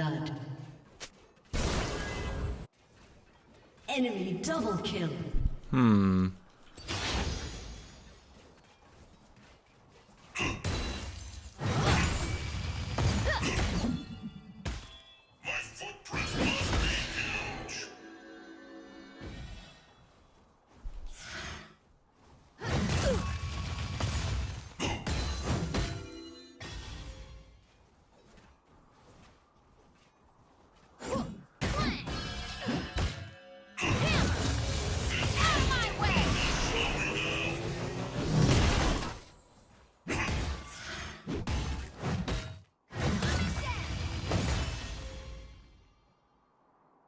blood. Enemy double kill.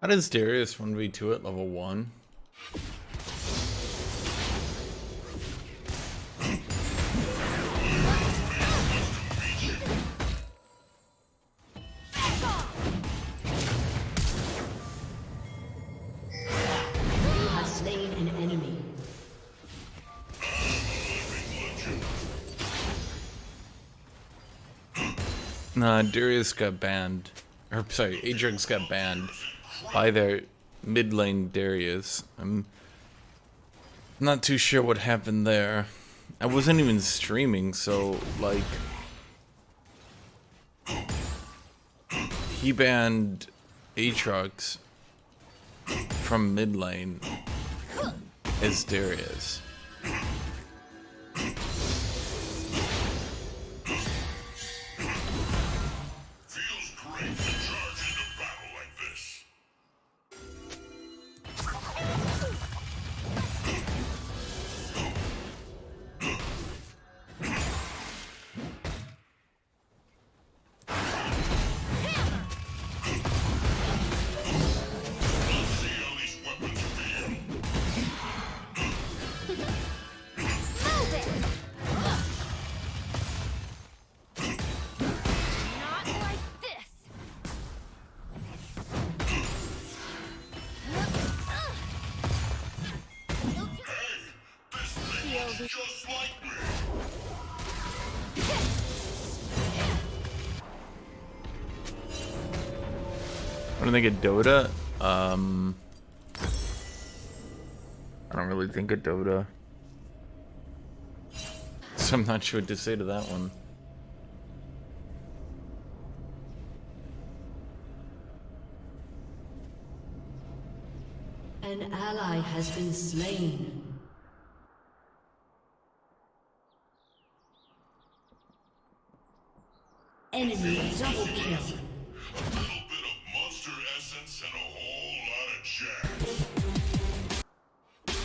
How does Darius 1v2 at level 1? You have slain an enemy. Nah, Darius got banned. Or, sorry, AATROX got banned by their mid lane Darius. I'm not too sure what happened there. I wasn't even streaming, so, like... He banned AATROX from mid lane as Darius. When I think of Dota, I don't really think of Dota, so I'm not sure what to say to that one. An ally has been slain. Enemy double kill.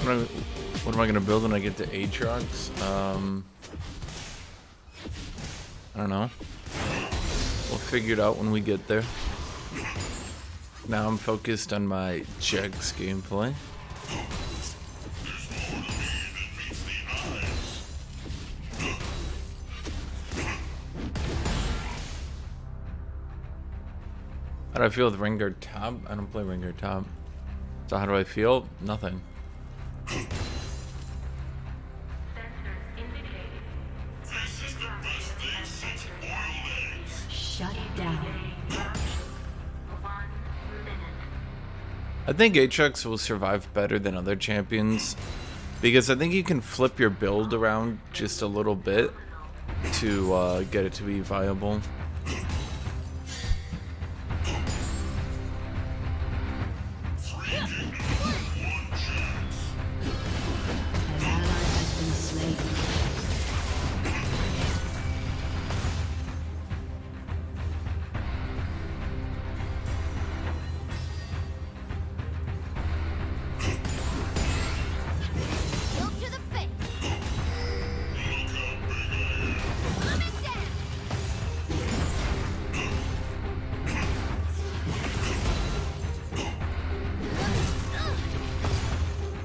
What am I gonna build when I get to AATROX? I don't know. We'll figure it out when we get there. Now I'm focused on my Jax gameplay. How do I feel with Rengar top? I don't play Rengar top. So how do I feel? Nothing. Shut down. I think AATROX will survive better than other champions because I think you can flip your build around just a little bit to get it to be viable.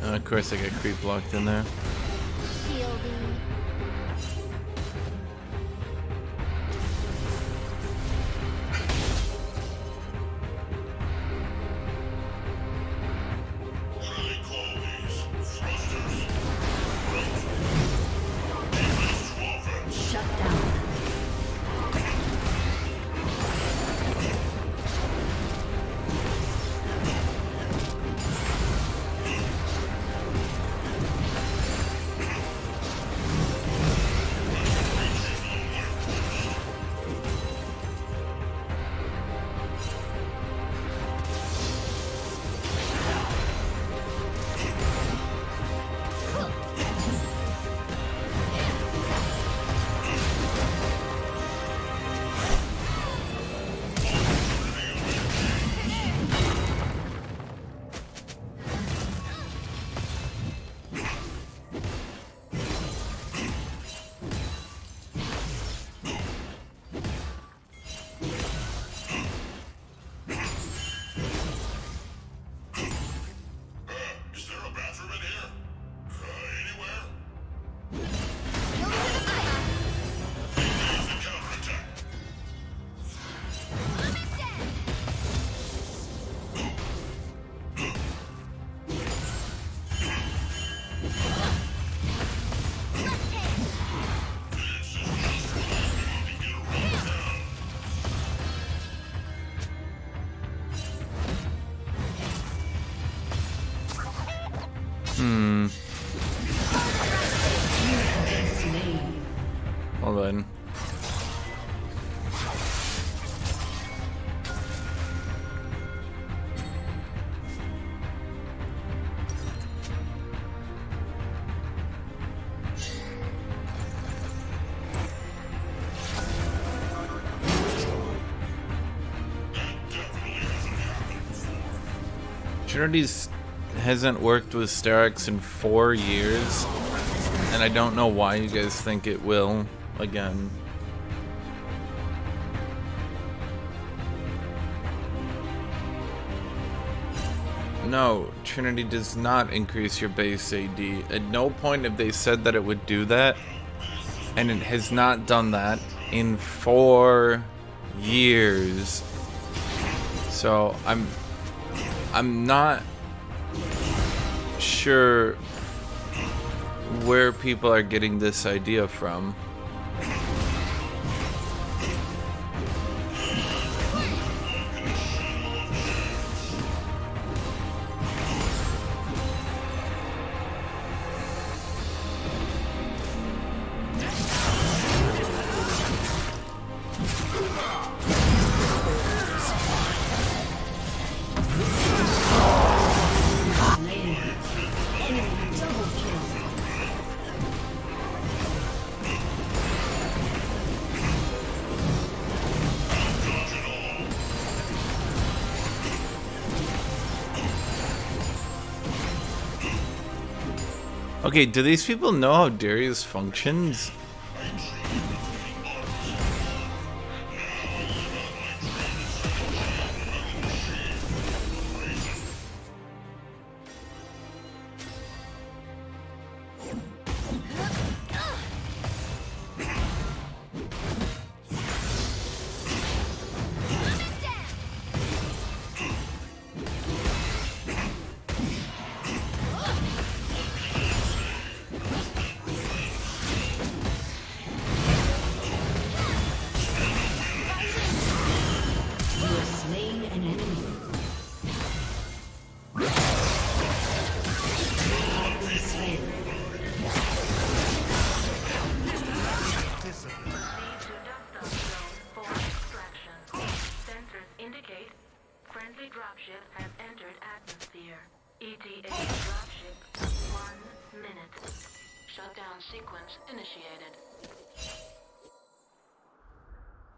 Of course I get creep blocked in there. Well then. Trinity's hasn't worked with Sterex in 4 years, and I don't know why you guys think it will again. No, Trinity does not increase your base AD. At no point have they said that it would do that, and it has not done that in 4 years. So I'm not sure where people are getting this idea from. Okay, do these people know how Darius functions?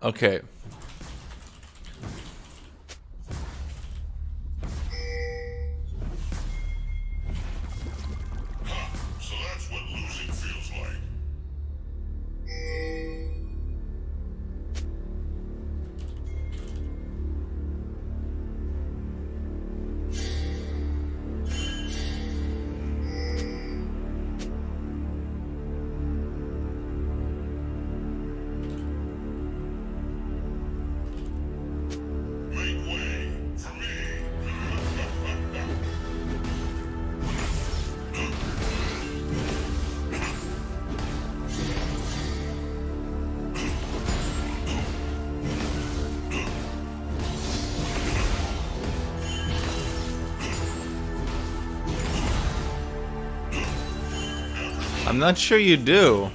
Okay. So that's what losing feels like. Make way for me. I'm not sure you do.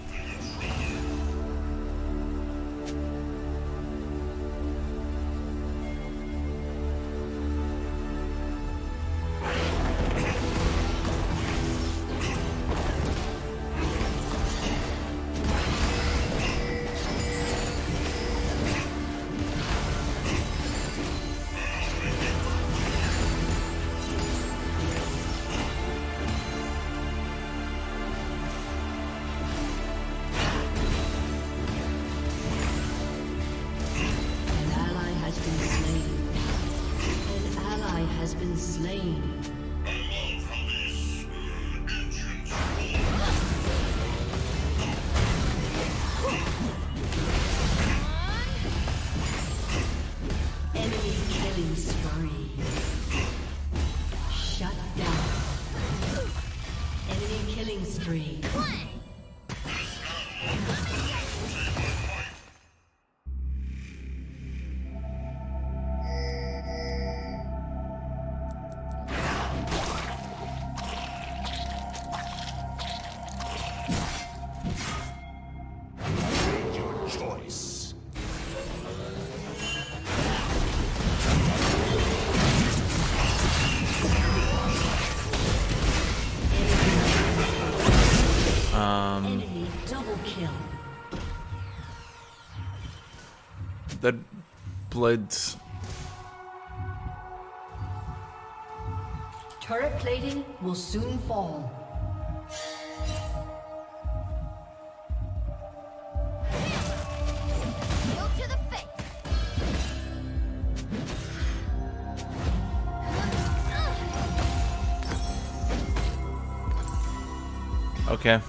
Slain. I love how these engines Enemy killing spree. Shut down. Enemy killing spree. Enemy double kill. That blades. Turret plating will soon fall. Go to the face. Okay.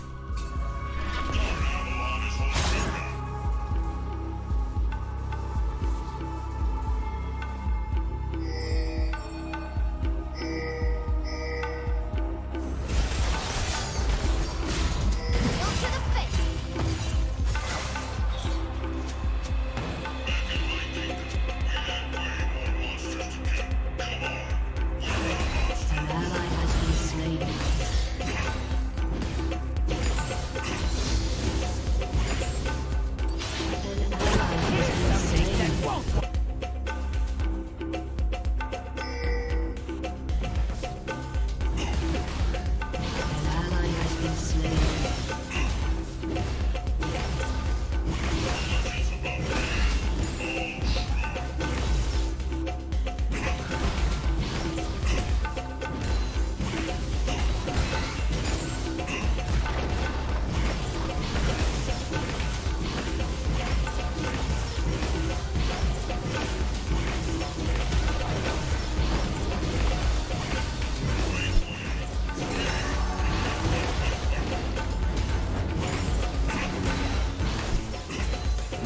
Go to the face. An ally has been slain. An ally has been slain. An ally has been slain.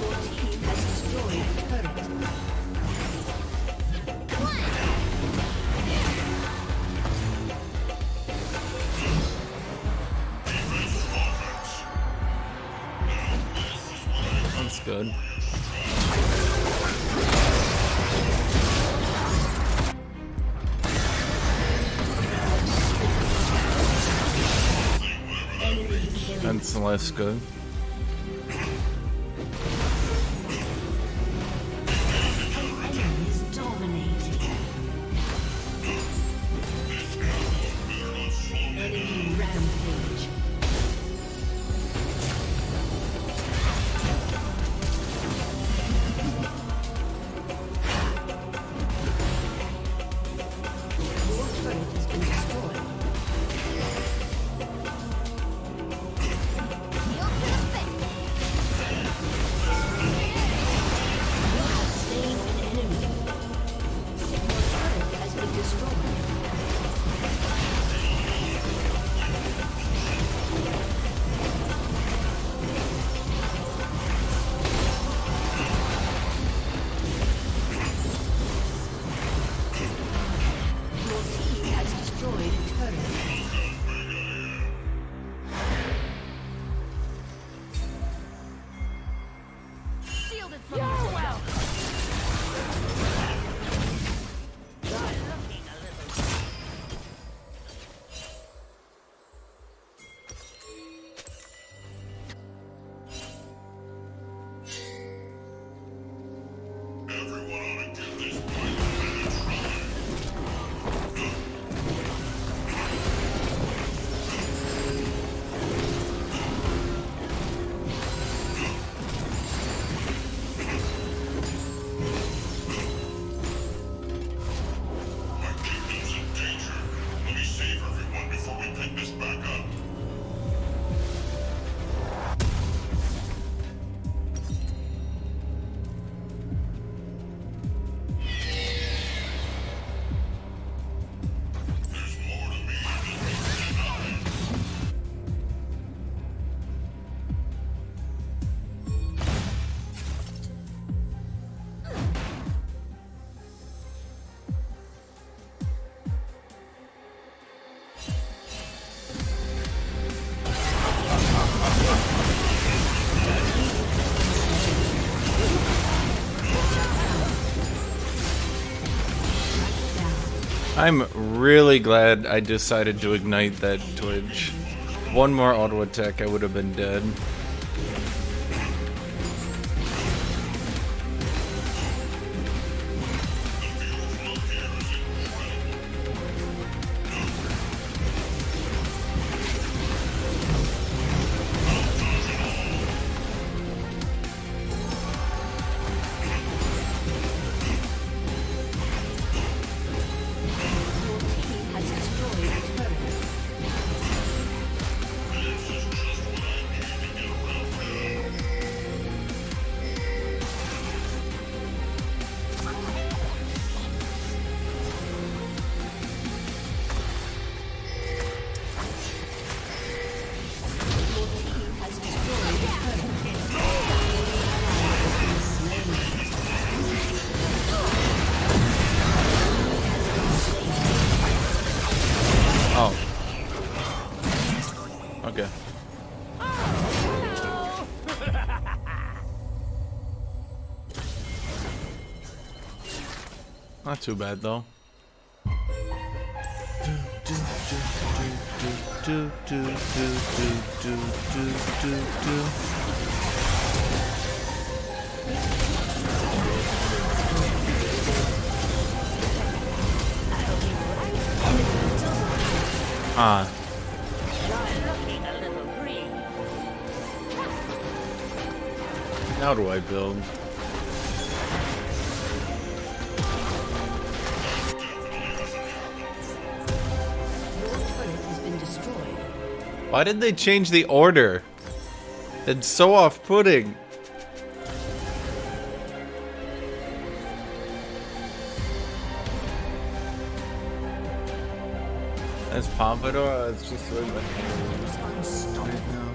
Your team has destroyed a turret. That's good. Enemy killing. That's less good. Enemy is dominating. Enemy rampage. Your turret has been destroyed. Go to the face. You have slain an enemy. Your turret has been destroyed. Your team has destroyed a turret. Shielded from yourself. Everyone ought to give this fight a fair try. My kingdom's in danger. Let me save everyone before we pick this back up. There's more to me than meets the eye. I'm really glad I decided to ignite that twitch. One more auto attack, I would have been dead. Not too bad though. Ah. Looking a little green. How do I build? Your turret has been destroyed. Why did they change the order? That's so off-putting. That's Pompadour. It's just like right now.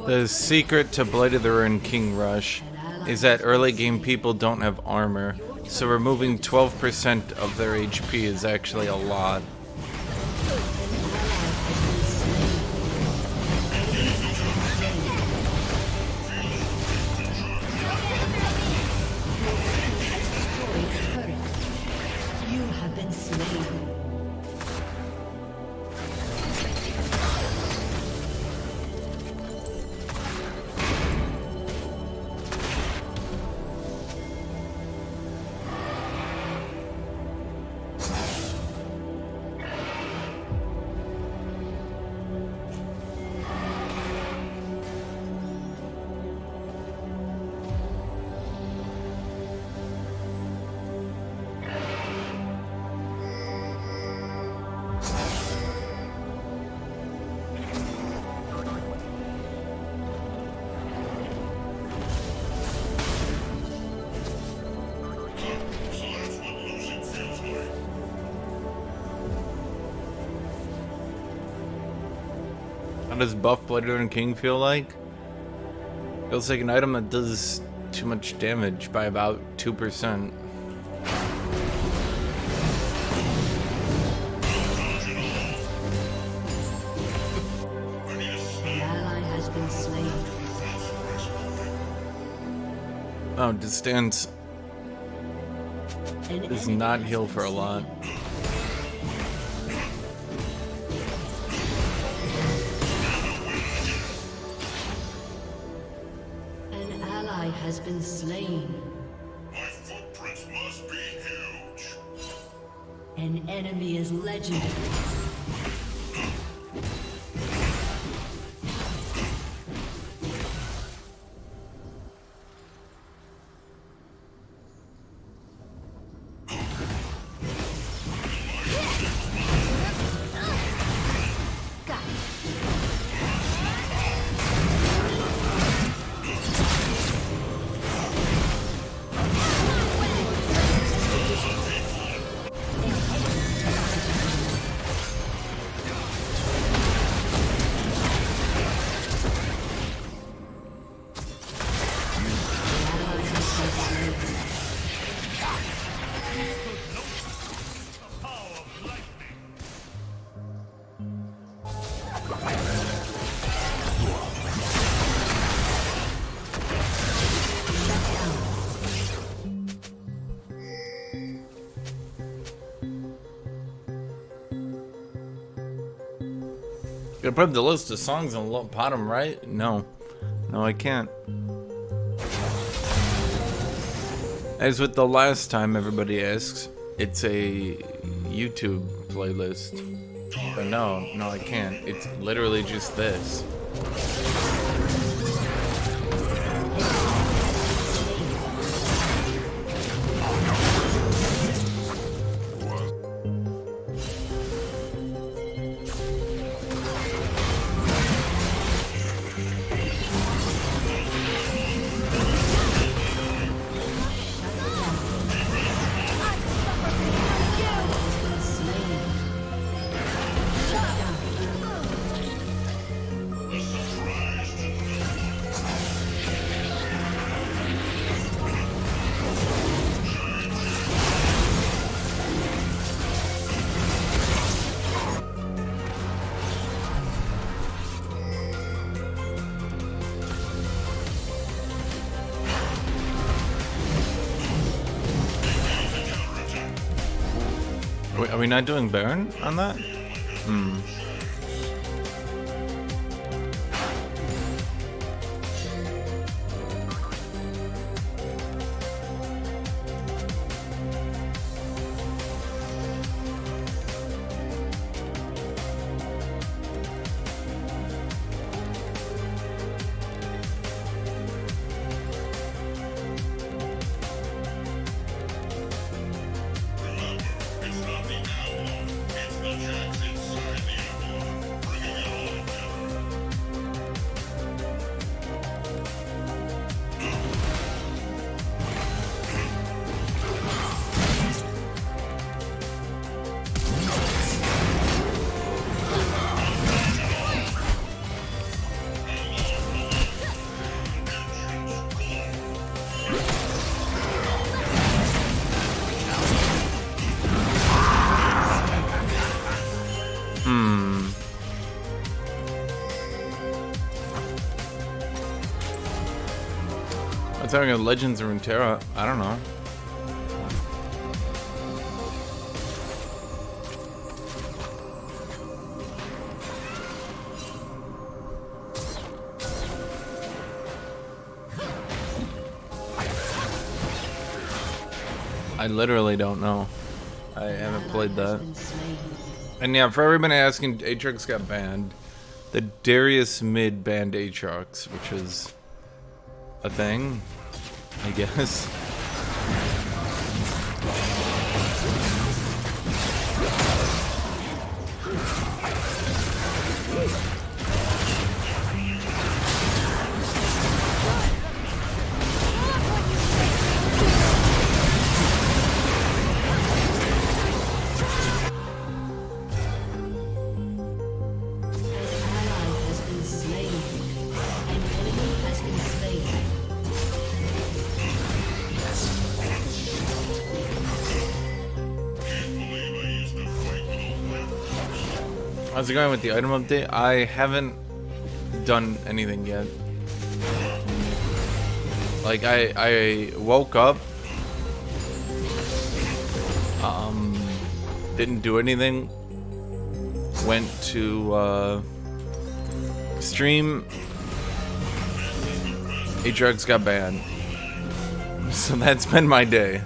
The secret to Blade of the Ruined King Rush is that early game people don't have armor, so removing 12% of their HP is actually a lot. You have been slain. How does buff Blade of the Ruined King feel like? Feels like an item that does too much damage by about 2%. An ally has been slain. Oh, distance An does enemy not has heal been for a lot. An ally has been slain. My footprints must be huge. An enemy is legendary. You put the list of songs on the bottom right? No. No, I can't. As with the last time everybody asks, it's a YouTube playlist. But no, I can't. It's literally just this. Wait, are we not doing Baron on that? I was having a Legends of Runeterra. I don't know. I literally don't know. I haven't played that. And yeah, for everybody asking, AATROX got banned. The Darius mid banned AATROX, which is a thing, I guess. How's it going with the item update? I haven't done anything yet. Like I woke up, didn't do anything, went to stream, AATROX got banned. So that's been my day.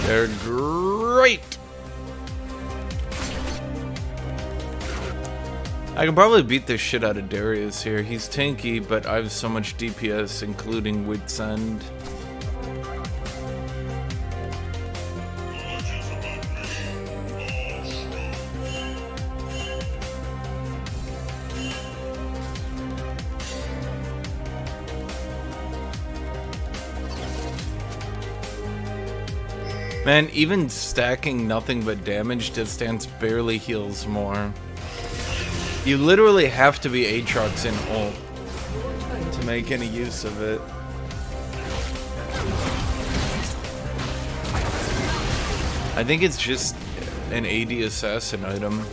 They're great. I can probably beat the shit out of Darius here. He's tanky, but I have so much DPS, including Wit's End. Man, even stacking nothing but damage distance barely heals more. You literally have to be AATROX in ult to make any use of it. I think it's just an AD assassin item.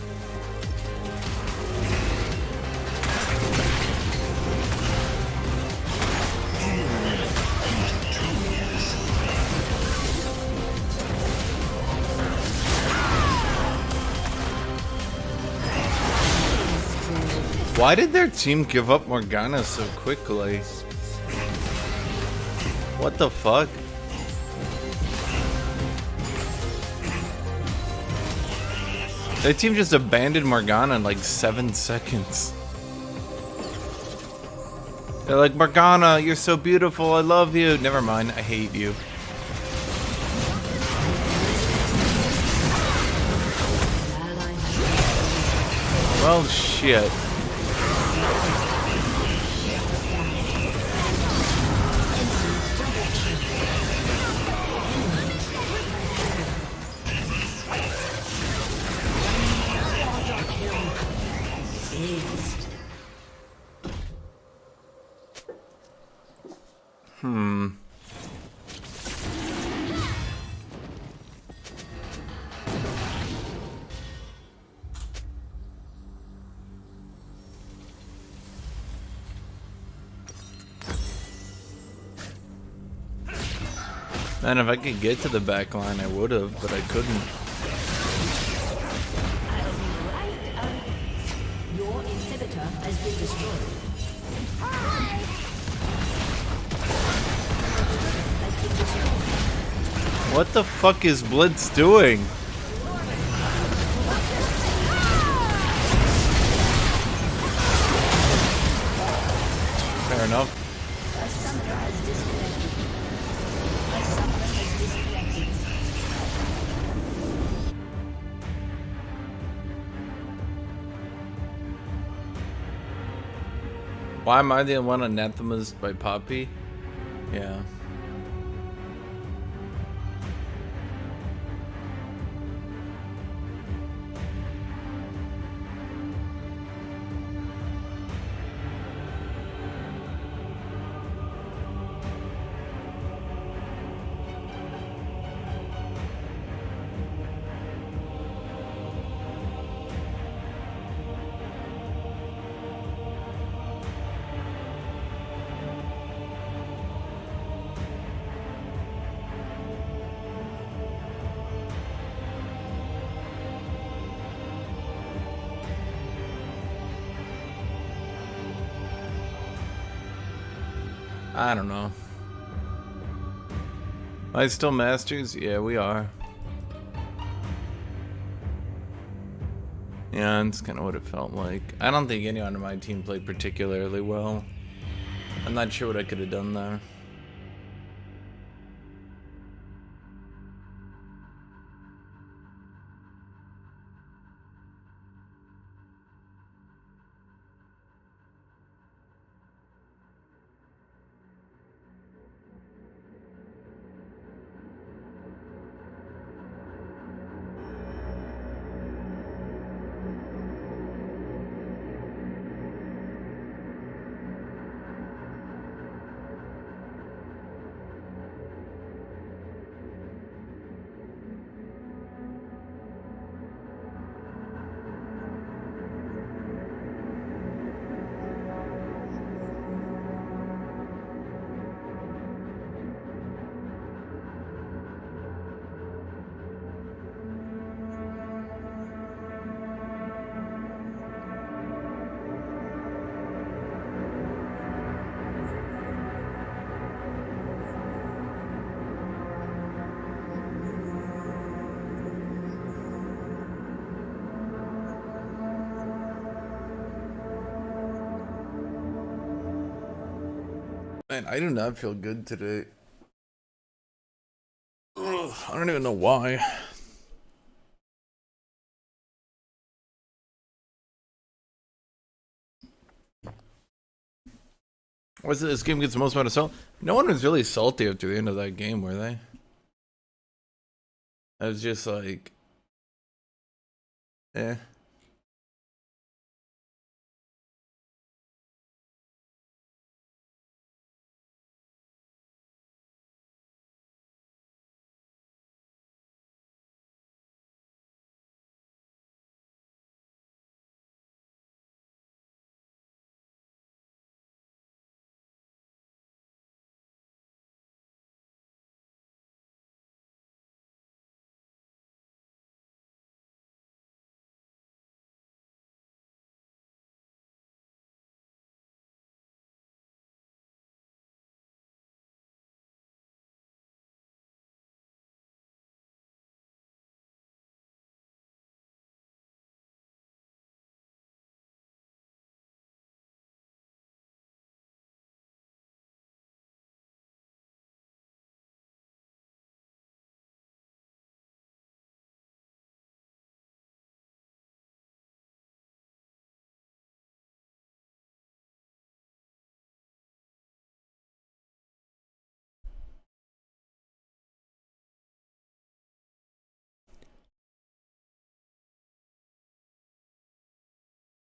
Why did their team give up Morgana so quickly? What the fuck? Their team just abandoned Morgana in like 7 seconds. They're like, Morgana, you're so beautiful, I love you. Never mind, I hate you. Well, shit. Man, if I could get to the back line, I would have, but I couldn't. I'll be right out. Your inhibitor has been destroyed. Has been destroyed. What the fuck is Blitz doing? Fair enough. A summoner has disconnected. A summoner has disconnected. Why am I the one anathemas by Poppy? Yeah. I don't know. Are they still masters? Yeah, we are. Yeah, that's kind of what it felt like. I don't think anyone on my team played particularly well. I'm not sure what I could have done there. Man, I do not feel good today. Ugh, I don't even know why. Was it this game gets the most amount of salt? No one was really salty after the end of that game, were they? I was just like, eh.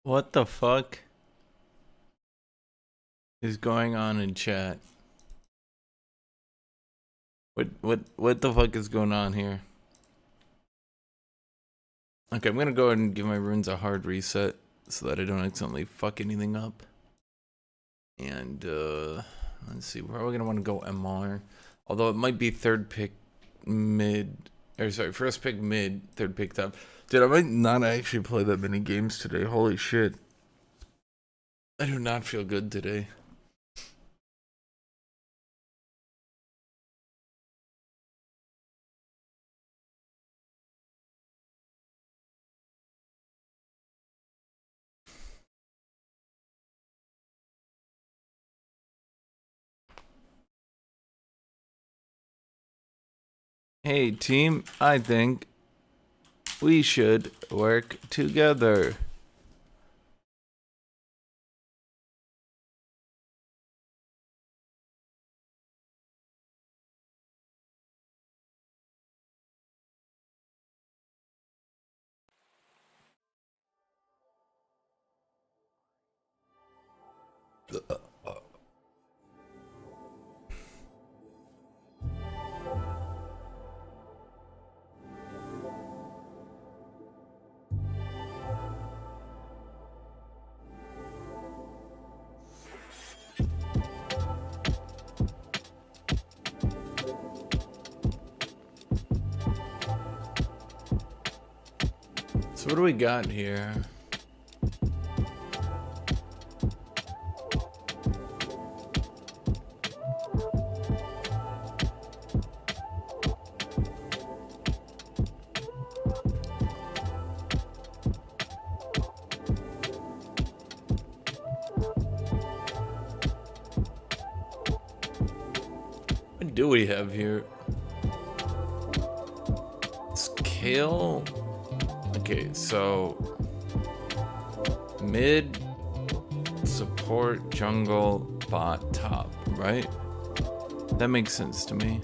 What the fuck is going on in chat? What the fuck is going on here? Okay, I'm gonna go ahead and give my runes a hard reset so that I don't accidentally fuck anything up. And let's see, we're probably gonna want to go MR. Although it might be third pick mid, or sorry, first pick mid, third pick top. Dude, I might not actually play that many games today. Holy shit. I do not feel good today. Hey team, I think we should work together. So what do we got here? What do we have here? Scale? Okay, so mid, support, jungle, bot, top, right? That makes sense to me.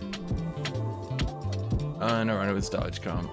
No, run it was dodge comp.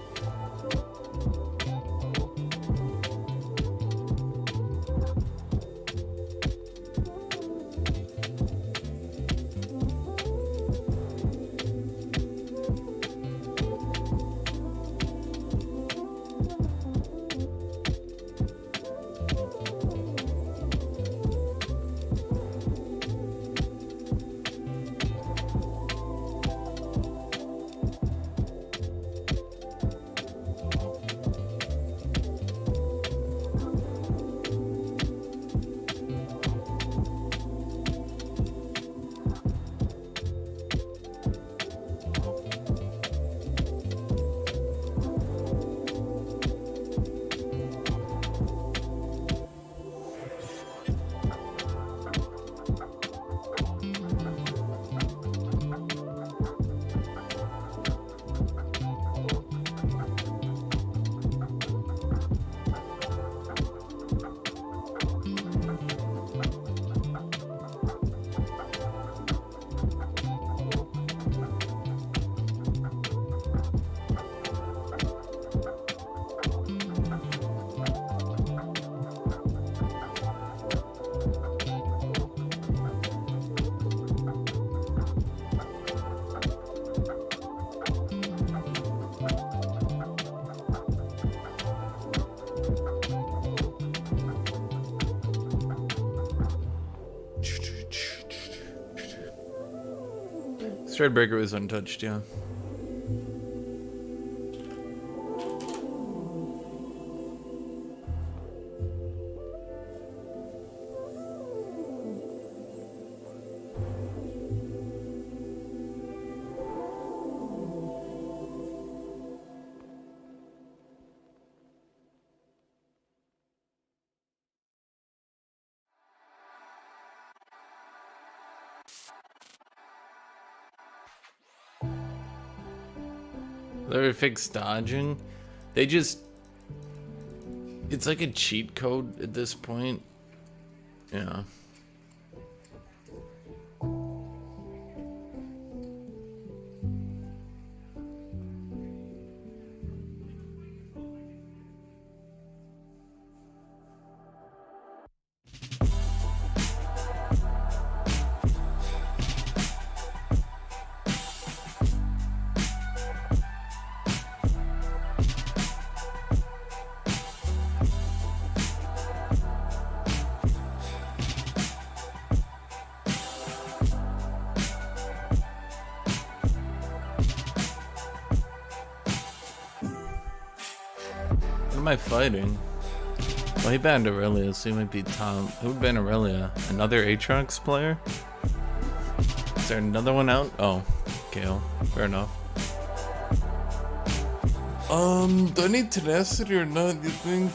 Threadbreaker was untouched, yeah. They fixed dodging. They just... It's like a cheat code at this point. Yeah. am I fighting? Well, he banned Aurelia, so he might be Tom. Who would ban Aurelia? Another AATROX player? Is there another one out? Oh, Gale. Fair enough. Do I need tenacity or not, you think?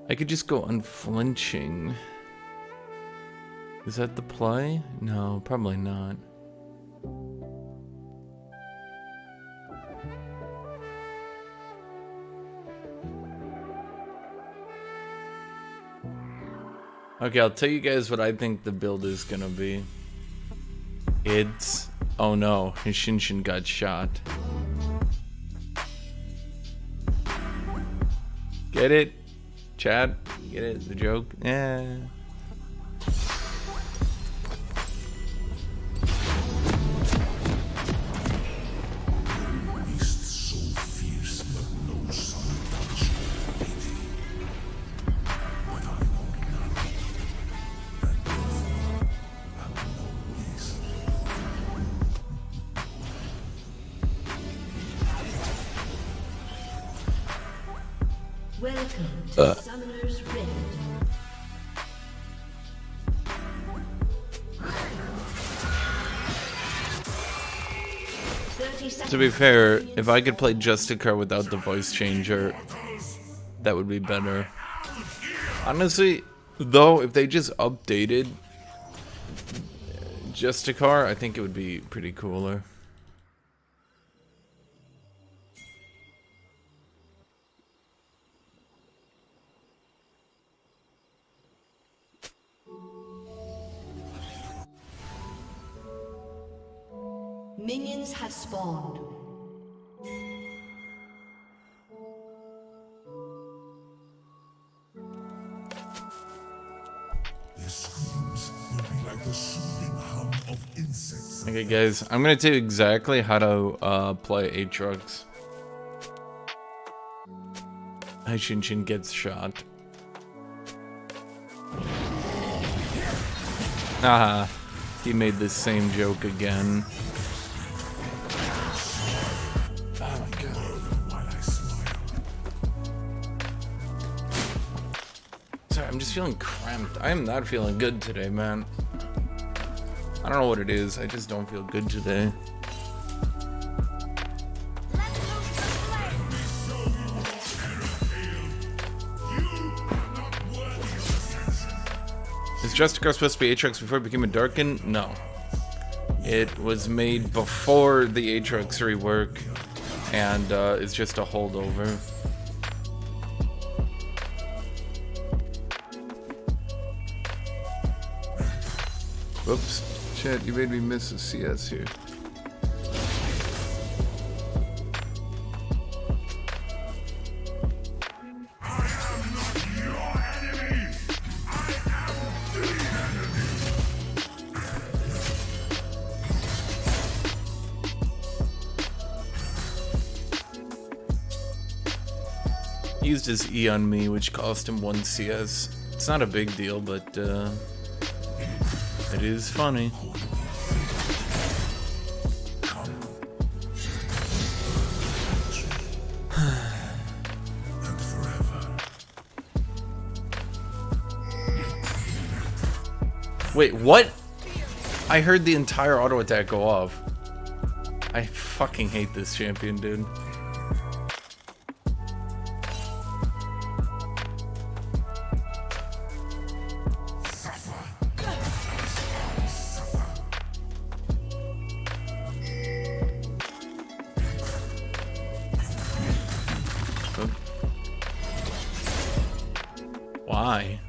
I could just go unflinching. Is that the play? No, probably not. Okay, I'll tell you guys what I think the build is gonna be. It's... oh no, Hashinshin got shot. Get it? Chat? Get it? The joke? Yeah. Welcome to Summoner's Rift. To be fair, if I could play Justicar without the voice changer, that would be better. Honestly, though, if they just updated Justicar, I think it would be pretty cooler. Minions have spawned. Their screams will be like the soothing hum of insects. Okay, guys, I'm gonna tell you exactly how to play AATROX. Hashinshin gets shot. Ah, he made the same joke again. I'm just feeling cramped. I am not feeling good today, man. I don't know what it is. I just don't feel good today. Is Justicar supposed to be AATROX before it became a Darken? No. It was made before the AATROX rework, and it's just a holdover. Whoops. Chat, you made me miss a CS here. He used his E on me, which cost him 1 CS. It's not a big deal, but it is funny. Wait, what? I heard the entire auto attack go off. I fucking hate this champion, dude. Why?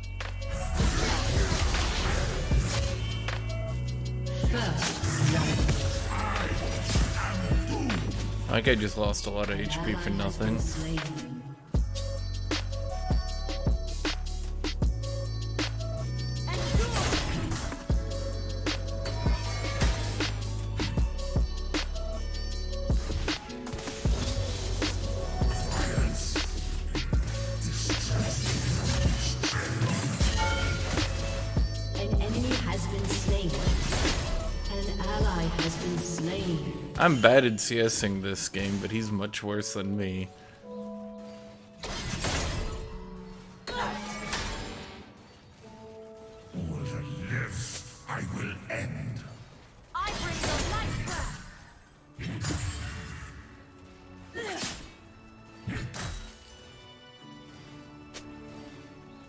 That guy just lost a lot of HP for nothing. I'm bad at CSing this game, but he's much worse than me. All that lives, I will end. I bring the light back.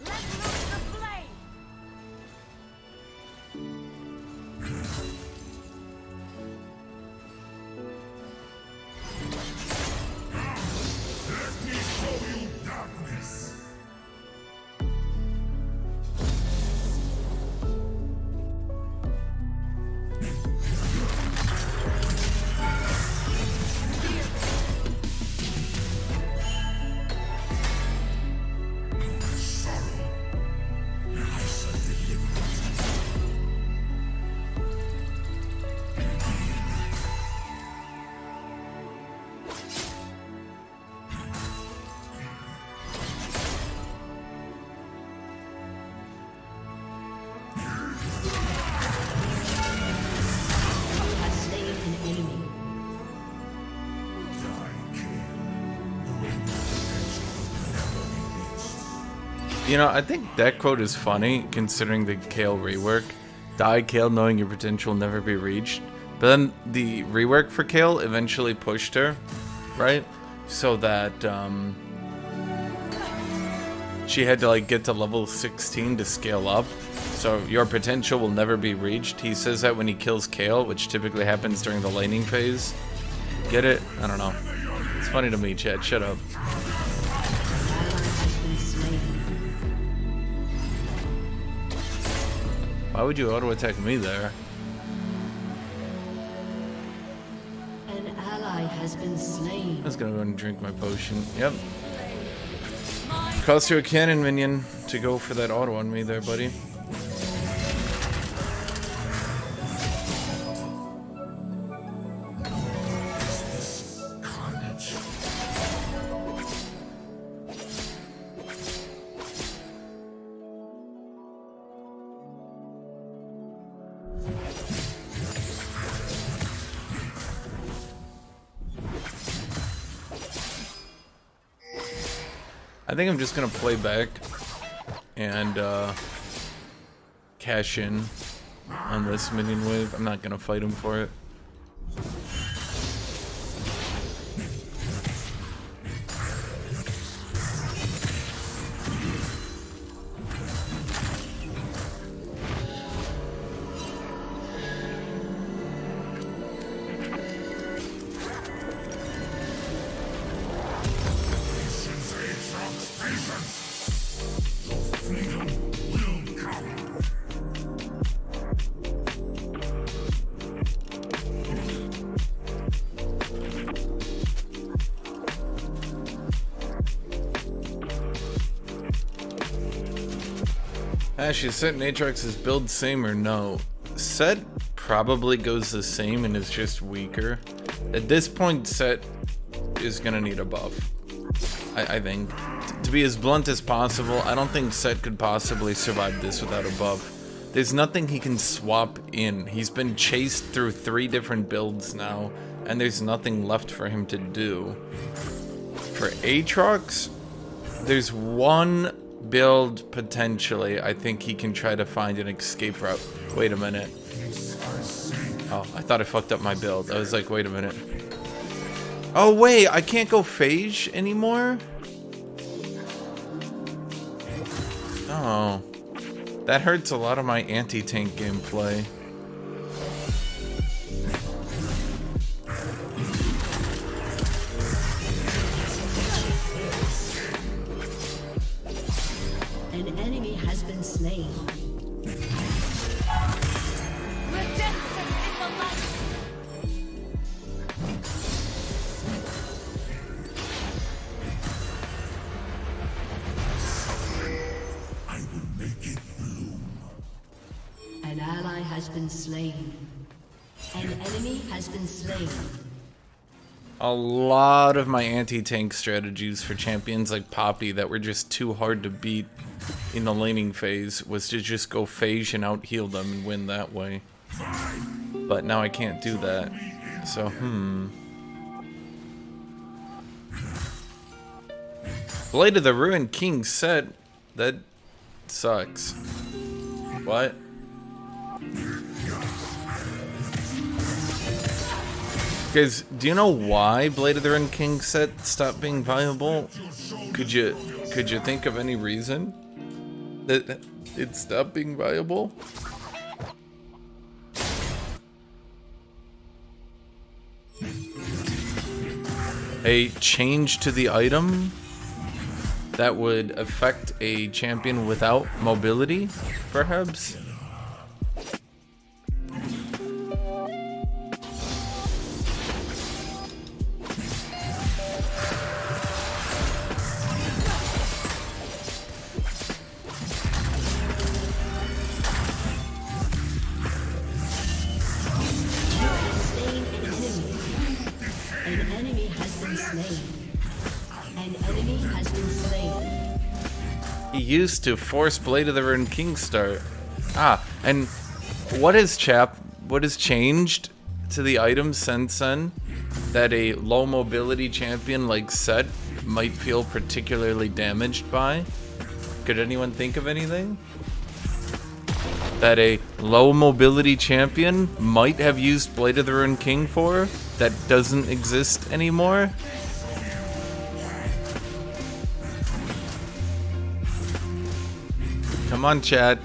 Let loose the flame. Let me show you darkness. Sorrow. I shall deliver it. Has slain an enemy. You know, I think that quote is funny considering the Kale rework. Die Kale knowing your potential will never be reached. But then the rework for Kale eventually pushed her, right? So that she had to like get to level 16 to scale up. So your potential will never be reached. He says that when he kills Kale, which typically happens during the laning phase. Get it? I don't know. It's funny to me, Chad. Shut up. Why would you auto-attack me there? An ally has been slain. I was gonna go and drink my potion. Yep. Cost you a cannon minion to go for that auto on me there, buddy. Carnage. I think I'm just gonna play back and cash in on this minion wave. I'm not gonna fight him for it. Since AATROX patience, your freedom will come. Ash, is Set and AATROX's build same or no? Set probably goes the same and is just weaker. At this point, Set is gonna need a buff. I think. To be as blunt as possible, I don't think Set could possibly survive this without a buff. There's nothing he can swap in. He's been chased through 3 different builds now, and there's nothing left for him to do. For AATROX, there's one build potentially. I think he can try to find an escape route. Wait a minute. Oh, I thought I fucked up my build. I was like, wait a minute. Oh wait, I can't go phage anymore? Oh. That hurts a lot of my anti-tank gameplay. An enemy has been slain. Redemption in the light. I will make it bloom. An ally has been slain. An enemy has been slain. A lot of my anti-tank strategies for champions like Poppy that were just too hard to beat in the laning phase was to just go phage and out-heal them and win that way. But now I can't do that. So, Blade of the Ruined King set. That sucks. What? Guys, do you know why Blade of the Ruined King set stopped being viable? Could you think of any reason that it stopped being viable? A change to the item that would affect a champion without mobility, perhaps? He used to force Blade of the Ruined King start. And what has changed to the item since then that a low mobility champion like Set might feel particularly damaged by? Could anyone think of anything that a low mobility champion might have used Blade of the Ruined King for that doesn't exist anymore? Come on, chat.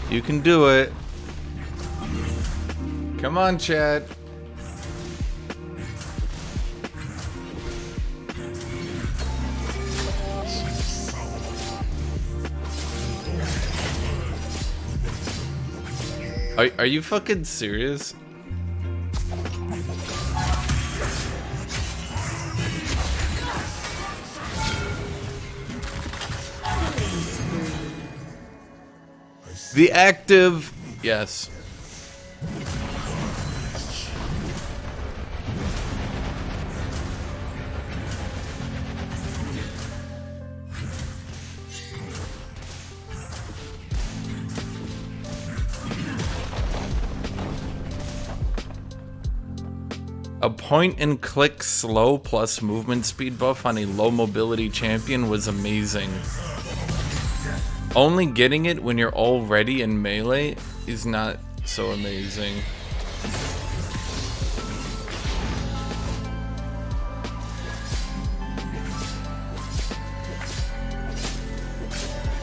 You can do it. Come on, chat. Are you fucking serious? The active, yes. A point and click slow plus movement speed buff on a low mobility champion was amazing. Only getting it when you're already in melee is not so amazing.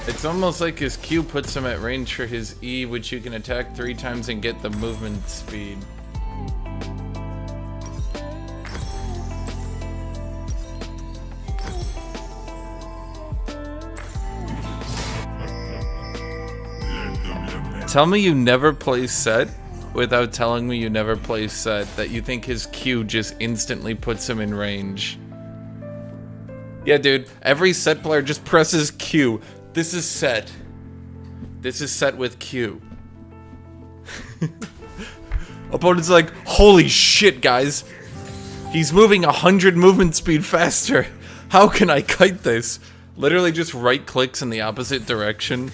It's almost like his Q puts him at range for his E, which you can attack 3 times and get the movement speed. Tell me you never play Set without telling me you never play Set, that you think his Q just instantly puts him in range. Yeah, dude, every Set player just presses Q. This is Set. This is Set with Q. Opponent's like, holy shit, guys. He's moving 100 movement speed faster. How can I kite this? Literally just right clicks in the opposite direction.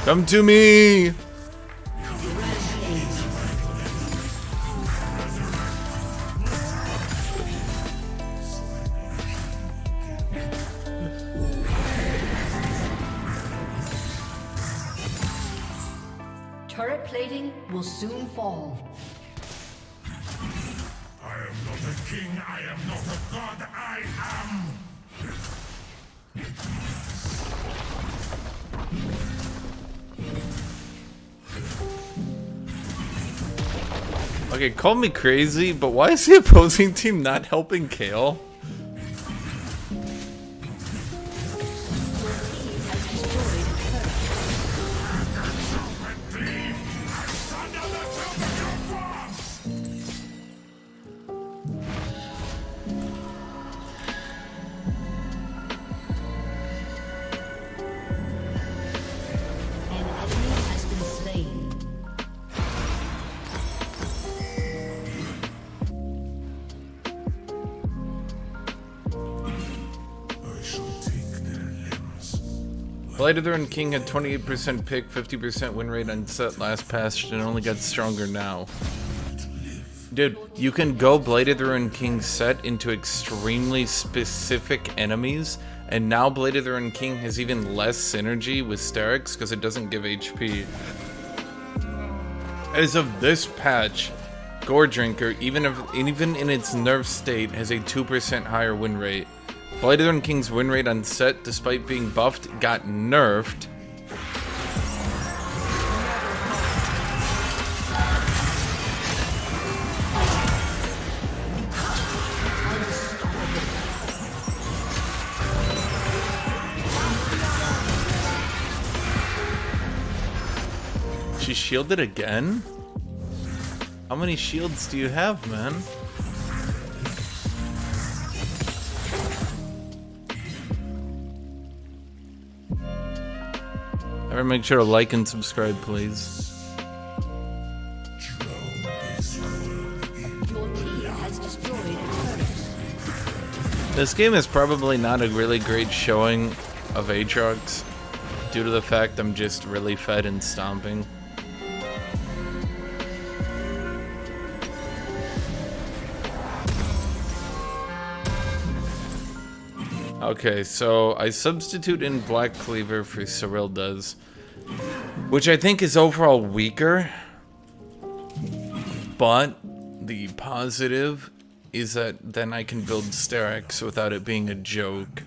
Come to me! Turret plating will soon fall. I am not a king, I am not a god, I am... Okay, call me crazy, but why is the opposing team not helping Kale? Blight of the Ruined King had 28% pick, 50% win rate on set last patch, and only got stronger now. Dude, you can go Blight of the Ruined King set into extremely specific enemies, and now Blight of the Ruined King has even less synergy with Sterix because it doesn't give HP. As of this patch, Gore Drinker, even in its nerf state, has a 2% higher win rate. Blight of the Ruined King's win rate on set, despite being buffed, got nerfed. She shielded again? How many shields do you have, man? Ever make sure to like and subscribe, please. Your team has destroyed a turret. This game is probably not a really great showing of AATROX due to the fact I'm just really fed and stomping. Okay, so I substitute in Black Cleaver for Cyrilda's, which I think is overall weaker, but the positive is that then I can build Sterix without it being a joke.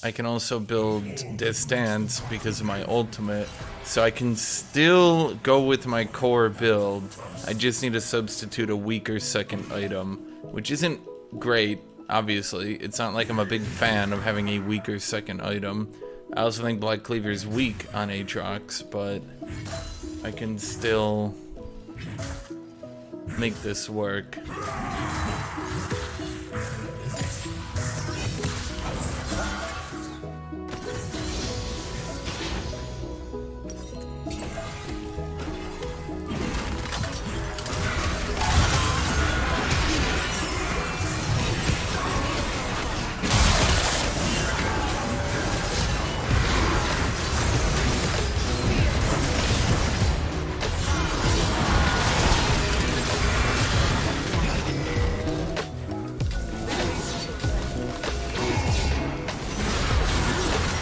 I can also build Distance because of my ultimate, so I can still go with my core build. I just need to substitute a weaker second item, which isn't great. Obviously, it's not like I'm a big fan of having a weaker second item. I also think Black Cleaver is weak on AATROX, but I can still make this work.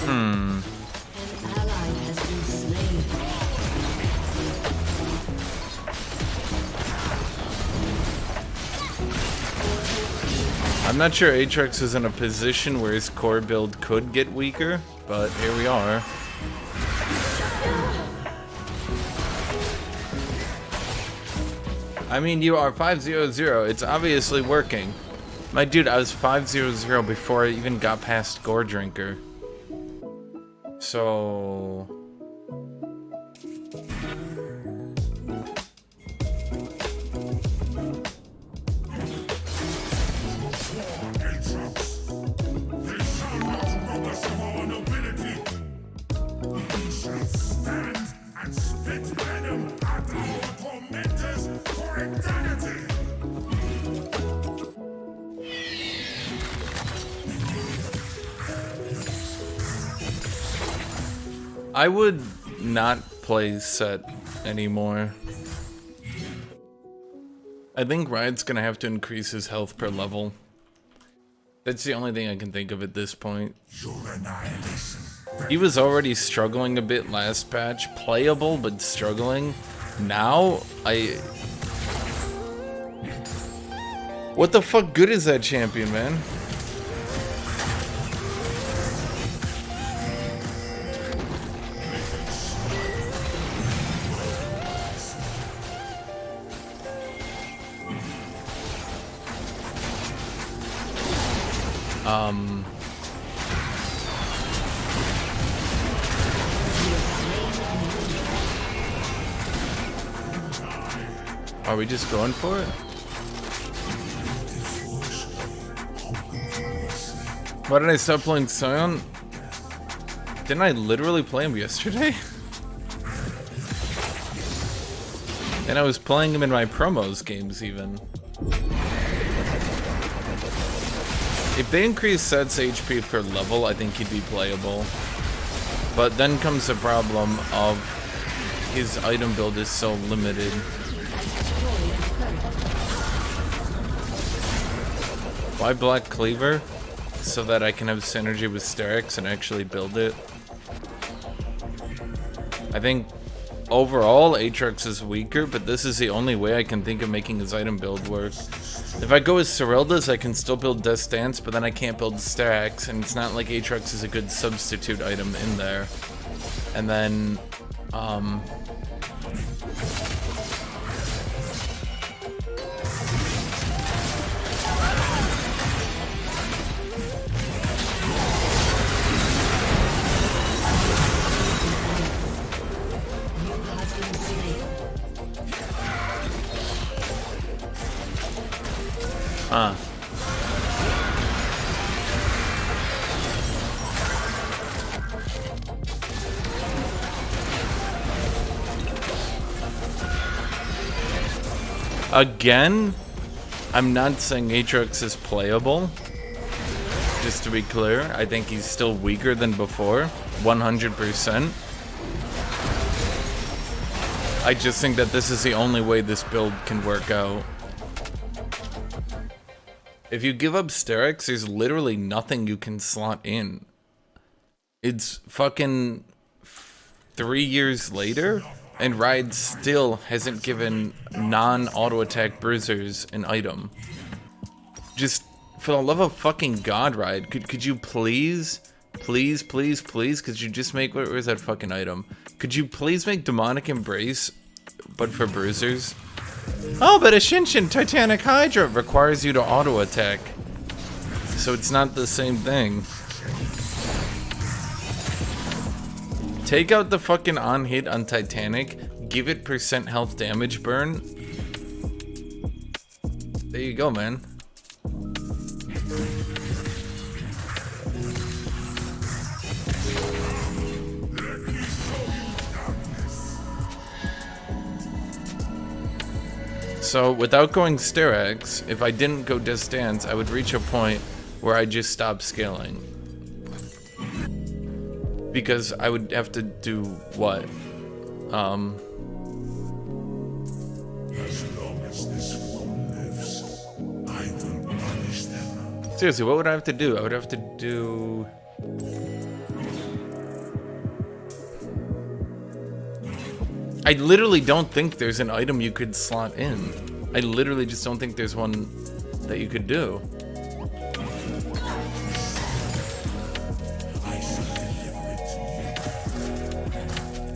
An ally has been slain. I'm not sure AATROX is in a position where his core build could get weaker, but here we are. I mean, you are 5-0-0. It's obviously working. My dude, I was 5-0-0 before I even got past Gore Drinker. So... I would not play set anymore. I think Riot's gonna have to increase his health per level. That's the only thing I can think of at this point. He was already struggling a bit last patch. Playable, but struggling. Now, what the fuck good is that champion, man? Are we just going for it? Why did I stop playing Sion? Didn't I literally play him yesterday? And I was playing him in my promos games even. If they increase Set's HP per level, I think he'd be playable. But then comes the problem of his item build is so limited. Why Black Cleaver? So that I can have synergy with Sterix and actually build it. I think overall AATROX is weaker, but this is the only way I can think of making his item build work. If I go with Serylda's, I can still build Death Stance, but then I can't build Sterix, and it's not like AATROX is a good substitute item in there. And then, again, I'm not saying AATROX is playable. Just to be clear, I think he's still weaker than before, 100%. I just think that this is the only way this build can work out. If you give up Sterix, there's literally nothing you can slot in. It's fucking 3 years later, and Ride still hasn't given non-auto attack bruisers an item. Just, for the love of fucking God, Ride, could you please, could you just make, where's that fucking item? Could you please make Demonic Embrace, but for bruisers? Oh, but Hashinshin Titanic Hydra requires you to auto attack. So it's not the same thing. Take out the fucking on hit on Titanic, give it % health damage burn. There you go, man. So without going Sterix, if I didn't go Death Stance, I would reach a point where I just stop scaling. Because I would have to do what? As long as this one lives, I will punish them. Seriously, what would I have to do? I would have to do... I literally don't think there's an item you could slot in. I literally just don't think there's one that you could do. I shall deliver it to you.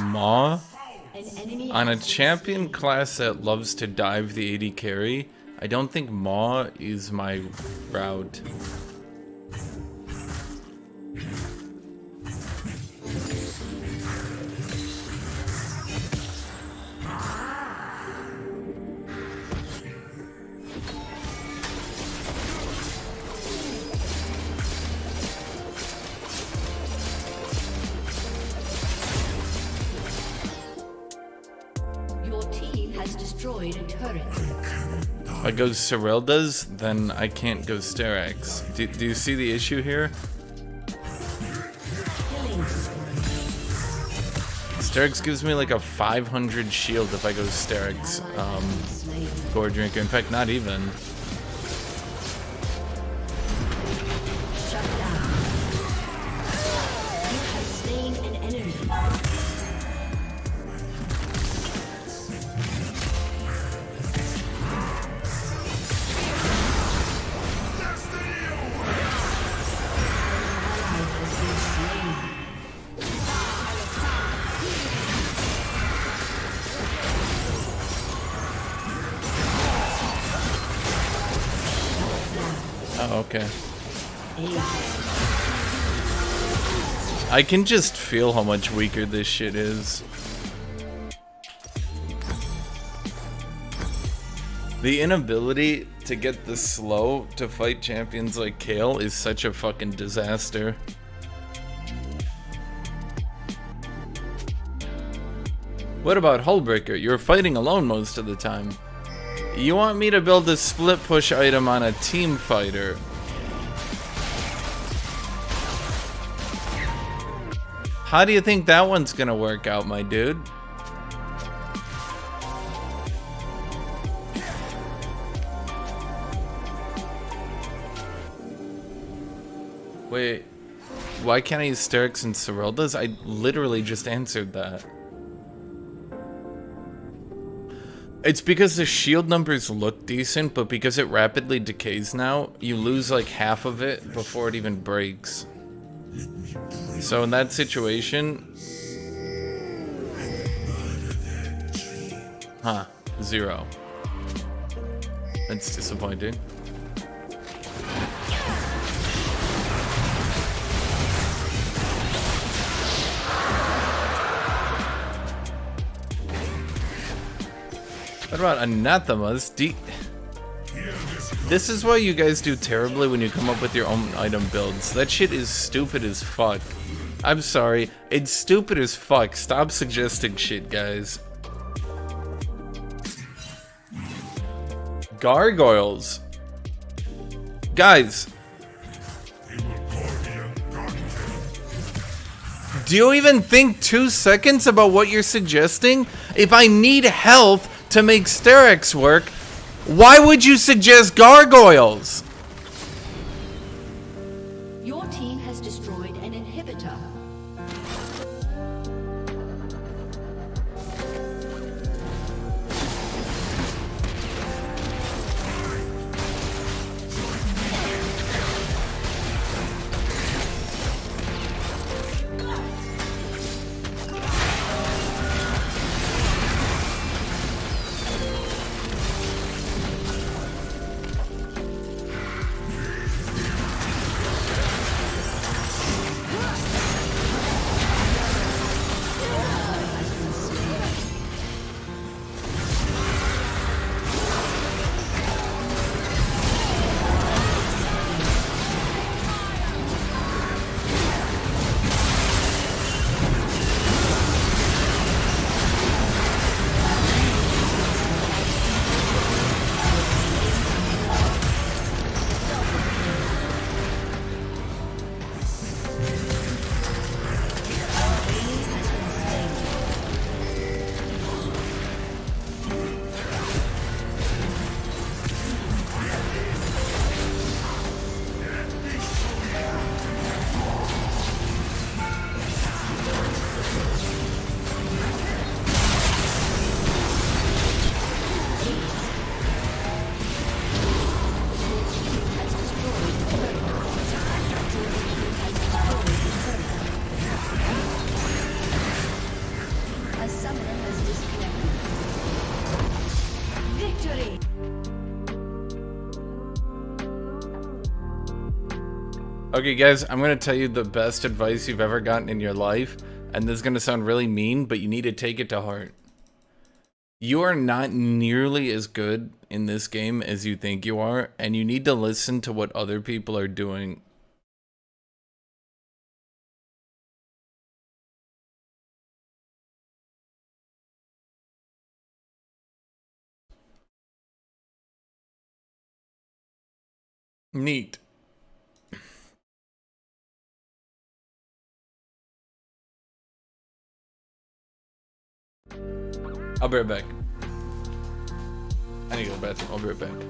Maw? An enemy On a has champion class that loves to dive the AD carry, I don't think Maw is my route. Your team has destroyed a turret. If I go Serylda's, then I can't go Sterix. Do you see the issue here? Killing spree. Sterix gives me like a 500 shield if I go Sterix, Slain. Gore Drinker. In fact, not even. Shut down. You have slain an enemy. Ally has been slain. Okay. I can just feel how much weaker this shit is. The inability to get the slow to fight champions like Kale is such a fucking disaster. What about Hullbreaker? You're fighting alone most of the time. You want me to build a split push item on a team fighter? How do you think that one's gonna work out, my dude? Wait, why can't I use Sterix and Serylda's? I literally just answered that. It's because the shield numbers look decent, but because it rapidly decays now, you lose like half of it before it even breaks. So in that situation... Huh, 0. That's disappointing. What about anathemas? This is why you guys do terribly when you come up with your own item builds. That shit is stupid as fuck. I'm sorry. It's stupid as fuck. Stop suggesting shit, guys. Gargoyles. Guys. Do you even think 2 seconds about what you're suggesting? If I need health to make Sterix work, why would you suggest gargoyles? Your team has destroyed an inhibitor. Okay guys, I'm gonna tell you the best advice you've ever gotten in your life, and this is gonna sound really mean, but you need to take it to heart. You are not nearly as good in this game as you think you are, and you need to listen to what other people are doing. Neat. I'll be right back. I need to go to the bathroom. I'll be right back.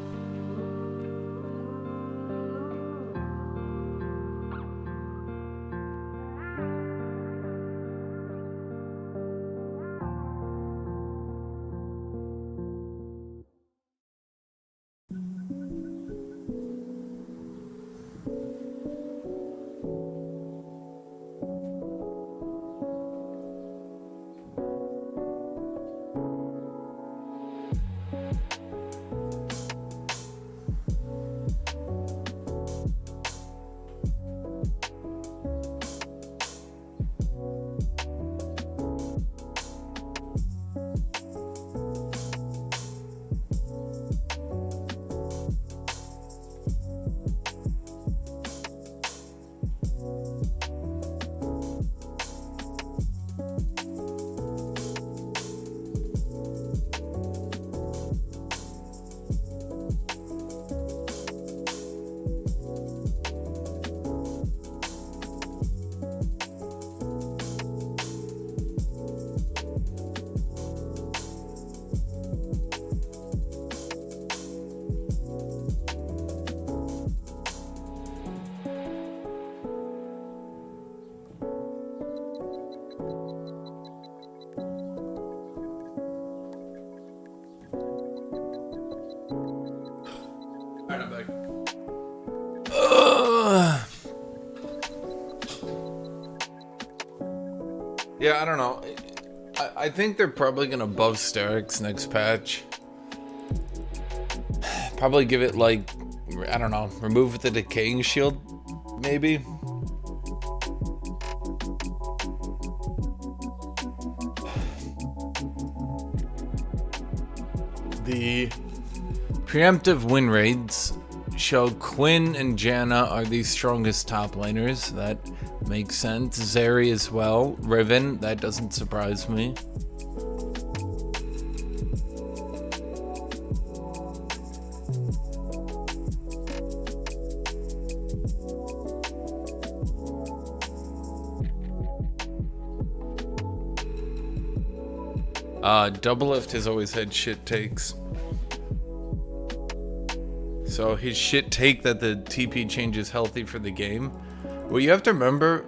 Yeah, I don't know. I think they're probably gonna buff Sterix next patch. Probably give it like, I don't know, remove the decaying shield, maybe. The preemptive win rates show Quinn and Janna are the strongest top laners. That makes sense. Zeri as well. Riven, that doesn't surprise me. Doublelift has always had shit takes. So his shit take that the TP change is healthy for the game. Well, you have to remember.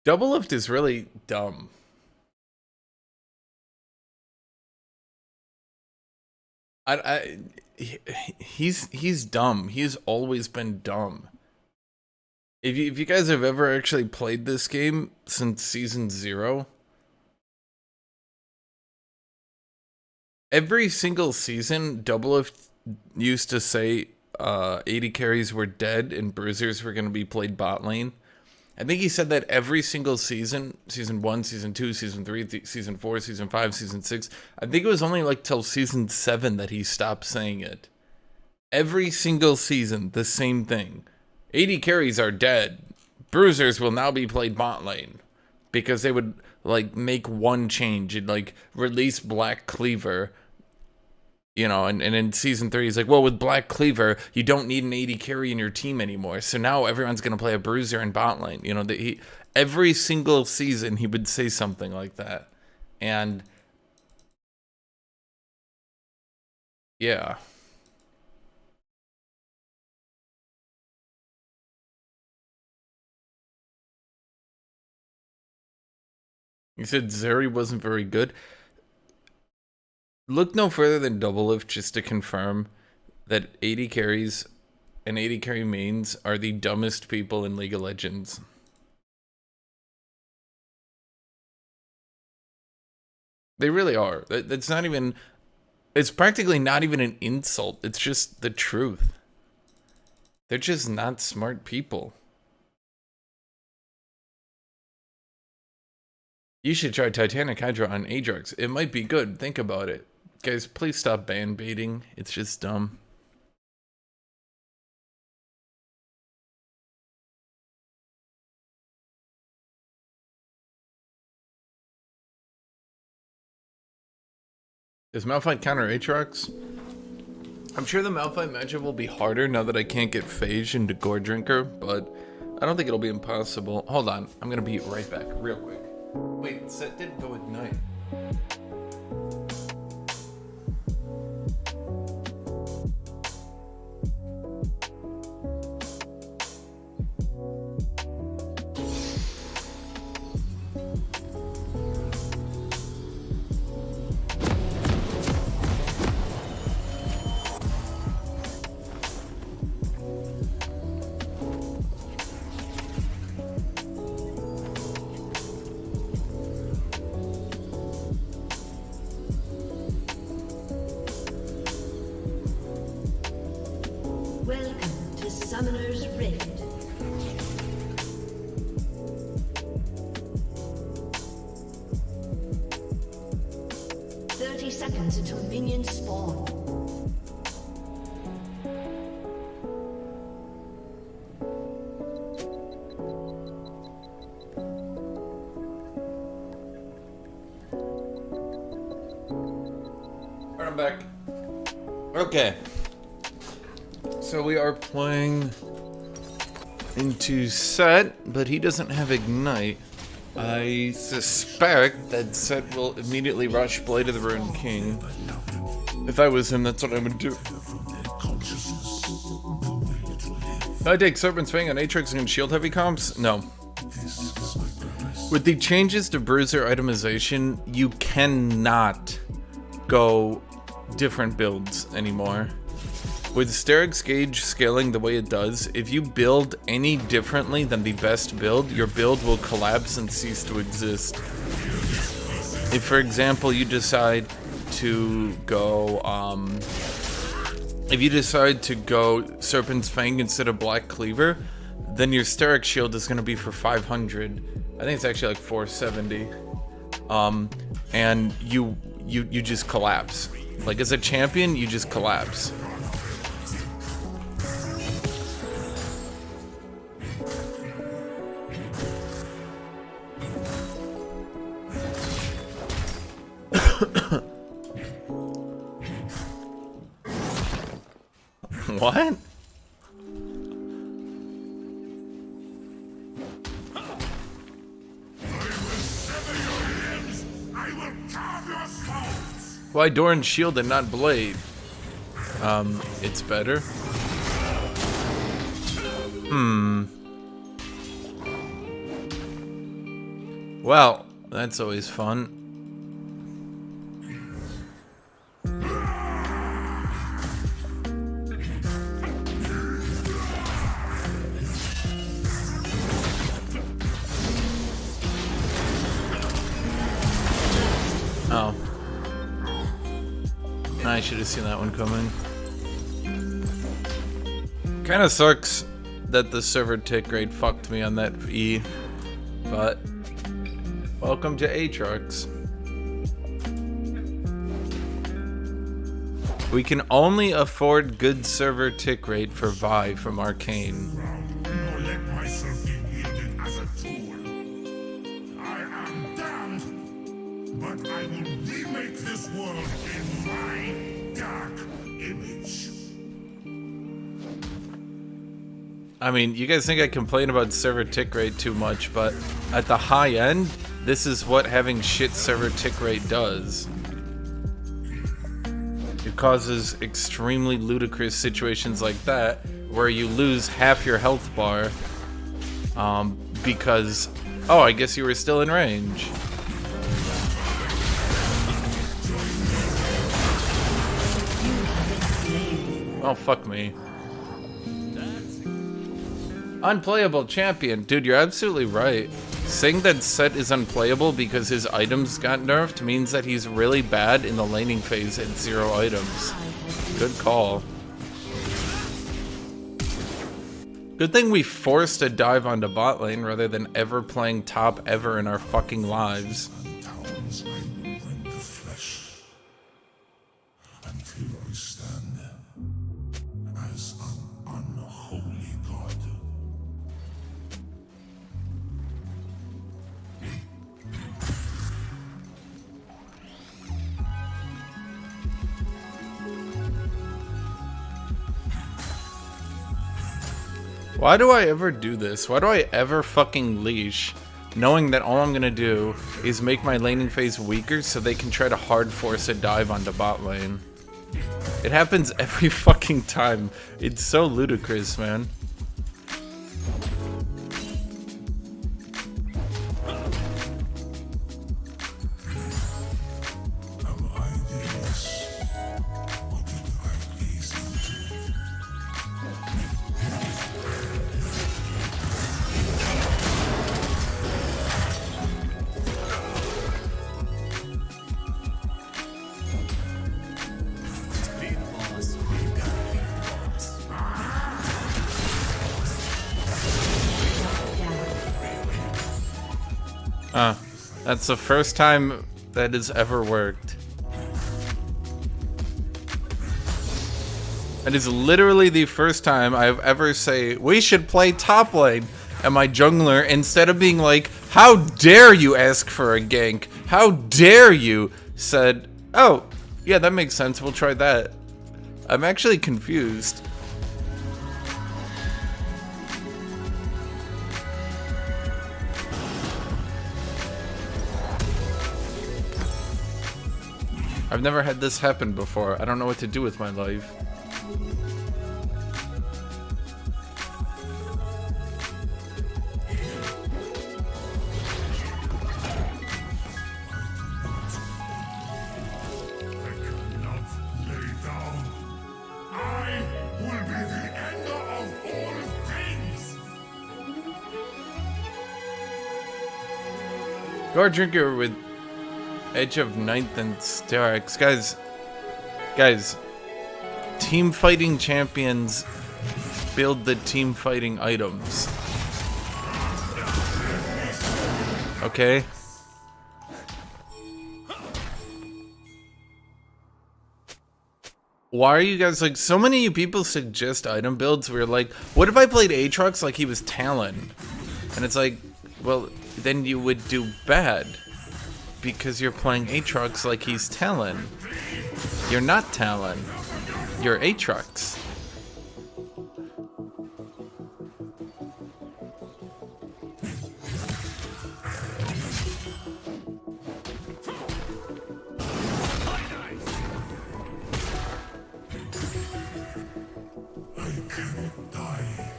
Doublelift is really dumb. He's dumb. He's always been dumb. If you guys have ever actually played this game since season 0, every single season, Doublelift used to say 80 carries were dead and bruisers were going to be played bot lane. I think he said that every single season, season 1, season 2, season 3, season 4, season 5, season 6. I think it was only like till season 7 that he stopped saying it. Every single season, the same thing. 80 carries are dead. Bruisers will now be played bot lane. Because they would like make one change and like release Black Cleaver. You know, and in season 3, he's like, well, with Black Cleaver, you don't need an 80 carry in your team anymore. So now everyone's going to play a bruiser in bot lane. You know, every single season he would say something like that. And yeah. He said Zeri wasn't very good. Look no further than Doublelift just to confirm that 80 carries and 80 carry mains are the dumbest people in League of Legends. They really are. That's not even... It's practically not even an insult. It's just the truth. They're just not smart people. You should try Titanic Hydra on AATROX. It might be good. Think about it. Guys, please stop ban baiting. It's just dumb. Is Malphite counter AATROX? I'm sure the Malphite matchup will be harder now that I can't get Phage into Gore Drinker, but I don't think it'll be impossible. Hold on. I'm gonna be right back real quick. Wait, set didn't go ignite. Welcome to Summoner's Rift. Seconds until minions spawn. I'm back. Okay. So we are playing into Set, but he doesn't have Ignite. I suspect that Set will immediately rush Blade of the Ruined King. If I was him, that's what I would do. I take Serpent's Fang on AATROX against shield heavy comps? No. With the changes to bruiser itemization, you cannot go different builds anymore. With Sterix Gauge scaling the way it does, if you build any differently than the best build, your build will collapse and cease to exist. If, for example, you decide to go, Serpent's Fang instead of Black Cleaver, then your Sterix Shield is going to be for 500. I think it's actually like 470. And you just collapse. Like, as a champion, you just collapse. What? Why Doran's shield and not blade? It's better. Well, that's always fun. Oh. I should have seen that one coming. Kinda sucks that the server tick rate fucked me on that E, but welcome to AATROX. We can only afford good server tick rate for Vi from Arcane. Nor let myself be wielded as a tool. I am damned, but I will remake this world in my dark image. I mean, you guys think I complain about server tick rate too much, but at the high end, this is what having shit server tick rate does. It causes extremely ludicrous situations like that, where you lose half your health bar, because, oh, I guess you were still in range. Oh, fuck me. Unplayable champion. Dude, you're absolutely right. Saying that Set is unplayable because his items got nerfed means that he's really bad in the laning phase at 0 items. Good call. Good thing we forced a dive onto bot lane rather than ever playing top ever in our fucking lives. Talons I will rend the flesh until I stand as an unholy god. Why do I ever do this? Why do I ever fucking leash, knowing that all I'm gonna do is make my laning phase weaker so they can try to hard force a dive onto bot lane? It happens every fucking time. It's so ludicrous, man. Am I this? Or did I gaze into it? That's the first time that has ever worked. That is literally the first time I've ever say, we should play top lane. And my jungler, instead of being like, how dare you ask for a gank? How dare you? Said, oh, yeah, that makes sense. We'll try that. I'm actually confused. I've never had this happen before. I don't know what to do with my life. I Lord Drinker with Edge of Ninth and Styrax. Guys, team fighting champions build the team fighting items. Okay? Why are you guys like, so many of you people suggest item builds where like, what if I played AATROX like he was Talon? And it's like, well, then you would do bad because you're playing AATROX like he's Talon. You're not Talon. You're AATROX. I cannot die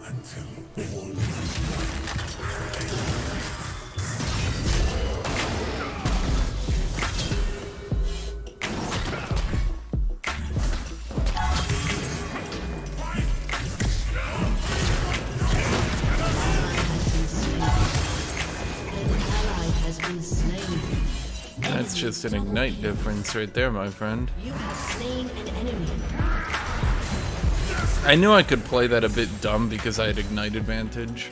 until all That's just an ignite difference right there, my friend. You have slain an enemy. I knew I could play that a bit dumb because I had ignite advantage.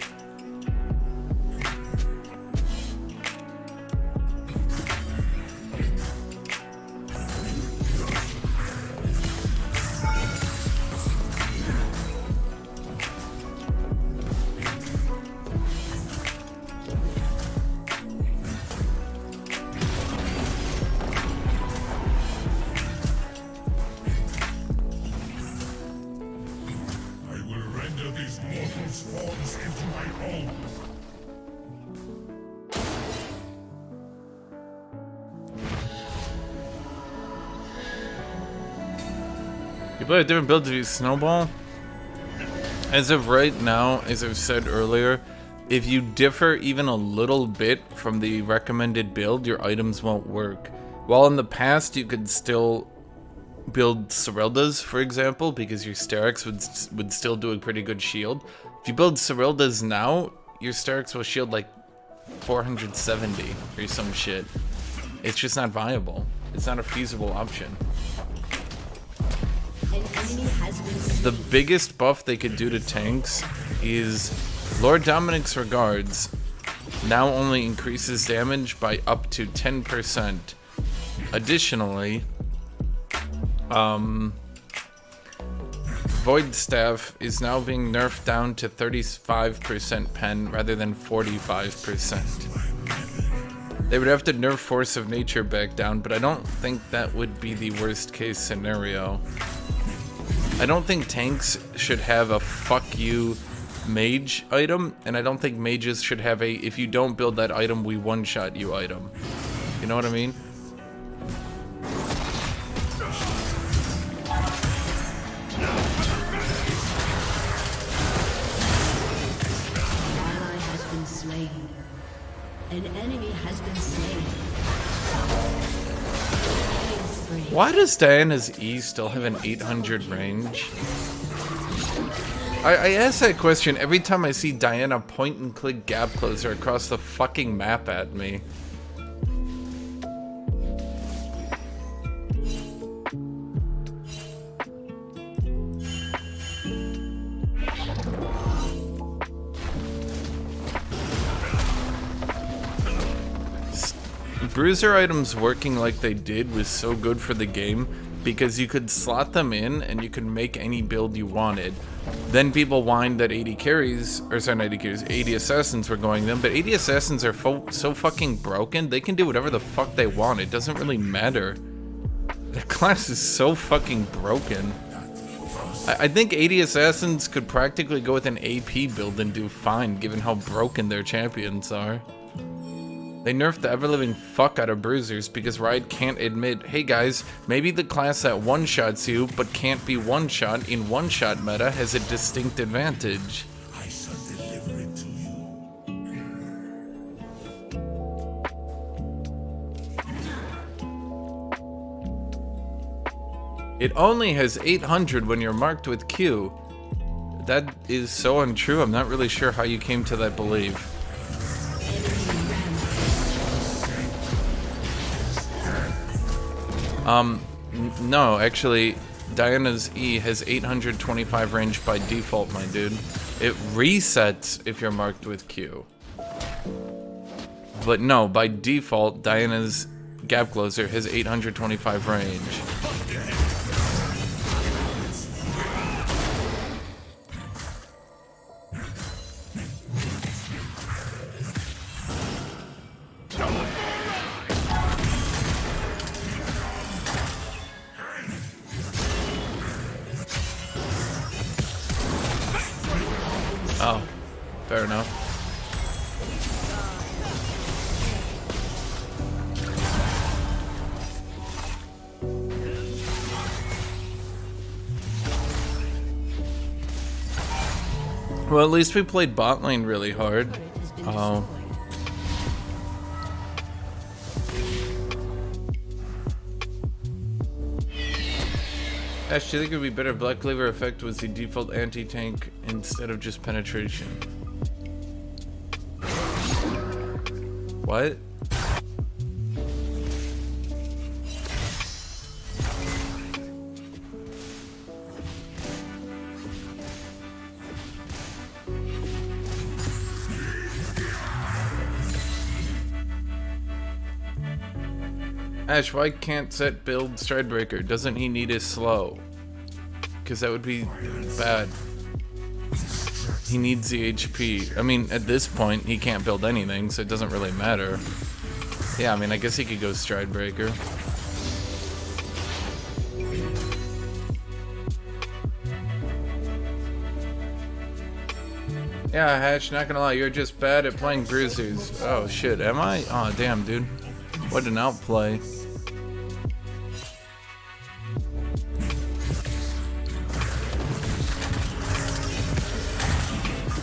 forms into my own. You play a different build to do Snowball? As of right now, as I've said earlier, if you differ even a little bit from the recommended build, your items won't work. While in the past you could still build Serylda's, for example, because your Styrax would still do a pretty good shield. If you build Serylda's now, your Styrax will shield like 470 or some shit. It's just not viable. It's not a feasible option. The biggest buff they could do to tanks is Lord Dominic's Regards now only increases damage by up to 10%. Additionally, Void Staff is now being nerfed down to 35% pen rather than 45%. They would have to nerf Force of Nature back down, but I don't think that would be the worst case scenario. I don't think tanks should have a fuck you mage item, and I don't think mages should have a if you don't build that item we one-shot you item. You know what I mean? An enemy has been slain. Why does Diana's E still have an 800 range? I ask that question every time I see Diana point and click gap closer across the fucking map at me. Bruiser items working like they did was so good for the game because you could slot them in and you could make any build you wanted. Then people whined that 80 carries, or sorry, not 80 carries, 80 assassins were going them, but 80 assassins are so fucking broken, they can do whatever the fuck they want. It doesn't really matter. The class is so fucking broken. I think 80 assassins could practically go with an AP build and do fine, given how broken their champions are. They nerfed the ever-living fuck out of bruisers because Riot can't admit, hey guys, maybe the class that one-shots you but can't be one-shot in one-shot meta has a distinct advantage. I shall deliver it to you. It only has 800 when you're marked with Q. That is so untrue, I'm not really sure how you came to that belief. No, actually, Diana's E has 825 range by default, my dude. It resets if you're marked with Q. But no, by default, Diana's Gap Closer has 825 range. Oh, fair enough. Well, at least we played bot lane really hard. Oh. Ash, do you think it would be better if Black Cleaver effect was the default anti-tank instead of just penetration? What? Ash, why can't set build Stridebreaker? Doesn't he need his slow? Because that would be bad. He needs the HP. I mean, at this point, he can't build anything, so it doesn't really matter. Yeah, I mean, I guess he could go Stridebreaker. Yeah, Hash, not gonna lie, you're just bad at playing bruisers. Oh shit, am I? Oh damn, dude. What an outplay.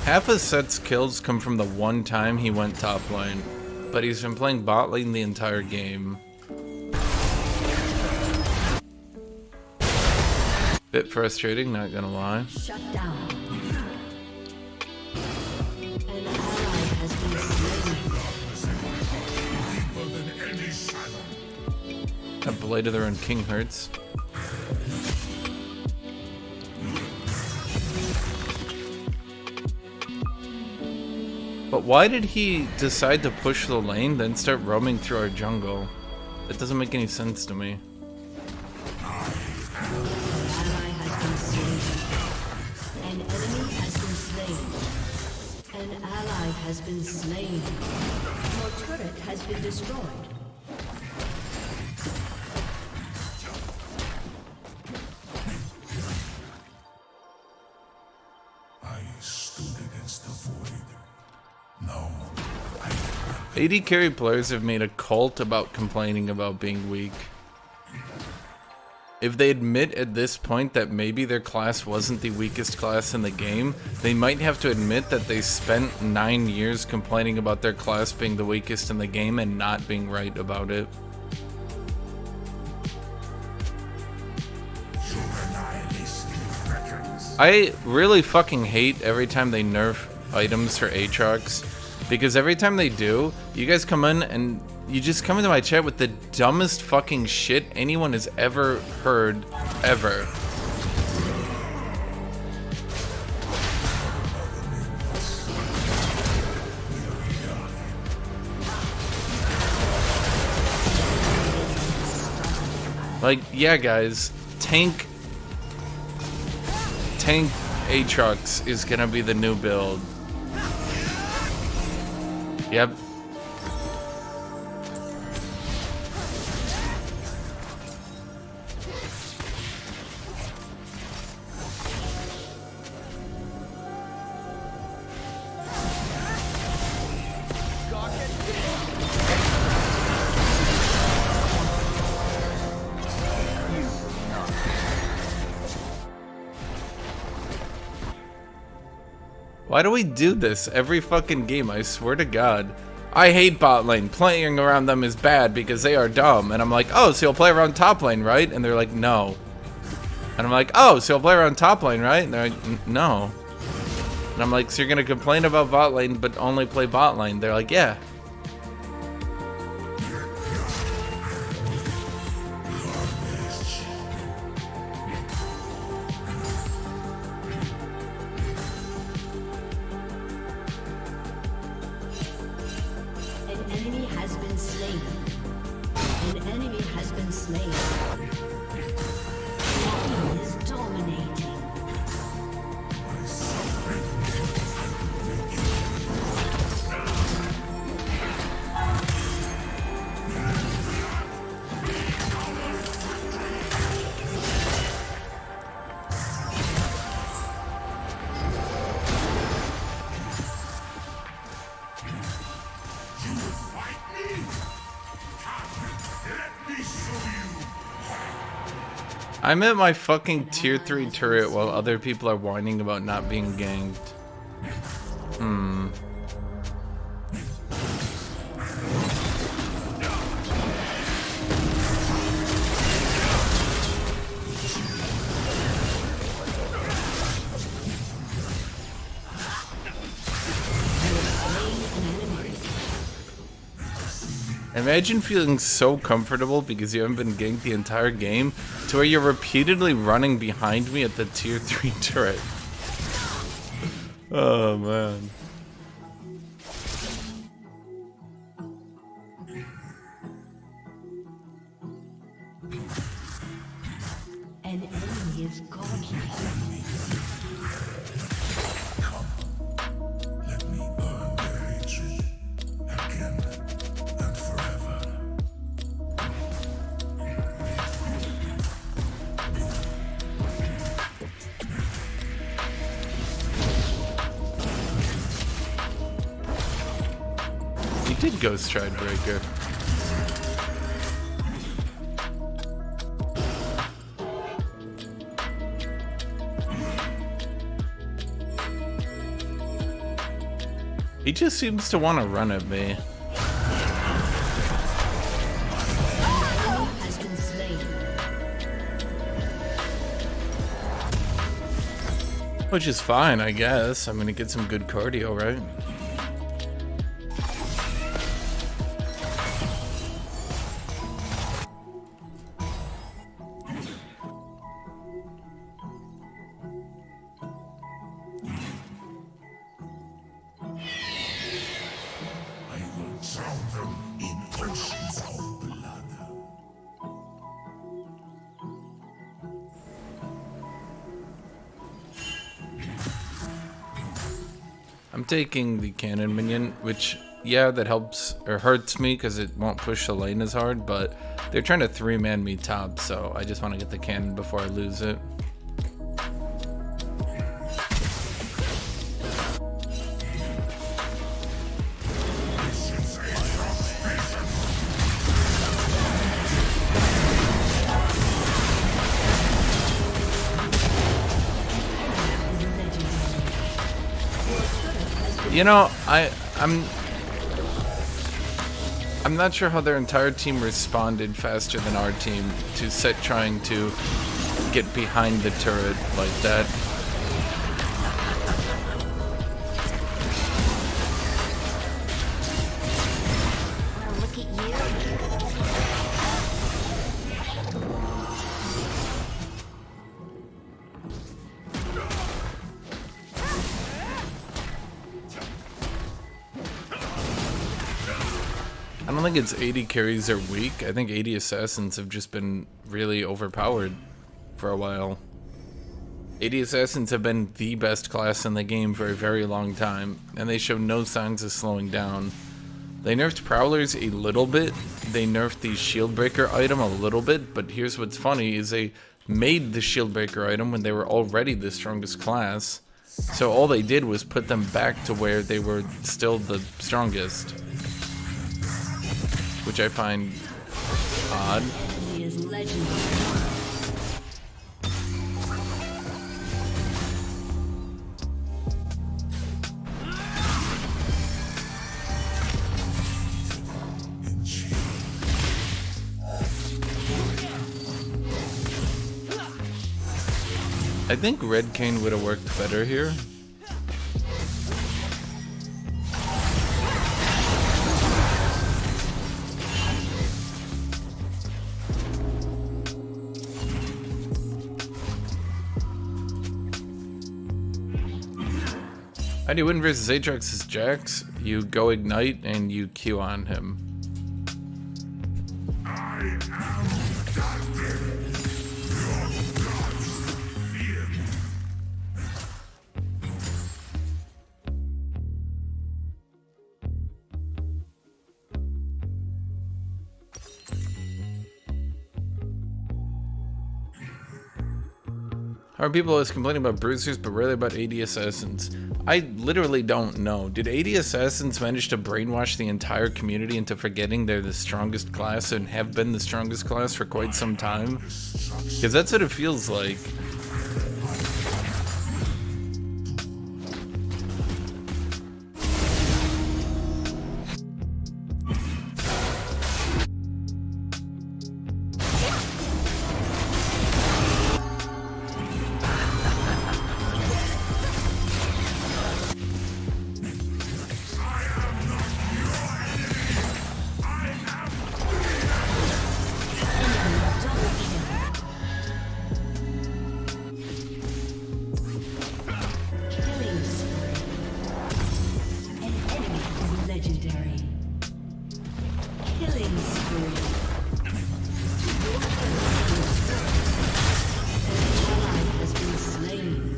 Half of Set's kills come from the one time he went top lane, but he's been playing bot lane the entire game. Bit frustrating, not gonna lie. Shut down. An ally has been slain. That Blade of their own king hurts. But why did he decide to push the lane, then start roaming through our jungle? That doesn't make any sense to me. An ally has been slain. An enemy has been slain. An ally has been slain. Your turret has been destroyed. I stood against the void. No, AD carry players have made a cult about complaining about being weak. If they admit at this point that maybe their class wasn't the weakest class in the game, they might have to admit that they spent 9 years complaining about their class being the weakest in the game and not being right about it. I really fucking hate every time they nerf items for AATROX, because every time they do, you guys come in and you just come into my chat with the dumbest fucking shit anyone has ever heard, ever. Like, yeah guys, tank AATROX is gonna be the new build. Yep. Why do we do this every fucking game? I swear to God. I hate bot lane. Playing around them is bad because they are dumb. And I'm like, oh, so you'll play around top lane, right? And they're like, no. And I'm like, oh, so you'll play around top lane, right? And they're like, no. And I'm like, so you're gonna complain about bot lane but only play bot lane? They're like, yeah. I'm at my fucking tier 3 turret while other people are whining about not being ganked. Imagine feeling so comfortable because you haven't been ganked the entire game to where you're repeatedly running behind me at the tier 3 turret. Oh man. An enemy is godlike. Let me burn their hatred again and forever. He did Ghost Stridebreaker. He just seems to want to run at me. Has been slain. Which is fine, I guess. I'm gonna get some good cardio, right? I will drown them in oceans of blood. I'm taking the cannon minion, which, yeah, that helps or hurts me because it won't push the lane as hard, but they're trying to 3-man me top, so I just want to get the cannon before I lose it. You know, I'm not sure how their entire team responded faster than our team to Set trying to get behind the turret like that. Well, look at you. I don't think it's 80 carries are weak. I think 80 assassins have just been really overpowered for a while. 80 assassins have been the best class in the game for a very long time, and they show no signs of slowing down. They nerfed prowlers a little bit. They nerfed the shield breaker item a little bit, but here's what's funny is they made the shield breaker item when they were already the strongest class. So all they did was put them back to where they were still the strongest, which I find odd. He is legendary. I think Red Cane would have worked better here. How do you win versus AATROX's Jax? You go ignite and you Q on him. I am Duncan. Your gods fear me. How are people always complaining about bruisers but rarely about AD assassins? I literally don't know. Did 80 Assassins manage to brainwash the entire community into forgetting they're the strongest class and have been the strongest class for quite some time? Because that's what it feels like. Killing spree. An enemy is legendary. Killing spree. An ally has been slain.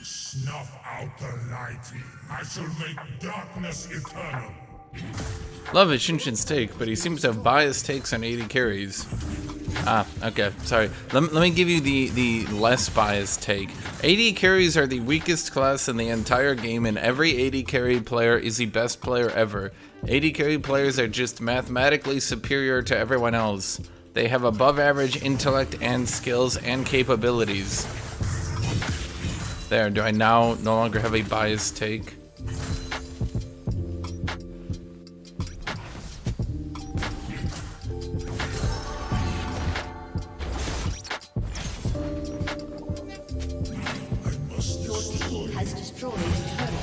Snuff out the light. I shall make darkness eternal. Love Hashinshin's take, but he seems to have biased takes on 80 carries. Ah, okay, sorry. Let me give you the less biased take. 80 carries are the weakest class in the entire game, and every 80 carry player is the best player ever. 80 carry players are just mathematically superior to everyone else. They have above average intellect and skills and capabilities. There, do I now no longer have a biased take? Your team has destroyed a turret.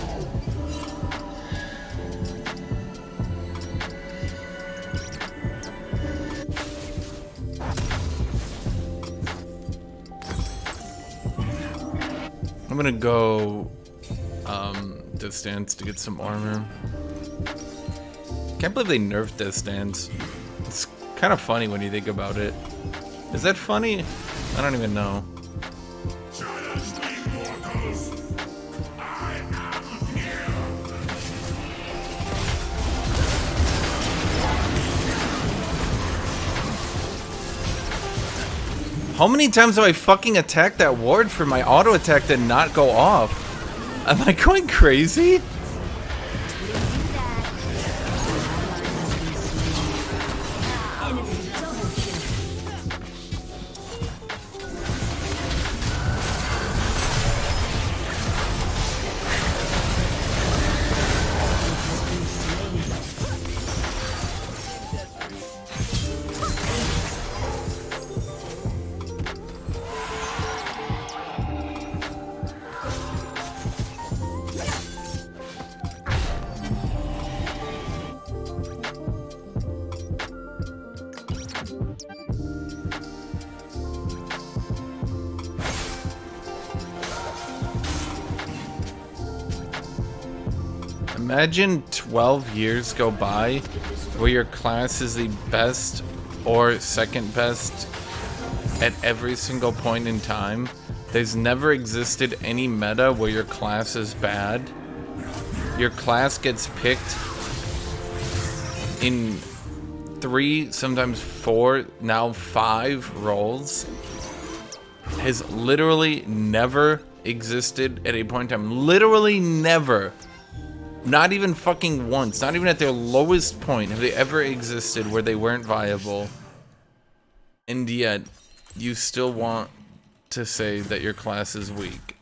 I'm gonna go Death Stance to get some armor. Can't believe they nerfed Death Stance. It's kind of funny when you think about it. Is that funny? I don't even know. Challenge me, mortals. I am here. How many times have I fucking attacked that ward for my auto attack to not go off? Am I going crazy? Enemy double kill. Imagine 12 years go by where your class is the best or second best at every single point in time. There's never existed any meta where your class is bad. Your class gets picked in 3, sometimes 4, now 5 roles. Has literally never existed at a point in time. Literally never. Not even fucking once. Not even at their lowest point have they ever existed where they weren't viable. And yet, you still want to say that your class is weak.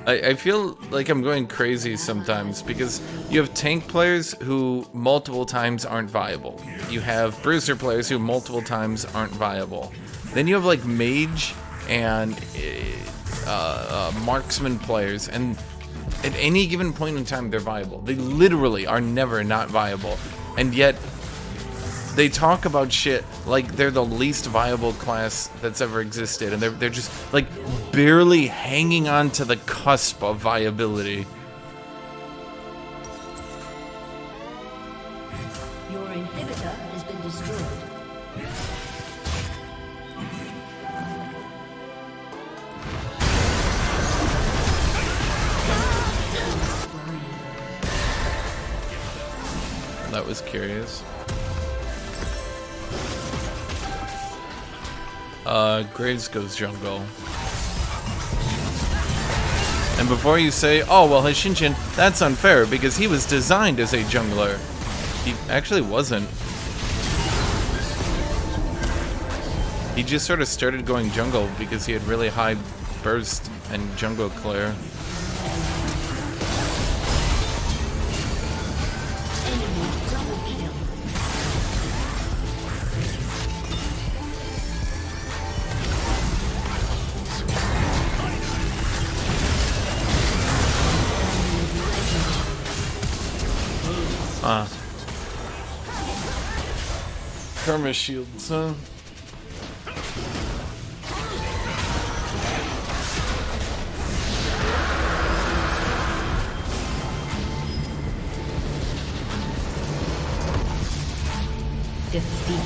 I feel like I'm going crazy sometimes because you have tank players who multiple times aren't viable. You have bruiser players who multiple times aren't viable. Then you have like mage and marksman players, and at any given point in time they're viable. They literally are never not viable, and yet they talk about shit like they're the least viable class that's ever existed, and they're just like barely hanging on to the cusp of viability. Your inhibitor has been destroyed. That was curious. Graves goes jungle. And before you say, oh, well, Hashinshin, that's unfair because he was designed as a jungler. He actually wasn't. He just sort of started going jungle because he had really high burst and jungle clear. Karma shields, huh? Defeat.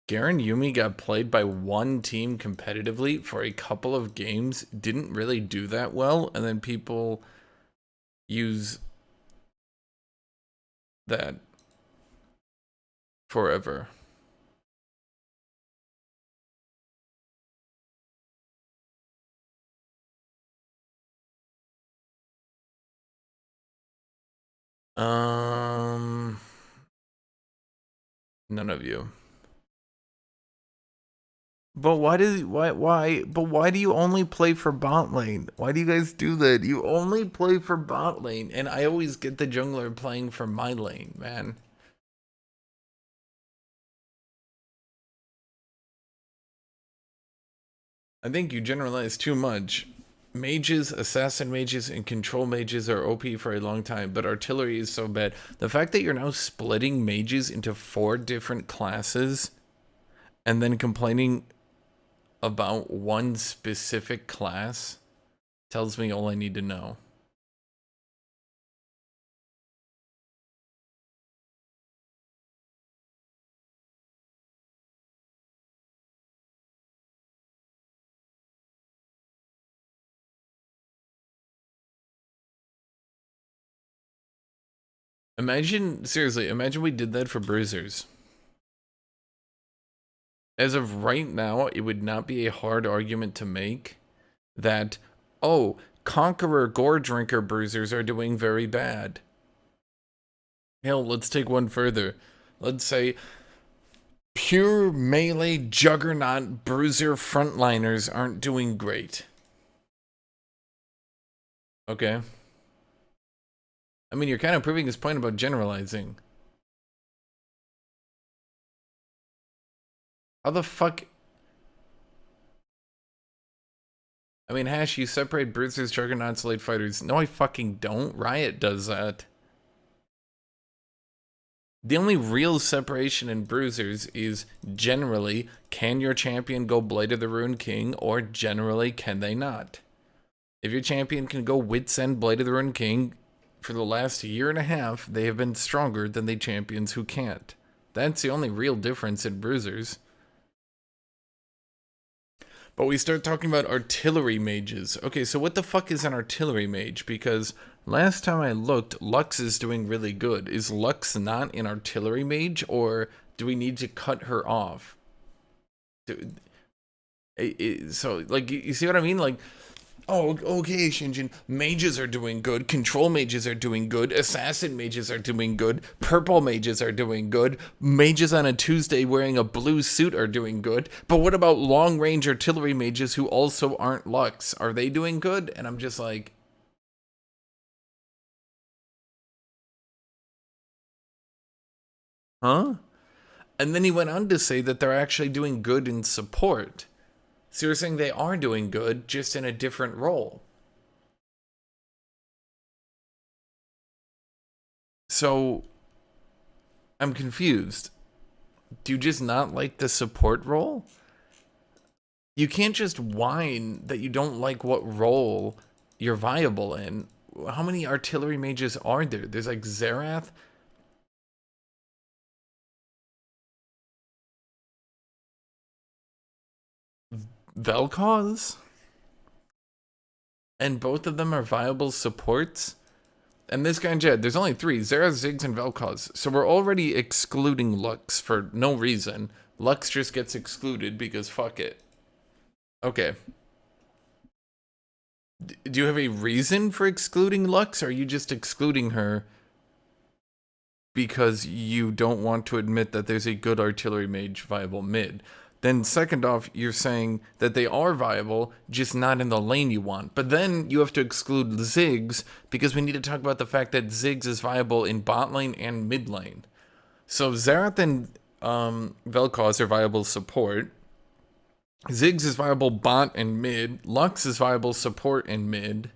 Garen Yuumi got played by one team competitively for a couple of games, didn't really do that well, and then people use that forever. None of you. But why do you only play for bot lane? Why do you guys do that? You only play for bot lane, and I always get the jungler playing for my lane, man. I think you generalize too much. Mages, assassin mages, and control mages are OP for a long time, but artillery is so bad. The fact that you're now splitting mages into 4 different classes and then complaining about one specific class tells me all I need to know. Imagine, seriously, imagine we did that for bruisers. As of right now, it would not be a hard argument to make that, oh, Conqueror Gore Drinker bruisers are doing very bad. Hell, let's take one further. Let's say pure melee juggernaut bruiser frontliners aren't doing great. Okay. I mean, you're kind of proving his point about generalizing. How the fuck? I mean, Hash, you separate bruisers, juggernauts, late fighters. No, I fucking don't. Riot does that. The only real separation in bruisers is generally, can your champion go Blade of the Ruined King, or generally, can they not? If your champion can go Wits End Blade of the Ruined King, for the last year and a half, they have been stronger than the champions who can't. That's the only real difference in bruisers. But we start talking about artillery mages. Okay, so what the fuck is an artillery mage? Because last time I looked, Lux is doing really good. Is Lux not an artillery mage, or do we need to cut her off? So, like, you see what I mean? Like, oh, okay, Shinjin, mages are doing good, control mages are doing good, assassin mages are doing good, purple mages are doing good, mages on a Tuesday wearing a blue suit are doing good, but what about long-range artillery mages who also aren't Lux? Are they doing good? And I'm just like... Huh? And then he went on to say that they're actually doing good in support. So you're saying they are doing good, just in a different role. So, I'm confused. Do you just not like the support role? You can't just whine that you don't like what role you're viable in. How many artillery mages are there? There's like Xerath. Vel'Koz? And both of them are viable supports? And this guy and Jed, there's only 3, Xerath, Ziggs, and Vel'Koz. So we're already excluding Lux for no reason. Lux just gets excluded because fuck it. Okay. Do you have a reason for excluding Lux, or are you just excluding her because you don't want to admit that there's a good artillery mage viable mid? Then second off, you're saying that they are viable, just not in the lane you want. But then you have to exclude Ziggs, because we need to talk about the fact that Ziggs is viable in bot lane and mid lane. So Xerath and Vel'Koz are viable support. Ziggs is viable bot and mid. Lux is viable support and mid.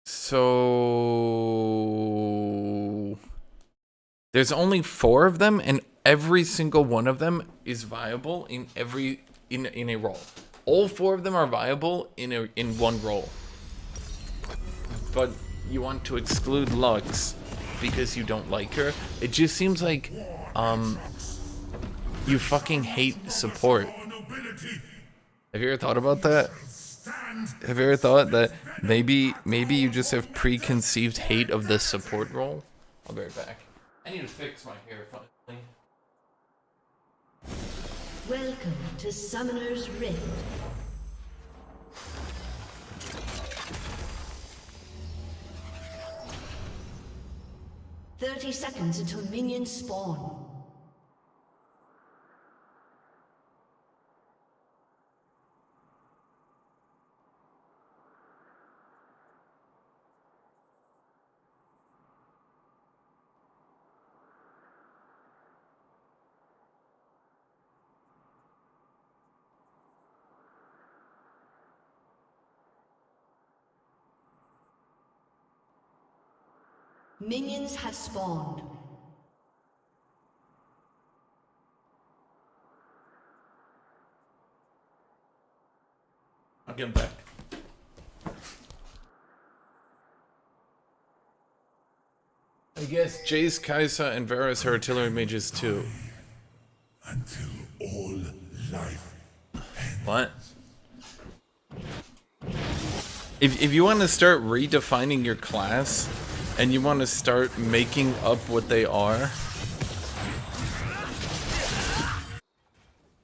So there's only 4 of them, and every single one of them is viable in a role. All 4 of them are viable in one role. But you want to exclude Lux because you don't like her. It just seems like you fucking hate support. Have you ever thought about that? Have you ever thought that maybe you just have preconceived hate of the support role? I'll be right back. I need to fix my hair finally. Welcome to Summoner's Rift. "30 seconds until minions spawn." Minions have spawned. I'll get back. I guess Jace, Kaisa, and Varus are artillery mages too. Until all life. What? If you want to start redefining your class, and you want to start making up what they are,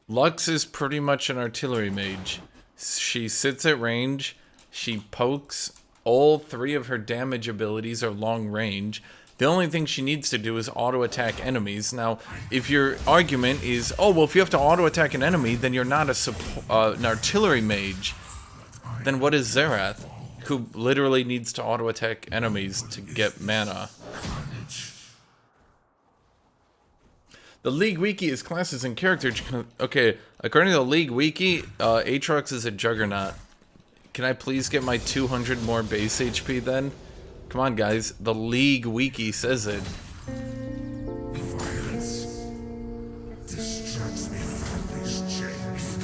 Lux is pretty much an artillery mage. She sits at range, she pokes, all 3 of her damage abilities are long range. The only thing she needs to do is auto attack enemies. Now, if your argument is, oh well, if you have to auto attack an enemy, then you're not an artillery mage, then what is Xerath, who literally needs to auto attack enemies to get mana? The League Wiki is classes and characters. Okay, according to the League Wiki, AATROX is a juggernaut. Can I please get my 200 more base HP then? Come on, guys. The League Wiki says it. Violence distracts me from these chains.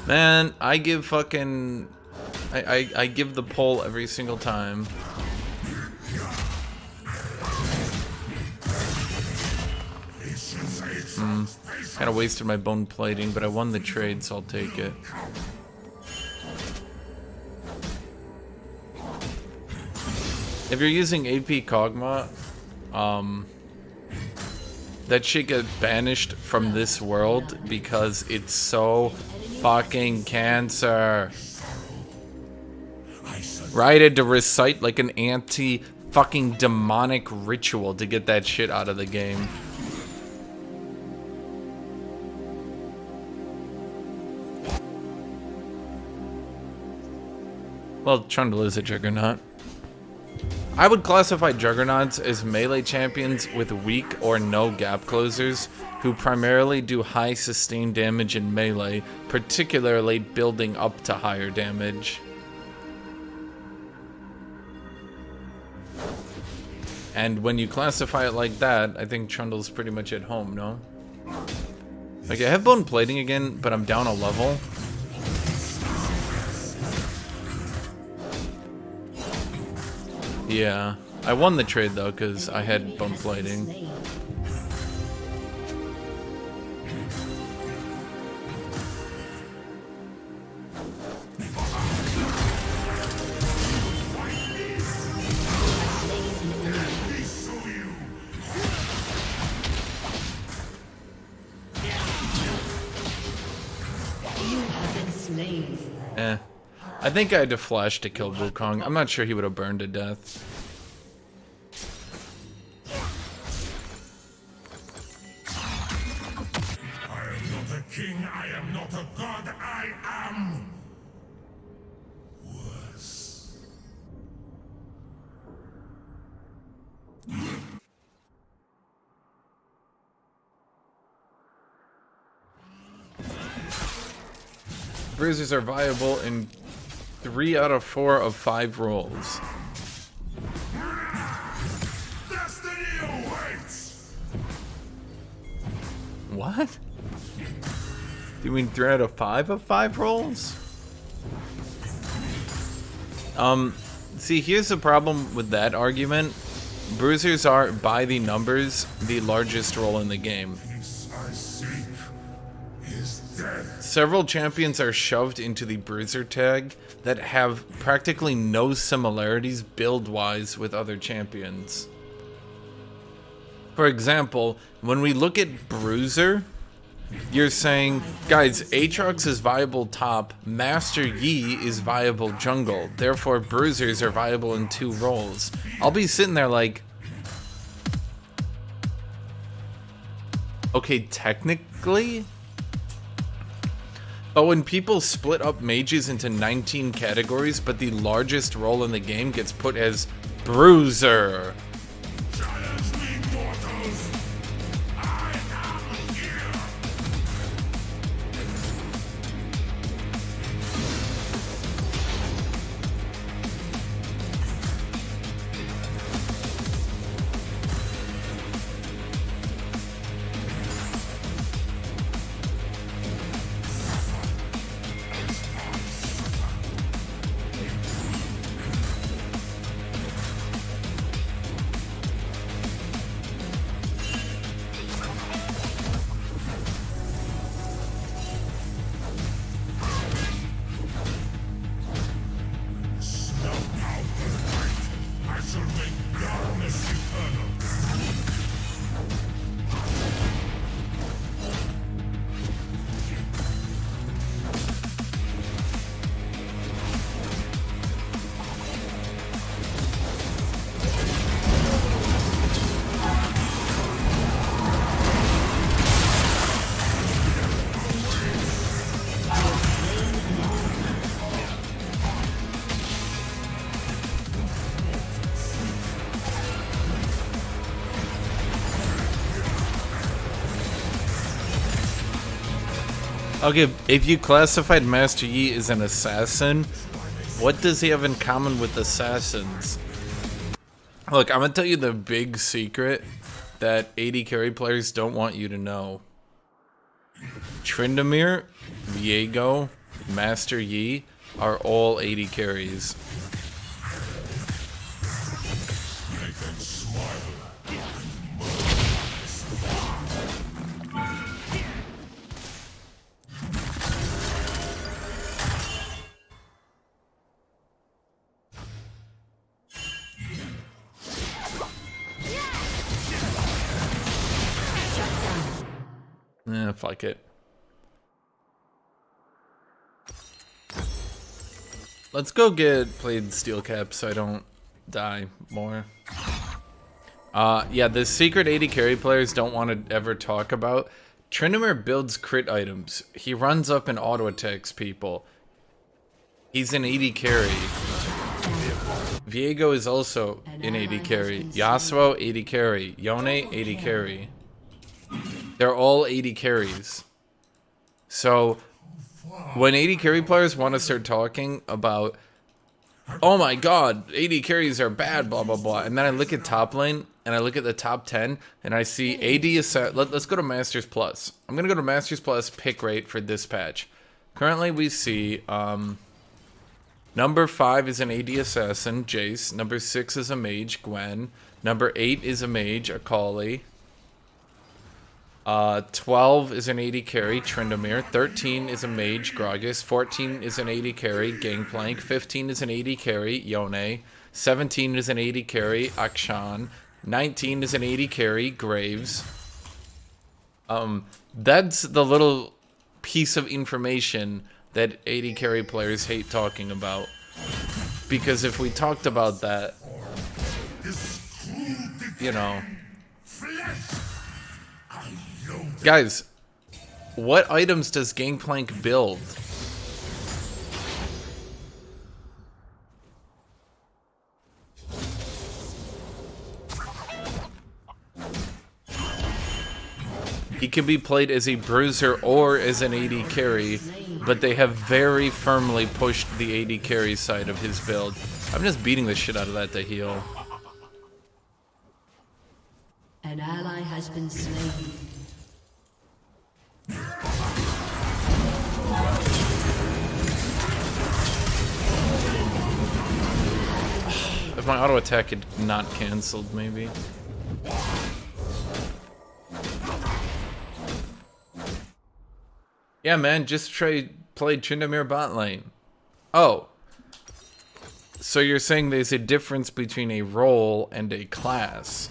Man, I give fucking... I give the poll every single time. Kind of wasted my bone plating, but I won the trade, so I'll take it. If you're using AP Kog'Maw, that shit gets banished from this world because it's so fucking cancer. Right, I had to recite like an anti-fucking demonic ritual to get that shit out of the game. Well, Trundle is a juggernaut. I would classify juggernauts as melee champions with weak or no gap closers who primarily do high sustained damage in melee, particularly building up to higher damage. And when you classify it like that, I think Trundle's pretty much at home, no? Like, I have bone plating again, but I'm down a level. Yeah. I won the trade, though, because I had bone plating. Slain. You have been slain. Eh. I think I had to flash to kill Wukong. I'm not sure he would have burned to death. I am not a king, I am not a god, I am worse. Bruisers are viable in 3 out of 4 of 5 rolls. Destiny awaits! What? You mean 3 out of 5 of 5 rolls? See, here's the problem with that argument. Bruisers are, by the numbers, the largest role in the game. Peace I seek is death. Several champions are shoved into the Bruiser tag that have practically no similarities build-wise with other champions. For example, when we look at Bruiser, you're saying, guys, AATROX is viable top, Master Yi is viable jungle, therefore Bruisers are viable in 2 roles. I'll be sitting there like, okay, technically? But when people split up mages into 19 categories, but the largest role in the game gets put as Bruiser. Challenge me, mortals! I am here! Snuff out the light! I shall make darkness eternal! Okay, if you classified Master Yi as an assassin, what does he have in common with assassins? Look, I'm gonna tell you the big secret that AD carry players don't want you to know. Tryndamere, Viego, Master Yi are all AD carries. Make them smile. Fuck it. Let's go get played steel cap so I don't die more. Yeah, the secret AD carry players don't want to ever talk about. Tryndamere builds crit items. He runs up and auto attacks people. He's an AD carry. Viego is also an AD carry. Yasuo, AD carry. Yone, AD carry. They're all AD carries. So, when AD carry players want to start talking about oh my god, AD carries are bad, blah blah blah. And then I look at top lane and I look at the top 10 and I see AD assassin. Let's go to Masters Plus. I'm gonna go to Masters Plus pick rate for this patch. Currently we see number 5 is an AD assassin, Jace. Number 6 is a mage, Gwen. Number 8 is a mage, Akali. 12 is an AD carry, Tryndamere. 13 is a mage, Gragas. 14 is an AD carry, Gangplank. 15 is an AD carry, Yone. 17 is an AD carry, Akshan. 19 is an AD carry, Graves. That's the little piece of information that AD carry players hate talking about. Because if we talked about that, you know... Guys, what items does Gangplank build? He can be played as a bruiser or as an AD carry, but they have very firmly pushed the AD carry side of his build. I'm just beating the shit out of that to heal. An ally has been slain. If my auto attack had not cancelled, maybe. Yeah, man, just play Tryndamere bot lane. Oh. So you're saying there's a difference between a role and a class.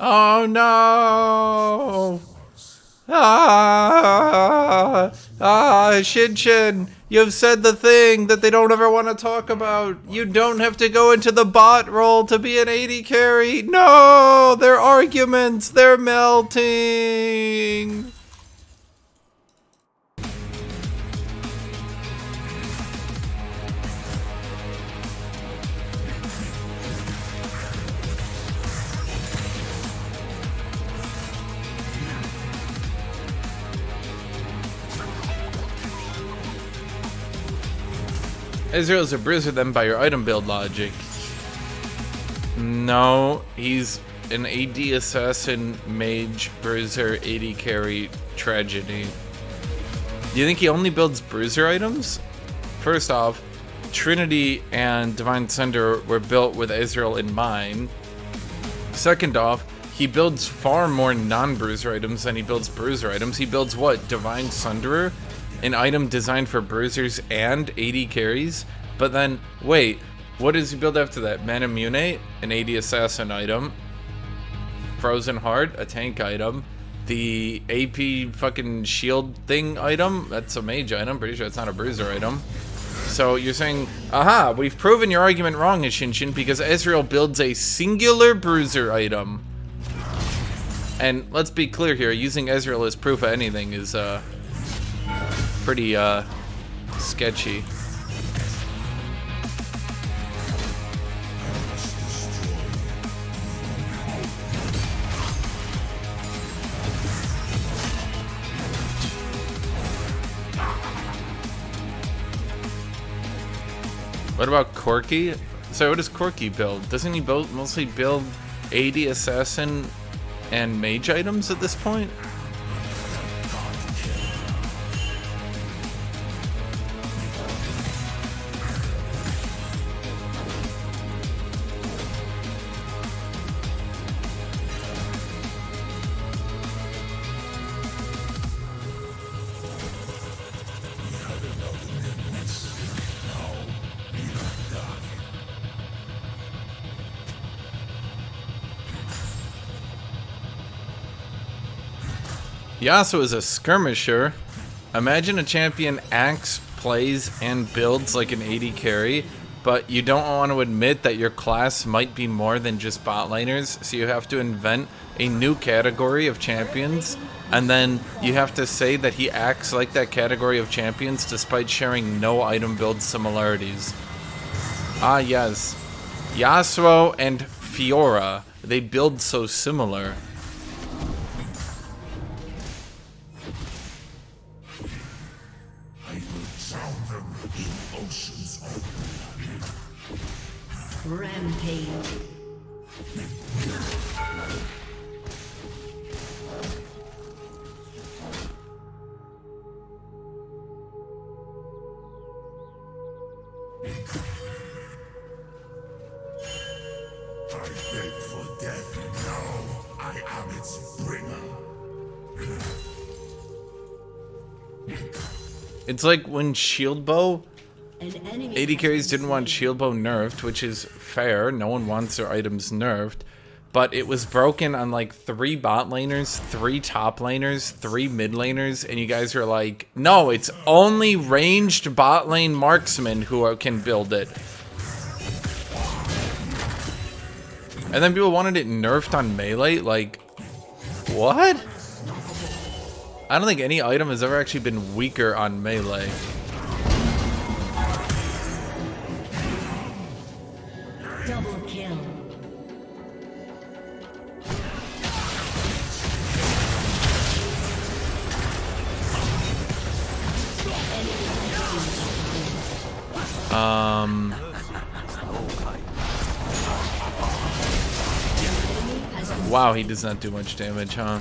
Oh no! Hashinshin, you've said the thing that they don't ever want to talk about. You don't have to go into the bot role to be an AD carry. No! Their arguments, they're melting! Ezreal's a bruiser then by your item build logic. No, he's an AD assassin, mage, bruiser, AD carry, tragedy. Do you think he only builds bruiser items? First off, Trinity and Divine Thunder were built with Ezreal in mind. Second off, he builds far more non-bruiser items than he builds bruiser items. He builds what? Divine Thunderer? An item designed for bruisers and AD carries? But then, wait, what does he build after that? Manamune, an AD assassin item. Frozen Heart, a tank item. The AP fucking shield thing item, that's a mage item. Pretty sure it's not a bruiser item. So you're saying, aha, we've proven your argument wrong, Hashinshin, because Ezreal builds a singular bruiser item. And let's be clear here, using Ezreal as proof of anything is, pretty sketchy. What about Corki? So what does Corki build? Doesn't he mostly build AD assassin and mage items at this point? Yasuo is a skirmisher. Imagine a champion acts, plays, and builds like an AD carry, but you don't want to admit that your class might be more than just bot laners, so you have to invent a new category of champions, and then you have to say that he acts like that category of champions despite sharing no item build similarities. Ah yes, Yasuo and Fiora, they build so similar. I will drown them in oceans of blood. Rampage. I beg for death. Now I am its bringer. It's like when shield bow, An enemy AD has carries been didn't want slain. shield bow nerfed, which is fair. No one wants their items nerfed. But it was broken on like 3 bot laners, 3 top laners, 3 mid laners, and you guys were like, no, it's only ranged bot lane marksmen who can build it. And then people wanted it nerfed on melee, like, what? I don't think any item has ever actually been weaker on melee. Double kill. Wow, he does not do much damage, huh?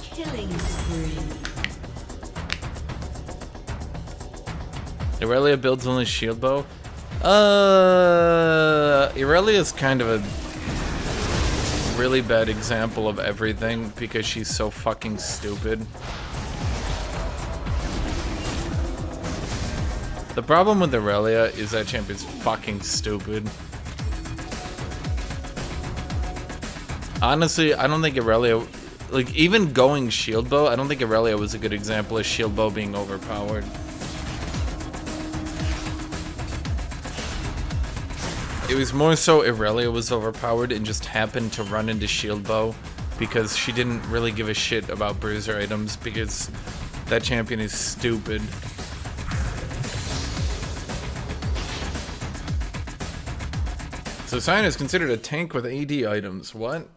Killing spree. Irelia builds only shield bow? Irelia is kind of a really bad example of everything because she's so fucking stupid. The problem with Irelia is that champion's fucking stupid. Honestly, I don't think Irelia, like, even going shield bow, I don't think Irelia was a good example of shield bow being overpowered. It was more so Irelia was overpowered and just happened to run into shield bow because she didn't really give a shit about bruiser items because that champion is stupid. So Sion is considered a tank with AD items. What?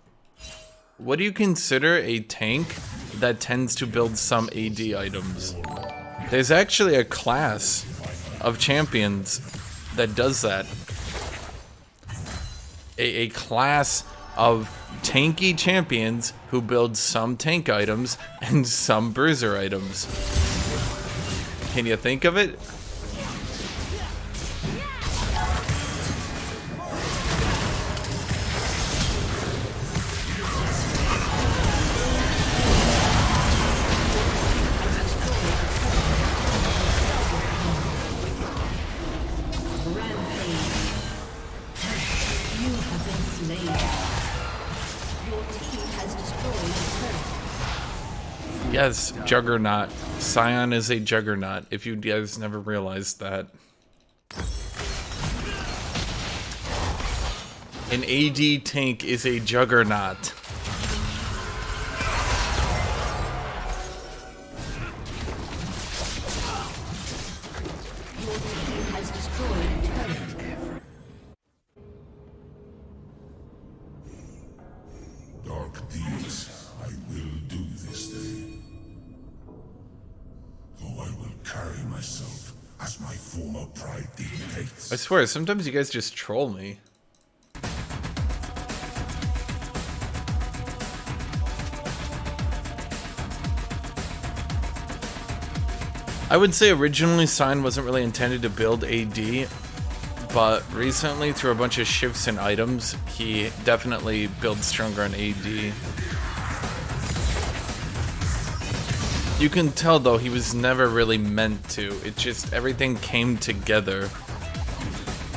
What do you consider a tank that tends to build some AD items? There's actually a class of champions that does that. A class of tanky champions who build some tank items and some bruiser items. Can you think of it? Yes, Juggernaut. Sion is a Juggernaut, if you guys never realized that. An AD tank is a Juggernaut. Dark deeds I will do this day. Though I will carry myself as my former pride dictates. I swear, sometimes you guys just troll me. I would say originally Sion wasn't really intended to build AD, but recently through a bunch of shifts in items, he definitely builds stronger on AD. You can tell though he was never really meant to. It just, everything came together.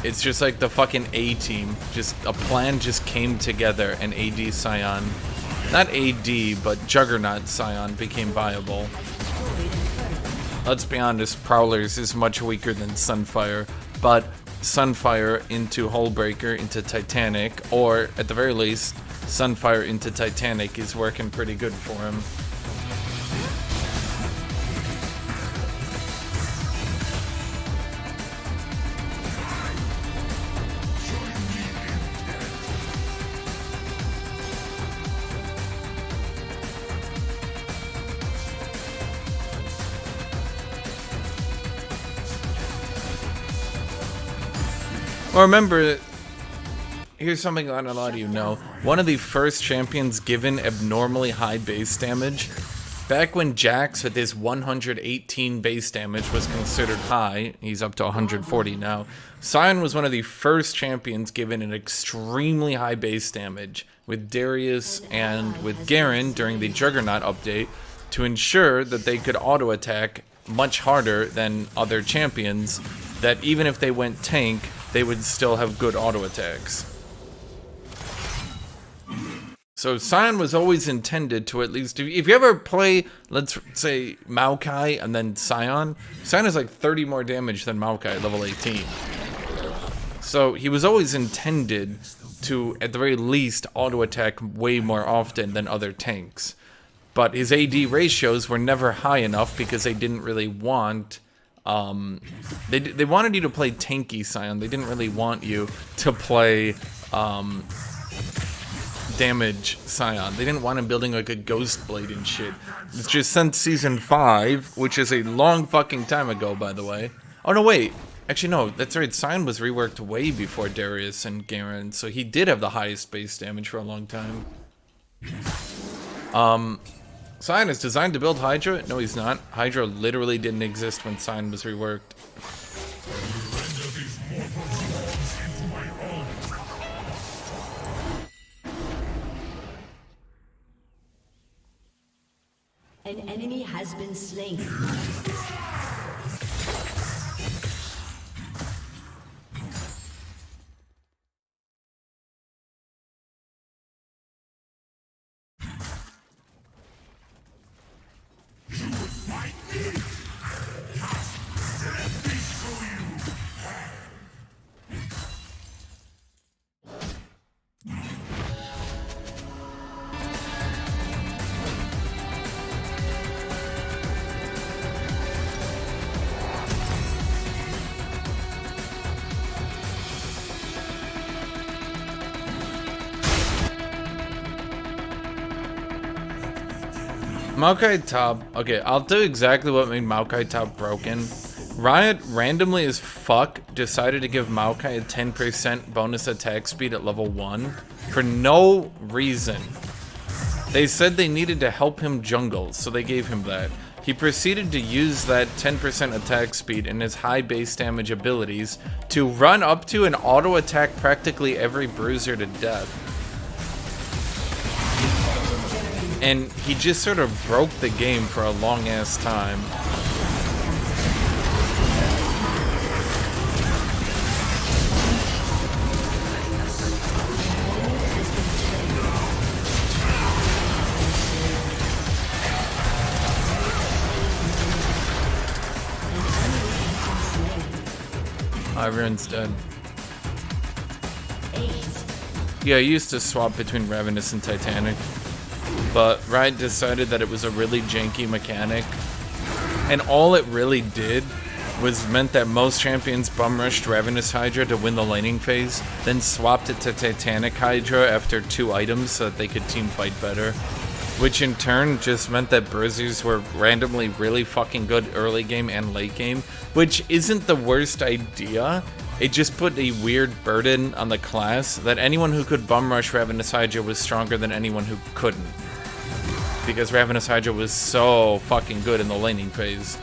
It's just like the fucking A-team. Just, a plan just came together and AD Sion not AD, but Juggernaut Scion became viable. Let's be honest, Prowlers is much weaker than Sunfire, but Sunfire into Hullbreaker into Titanic, or at the very least, Sunfire into Titanic is working pretty good for him. Well, remember, here's something that a lot of you know. One of the first champions given abnormally high base damage, back when Jax with his 118 base damage was considered high, he's up to 140 now, Scion was one of the first champions given an extremely high base damage with Darius and with Garen during the Juggernaut update to ensure that they could auto attack much harder than other champions, that even if they went tank, they would still have good auto attacks. So Scion was always intended to at least, if you ever play, let's say, Maokai and then Scion is like 30 more damage than Maokai at level 18. So he was always intended to, at the very least, auto attack way more often than other tanks. But his AD ratios were never high enough because they didn't really want... They wanted you to play tanky Scion. They didn't really want you to play damage Scion. They didn't want him building like a Ghost Blade and shit. It's just since Season 5, which is a long fucking time ago, by the way. Oh, no, wait. Actually, no, that's right. Scion was reworked way before Darius and Garen, so he did have the highest base damage for a long time. Scion is designed to build Hydra? No, he's not. Hydra literally didn't exist when Scion was reworked. An enemy has been slain. Maokai Top. Okay, I'll do exactly what made Maokai Top broken. Riot, randomly as fuck, decided to give Maokai a 10% bonus attack speed at level 1 for no reason. They said they needed to help him jungle, so they gave him that. He proceeded to use that 10% attack speed and his high base damage abilities to run up to and auto attack practically every bruiser to death. And he just sort of broke the game for a long ass time. Everyone's dead. Yeah, I used to swap between Ravenous and Titanic, but Riot decided that it was a really janky mechanic, and all it really did was meant that most champions bum rushed Ravenous Hydra to win the laning phase, then swapped it to Titanic Hydra after 2 items so that they could team fight better, which in turn just meant that Bruisers were randomly really fucking good early game and late game, which isn't the worst idea. It just put a weird burden on the class that anyone who could bum rush Ravenous Hydra was stronger than anyone who couldn't, because Ravenous Hydra was so fucking good in the laning phase,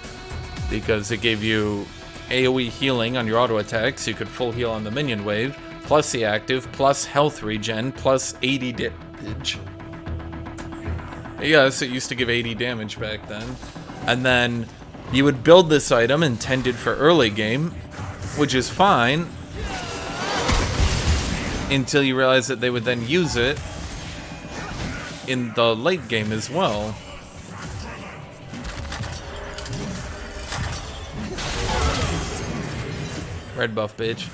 because it gave you AoE healing on your auto attacks, so you could full heal on the minion wave, plus the active, plus health regen, plus 80 damage. Yes, it used to give 80 damage back then. And then you would build this item intended for early game, which is fine, until you realize that they would then use it in the late game as well. Red buff, bitch.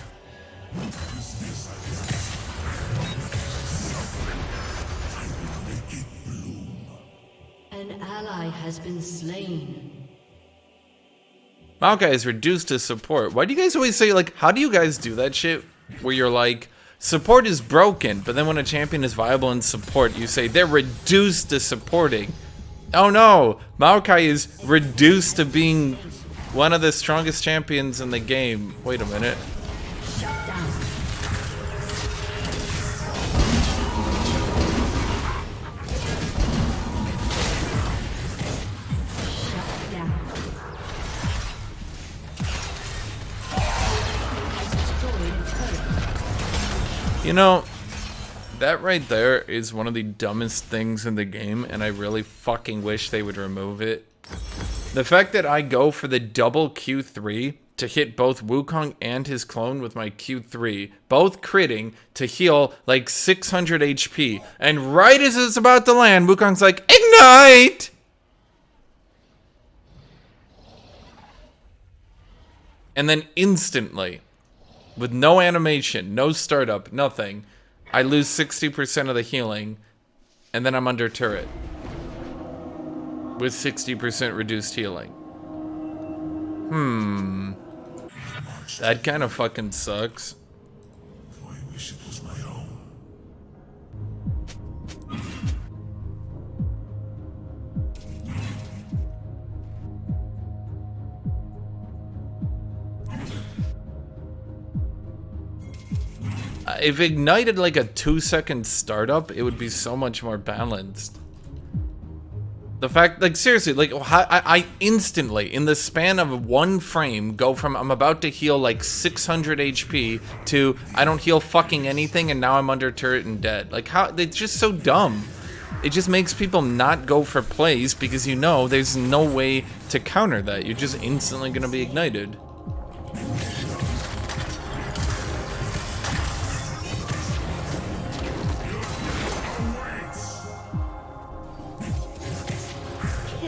An ally has been slain. Maokai is reduced to support. Why do you guys always say, like, how do you guys do that shit? Where you're like, support is broken, but then when a champion is viable in support, you say they're reduced to supporting. Oh no, Maokai is reduced to being one of the strongest champions in the game. Wait a minute. Shut down. Shut down. Has destroyed a turret. You know, that right there is one of the dumbest things in the game, and I really fucking wish they would remove it. The fact that I go for the double Q3 to hit both Wukong and his clone with my Q3, both critting to heal like 600 HP, and right as it's about to land, Wukong's like, ignite! And then instantly, with no animation, no startup, nothing, I lose 60% of the healing, and then I'm under turret. With 60% reduced healing. That kind of fucking sucks. I wish it was my own. If ignited like a 2-second startup, it would be so much more balanced. The fact, like, seriously, like, I instantly, in the span of 1 frame, go from I'm about to heal like 600 HP to I don't heal fucking anything and now I'm under turret and dead. Like, how, it's just so dumb. It just makes people not go for plays because you know there's no way to counter that. You're just instantly gonna be ignited.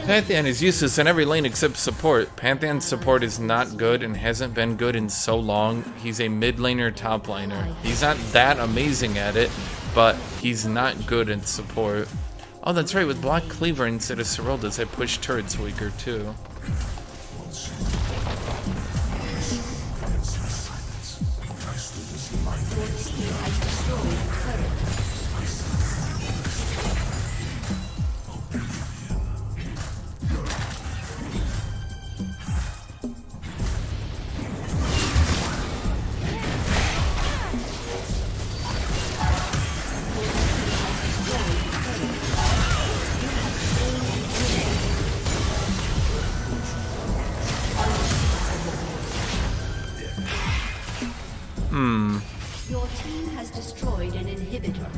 Pantheon is useless in every lane except support. Pantheon's support is not good and hasn't been good in so long. He's a mid laner, top laner. He's not that amazing at it, but he's not good in support. Oh, that's right, with Black Cleaver instead of Serolda's, I push turrets weaker too. Your team has destroyed an inhibitor.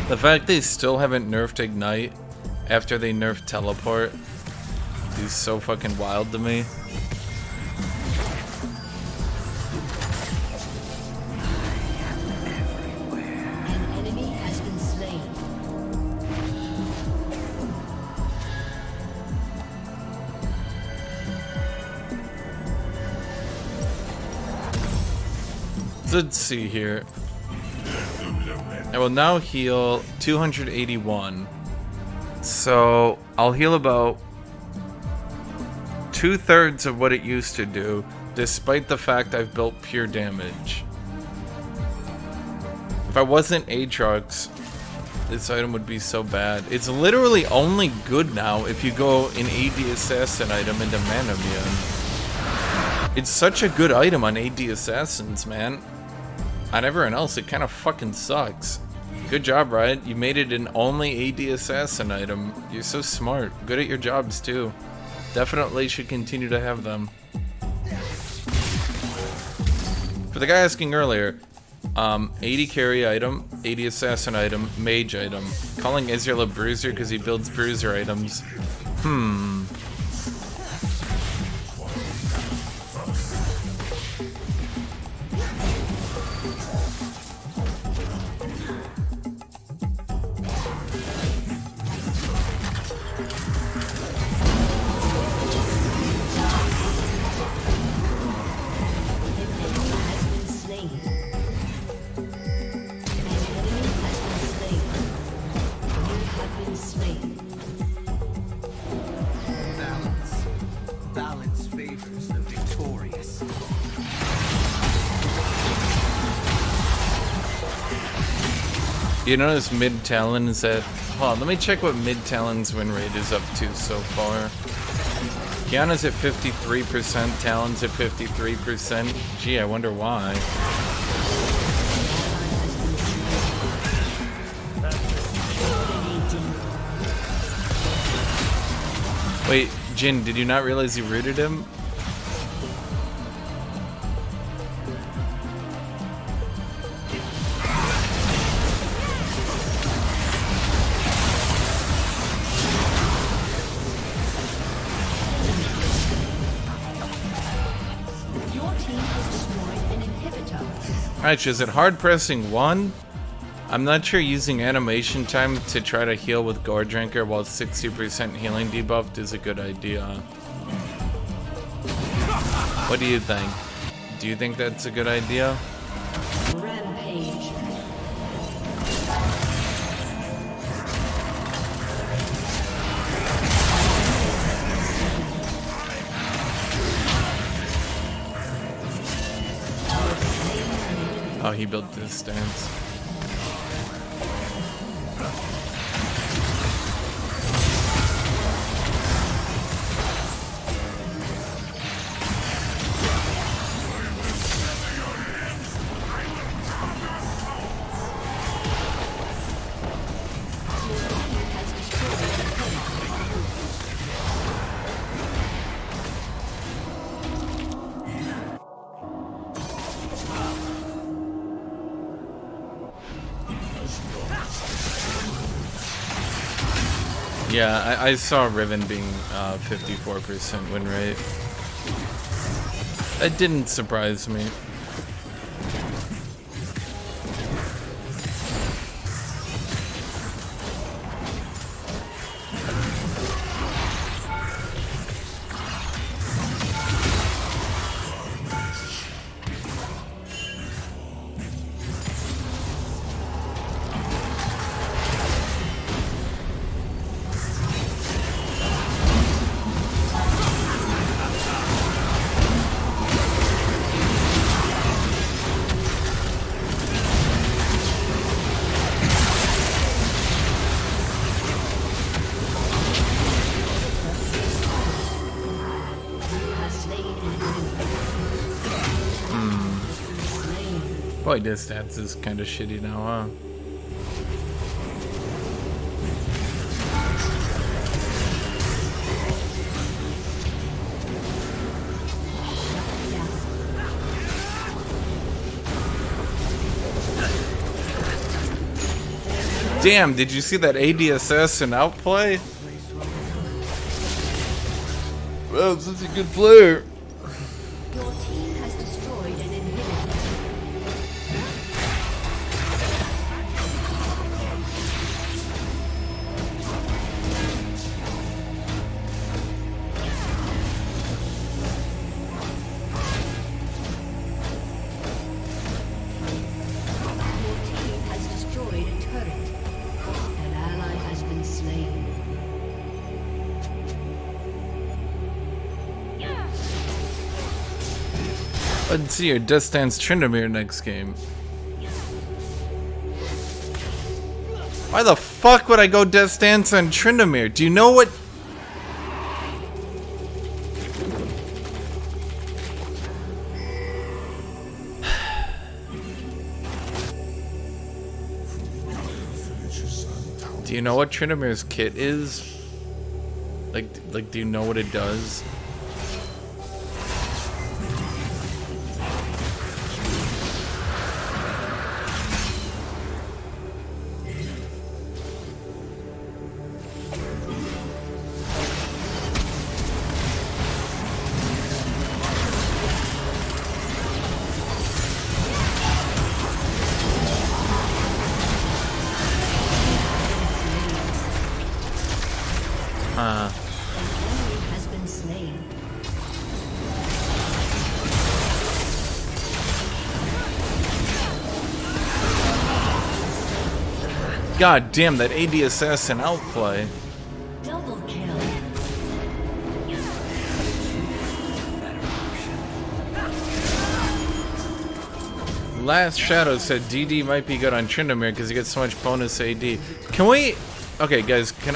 The fact they still haven't nerfed Ignite after they nerfed Teleport is so fucking wild to me. An enemy has been slain. Let's see here. I will now heal 281. So I'll heal about 2/3 of what it used to do, despite the fact I've built pure damage. If I wasn't AATROX, this item would be so bad. It's literally only good now if you go an AD Assassin item into Manamune. It's such a good item on AD Assassins, man. On everyone else, it kind of fucking sucks. Good job, Riot. You made it an only AD Assassin item. You're so smart. Good at your jobs, too. Definitely should continue to have them. For the guy asking earlier, AD carry item, AD Assassin item, Mage item. Calling Ezreal a bruiser because he builds bruiser items. been slain. Balance. Balance favors the victorious. You notice mid Talon is at. Hold on, let me check what mid Talon's win rate is up to so far. Kiana's at 53%, Talon's at 53%. Gee, I wonder why. Wait, Jin, did you not realize you rooted him? Your team has destroyed an inhibitor. Alright, is it hard pressing 1? I'm not sure using animation time to try to heal with Gore Drinker while 60% healing debuffed is a good idea. What do you think? Do you think that's a good idea? Rampage. Oh, he built this stance. Yeah, I saw Riven being 54% win rate. That didn't surprise me. Boy, this stats is kind of shitty now, huh? Damn, did you see that ADSS and outplay? Well, such a good player. Your team has destroyed an inhibitor. Your team has destroyed a turret. An ally has been slain. Let's see your Death Dance Tryndamere next game. Why the fuck would I go Death Dance on Tryndamere? Do you know what? Do you know what Tryndamere's kit is? Like, do you know what it does? Has been slain. God damn, that AD assassin outplay. Double kill. Last Shadow said DD might be good on Tryndamere because he gets so much bonus AD. Can we? Okay, guys, can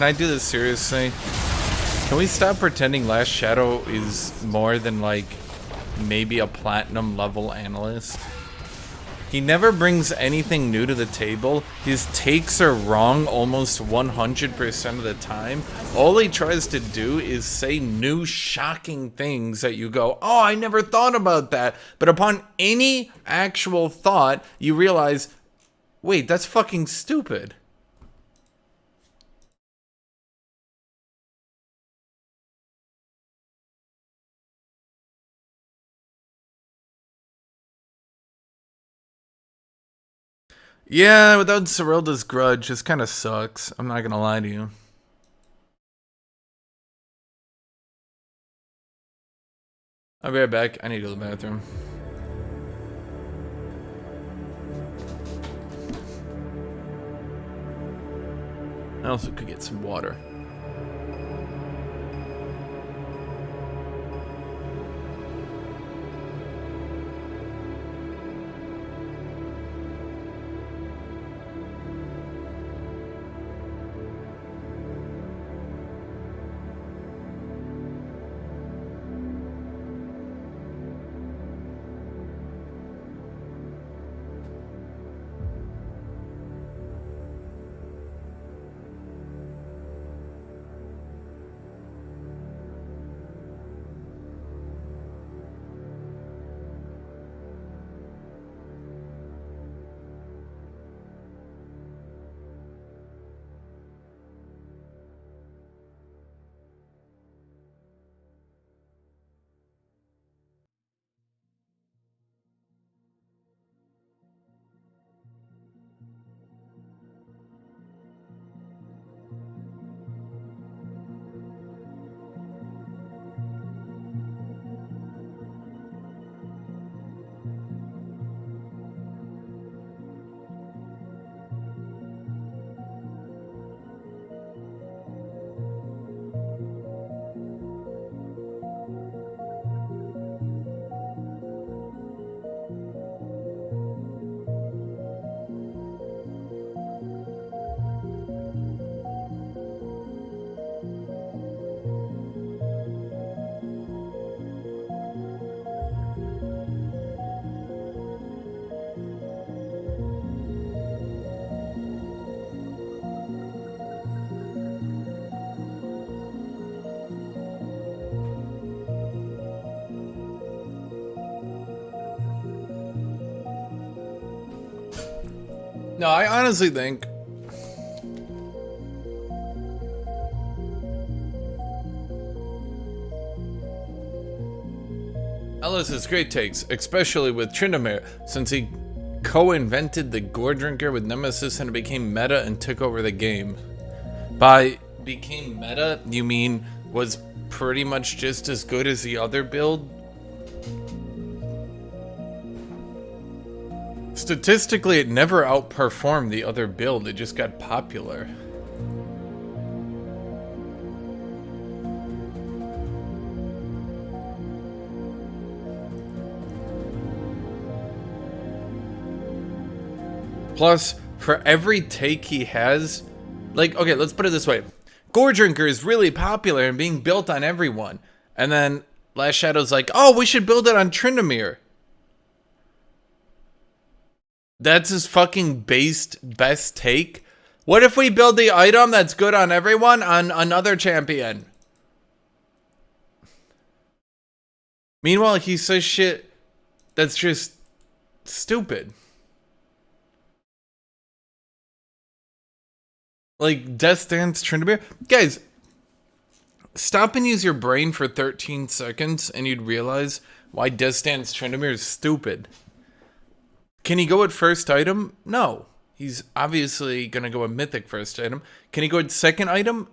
I do this seriously? Can we stop pretending Last Shadow is more than like maybe a platinum level analyst? He never brings anything new to the table. His takes are wrong almost 100% of the time. All he tries to do is say new shocking things that you go, oh, I never thought about that. But upon any actual thought, you realize, wait, that's fucking stupid. Yeah, without Serilda's grudge, this kind of sucks. I'm not gonna lie to you. I'll be right back. I need to go to the bathroom. I also could get some water. No, I honestly think Ellis has great takes, especially with Tryndamere, since he co-invented the Gore Drinker with Nemesis and it became meta and took over the game. By became meta, you mean was pretty much just as good as the other build? Statistically, it never outperformed the other build, it just got popular. Plus, for every take he has, like, okay, let's put it this way. Gore Drinker is really popular and being built on everyone. And then Last Shadow's like, oh, we should build it on Tryndamere. That's his fucking best take. What if we build the item that's good on everyone on another champion? Meanwhile, he says shit that's just stupid. Like, Death Dance Tryndamere? Guys, stop and use your brain for 13 seconds and you'd realize why Death Dance Tryndamere is stupid. Can he go at first item? No. He's obviously going to go at Mythic first item. Can he go at second item?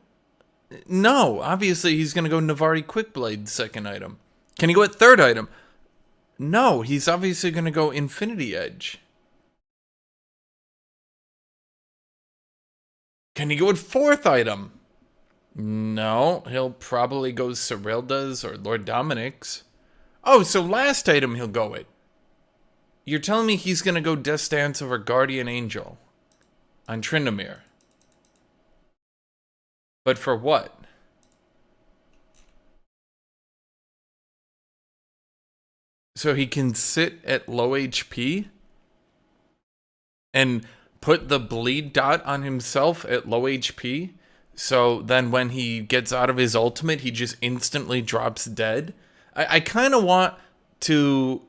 No. Obviously, he's going to go Navari Quickblade second item. Can he go at third item? No. He's obviously going to go Infinity Edge. Can he go with 4th item? No, he'll probably go Serilda's or Lord Dominic's. Oh, so last item he'll go with. You're telling me he's gonna go Death Stance over Guardian Angel on Tryndamere. But for what? So he can sit at low HP and put the bleed dot on himself at low HP. So then when he gets out of his ultimate, he just instantly drops dead. I kind of want to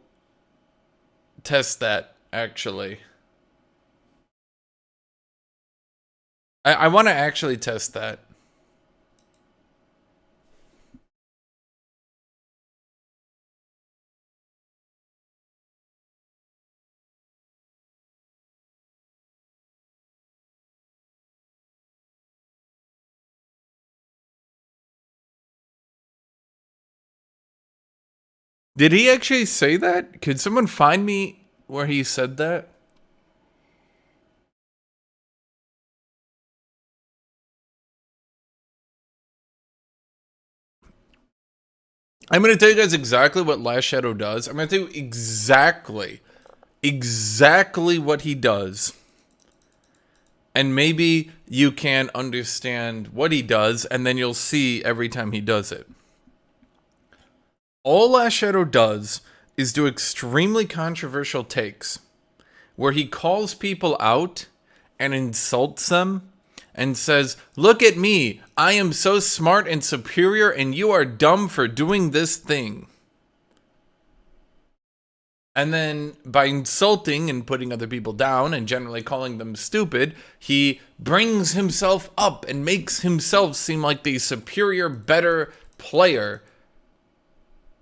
test that, actually. I want to actually test that. Did he actually say that? Could someone find me where he said that? I'm going to tell you guys exactly what Last Shadow does. I'm going to tell you exactly what he does. And maybe you can understand what he does, and then you'll see every time he does it. All Last Shadow does is do extremely controversial takes where he calls people out and insults them and says, "Look at me, I am so smart and superior and you are dumb for doing this thing." And then by insulting and putting other people down and generally calling them stupid, he brings himself up and makes himself seem like the superior, better player.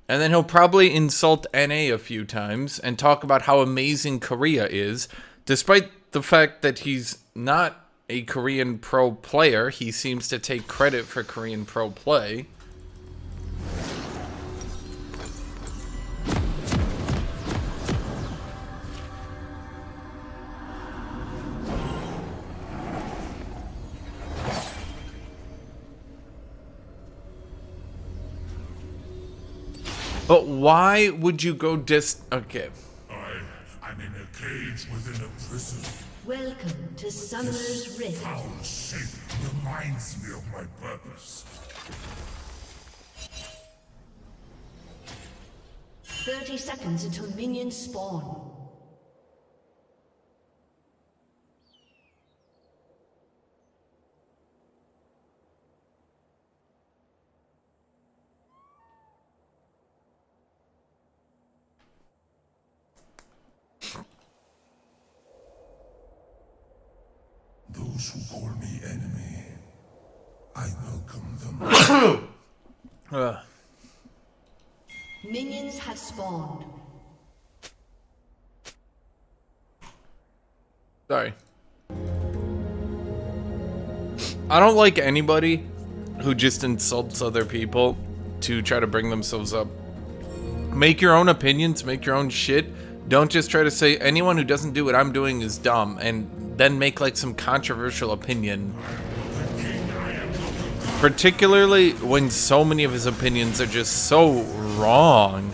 And then he'll probably insult NA a few times and talk about how amazing Korea is. Despite the fact that he's not a Korean pro player, he seems to take credit for Korean pro play. But why would you go okay. I'm in a cage within a prison. Welcome to Summoner's Rift. Foul shape reminds me of my purpose. 30 seconds until minions spawn. Those who call me enemy, I welcome them. Minions have spawned. Sorry. I don't like anybody who just insults other people to try to bring themselves up. Make your own opinions, make your own shit. Don't just try to say anyone who doesn't do what I'm doing is dumb and then make like some controversial opinion. Particularly when so many of his opinions are just so wrong.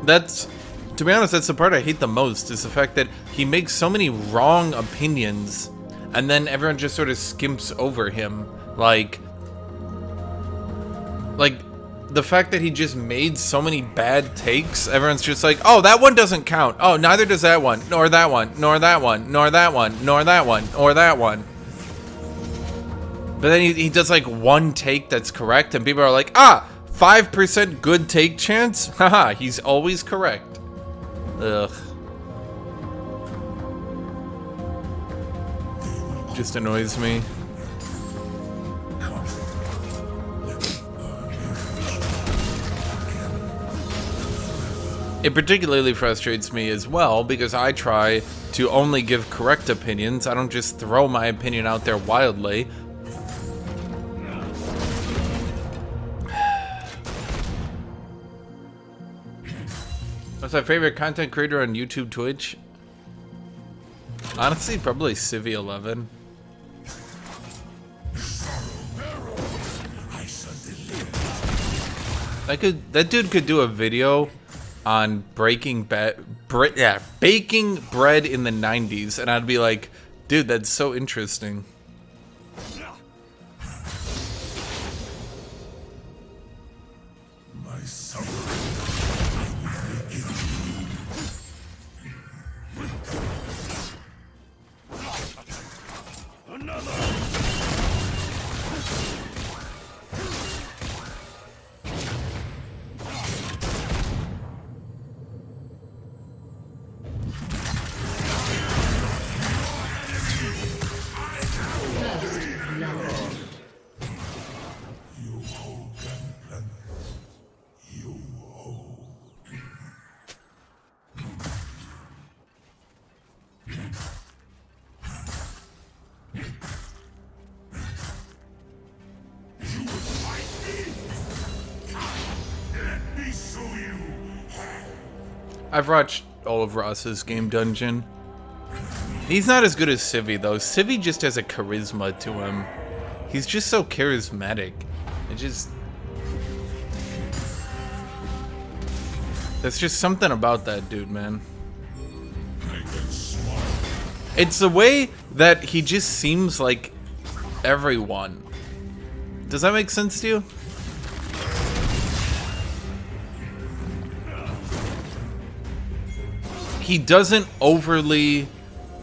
That's, to be honest, that's the part I hate the most, is the fact that he makes so many wrong opinions and then everyone just sort of skimps over him. Like the fact that he just made so many bad takes, everyone's just like, oh, that one doesn't count. Oh, neither does that one, nor that one, nor that one, nor that one, nor that one, or that one. But then he does like one take that's correct, and people are like, ah, 5% good take chance? Haha, he's always correct. Ugh. Just annoys me. It particularly frustrates me as well because I try to only give correct opinions. I don't just throw my opinion out there wildly. What's my favorite content creator on YouTube, Twitch? Honestly, probably Civi11. That dude could do a video on baking bread in the 90s, and I'd be like, dude, that's so interesting. My suffering. I've watched all of Ross's game dungeon. He's not as good as Civi though. Civi just has a charisma to him. He's just so charismatic. There's just something about that dude, man. It's the way that he just seems like everyone. Does that make sense to you? He doesn't overly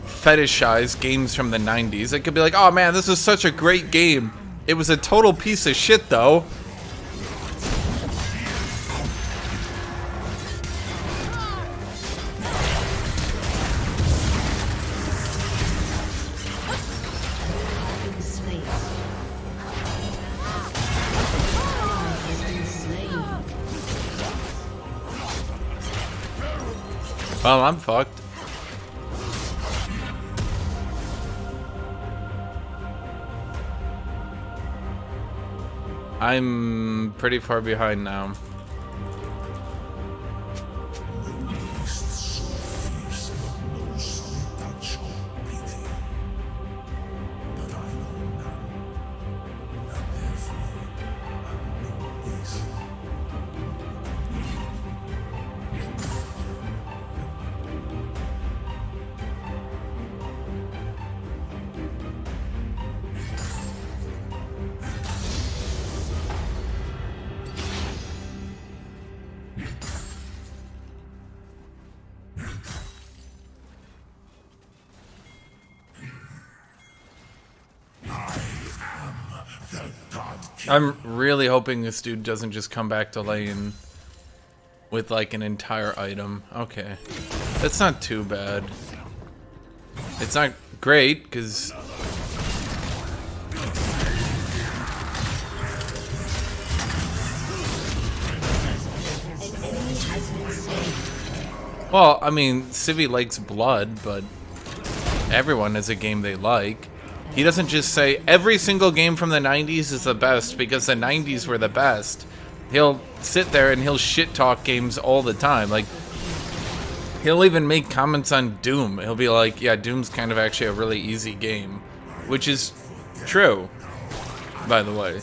fetishize games from the 90s. It could be like, oh man, this is such a great game. It was a total piece of shit though. Well, I'm fucked. I'm pretty far behind now. I'm really hoping this dude doesn't just come back to lane with like an entire item. Okay. That's not too bad. It's not great, because well, I mean, Civi likes blood, but everyone has a game they like. He doesn't just say every single game from the 90s is the best because the 90s were the best. He'll sit there and he'll shit talk games all the time. Like, he'll even make comments on Doom. He'll be like, yeah, Doom's kind of actually a really easy game, which is true, by the way.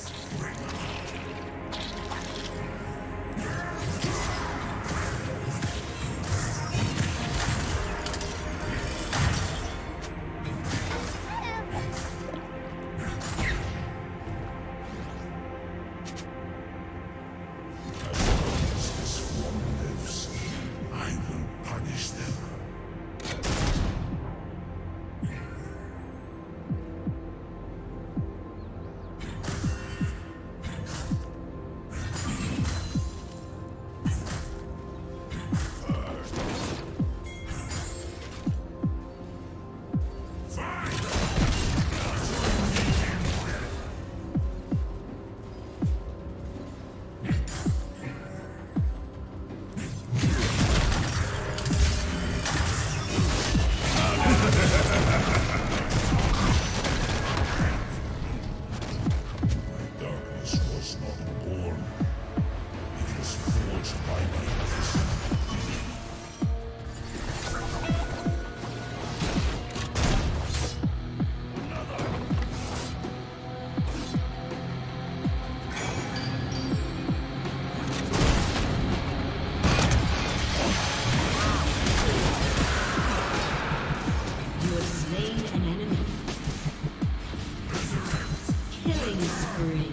Killing spree.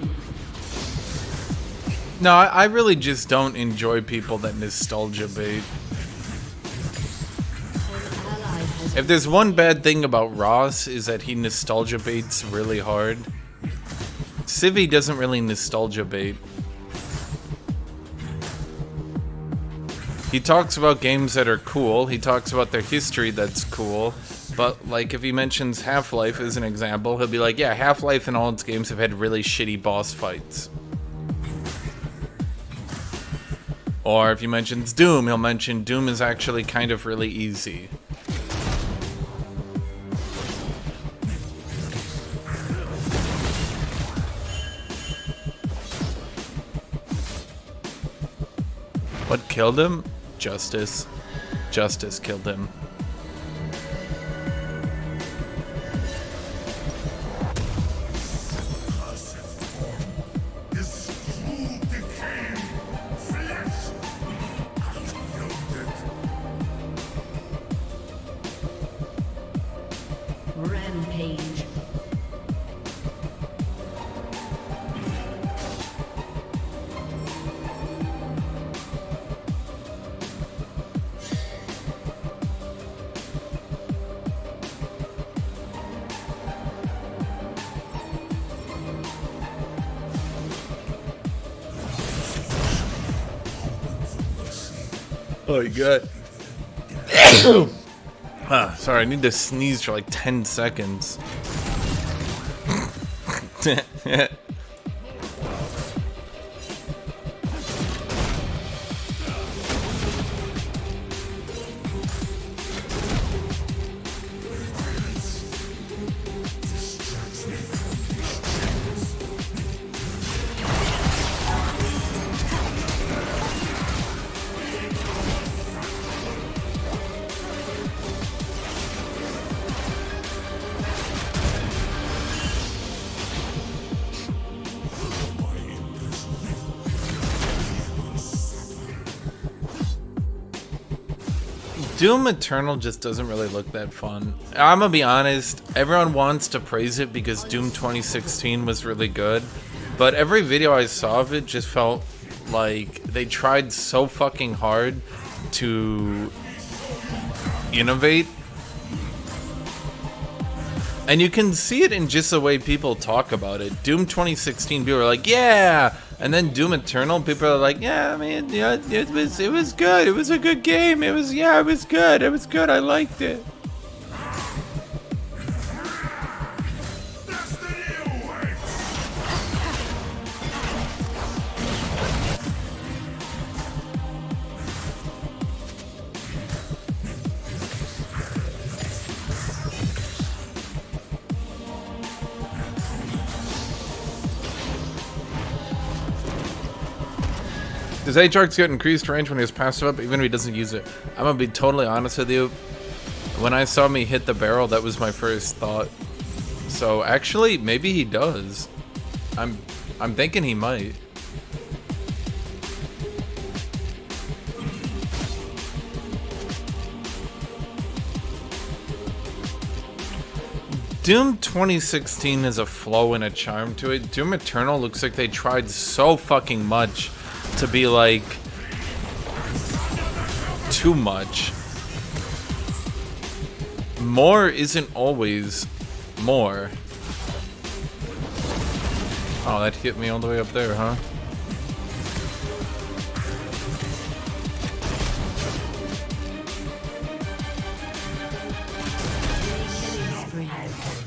No, I really just don't enjoy people that nostalgia bait. An ally has If there's one bad thing about Ross is that he nostalgia baits really hard. Civi doesn't really nostalgia bait. He talks about games that are cool, he talks about their history that's cool, but like if he mentions Half-Life as an example, he'll be like, yeah, Half-Life and all its games have had really shitty boss fights. Or if he mentions Doom, he'll mention Doom is actually kind of really easy. What killed him? Justice. Justice killed him. This true decaying flesh. I killed it. rampage. Oh, you got. Sorry, I need to sneeze for like 10 seconds. Doom Eternal just doesn't really look that fun. I'm gonna be honest, everyone wants to praise it because Doom 2016 was really good, but every video I saw of it just felt like they tried so fucking hard to innovate. And you can see it in just the way people talk about it. Doom 2016, people are like, yeah! And then Doom Eternal, people are like, yeah, I mean, yeah, it was good. It was a good game. It was good. It was good. I liked it. Destiny awaits. Does AATROX get increased range when he has passive up, even if he doesn't use it? I'm gonna be totally honest with you. When I saw me hit the barrel, that was my first thought. So actually, maybe he does. I'm thinking he might. Doom 2016 has a flow and a charm to it. Doom Eternal looks like they tried so fucking much to be like too much. More isn't always more. Oh, that hit me all the way up there, huh?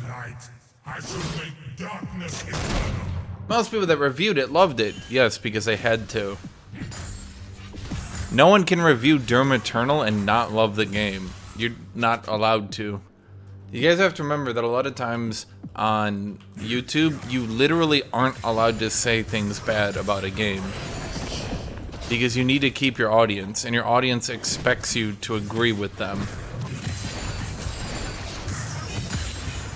Light. I shall make darkness eternal. Most people that reviewed it loved it. Yes, because they had to. No one can review Doom Eternal and not love the game. You're not allowed to. You guys have to remember that a lot of times on YouTube, you literally aren't allowed to say things bad about a game. Because you need to keep your audience, and your audience expects you to agree with them.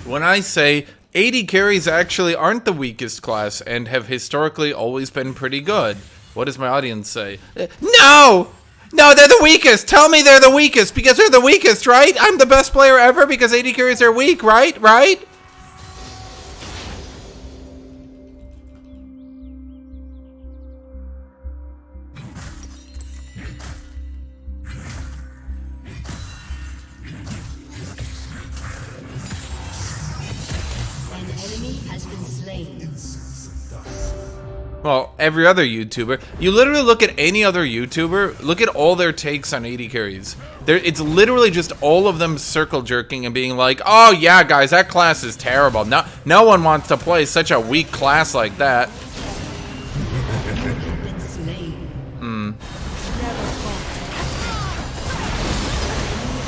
When I say 80 carries actually aren't the weakest class and have historically always been pretty good, what does my audience say? No! No, they're the weakest! Tell me they're the weakest, because they're the weakest, right? I'm the best player ever because 80 carries are weak, right? Right? Well, every other YouTuber. You literally look at any other YouTuber, look at all their takes on AD carries. It's literally just all of them circle jerking and being like, oh yeah, guys, that class is terrible. No one wants to play such a weak class like that.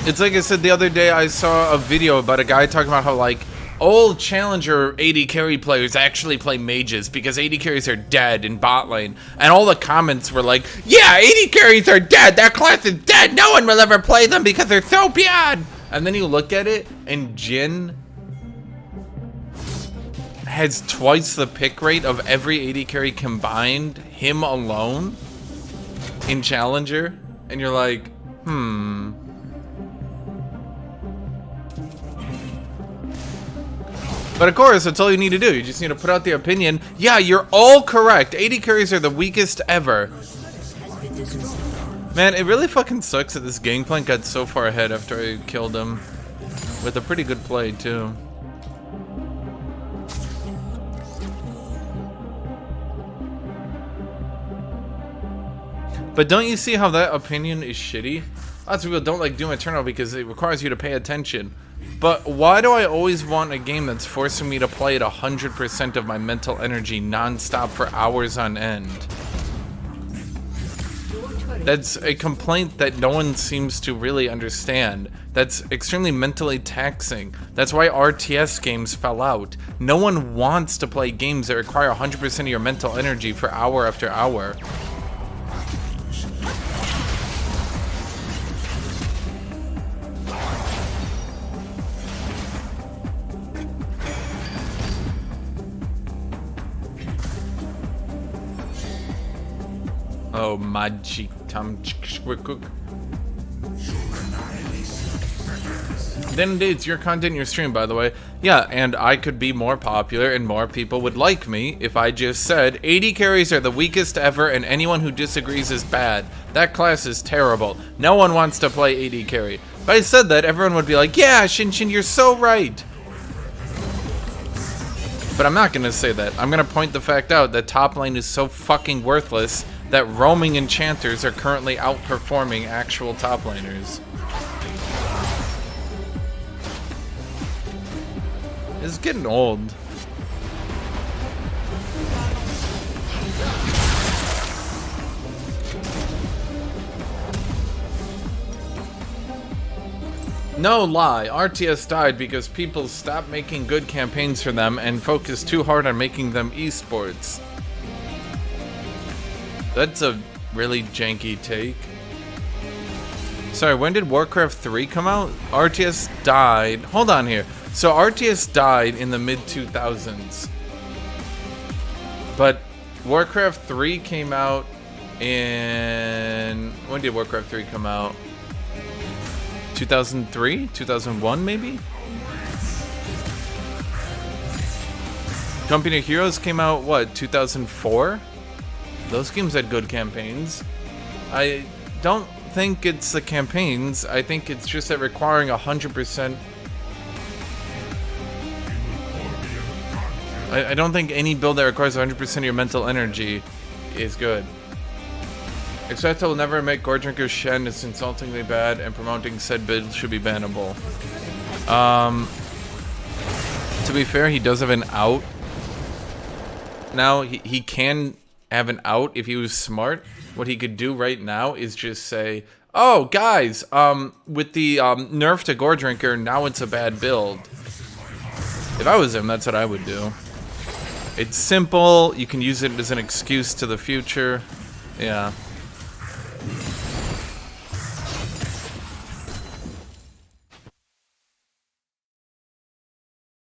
It's like I said the other day, I saw a video about a guy talking about how, like, old challenger AD carry players actually play mages because AD carries are dead in bot lane. And all the comments were like, yeah, AD carries are dead. That class is dead. No one will ever play them because they're so bad. And then you look at it, and Jhin has twice the pick rate of every AD carry combined, him alone, in challenger. And you're like, But of course, that's all you need to do. You just need to put out the opinion. Yeah, you're all correct. AD carries are the weakest ever. Man, it really fucking sucks that this Gangplank got so far ahead after I killed him. With a pretty good play, too. But don't you see how that opinion is shitty? Lots of people don't like Doom Eternal because it requires you to pay attention. But why do I always want a game that's forcing me to play at 100% of my mental energy non-stop for hours on end? That's a complaint that no one seems to really understand. That's extremely mentally taxing. That's why RTS games fell out. No one wants to play games that require 100% of your mental energy for hour after hour. Oh, magic tam. Then it's your content, your stream, by the way. Yeah, and I could be more popular and more people would like me if I just said AD carries are the weakest ever and anyone who disagrees is bad. That class is terrible. No one wants to play AD carry. If I said that, everyone would be like, yeah, Hashinshin, you're so right. But I'm not gonna say that. I'm gonna point the fact out that top lane is so fucking worthless that roaming enchanters are currently outperforming actual top laners. It's getting old. No lie, RTS died because people stopped making good campaigns for them and focused too hard on making them esports. That's a really janky take. Sorry, when did Warcraft 3 come out? RTS died. Hold on here. So RTS died in the mid-2000s. But Warcraft 3 came out in... When did Warcraft 3 come out? 2003? 2001 maybe? Company of Heroes came out, what, 2004? Those games had good campaigns. I don't think it's the campaigns. I think it's just that requiring 100%. I don't think any build that requires 100% of your mental energy is good. Except I will never make Gore Drinker Shen. It's insultingly bad, and promoting said build should be bannable. To be fair, he does have an out. Now, he can have an out if he was smart. What he could do right now is just say, oh, guys, with the nerf to Gore Drinker, now it's a bad build. If I was him, that's what I would do. It's simple. You can use it as an excuse to the future. Yeah.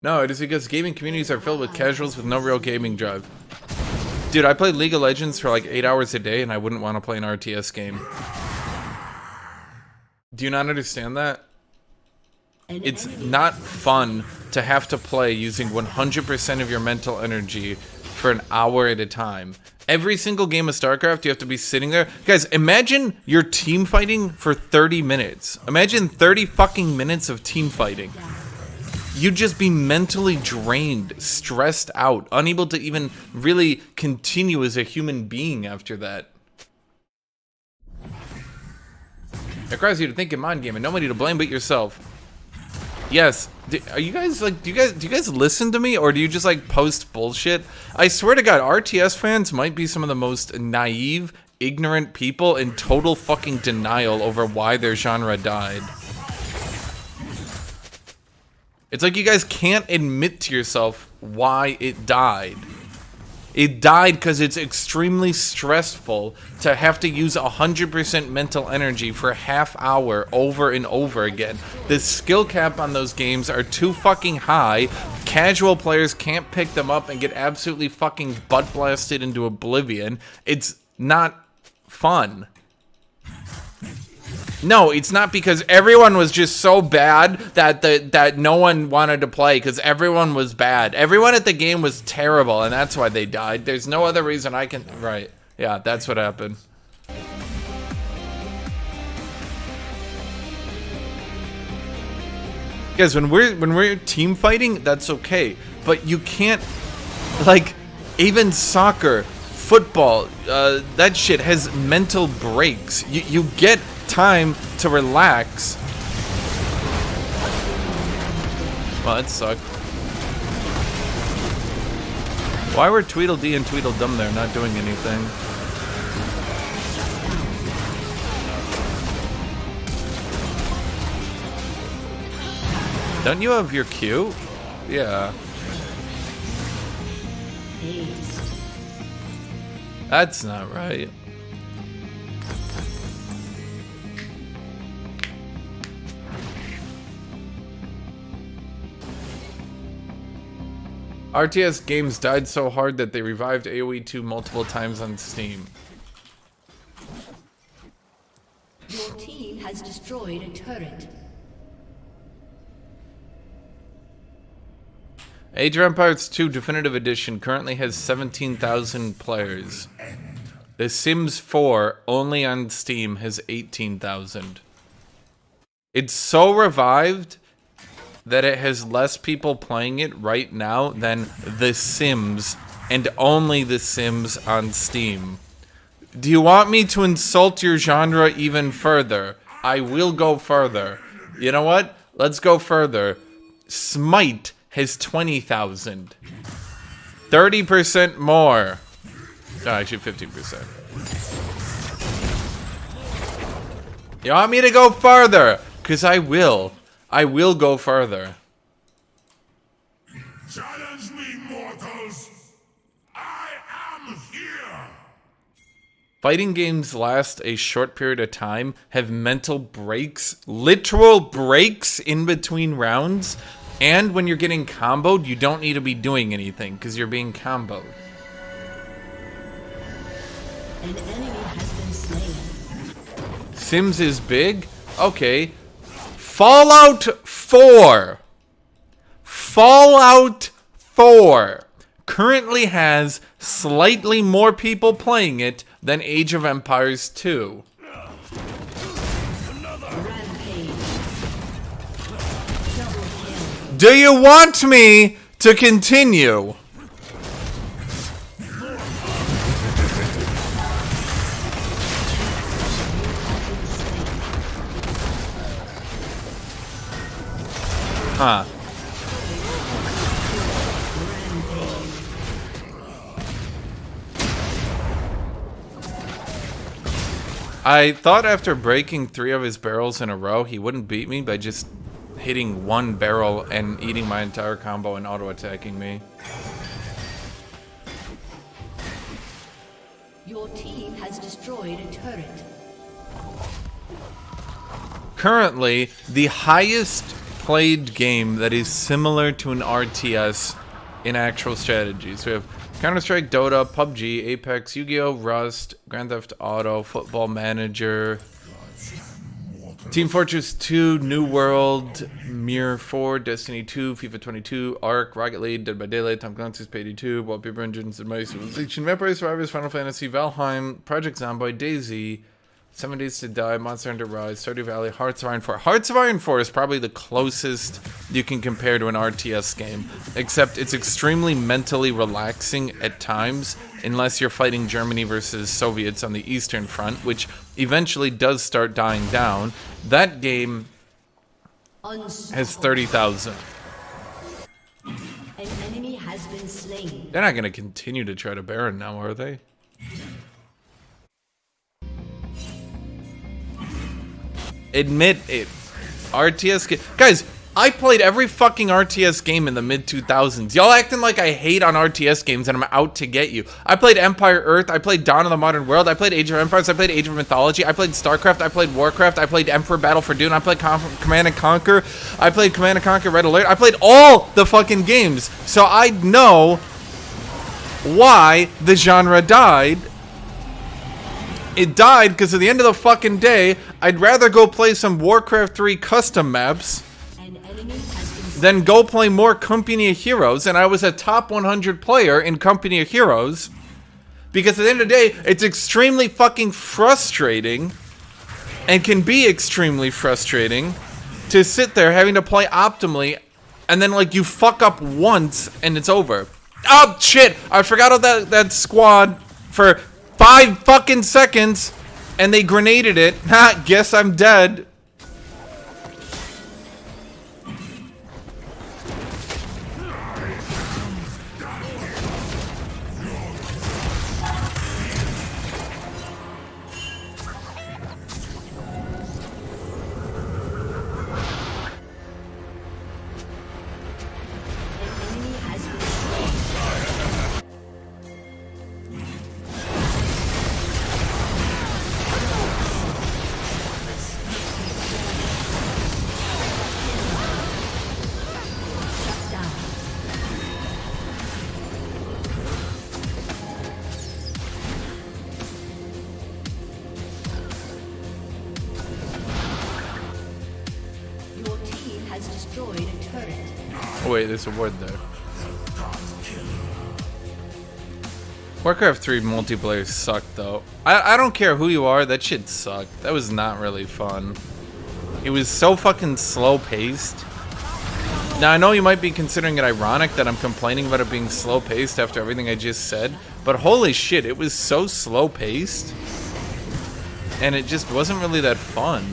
No, it is because gaming communities are filled with casuals with no real gaming drive. Dude, I played League of Legends for like 8 hours a day and I wouldn't want to play an RTS game. Do you not understand that? It's not fun to have to play using 100% of your mental energy for an hour at a time. Every single game of StarCraft, you have to be sitting there. Guys, imagine you're team fighting for 30 minutes. Imagine 30 fucking minutes of team fighting. you'd just be mentally drained, stressed out, unable to even really continue as a human being after that. It requires you to think in mind game and nobody to blame but yourself. Yes. Are you guys like, do you guys listen to me, or do you just like post bullshit? I swear to God, RTS fans might be some of the most naive, ignorant people in total fucking denial over why their genre died. It's like you guys can't admit to yourself why it died. It died because it's extremely stressful to have to use 100% mental energy for a half hour over and over again. The skill cap on those games are too fucking high. Casual players can't pick them up and get absolutely fucking butt blasted into oblivion. It's not fun. No, it's not, because everyone was just so bad that no one wanted to play because everyone was bad. Everyone at the game was terrible, and that's why they died. There's no other reason I can... Right. Yeah, that's what happened. Guys, when we're team fighting, that's okay. But you can't... Like, even soccer, football, that shit has mental breaks. You get time to relax. Well, that sucked. Why were Tweedledee and Tweedledum there not doing anything? Don't you have your Q? Yeah. That's not right. RTS games died so hard that they revived AoE 2 multiple times on Steam. Your team has destroyed a turret. Age of Empires 2 Definitive Edition currently has 17,000 players. The Sims 4 only on Steam has 18,000. It's so revived that it has less people playing it right now than The Sims, and only The Sims on Steam. Do you want me to insult your genre even further? I will go further. You know what? Let's go further. Smite has 20,000. 30% more. Oh, actually 50%. You want me to go further? Because I will. I will go further. Challenge me, mortals! I am here! Fighting games last a short period of time, have mental breaks, literal breaks in between rounds, and when you're getting comboed, you don't need to be doing anything because you're being comboed. An enemy has been slain. Sims is big? Okay. Fallout 4. Fallout 4 currently has slightly more people playing it than Age of Empires 2. Rampage. Double kill. Do you want me to continue? Huh. I thought after breaking 3 of his barrels in a row, he wouldn't beat me by just hitting 1 barrel and eating my entire combo and auto-attacking me. Your team has destroyed a turret. Currently, the highest played game that is similar to an RTS in actual strategies. We have Counter-Strike, Dota, PUBG, Apex, Yu-Gi-Oh!, Rust, Grand Theft Auto, Football Manager, Team Fortress 2, New World, Mirror 4, Destiny 2, FIFA 22, Ark, Rocket League, Dead by Daylight, Tom Clancy's Payday 2, Wallpaper Engines, and Mice, Civilization, Vampire Survivors, Final Fantasy, Valheim, Project Zomboid, DayZ, 7 Days to Die, Monster Hunter Rise, Stardew Valley, Hearts of Iron 4. Hearts of Iron 4 is probably the closest you can compare to an RTS game, except it's extremely mentally relaxing at times, unless you're fighting Germany versus Soviets on the Eastern Front, which eventually does start dying down. That game has 30,000. An enemy has been slain. They're not going to continue to try to Baron now, are they? Admit it. RTS guys, I played every fucking RTS game in the mid-2000s. Y'all acting like I hate on RTS games and I'm out to get you. I played Empire Earth, I played Dawn of the Modern World, I played Age of Empires, I played Age of Mythology, I played StarCraft, I played Warcraft, I played Emperor Battle for Dune, I played Command & Conquer, I played Command & Conquer Red Alert, I played all the fucking games. So I know why the genre died. It died because at the end of the fucking day, I'd rather go play some Warcraft 3 custom maps than go play more Company of Heroes, and I was a top 100 player in Company of Heroes, because at the end of the day, it's extremely fucking frustrating, and can be extremely frustrating, to sit there having to play optimally, and then like you fuck up once, and it's over. Oh shit, I forgot about that squad for 5 fucking seconds, and they grenaded it. Ha, guess I'm dead. Oh wait, there's a word there. Warcraft 3 multiplayer sucked though. I don't care who you are, that shit sucked. That was not really fun. It was so fucking slow paced. Now I know you might be considering it ironic that I'm complaining about it being slow paced after everything I just said, but holy shit, it was so slow paced. And it just wasn't really that fun.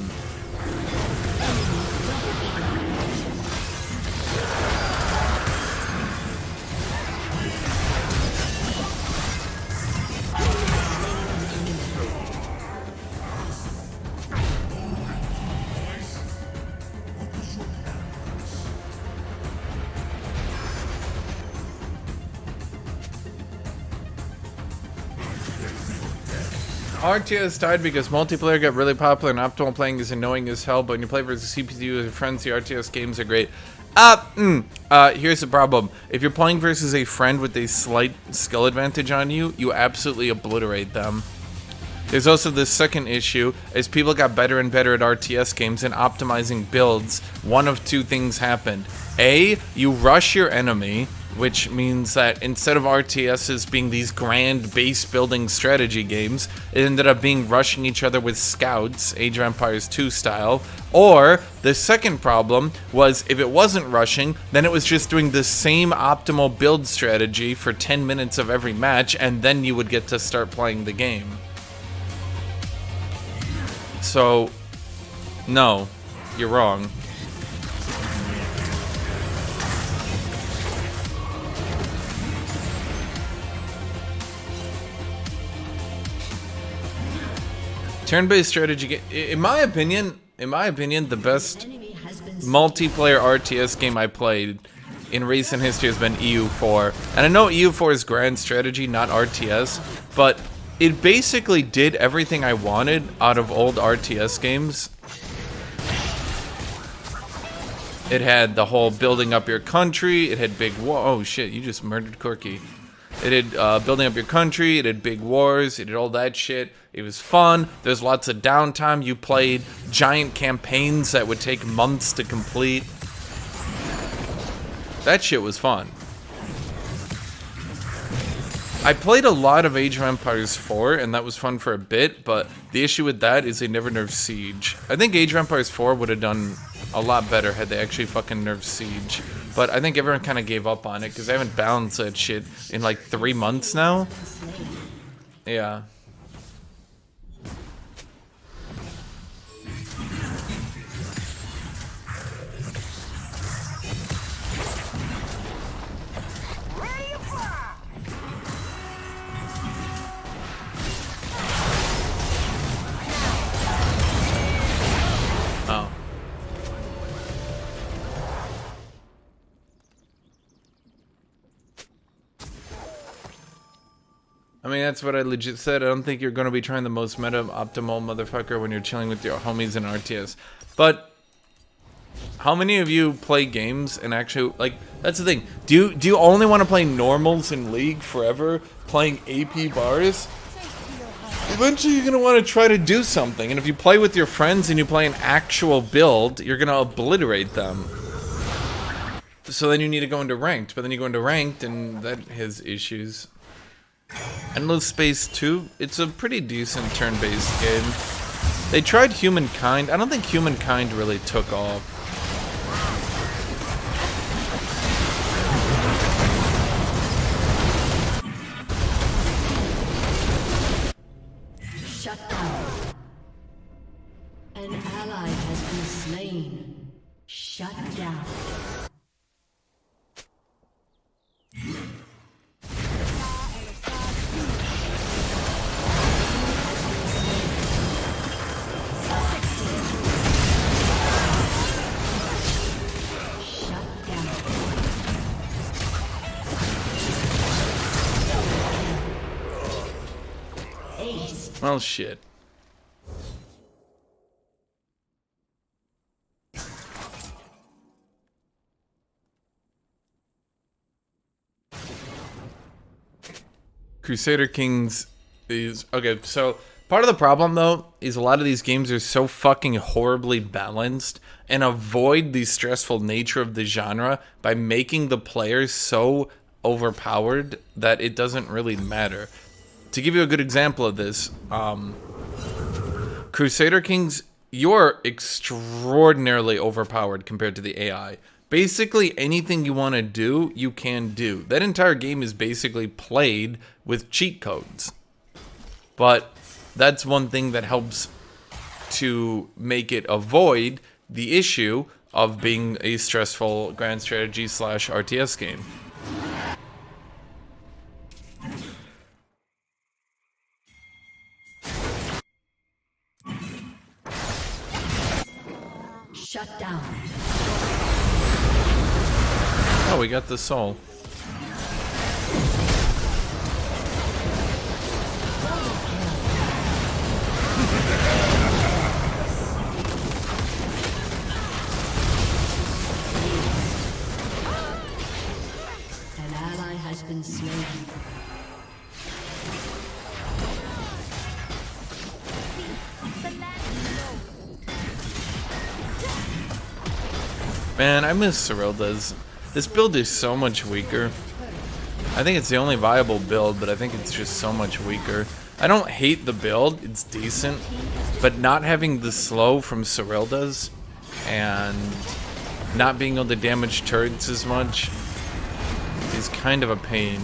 RTS died because multiplayer got really popular and optimal playing is annoying as hell, but when you play versus CPU with your friends, the RTS games are great. Here's the problem. If you're playing versus a friend with a slight skill advantage on you, you absolutely obliterate them. There's also this second issue. As people got better and better at RTS games and optimizing builds, one of two things happened. A, you rush your enemy, which means that instead of RTSs being these grand base building strategy games, it ended up being rushing each other with scouts, Age of Empires 2 style. Or the second problem was if it wasn't rushing, then it was just doing the same optimal build strategy for 10 minutes of every match, and then you would get to start playing the game. So, no, you're wrong. Turn-based strategy game, in my opinion, the best multiplayer RTS game I played in recent history has been EU4. And I know EU4 is grand strategy, not RTS, but it basically did everything I wanted out of old RTS games. It had the whole building up your country, it had big oh shit, you just murdered Corky. It had building up your country, it had big wars, it had all that shit. It was fun, there's lots of downtime, you played giant campaigns that would take months to complete. That shit was fun. I played a lot of Age of Empires 4, and that was fun for a bit, but the issue with that is they never nerfed Siege. I think Age of Empires 4 would have done a lot better had they actually fucking nerfed Siege. But I think everyone kind of gave up on it, because they haven't balanced that shit in like 3 months now. Yeah. Oh. I mean, that's what I legit said. I don't think you're going to be trying the most meta optimal motherfucker when you're chilling with your homies in RTS. But how many of you play games and actually, like, that's the thing. Do you only want to play normals in League forever, playing AP bars? Eventually you're going to want to try to do something. And if you play with your friends and you play an actual build, you're going to obliterate them. So then you need to go into ranked. But then you go into ranked and that has issues. Endless Space 2, it's a pretty decent turn-based game. They tried Humankind. I don't think Humankind really took off. Shut down. An ally has been slain. Shut down. Well, shit. Crusader Kings is... Okay, so part of the problem, though, is a lot of these games are so fucking horribly balanced and avoid the stressful nature of the genre by making the players so overpowered that it doesn't really matter. To give you a good example of this, Crusader Kings, you're extraordinarily overpowered compared to the AI. Basically, anything you want to do, you can do. That entire game is basically played with cheat codes. But that's one thing that helps to make it avoid the issue of being a stressful grand strategy / RTS game. Shut down. Oh, we got the soul. An ally has been slain. Man, I miss Cyrilda's. This build is so much weaker. I think it's the only viable build, but I think it's just so much weaker. I don't hate the build, it's decent, but not having the slow from Cyrilda's and not being able to damage turrets as much is kind of a pain.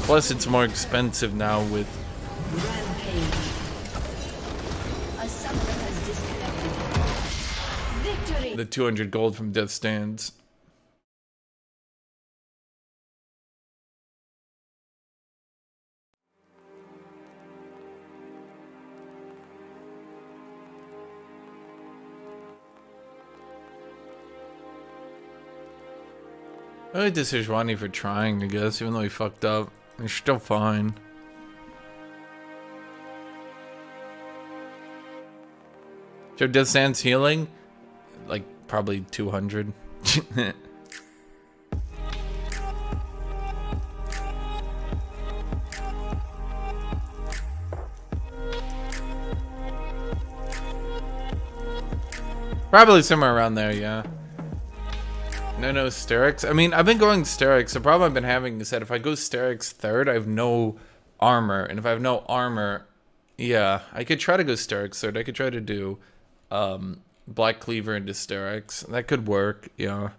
Plus, it's more expensive now with... Rampage. A summoner has disconnected. Victory. the 200 gold from Death Stands. I like this Sejuani for trying, I guess, even though he fucked up. He's still fine. So Death Stands healing? Like, probably 200. Probably somewhere around there, yeah. No Sterix. I mean, I've been going Sterix. The problem I've been having is that if I go Sterix third, I have no armor. And if I have no armor, yeah, I could try to go Sterix third. I could try to do Black Cleaver into Sterix. That could work, yeah.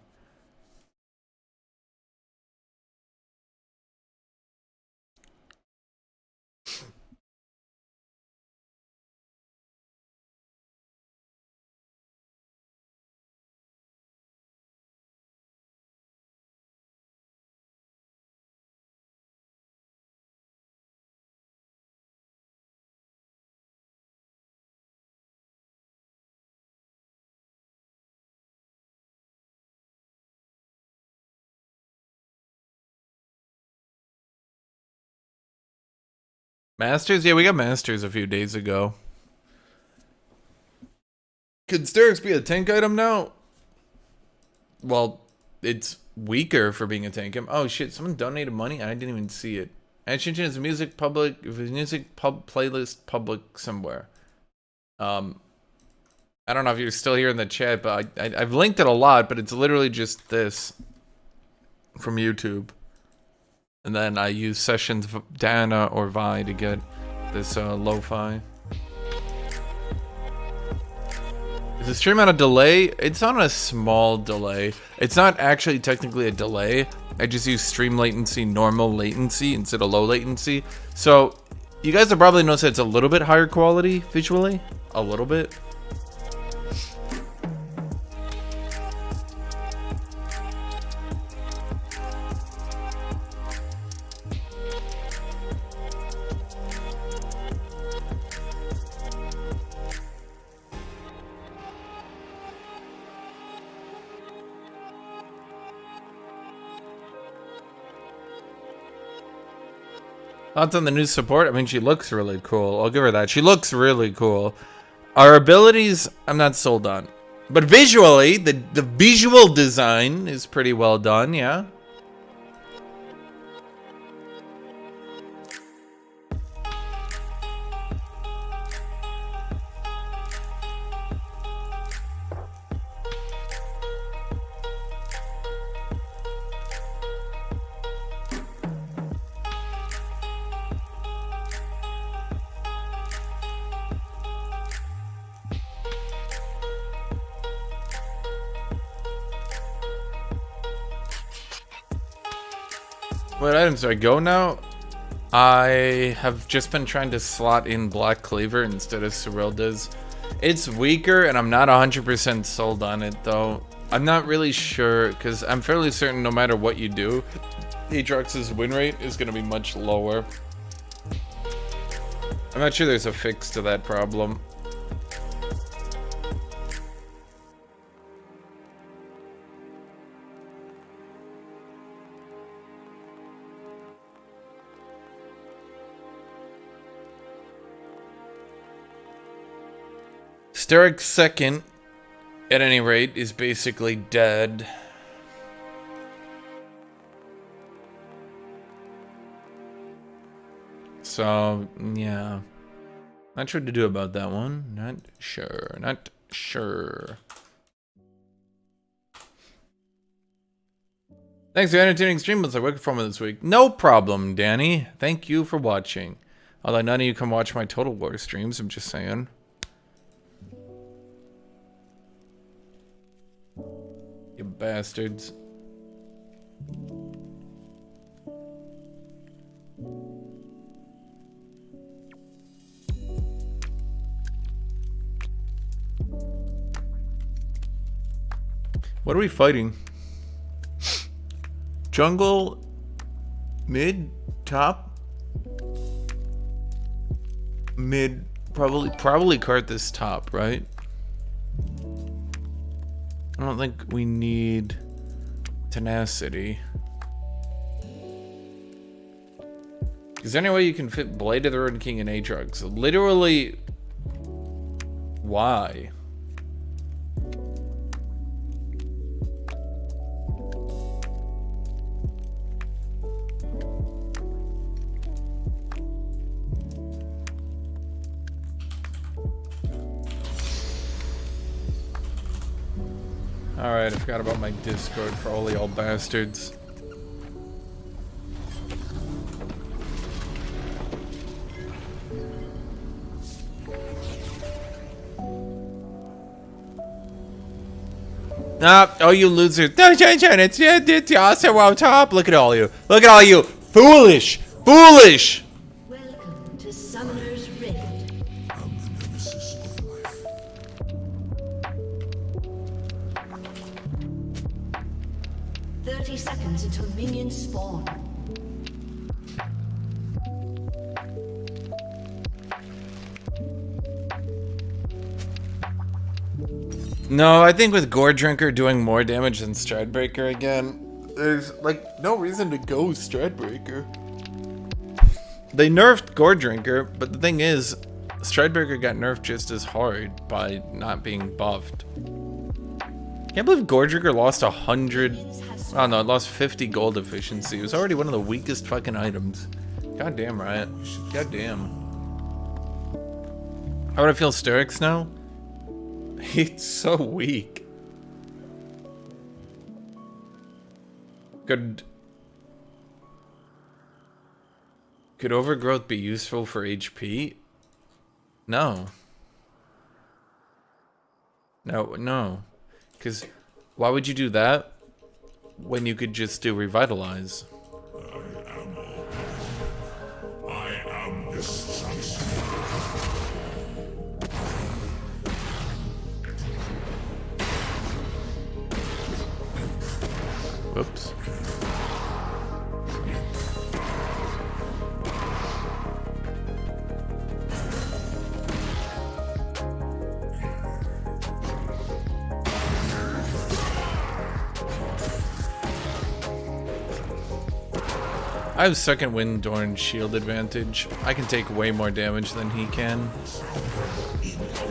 Masters? Yeah, we got Masters a few days ago. Could Sterix be a tank item now? Well, it's weaker for being a tank item. Oh shit, someone donated money? I didn't even see it. Hashinshin is music playlist public somewhere. I don't know if you're still here in the chat, but I've linked it a lot, but it's literally just this from YouTube. And then I use sessions of Dana or Vi to get this lo-fi. Is the stream on a delay? It's on a small delay. It's not actually technically a delay. I just use stream latency, normal latency instead of low latency. So you guys have probably noticed that it's a little bit higher quality visually. A little bit. Thoughts on the new support? I mean, she looks really cool. I'll give her that. She looks really cool. Our abilities, I'm not sold on. But visually, the visual design is pretty well done, yeah? What items do I go now? I have just been trying to slot in Black Cleaver instead of Cyrilda's. It's weaker, and I'm not 100% sold on it, though. I'm not really sure, because I'm fairly certain no matter what you do, AATROX's win rate is going to be much lower. I'm not sure there's a fix to that problem. Sterix second, at any rate, is basically dead. So, yeah. Not sure what to do about that one. Not sure. Not sure. Thanks for the entertaining stream. Looks like working for me this week. No problem, Danny. Thank you for watching. Although none of you can watch my Total War streams, I'm just saying. You bastards. What are we fighting? Jungle? Mid? Top? Mid? Probably cart this top, right? I don't think we need tenacity. Is there any way you can fit Blade of the Road King and AATROX? Literally, why? Alright, I forgot about my Discord for all y'all bastards. Ah, oh, you losers. It's awesome on top. Look at all you. Look at all you. Foolish. Foolish. Welcome to Summoner's Rift. I'm the nemesis of life. 30 seconds until minions spawn. No, I think with Gore Drinker doing more damage than Stridebreaker again, there's like no reason to go Stridebreaker. They nerfed Gore Drinker, but the thing is, Stridebreaker got nerfed just as hard by not being buffed. Can't believe Gore Drinker lost 100. Oh no, it lost 50 gold efficiency. It was already one of the weakest fucking items. God damn, Riot. God damn. How would I feel Sterix now? It's so weak. Could overgrowth be useful for HP? No. No. Because why would you do that when you could just do revitalize? I am destruction. Whoops. I have second wind Dorn shield advantage. I can take way more damage than he can. It's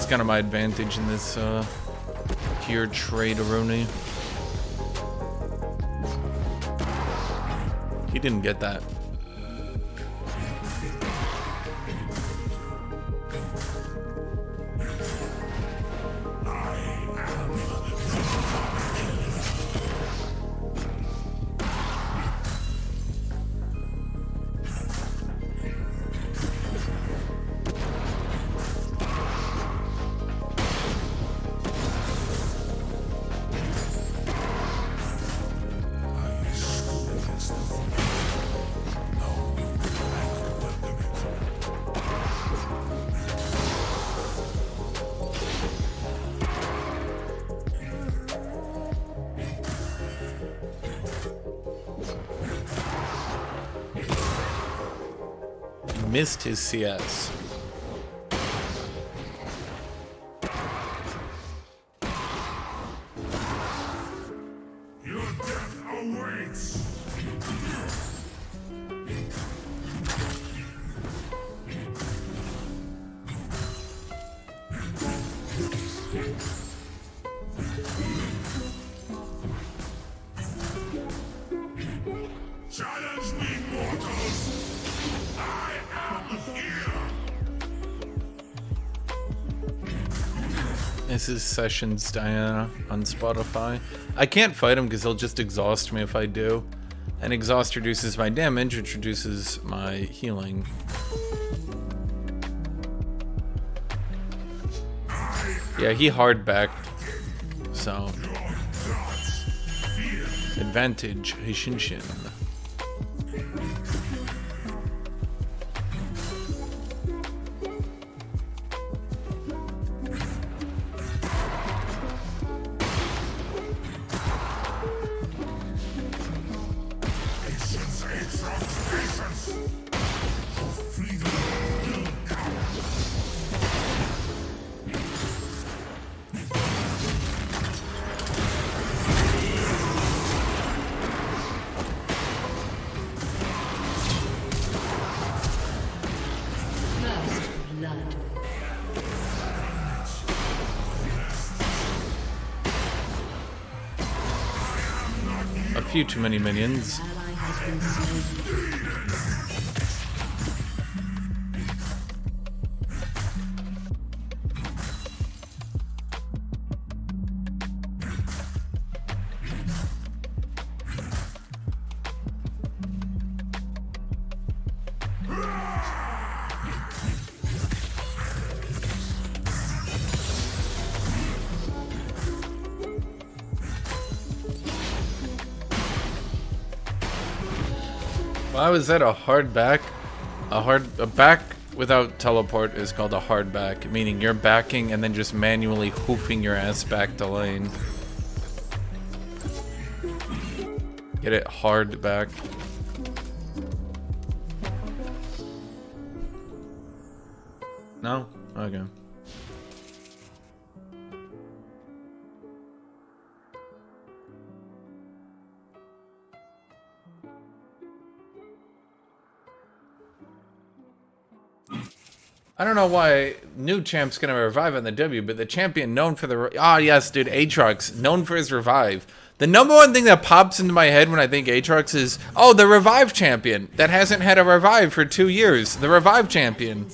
kind of my advantage in this pure trade Aruni. He didn't get that. Missed his CS. Your death awaits. Challenge me, mortals. I am here. This is Sessions Diana on Spotify. I can't fight him because he'll just exhaust me if I do. And exhaust reduces my damage, which reduces my healing. Yeah, he hard backed. So advantage Hashinshin. Patience, AATROX, patience. Freedom will come. First blood. A few too many minions. Ally has been slain. Why was that a hard back? A back without teleport is called a hard back, meaning you're backing and then just manually hoofing your ass back to lane. Get it? Hard back. No? Okay. I don't know why new champ's gonna revive on the W, but the champion known for the... Ah, yes, dude, AATROX, known for his revive. The number one thing that pops into my head when I think AATROX is, oh, the revive champion that hasn't had a revive for 2 years. The revive champion.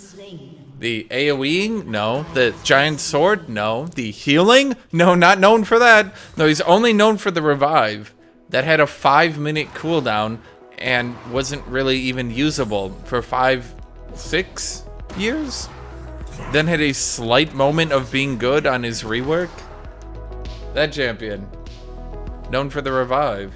The AoEing? No. The giant sword? No. The healing? No, not known for that. No, he's only known for the revive that had a 5-minute cooldown and wasn't really even usable for 5-6 years. Then had a slight moment of being good on his rework. That champion. Known for the revive.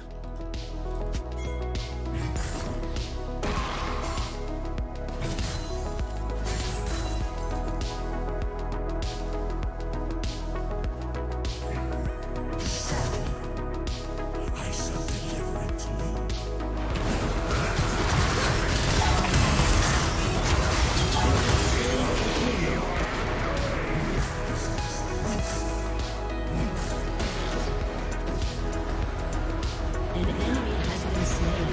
An enemy has been slain.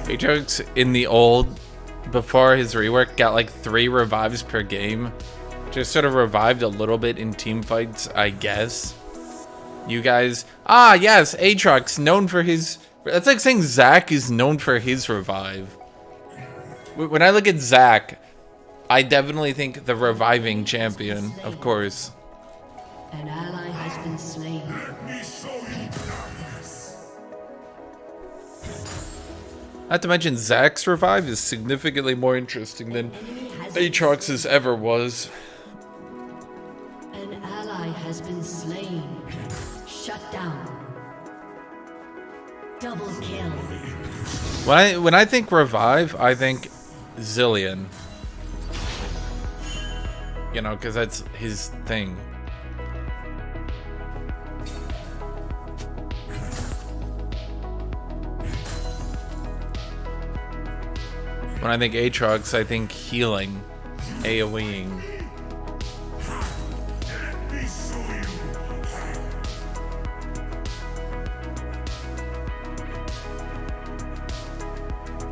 AATROX in the old, before his rework, got like 3 revives per game. Just sort of revived a little bit in team fights, I guess. You guys... Ah, yes, AATROX, known for his... That's like saying Zac is known for his revive. When I look at Zac, I definitely think the reviving champion, of course. An ally has been slain. Not to mention, Zac's revive is significantly more interesting than AATROX's ever was. An ally has been slain. Shut down. Double kill. When I think revive, I think Zillion. You know, because that's his thing. When I think AATROX, I think healing, AoEing.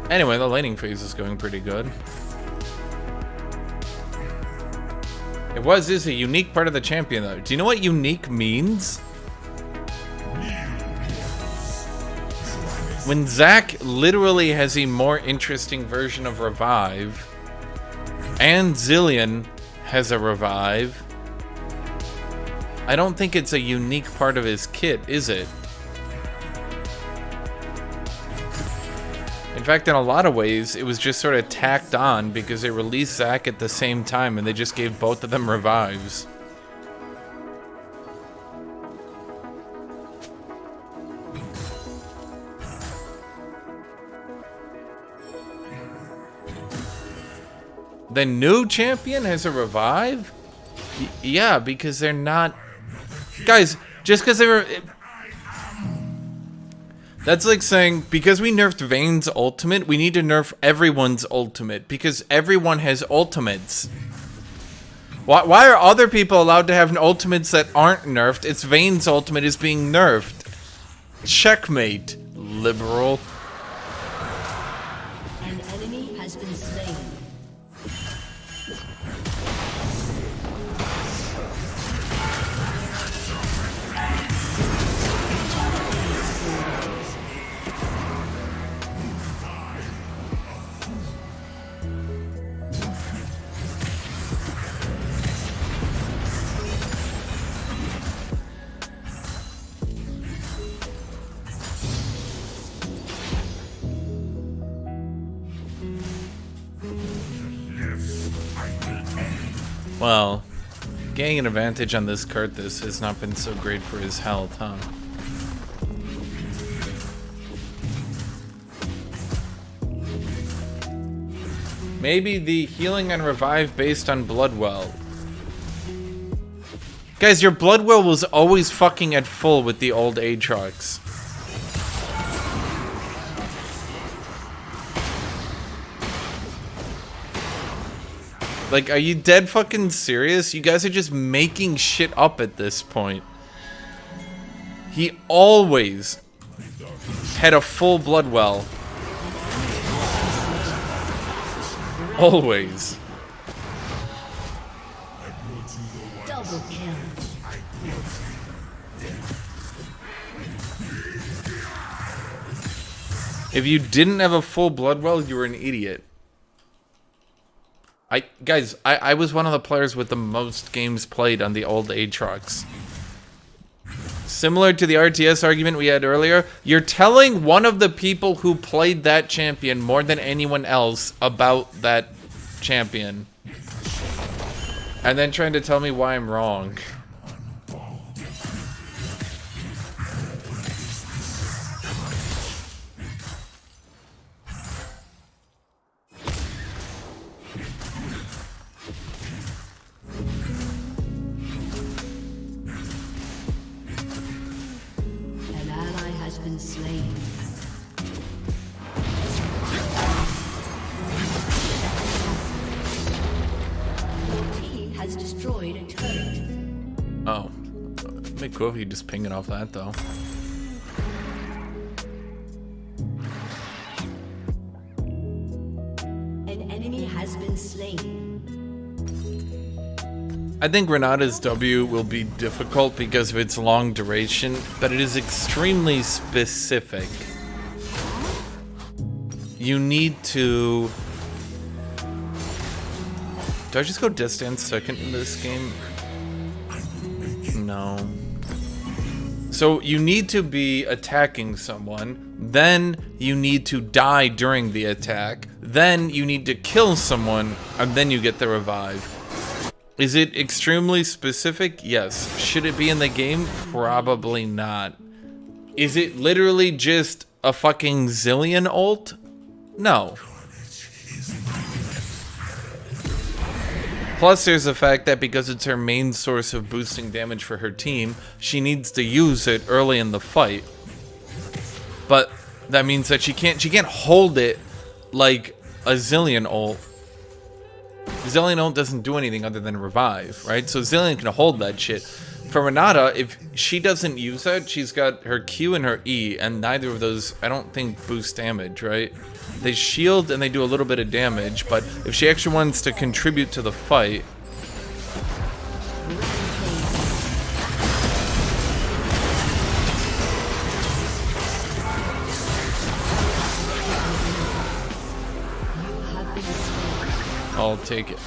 Anyway, the laning phase is going pretty good. It is a unique part of the champion, though. Do you know what unique means? When Zac literally has a more interesting version of revive, and Zillion has a revive, I don't think it's a unique part of his kit, is it? In fact, in a lot of ways, it was just sort of tacked on because they released Zac at the same time and they just gave both of them revives. The new champion has a revive? Yeah, because they're not... Guys, just because they were... That's like saying, because we nerfed Vayne's ultimate, we need to nerf everyone's ultimate, because everyone has ultimates. Why are other people allowed to have ultimates that aren't nerfed? It's Vayne's ultimate is being nerfed. Checkmate, liberal. An enemy has been slain. Well, getting an advantage on this Kurthus has not been so great for his health, huh? Maybe the healing and revive based on Bloodwell. Guys, your Bloodwell was always fucking at full with the old AATROX. Like, are you dead fucking serious? You guys are just making shit up at this point. He always had a full Bloodwell. Always. Double kill. If you didn't have a full Bloodwell, you were an idiot. Guys, I was one of the players with the most games played on the old AATROX. Similar to the RTS argument we had earlier, you're telling one of the people who played that champion more than anyone else about that champion. And then trying to tell me why I'm wrong. An ally has been slain. Your team has destroyed a turret. Oh. It'd be cool if you just ping it off that, though. An enemy has been slain. I think Renata's W will be difficult because of its long duration, but it is extremely specific. You need to... Do I just go Death Dance second in this game? No. So you need to be attacking someone, then you need to die during the attack, then you need to kill someone, and then you get the revive. Is it extremely specific? Yes. Should it be in the game? Probably not. Is it literally just a fucking zillion ult? No. Plus, there's the fact that because it's her main source of boosting damage for her team, she needs to use it early in the fight. But that means that she can't hold it like a zillion ult. Zillion ult doesn't do anything other than revive, right? So Zillion can hold that shit. For Renata, if she doesn't use that, she's got her Q and her E, and neither of those, I don't think, boost damage, right? They shield and they do a little bit of damage, but if she actually wants to contribute to the fight... I'll take it.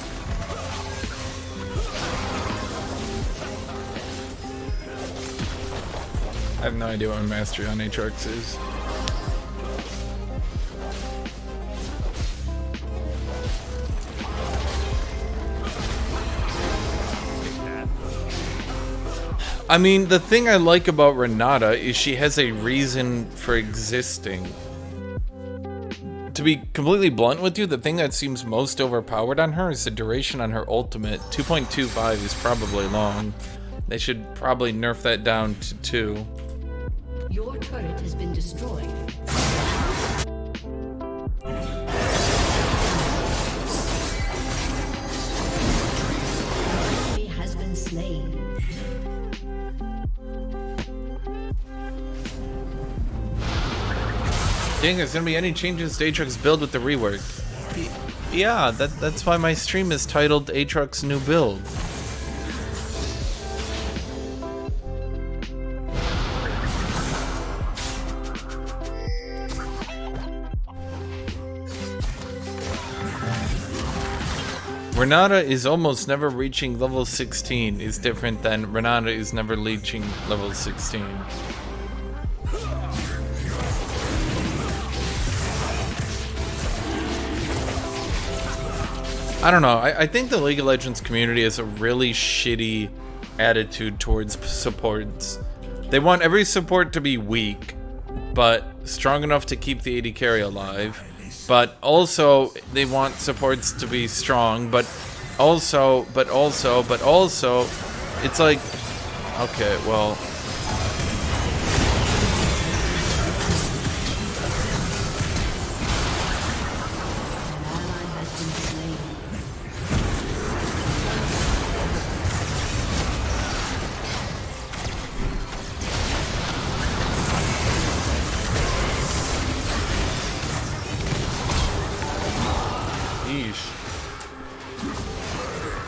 I have no idea what my mastery on AATROX is. I mean, the thing I like about Renata is she has a reason for existing. To be completely blunt with you, the thing that seems most overpowered on her is the duration on her ultimate. 2.25 is probably long. They should probably nerf that down to 2. Your turret has been destroyed. He has been slain. Think there's gonna be any changes to AATROX build with the rework? Yeah, that's why my stream is titled AATROX New Build. Renata is almost never reaching level 16 is different than Renata is never reaching level 16. I don't know. I think the League of Legends community has a really shitty attitude towards supports. They want every support to be weak, but strong enough to keep the AD carry alive. but also they want supports to be strong, but also, it's like, okay, well.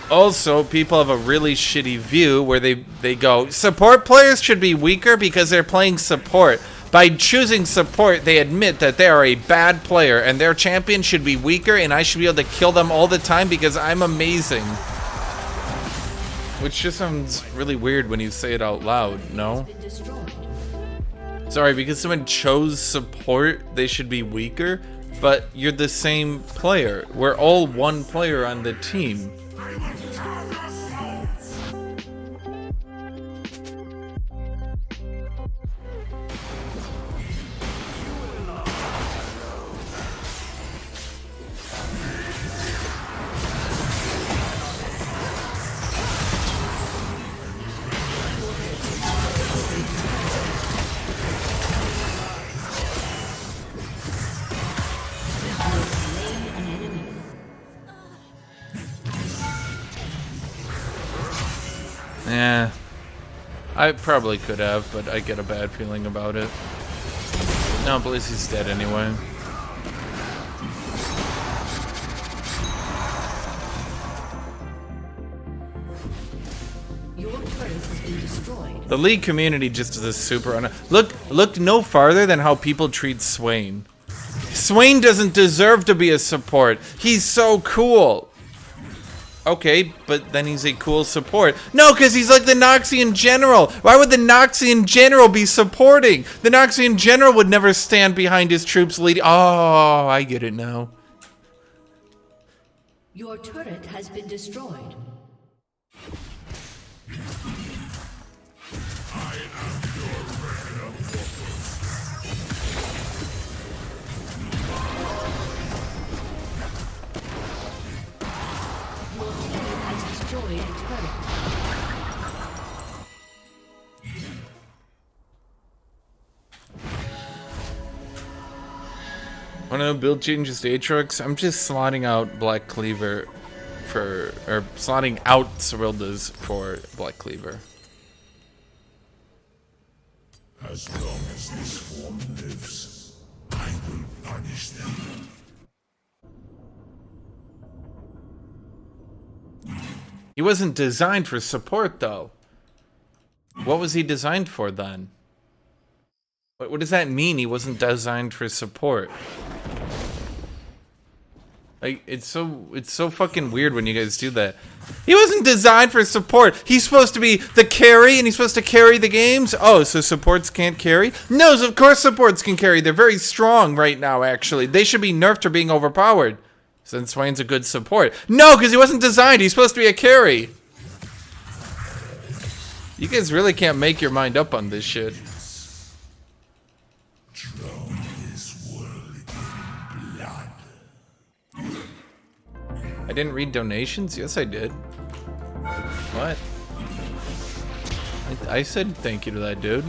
Also, people have a really shitty view where they go, support players should be weaker because they're playing support. By choosing support, they admit that they are a bad player and their champion should be weaker and I should be able to kill them all the time because I'm amazing. Which just sounds really weird when you say it out loud, no? Sorry, because someone chose support, they should be weaker, but you're the same player. We're all one player on the team. Yeah, I probably could have, but I get a bad feeling about it. No, Blizzy's dead anyway. Your turret has been destroyed. The League community just is a super look no farther than how people treat Swain. Swain doesn't deserve to be a support. He's so cool. Okay, but then he's a cool support. No, because he's like the Noxian General. Why would the Noxian General be supporting? The Noxian General would never stand behind his troops leading. Oh, I get it now. Your turret has been destroyed. Wanna know build changes to AATROX? I'm just slotting out Black Cleaver for, or slotting out Cyrilda's for Black Cleaver. As long as this form lives, I will punish them. He wasn't designed for support, though. What was he designed for, then? What does that mean, he wasn't designed for support? Like, it's so fucking weird when you guys do that. He wasn't designed for support. He's supposed to be the carry, and he's supposed to carry the games? Oh, so supports can't carry? No, of course supports can carry. They're very strong right now, actually. They should be nerfed for being overpowered. Since Swain's a good support. No, because he wasn't designed. He's supposed to be a carry. You guys really can't make your mind up on this shit. Drown this world in blood. I didn't read donations? Yes, I did. What? I said thank you to that dude.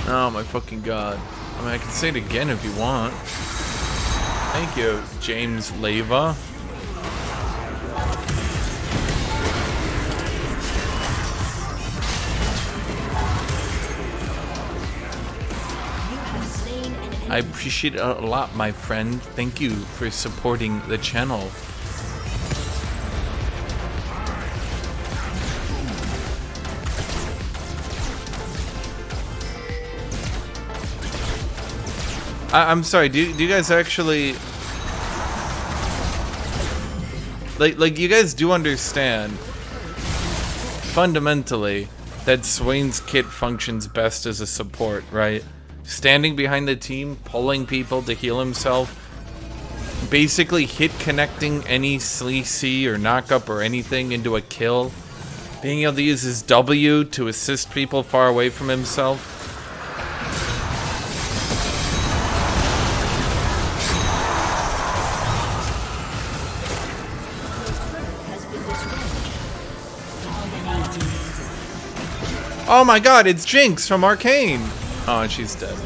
Oh my fucking god. I mean, I can say it again if you want. Thank you, James Leva. I appreciate it a lot, my friend. Thank you for supporting the channel. I'm sorry, do you guys actually like you guys do understand fundamentally that Swain's kit functions best as a support, right? Standing behind the team, pulling people to heal himself, basically hit connecting any CC or knockup or anything into a kill, being able to use his W to assist people far away from himself. Oh my god, it's Jinx from Arcane. Oh, and she's dead.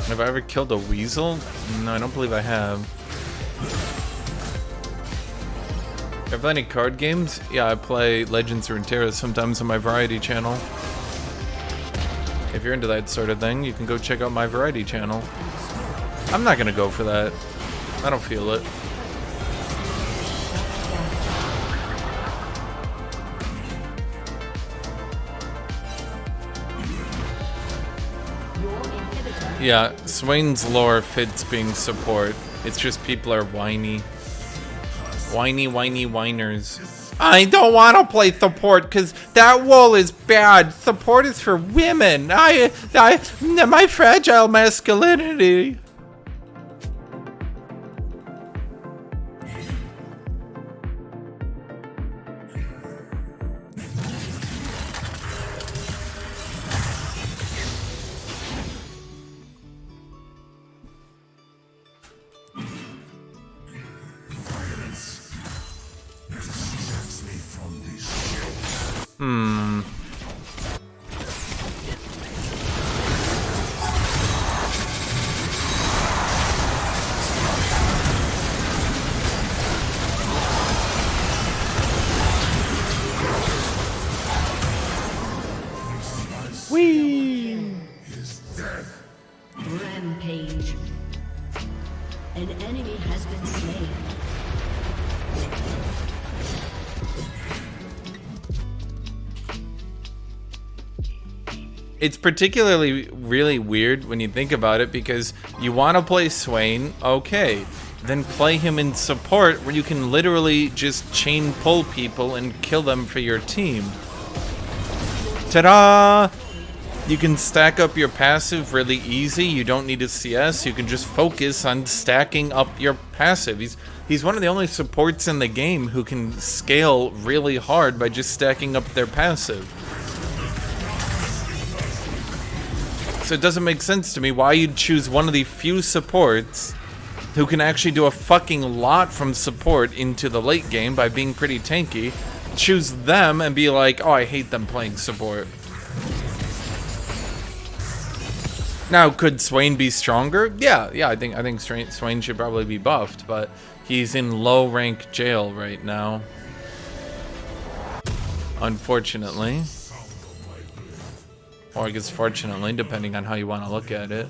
Have I ever killed a weasel? No, I don't believe I have. Ever play any card games? Yeah, I play Legends of Runeterra sometimes on my variety channel. If you're into that sort of thing, you can go check out my variety channel. I'm not gonna go for that. I don't feel it. Yeah, Swain's lore fits being support. It's just people are whiny. Whiny whiners. I don't want to play support because that wall is bad. Support is for women. My fragile masculinity. Rampage. An enemy has been slain. It's particularly really weird when you think about it because you want to play Swain, okay. Then play him in support where you can literally just chain pull people and kill them for your team. Ta-da! You can stack up your passive really easy. You don't need a CS. You can just focus on stacking up your passive. He's one of the only supports in the game who can scale really hard by just stacking up their passive. So it doesn't make sense to me why you'd choose one of the few supports who can actually do a fucking lot from support into the late game by being pretty tanky. Choose them and be like, oh, I hate them playing support. Now, could Swain be stronger? Yeah, I think Swain should probably be buffed, but he's in low rank jail right now. Unfortunately. Or I guess fortunately, depending on how you want to look at it.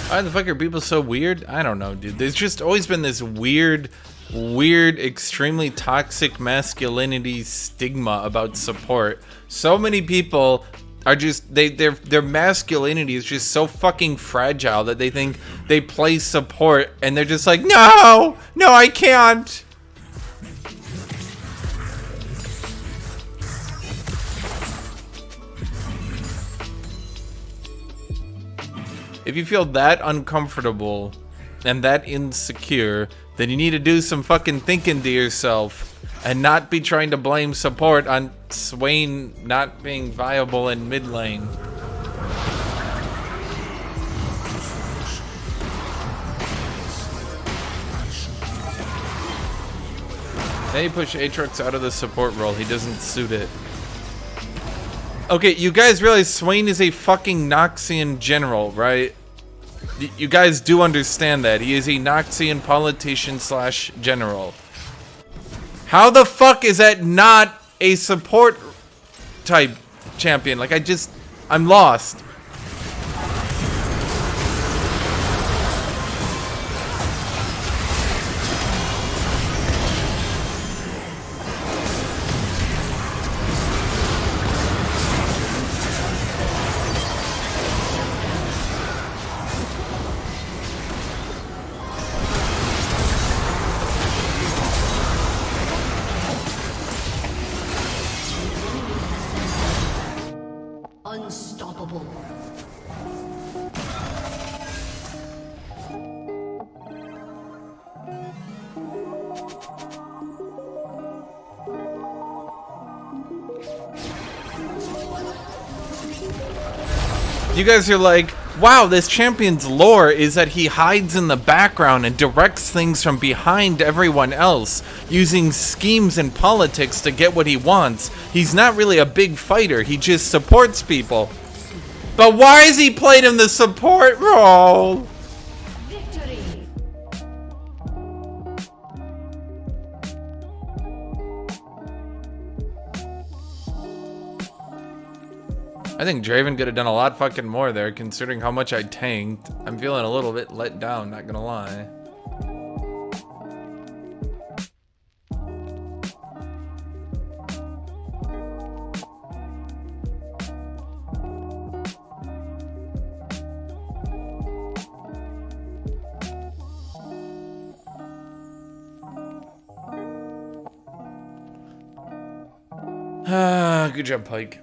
Why the fuck are people so weird? I don't know, dude. There's just always been this weird, extremely toxic masculinity stigma about support. So many people are just, their masculinity is just so fucking fragile that they think they play support and they're just like, no, I can't. If you feel that uncomfortable and that insecure, then you need to do some fucking thinking to yourself and not be trying to blame support on Swain not being viable in mid lane. Then you push AATROX out of the support role. He doesn't suit it. Okay, you guys realize Swain is a fucking Noxian general, right? You guys do understand that. He is a Noxian politician / general. How the fuck is that not a support type champion? Like, I'm lost. Unstoppable. You guys are like, wow, this champion's lore is that he hides in the background and directs things from behind everyone else, using schemes and politics to get what he wants. He's not really a big fighter, he just supports people. But why is he played in the support role? Victory. I think Draven could have done a lot fucking more there, considering how much I tanked. I'm feeling a little bit let down, not gonna lie. Good job, Pike.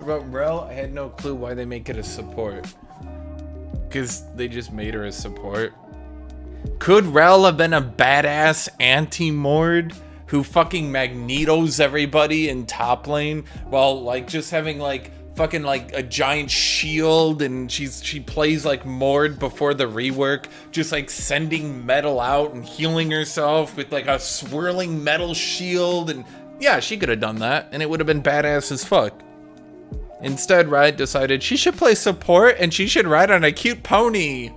About Rel, I had no clue why they make it a support. Because they just made her a support. Could Rel have been a badass anti-Mord who fucking magnetos everybody in top lane while like just having like fucking like a giant shield, and she plays like Mord before the rework, just like sending metal out and healing herself with like a swirling metal shield? And yeah, she could have done that and it would have been badass as fuck. Instead, Riot decided she should play support and she should ride on a cute pony.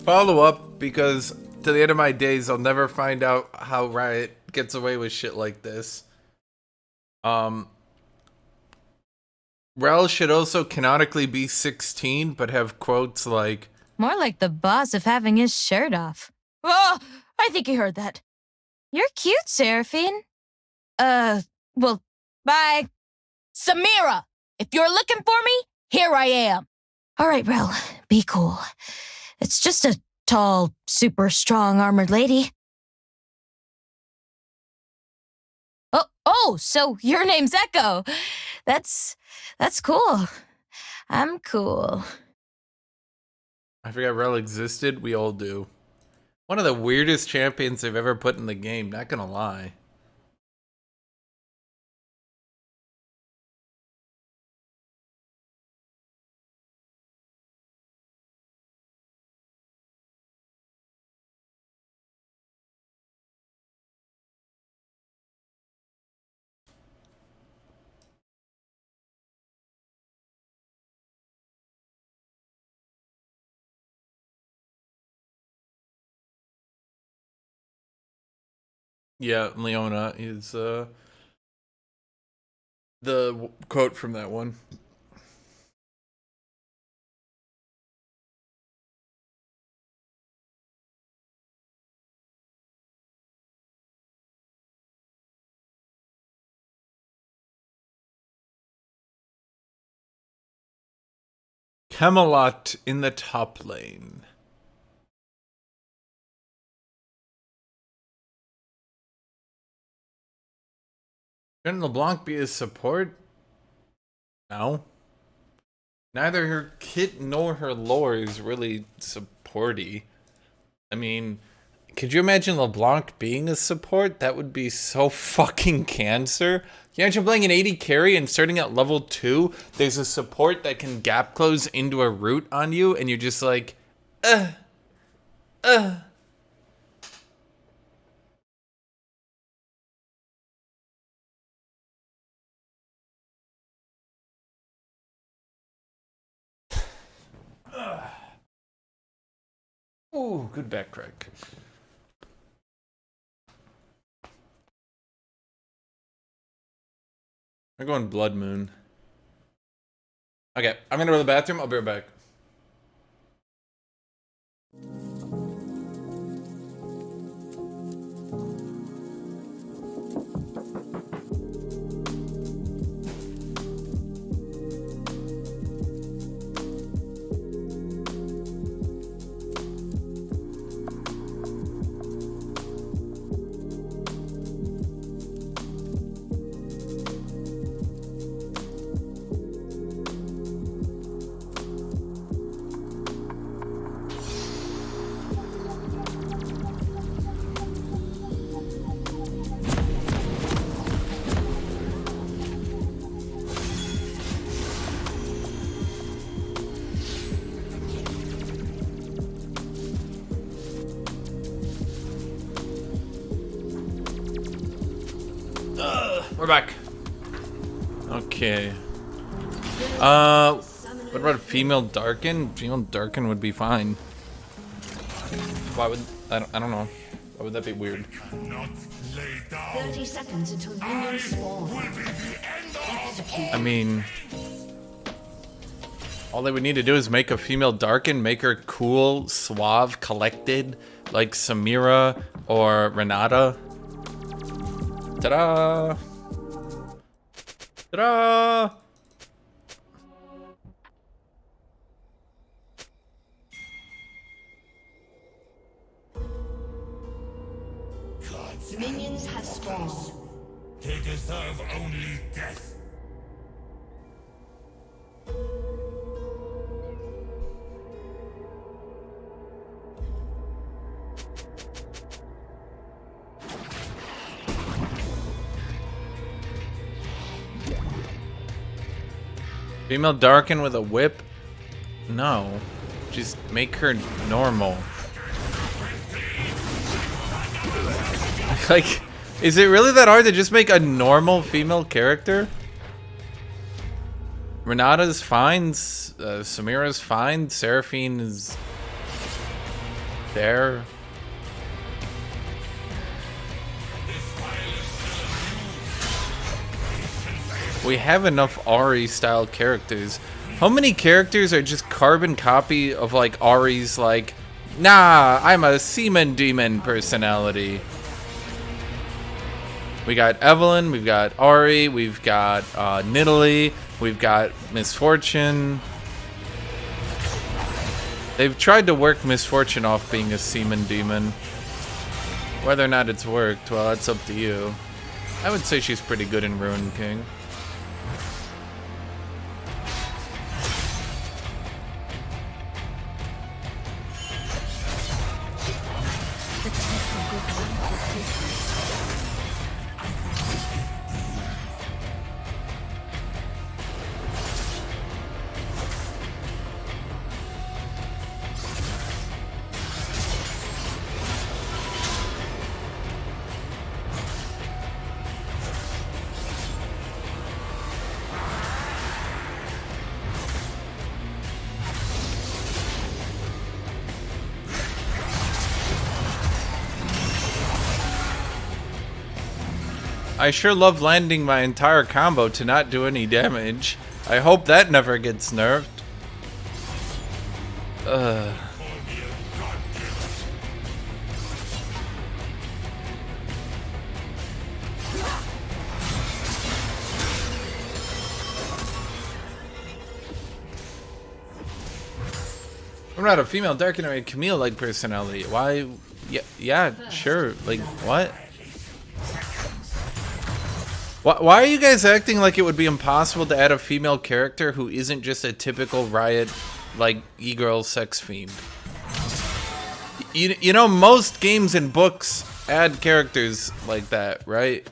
Follow up, because to the end of my days, I'll never find out how Riot gets away with shit like this. Rel should also canonically be 16, but have quotes like, More like the boss of having his shirt off. Oh, I think you heard that. You're cute, Seraphine. Well, bye. Samira, if you're looking for me, here I am. All right, Rel, be cool. It's just a tall, super strong armored lady. Oh, so your name's Echo. That's cool. I'm cool. I forgot Rel existed. We all do. One of the weirdest champions they've ever put in the game, not gonna lie. Yeah, Leona is the quote from that one. Camelot in the top lane. Shouldn't LeBlanc be his support? No. Neither her kit nor her lore is really supporty. I mean, Could you imagine LeBlanc being a support? That would be so fucking cancer. Can you imagine playing an 80 carry and starting at level 2? There's a support that can gap close into a root on you, and you're just like, Ooh, good back crack. We're going Blood Moon. Okay, I'm gonna go to the bathroom. I'll be right back. We're back. Okay. What about a female Darkin? Female Darkin would be fine. Why would I don't know. Why would that be weird? 30 seconds until minions spawn. Execute. I mean, all they would need to do is make a female Darkin, make her cool, suave, collected, like Samira or Renata. Ta-da! Ta-da! Minions have spawned. They deserve only death. Female Darkin with a whip? No. Just make her normal. Like, is it really that hard to just make a normal female character? Renata's fine, Samira's fine, Seraphine is there. We have enough Ari style characters. How many characters are just carbon copy of like Ari's like, nah, I'm a seaman demon personality? We got Evelyn, we've got Ari, we've got Nidalee, we've got Misfortune. They've tried to work Misfortune off being a seaman demon. Whether or not it's worked, well, that's up to you. I would say she's pretty good in Ruin King. I sure love landing my entire combo to not do any damage. I hope that never gets nerfed. I'm not a female Darkin or a Camille-like personality. Why? Yeah, sure. Like, what? Why are you guys acting like it would be impossible to add a female character who isn't just a typical Riot, like, e-girl sex fiend? You know, most games and books add characters like that, right?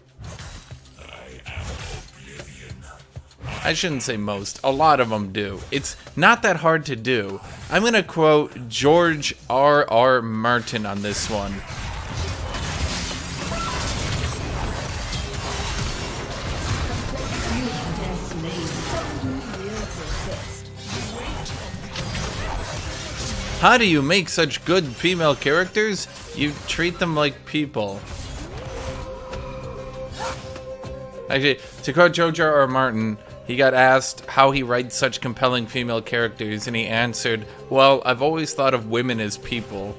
I shouldn't say most. A lot of them do. It's not that hard to do. I'm gonna quote George R.R. Martin on this one. How do you make such good female characters? You treat them like people. Actually, to quote George R.R. Martin, he got asked how he writes such compelling female characters, and he answered, "Well, I've always thought of women as people."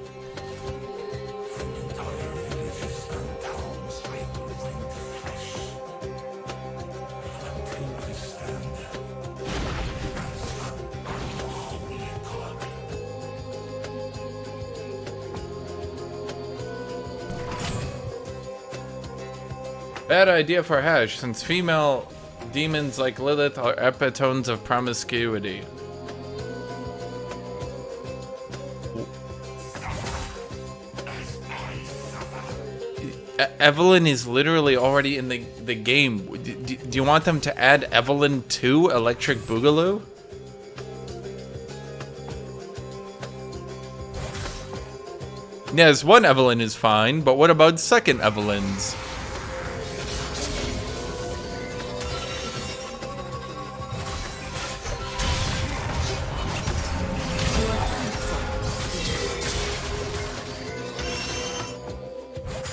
Bad idea for Hash, since female demons like Lilith are epitones of promiscuity. Evelyn is literally already in the game. Do you want them to add Evelyn to Electric Boogaloo? Yes, one Evelyn is fine, but what about second Evelyns?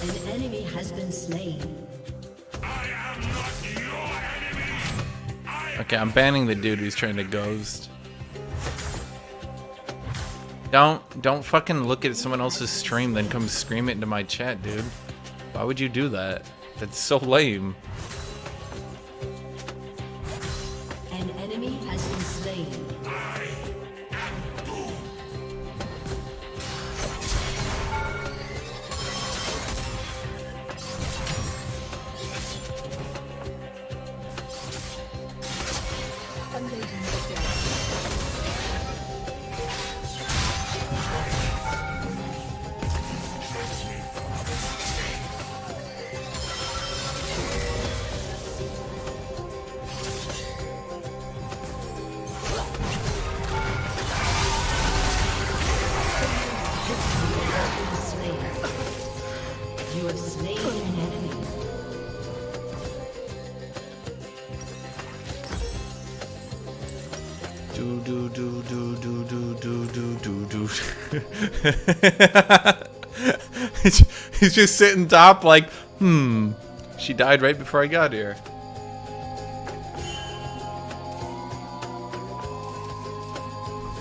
An enemy has been slain. Okay, I'm banning the dude who's trying to ghost. Don't fucking look at someone else's stream then come scream it into my chat, dude. Why would you do that? That's so lame. An enemy has been slain. You have slain an enemy. Do do do do do do do do do do. He's just sitting top like, she died right before I got here.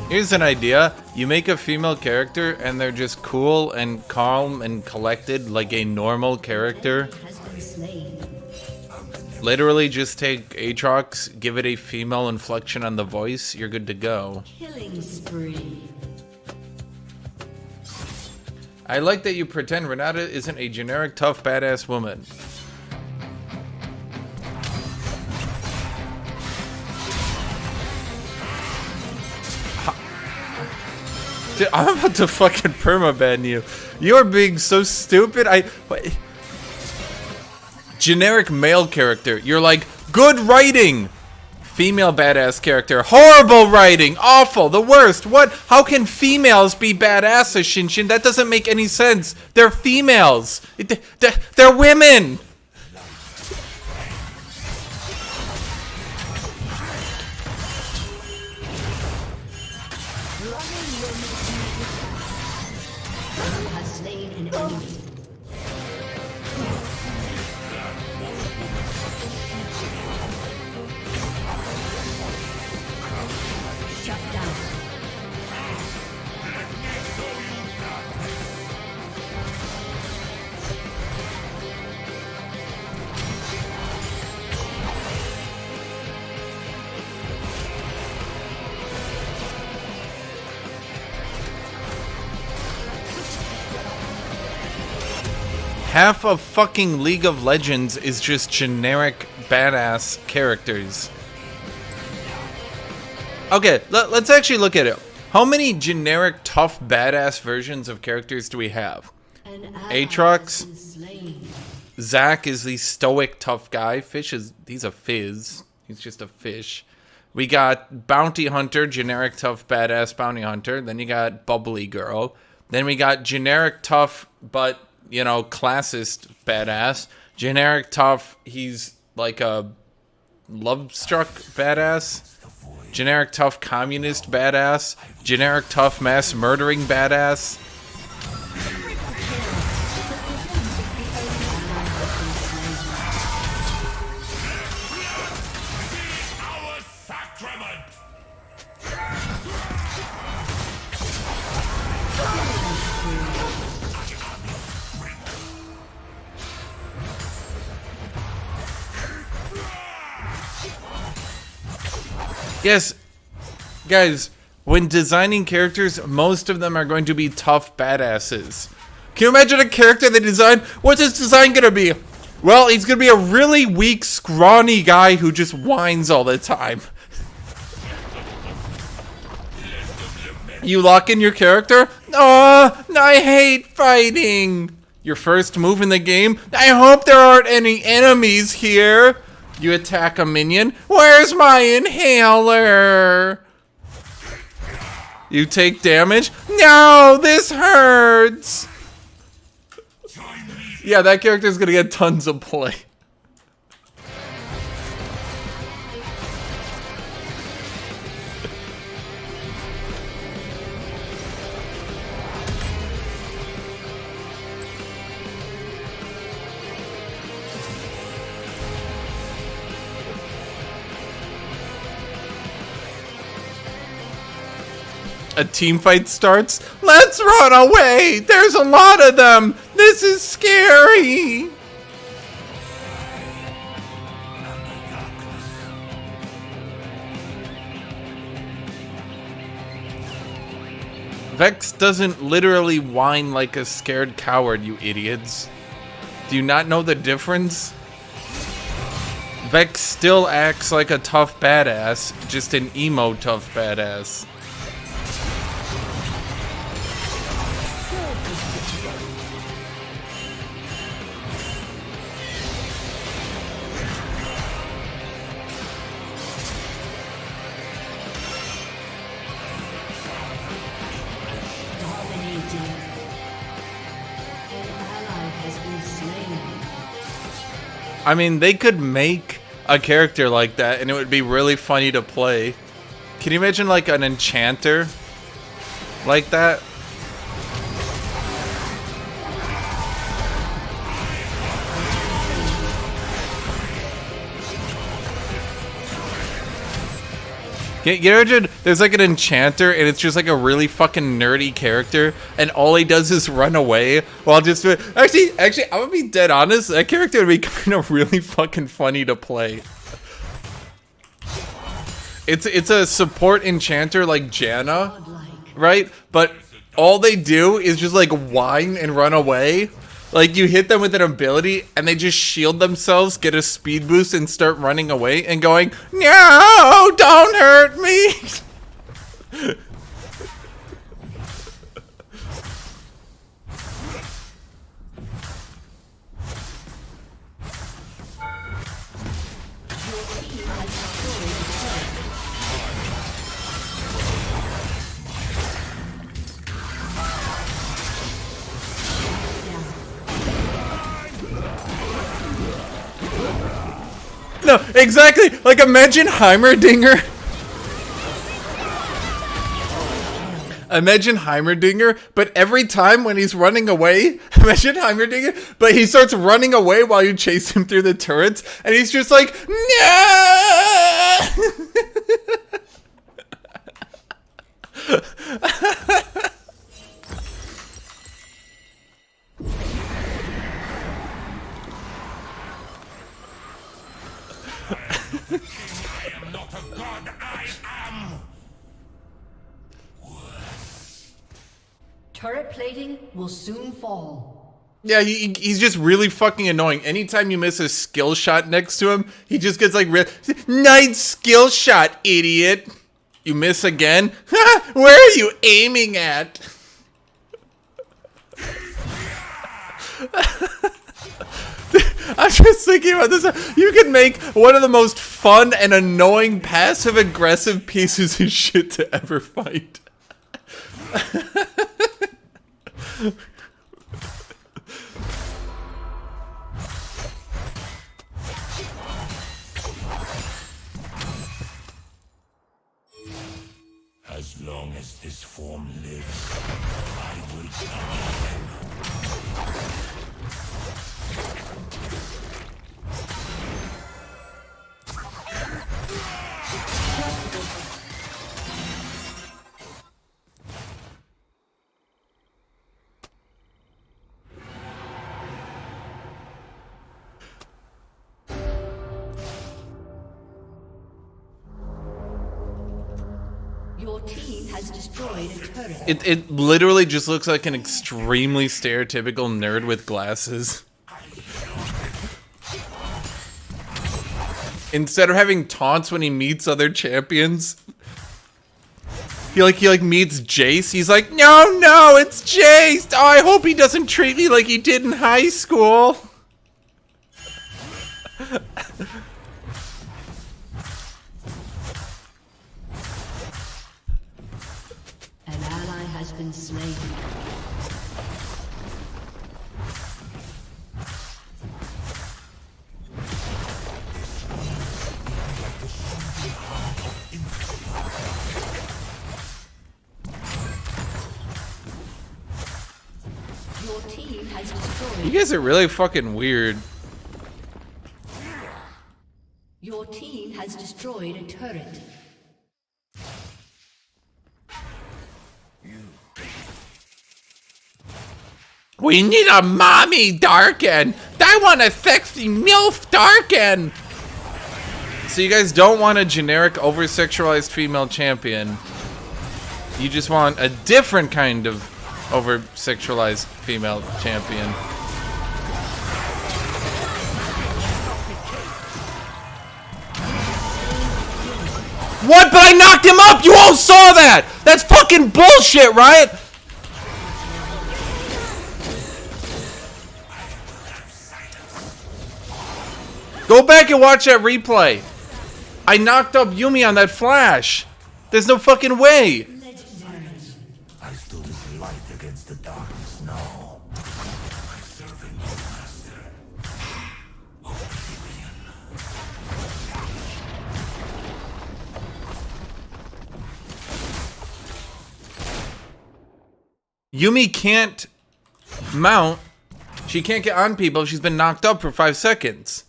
Here's an idea. You make a female character and they're just cool and calm and collected like a normal character. Has been slain. Literally just take AATROX, give it a female inflection on the voice, you're good to go. Killing spree. I like that you pretend Renata isn't a generic tough badass woman. Dude, I'm about to fucking permaban you. You're being so stupid. Generic male character. You're like, good writing. Female badass character. Horrible writing. Awful. The worst. What? How can females be badass, Hashinshin? That doesn't make any sense. They're females. They're women. You have slain an enemy. Shut down. Half of fucking League of Legends is just generic badass characters. Okay, let's actually look at it. How many generic tough badass versions of characters do we have? An ally AATROX. has been slain. Zack is the stoic tough guy. He's a fizz. He's just a fish. We got Bounty Hunter, generic tough badass Bounty Hunter. Then you got Bubbly Girl. Then we got generic tough, but, you know, classist badass. Generic tough, he's like a love-struck badass. Generic tough communist badass. Generic tough mass murdering badass. Our sacrament! Yes, guys, when designing characters, most of them are going to be tough badasses. Can you imagine a character they design? What's his design gonna be? Well, he's gonna be a really weak, scrawny guy who just whines all the time. You lock in your character? Oh, I hate fighting. Your first move in the game? I hope there aren't any enemies here. You attack a minion? Where's my inhaler? You take damage? No, this hurts. Yeah, that character's gonna get tons of play. A team fight starts. Let's run away! There's a lot of them! This is scary! Vex doesn't literally whine like a scared coward, you idiots. Do you not know the difference? Vex still acts like a tough badass, just an emo tough badass. Dominating. An ally has been slain. I mean, they could make a character like that and it would be really funny to play. Can you imagine like an enchanter like that? Can you imagine there's like an enchanter and it's just like a really fucking nerdy character and all he does is run away while just... Actually, I'm gonna be dead honest, that character would be kind of really fucking funny to play. It's a support enchanter like Janna, right? But all they do is just like whine and run away. Like, you hit them with an ability, and they just shield themselves, get a speed boost, and start running away, and going, no, don't hurt me! No, exactly. Like, imagine Heimerdinger. Imagine Heimerdinger, but every time when he's running away, imagine Heimerdinger, but he starts running away while you chase him through the turrets, and he's just like, no! I am not a god, I am! Turret plating will soon fall. Yeah, he's just really fucking annoying. Anytime you miss a skill shot next to him, he just gets like, nice skill shot, idiot. You miss again? Where are you aiming at? I'm just thinking about this. You can make one of the most fun and annoying passive-aggressive pieces of shit to ever fight. As long as this form lives, I will come. Your team has destroyed a turret. It literally just looks like an extremely stereotypical nerd with glasses. Instead of having taunts when he meets other champions, he meets Jace. He's like, no, it's Jace. Oh, I hope he doesn't treat me like he did in high school. An ally has been slain. Your team has destroyed. You guys are really fucking weird. Your team has destroyed a turret. We need a mommy Darken. I want a sexy MILF Darken. So you guys don't want a generic over-sexualized female champion. You just want a different kind of over-sexualized female champion. What? But I knocked him up! You all saw that! That's fucking bullshit, right? Go back and watch that replay. I knocked up Yumi on that flash. There's no fucking way. I stood as light against the darkness now. My servant, master. Yumi can't mount. She can't get on people. She's been knocked up for 5 seconds.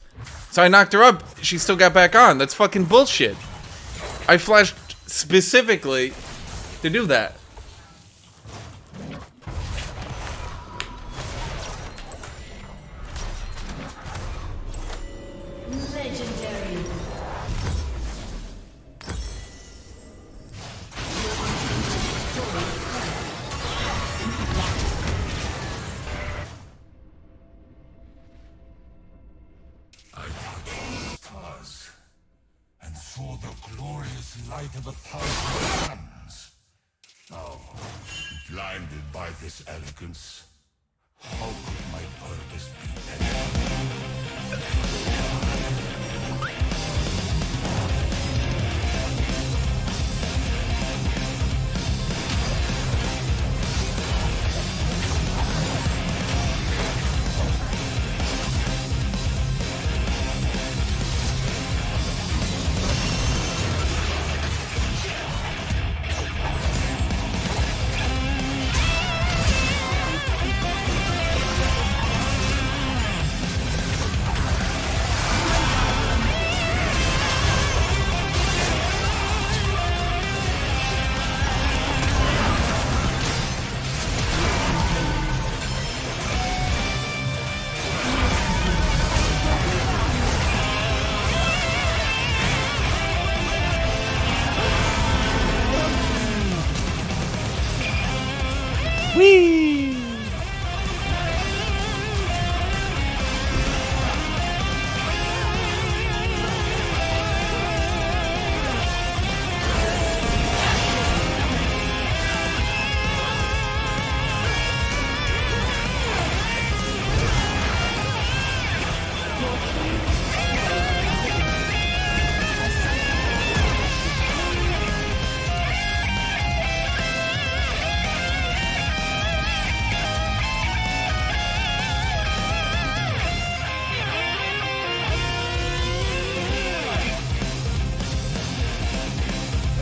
So I knocked her up. She still got back on. That's fucking bullshit. I flashed specifically to do that. Legendary. Stars, and saw the glorious light of 1,000 suns. Now, blinded by this elegance, how could my purpose be any?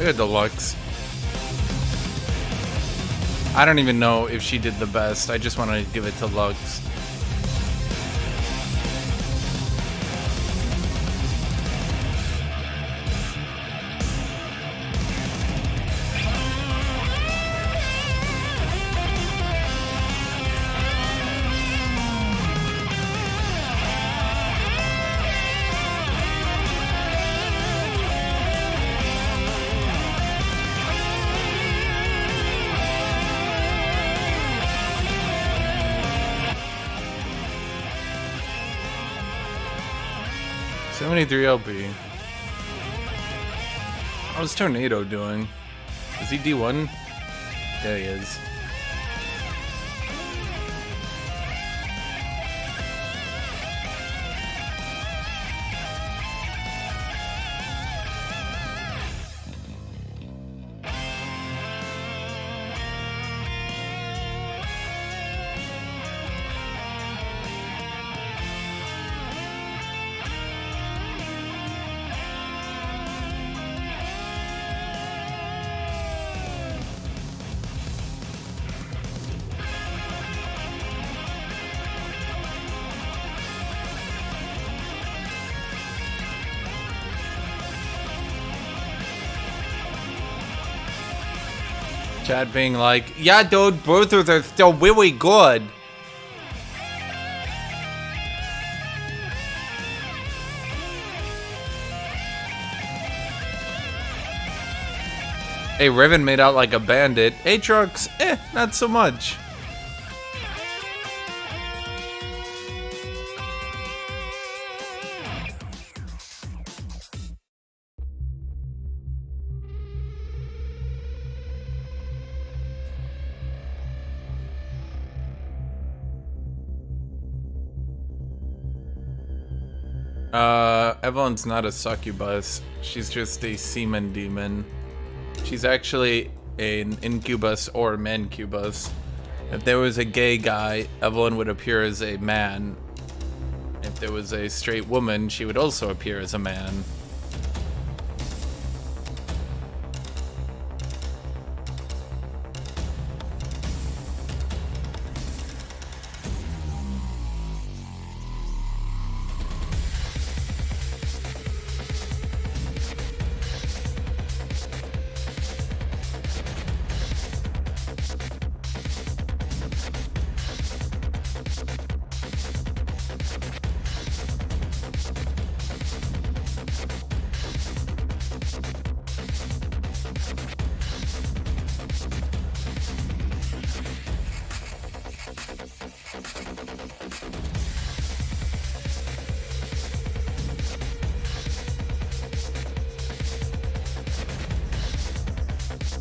They're deluxe. I don't even know if she did the best. I just want to give it to Lux. LP. How's Tornado doing? Is he D1? There he is. Chad being like, yeah, dude, bruisers are still really good. Hey, Riven made out like a bandit. AATROX, not so much. Evelyn's not a succubus. She's just a semen demon. She's actually an incubus or mancubus. If there was a gay guy, Evelyn would appear as a man. If there was a straight woman, she would also appear as a man.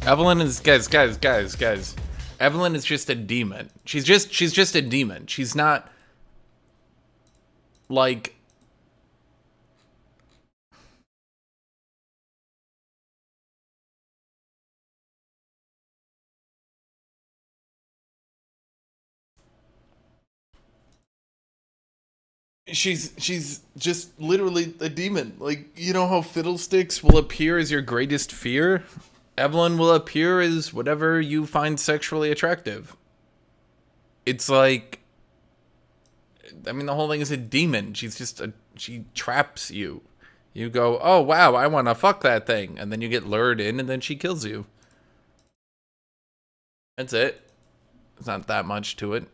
Evelyn is guys. Evelyn is just a demon. She's just a demon. She's not like she's just literally a demon. Like, you know how Fiddlesticks will appear as your greatest fear? Evelyn will appear as whatever you find sexually attractive. It's like, I mean, the whole thing is a demon. She traps you. You go, oh wow, I want to fuck that thing. And then you get lured in and then she kills you. That's it. There's not that much to it.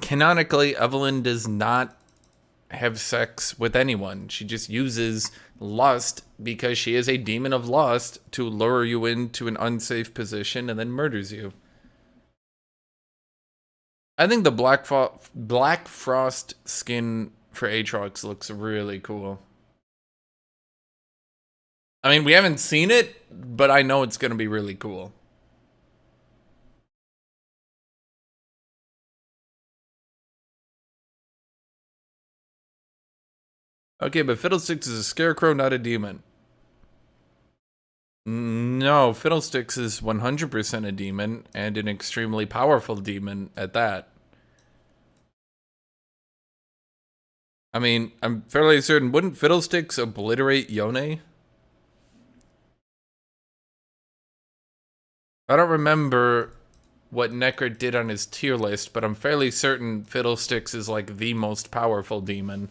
Canonically, Evelyn does not have sex with anyone. She just uses lust because she is a demon of lust to lure you into an unsafe position and then murders you. I think the Black Frost skin for AATROX looks really cool. I mean, we haven't seen it, but I know it's going to be really cool. Okay, but Fiddlesticks is a scarecrow, not a demon. No, Fiddlesticks is 100% a demon, and an extremely powerful demon at that. I mean, I'm fairly certain, wouldn't Fiddlesticks obliterate Yone? I don't remember what Necro did on his tier list, but I'm fairly certain Fiddlesticks is like the most powerful demon.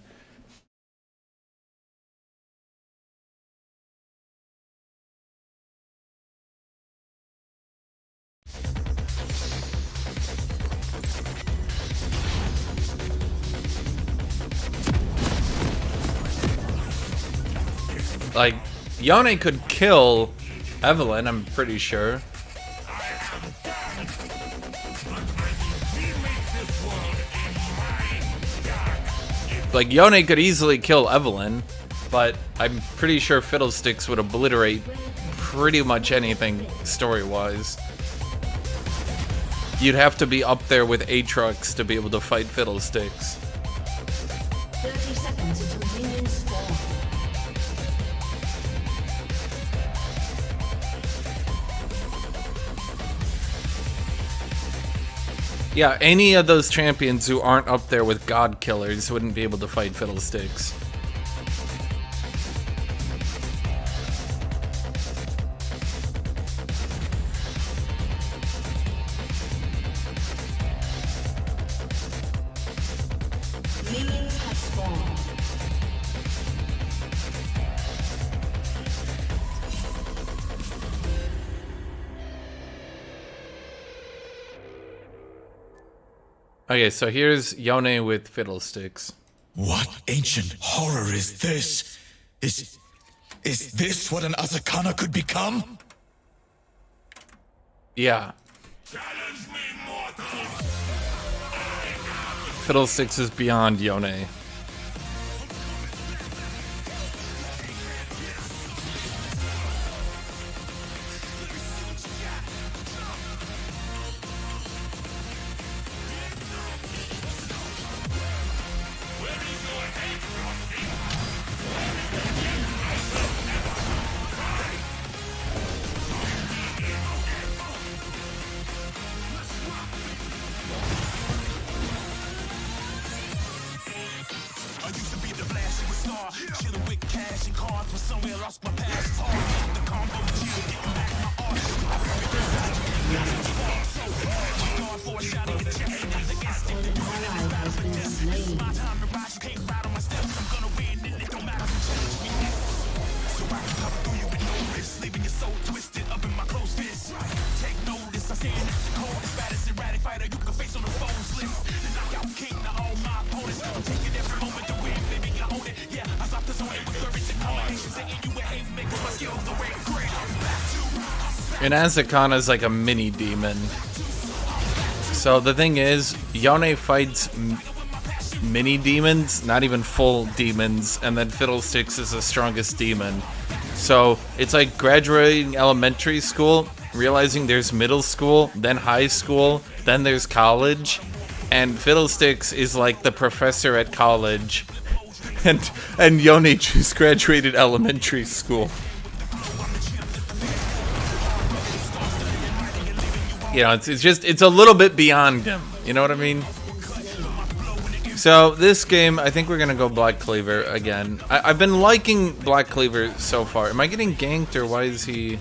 Like, Yone could kill Evelyn, I'm pretty sure. Like, Yone could easily kill Evelyn, but I'm pretty sure Fiddlesticks would obliterate pretty much anything story-wise. You'd have to be up there with AATROX to be able to fight Fiddlesticks. 30 seconds until minions spawn. Yeah, any of those champions who aren't up there with God Killers wouldn't be able to fight Fiddlesticks. Minions have spawned. Okay, so here's Yone with Fiddlesticks. What ancient horror is this? Is this what an Asakana could become? Yeah. Fiddlesticks is beyond Yone. And Asakana's like a mini demon. So the thing is, Yone fights mini demons, not even full demons, and then Fiddlesticks is the strongest demon. So it's like graduating elementary school, realizing there's middle school, then high school, then there's college, and Fiddlesticks is like the professor at college, and Yone just graduated elementary school. You know, it's a little bit beyond him. You know what I mean? So this game, I think we're gonna go Black Cleaver again. I've been liking Black Cleaver so far. Am I getting ganked or why is he?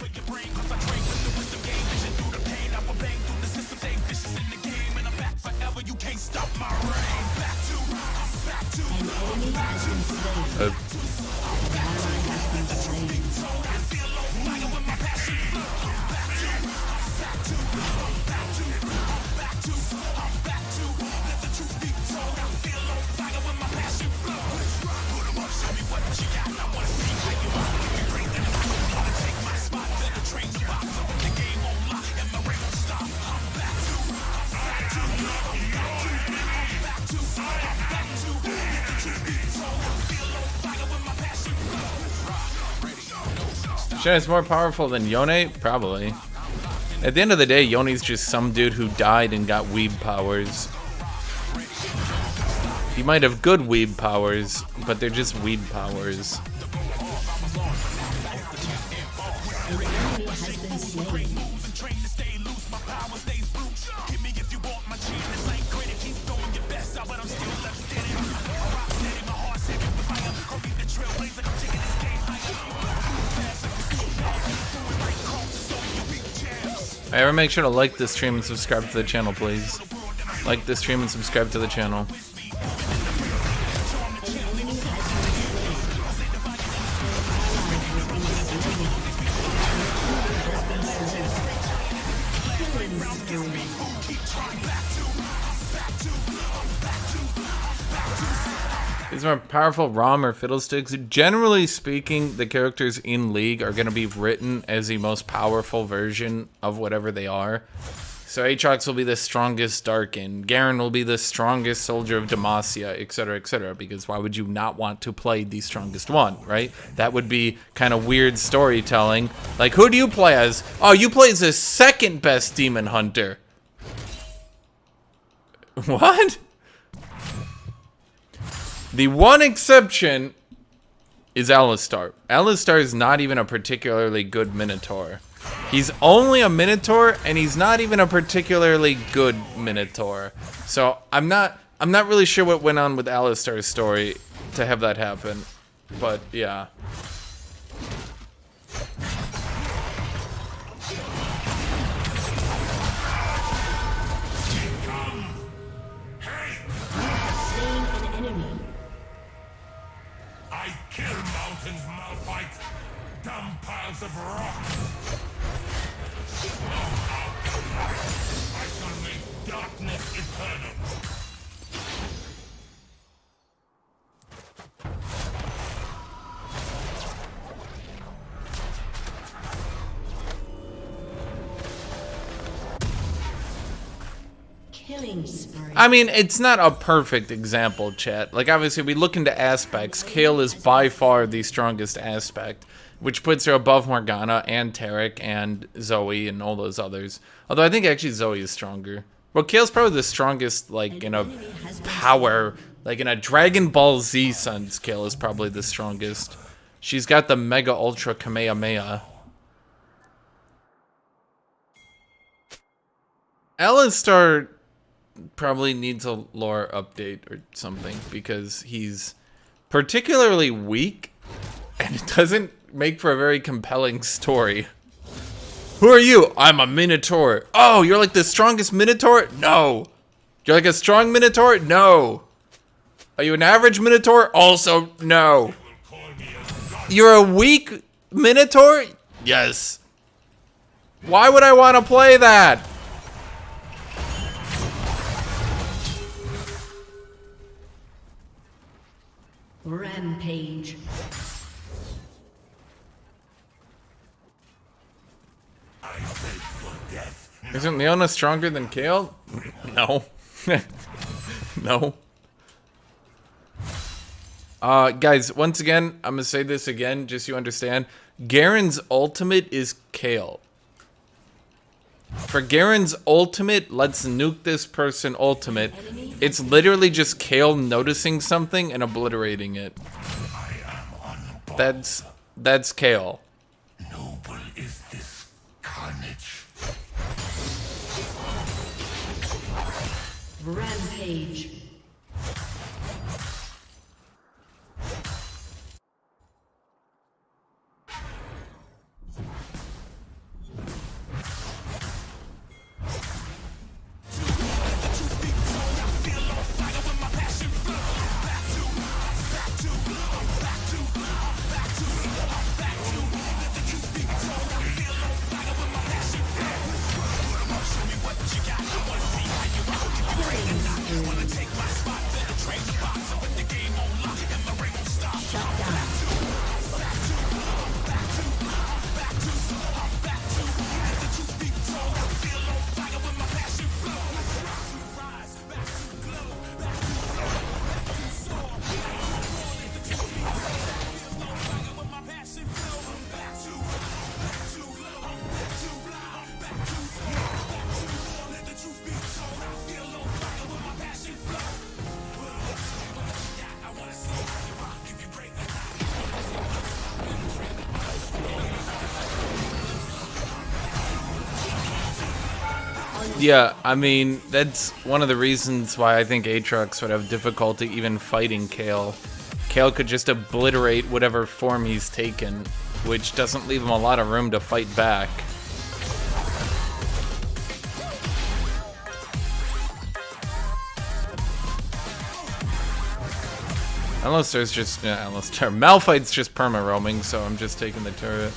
Sure, it's more powerful than Yone? Probably. At the end of the day, Yone's just some dude who died and got weeb powers. He might have good weeb powers, but they're just weeb powers. Ever make sure to like this stream and subscribe to the channel, please. Like this stream and subscribe to the channel. These are powerful ROM or fiddlesticks. Generally speaking, the characters in League are going to be written as the most powerful version of whatever they are. So AATROX will be the strongest Darkin, Garen will be the strongest soldier of Demacia, etc., because why would you not want to play the strongest one, right? That would be kind of weird storytelling. Like, who do you play as? Oh, you play as the second best demon hunter. What? The one exception is Alistar. Alistar is not even a particularly good Minotaur. He's only a Minotaur, and he's not even a particularly good Minotaur. So I'm not really sure what went on with Alistar's story to have that happen. But yeah. I kill mountains, Malphite. Dumb piles of rocks. I shall make darkness eternal. Killing spree. I mean, it's not a perfect example, chat. Like, obviously, we look into aspects. Kayle is by far the strongest aspect, which puts her above Morgana and Tarek and Zoe and all those others. Although I think actually Zoe is stronger. Well, Kayle's probably the strongest, like, in a power, like in a Dragon Ball Z sense, Kayle is probably the strongest. She's got the Mega Ultra Kamehameha. Alistar probably needs a lore update or something because he's particularly weak and it doesn't make for a very compelling story. Who are you? I'm a Minotaur. Oh, you're like the strongest Minotaur? No. You're like a strong Minotaur? No. Are you an average Minotaur? Also, no. You're a weak Minotaur? Yes. Why would I want to play that? Rampage. Isn't Leona stronger than Kayle? No. No. Guys, once again, I'm gonna say this again, just so you understand. Garen's ultimate is Kayle. For Garen's ultimate, let's nuke this person ultimate, it's literally just Kayle noticing something and obliterating it. That's Kayle. Noble is this carnage. Rampage. Yeah, I mean, that's one of the reasons why I think AATROX would have difficulty even fighting Kayle. Kayle could just obliterate whatever form he's taken, which doesn't leave him a lot of room to fight back. Unless there's just, unless Malphite's just perma roaming, so I'm just taking the turret.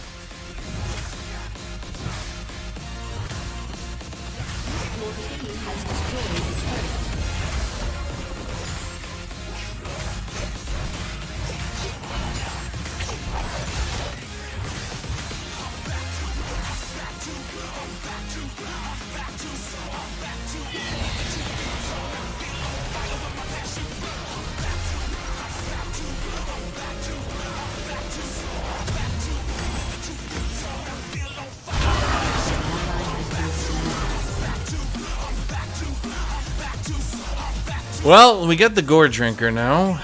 Well, we get the gore drinker now.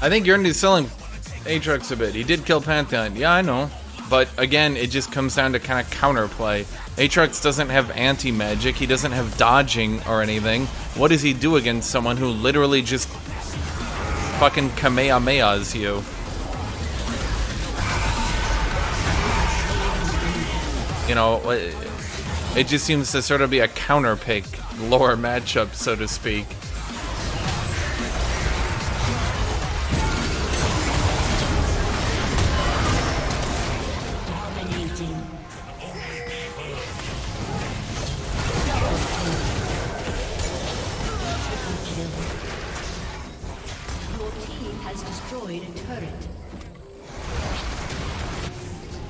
I think you're underselling AATROX a bit. He did kill Pantheon. Yeah, I know. But again, it just comes down to kind of counterplay. AATROX doesn't have anti-magic. He doesn't have dodging or anything. What does he do against someone who literally just fucking Kamehamehas you? You know, it just seems to sort of be a counterpick lore matchup, so to speak.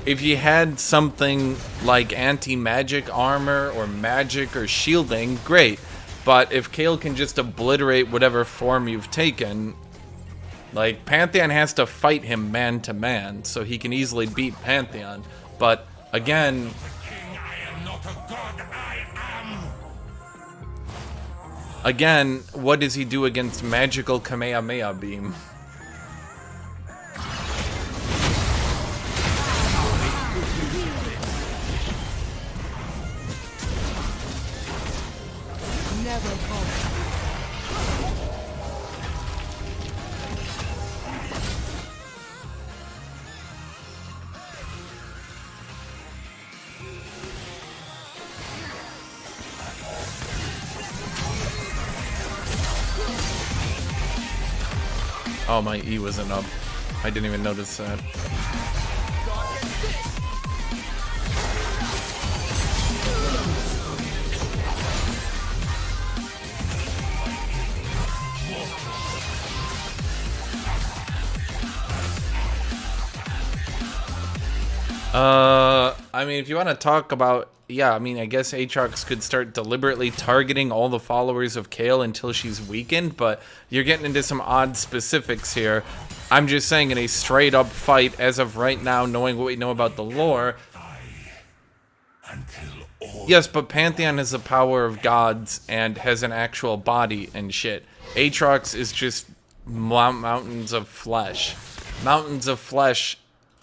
If you had something like anti-magic armor or magic or shielding, great. But if Kayle can just obliterate whatever form you've taken, like, Pantheon has to fight him man to man, so he can easily beat Pantheon. But again, what does he do against magical Kamehameha beam? Oh, my E wasn't up. I didn't even notice that. I mean, if you want to talk about, yeah, I mean, I guess AATROX could start deliberately targeting all the followers of Kayle until she's weakened, but you're getting into some odd specifics here. I'm just saying, in a straight up fight, as of right now, knowing what we know about the lore, yes, but Pantheon has the power of gods and has an actual body and shit. AATROX is just mountains of flesh. Mountains of flesh,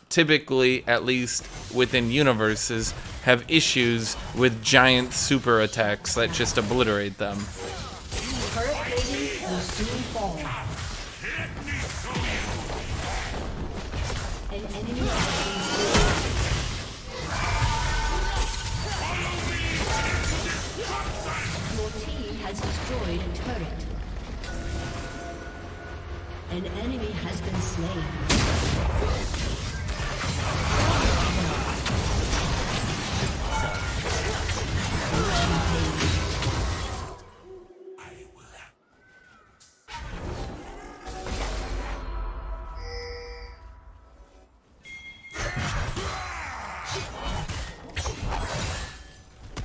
typically, at least within universes, have issues with giant super attacks that just obliterate them. Turret plating will soon fall. An enemy Your team has destroyed a turret. An enemy has been slain.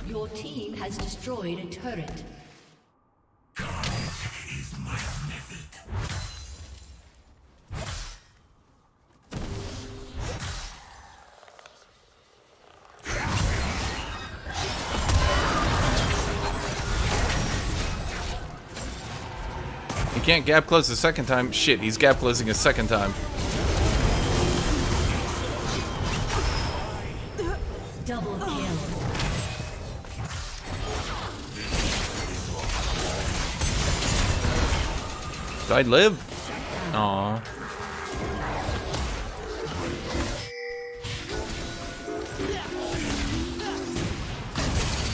Your team has destroyed a turret. Is my method. He can't gap close the second time. Shit, he's gap closing a second time. Double kill. Did I live? Aww.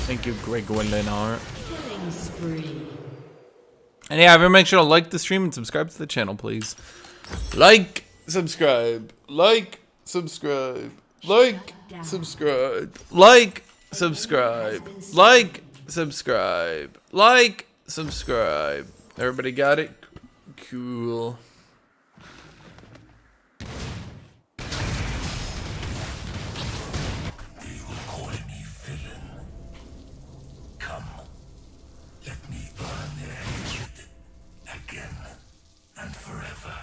Thank you, Greg Windenar. Killing spree. And yeah, everyone make sure to like the stream and subscribe to the channel, please. Like, subscribe, like, subscribe, like, subscribe, like, subscribe, like, subscribe, like, subscribe. Everybody got it? Cool. Let me burn their hatred again and forever.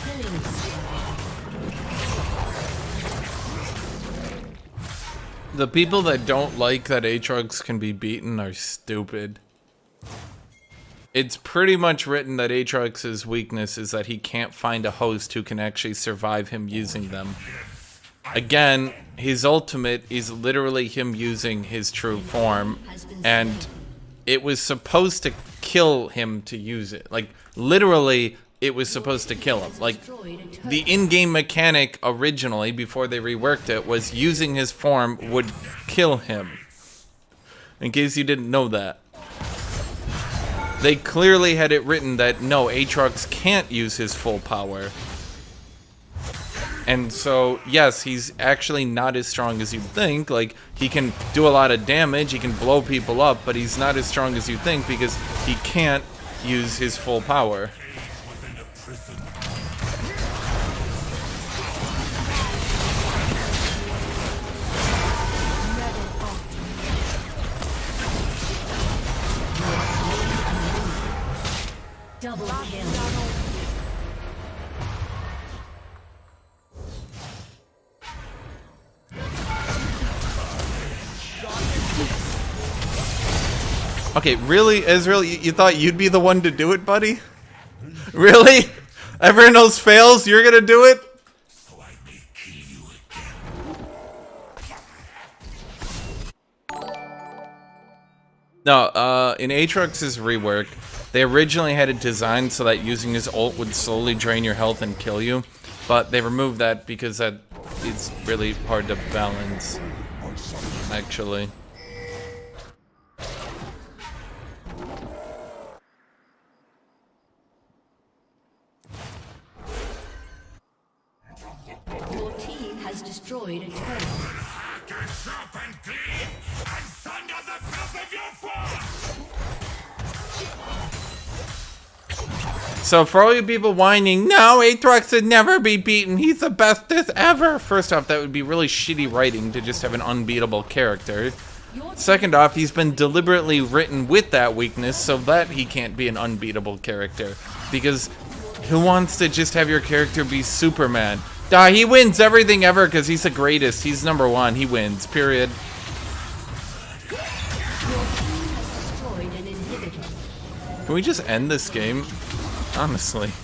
Killing spree. The people that don't like that AATROX can be beaten are stupid. It's pretty much written that AATROX's weakness is that he can't find a host who can actually survive him using them. Again, his ultimate is literally him using his true form, and it was supposed to kill him to use it. Like, literally, it was supposed to kill him. Like, the in-game mechanic originally, before they reworked it, was using his form would kill him. In case you didn't know that. They clearly had it written that, no, AATROX can't use his full power. And so, yes, he's actually not as strong as you'd think. Like, he can do a lot of damage, he can blow people up, but he's not as strong as you think because he can't use his full power. Double kill. Okay, really, Israel? You thought you'd be the one to do it, buddy? Really? Everyone else fails, you're gonna do it? So I may kill you again. No, in AATROX's rework, they originally had it designed so that using his ult would slowly drain your health and kill you, but they removed that because that it's really hard to balance, actually. Your team has destroyed a turret. Hack and chop and cleave and thunder the filth of your force! So for all you people whining, no, AATROX would never be beaten, he's the bestest ever! First off, that would be really shitty writing to just have an unbeatable character. Second off, he's been deliberately written with that weakness so that he can't be an unbeatable character. Because who wants to just have your character be Superman? Duh, he wins everything ever because he's the greatest. He's number one. He wins, period. Destroyed an inhibitor. Can we just end this game? Honestly. Your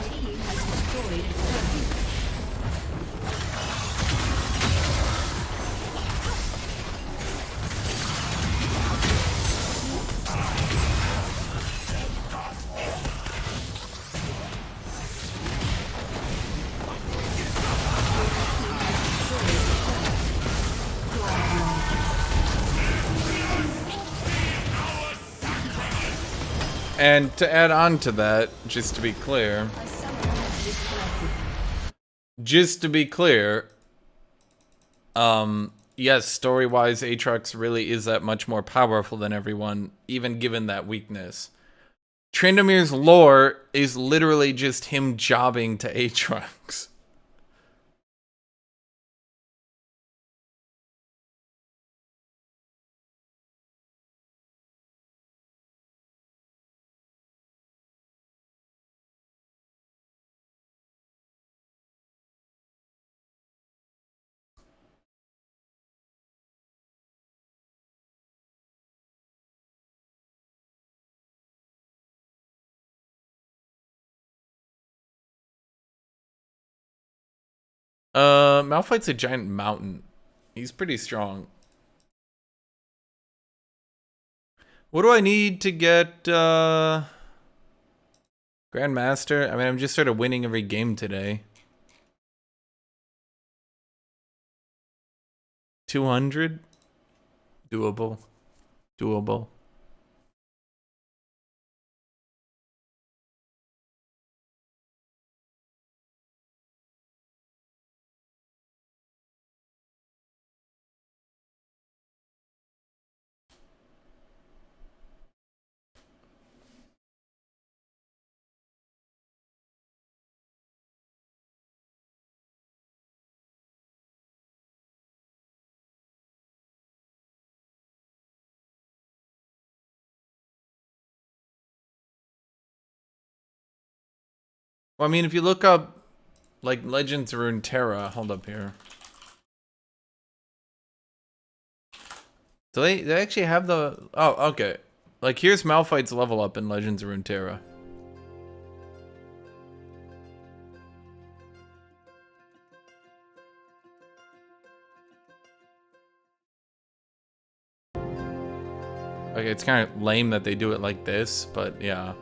team has destroyed a turret. And to add on to that, just to be clear, yes, story-wise, AATROX really is that much more powerful than everyone, even given that weakness. Tryndamyr's lore is literally just him jobbing to AATROX. Malphite's a giant mountain. He's pretty strong. What do I need to get Grandmaster? I mean, I'm just sort of winning every game today. 200? Doable. Doable. Well, I mean, if you look up, like, Legends of Runeterra, hold up here. Do they actually have the... Oh, okay. Like, here's Malphite's level up in Legends of Runeterra. Okay, it's kind of lame that they do it like this, but yeah.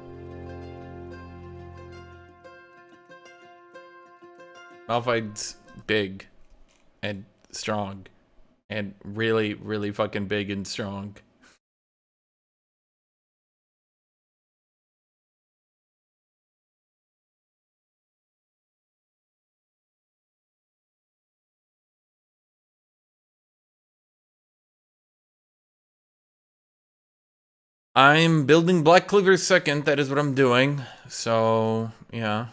Malphite's big and strong and really, really fucking big and strong. I'm building Black Cleaver second, that is what I'm doing. So, yeah.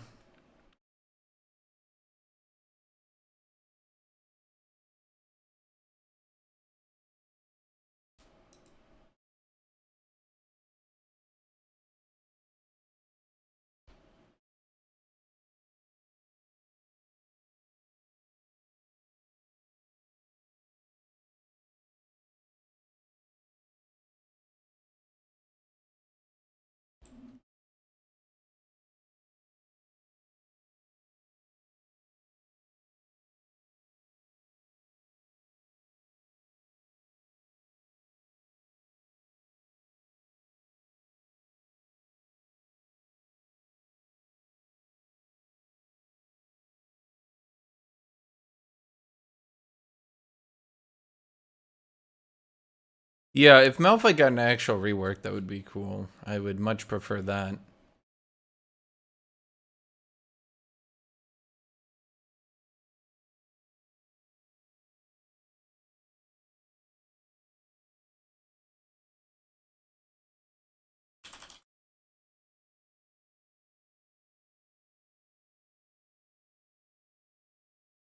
Yeah, if Malphite got an actual rework, that would be cool. I would much prefer that.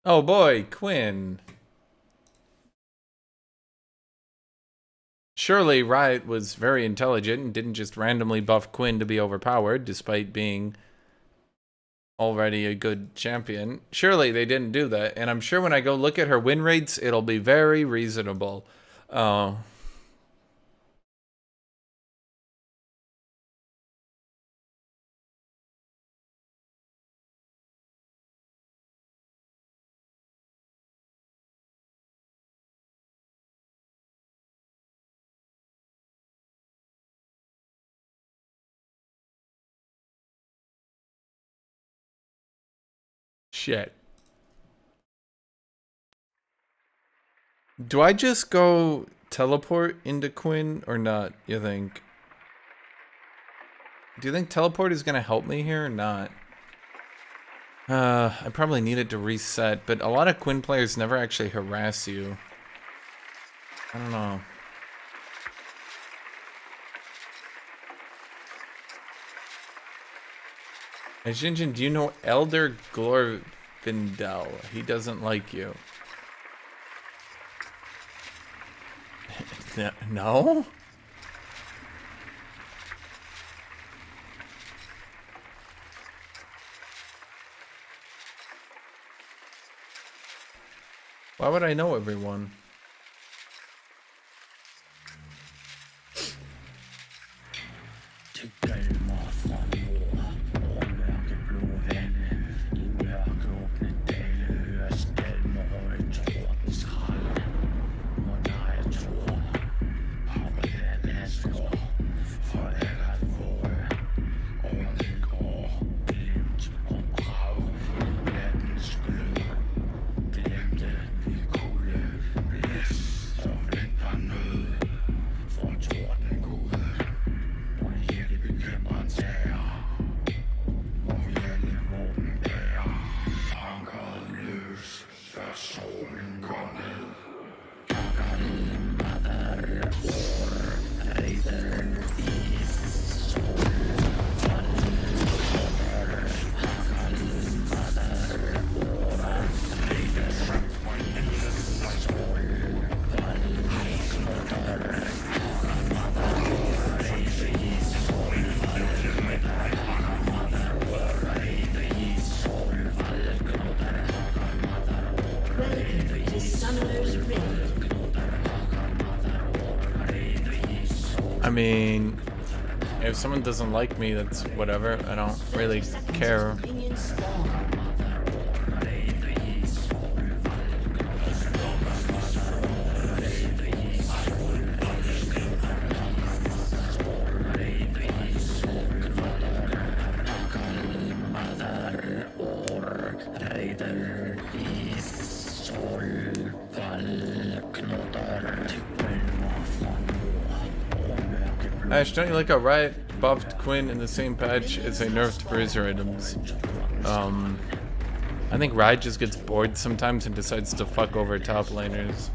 Oh boy, Quinn. Surely Riot was very intelligent and didn't just randomly buff Quinn to be overpowered, despite being already a good champion. Surely they didn't do that, and I'm sure when I go look at her win rates, it'll be very reasonable. Oh. Shit. Do I just go teleport into Quinn or not, you think? Do you think teleport is gonna help me here or not? I probably need it to reset, but a lot of Quinn players never actually harass you. I don't know. Hashinshin, do you know Elder Glorvindel? He doesn't like you. No? Why would I know everyone? mean, if someone doesn't like me, that's whatever. I don't really care. Minions spawn. Ash, don't you like how Riot buffed Quinn in the same patch as they nerfed Bruiser items? I think Riot just gets bored sometimes and decides to fuck over top laners.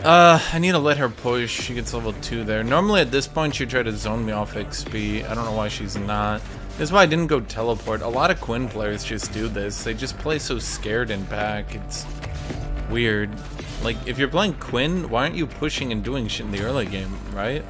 I need to let her push. She gets level 2 there. Normally at this point she'd try to zone me off XP. I don't know why she's not. This is why I didn't go teleport. A lot of Quinn players just do this. They just play so scared in back. It's weird. Like, if you're playing Quinn, why aren't you pushing and doing shit in the early game, right?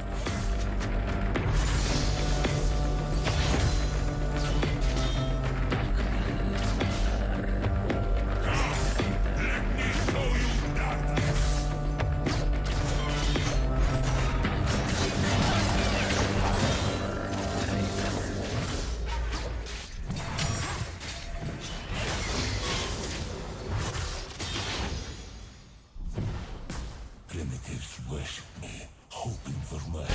Primitives worship me, hoping for mercy.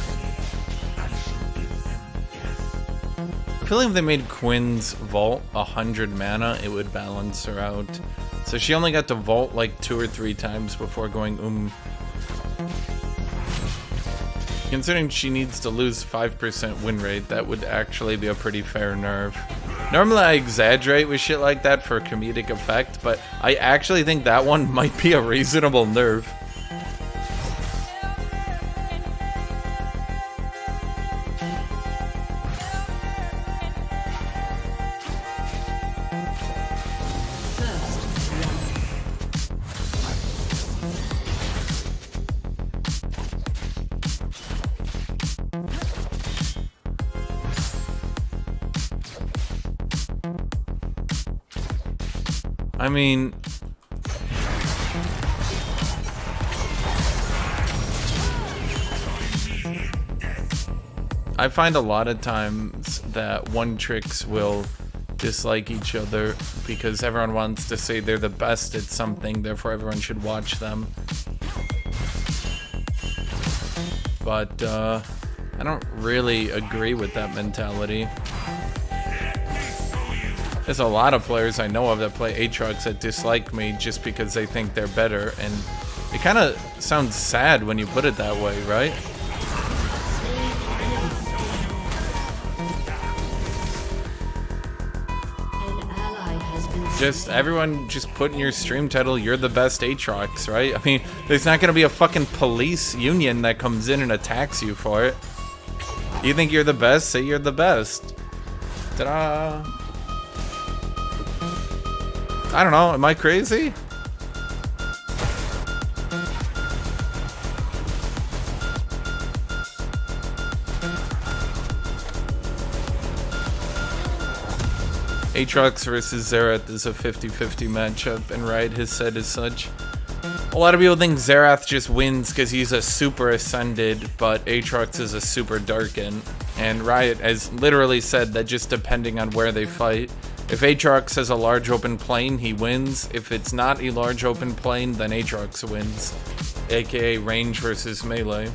I feel like if they made Quinn's vault 100 mana, it would balance her out. So she only got to vault like 2 or 3 times before going Considering she needs to lose 5% win rate, that would actually be a pretty fair nerf. Normally I exaggerate with shit like that for comedic effect, but I actually think that one might be a reasonable nerf. I mean, I find a lot of times that one tricks will dislike each other because everyone wants to say they're the best at something, therefore everyone should watch them. But I don't really agree with that mentality. There's a lot of players I know of that play AATROX that dislike me just because they think they're better, and it kind of sounds sad when you put it that way, right? Just everyone just put in your stream title, you're the best AATROX, right? I mean, there's not gonna be a fucking police union that comes in and attacks you for it. You think you're the best? Say you're the best. Ta-da! I don't know, am I crazy? AATROX versus Xerath is a 50-50 matchup, and Riot has said as such. A lot of people think Xerath just wins because he's a super ascended, but AATROX is a super darkened. And Riot has literally said that just depending on where they fight. If AATROX has a large open plane, he wins. If it's not a large open plane, then AATROX wins. AKA range versus melee.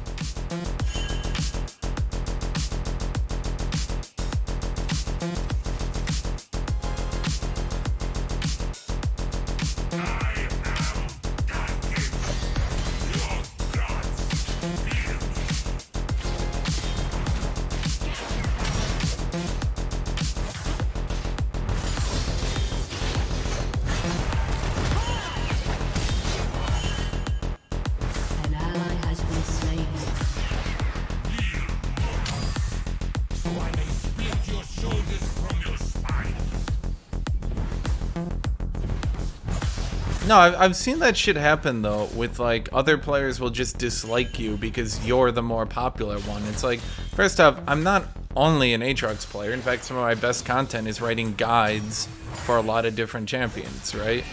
No, I've seen that shit happen though, with like other players will just dislike you because you're the more popular one. It's like, first off, I'm not only an AATROX player. In fact, some of my best content is writing guides for a lot of different champions, right?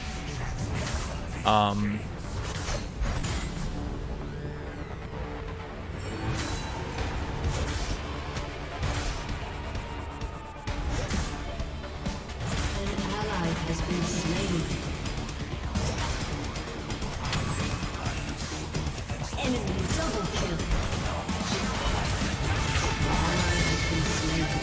An ally has been slain. Enemy double kill. Ally has been slain.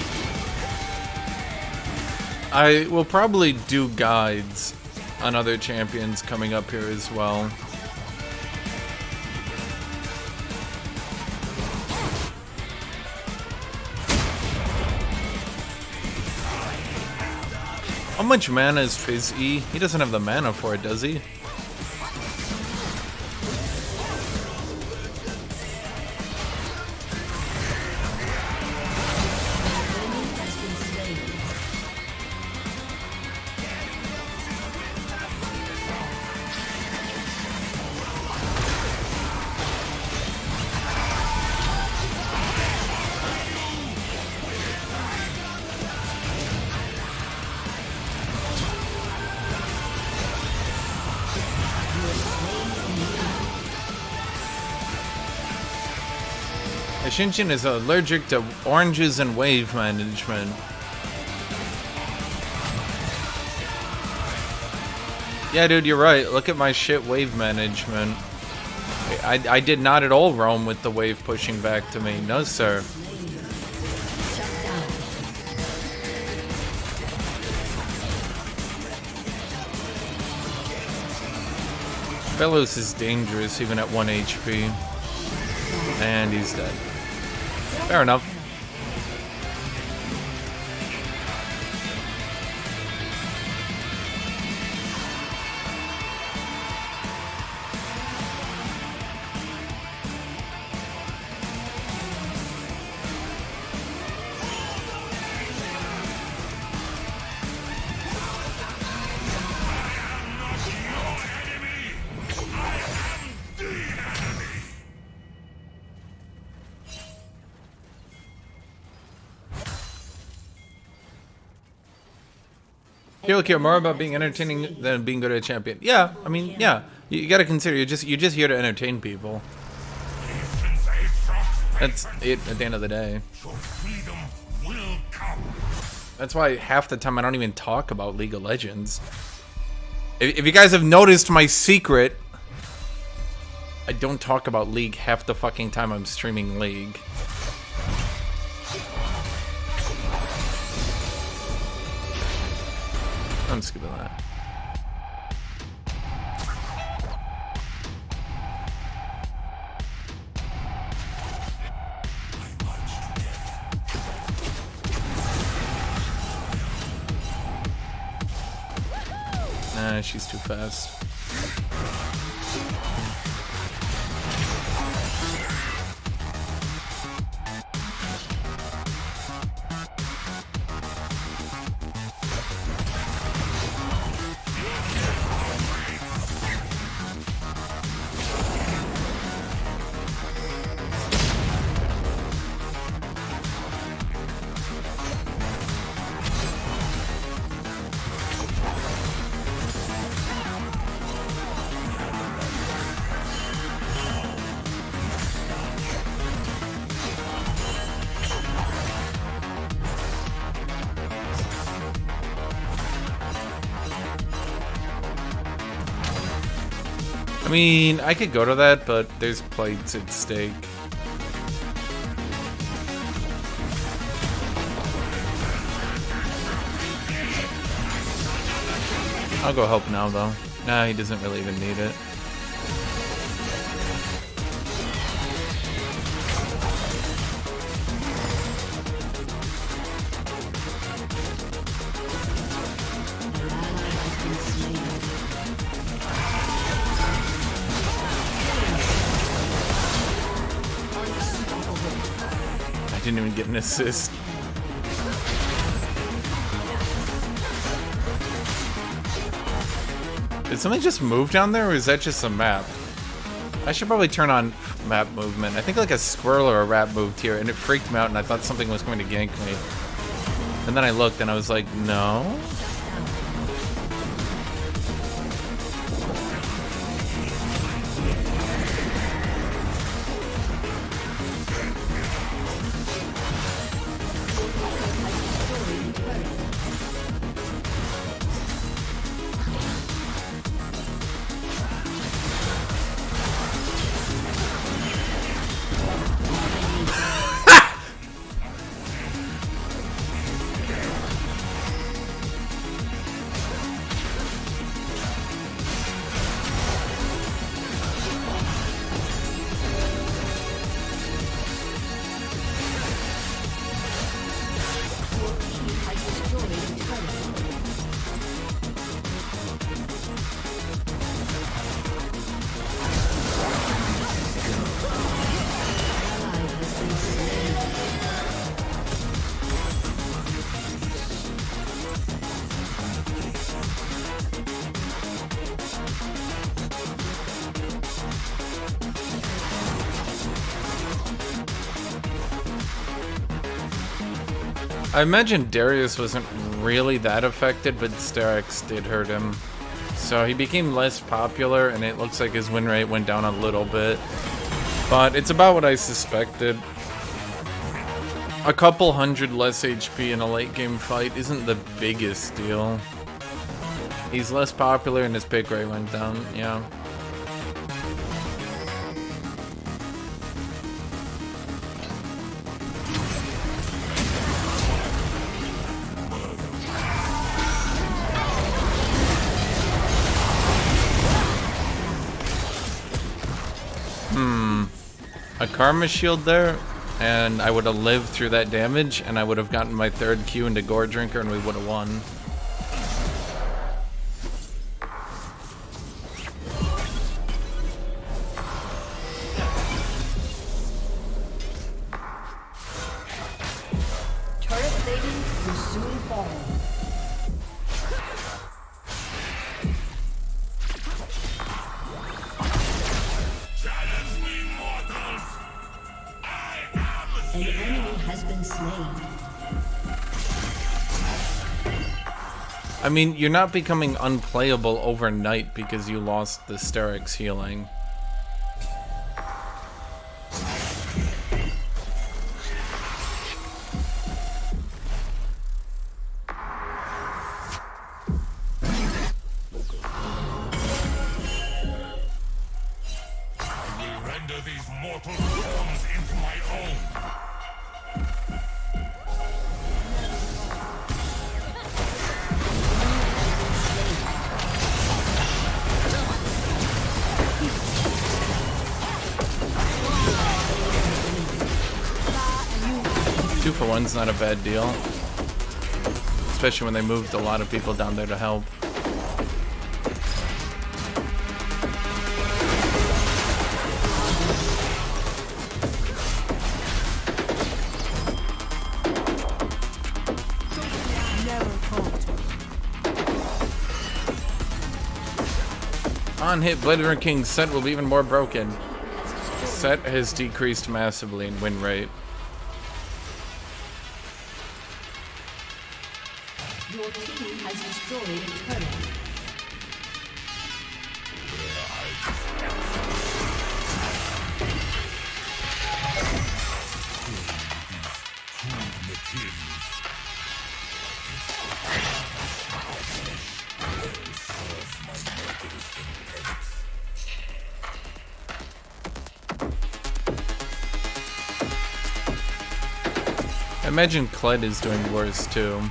I will probably do guides on other champions coming up here as well. How much mana is Fizz E? He doesn't have the mana for it, does he? Hashinshin is allergic to oranges and wave management. Yeah, dude, you're right. Look at my shit wave management. I did not at all roam with the wave pushing back to me. No, sir. Velos is dangerous even at 1 HP. And he's dead. Fair enough. You'll care more about being entertaining than being good at a champion. Yeah, I mean, yeah. You gotta consider you're just here to entertain people. That's it at the end of the day. That's why half the time I don't even talk about League of Legends. If you guys have noticed my secret, I don't talk about League half the fucking time I'm streaming League. I'm skipping that. Nah, she's too fast. I mean, I could go to that, but there's plates at stake. I'll go help now, though. Nah, he doesn't really even need it. I didn't even get an assist. Did something just move down there, or is that just a map? I should probably turn on map movement. I think like a squirrel or a rat moved here, and it freaked me out, and I thought something was going to gank me. And then I looked, and I was like, no? I imagine Darius wasn't really that affected, but Sterix did hurt him. So he became less popular, and it looks like his win rate went down a little bit. But it's about what I suspected. A couple hundred less HP in a late game fight isn't the biggest deal. He's less popular and his pick rate went down, yeah. A Karma Shield there, and I would have lived through that damage, and I would have gotten my third Q into Gore Drinker, and we would have won. Turret plating will soon fall. An enemy has been slain. I mean, you're not becoming unplayable overnight because you lost the Sterix healing. I will render these mortal forms into my own. Two for one's not a bad deal. Especially when they moved a lot of people down there to help. On hit, Blade King's set will be even more broken. Set has decreased massively in win rate. Your team has destroyed a turret. I imagine Kled is doing worse too.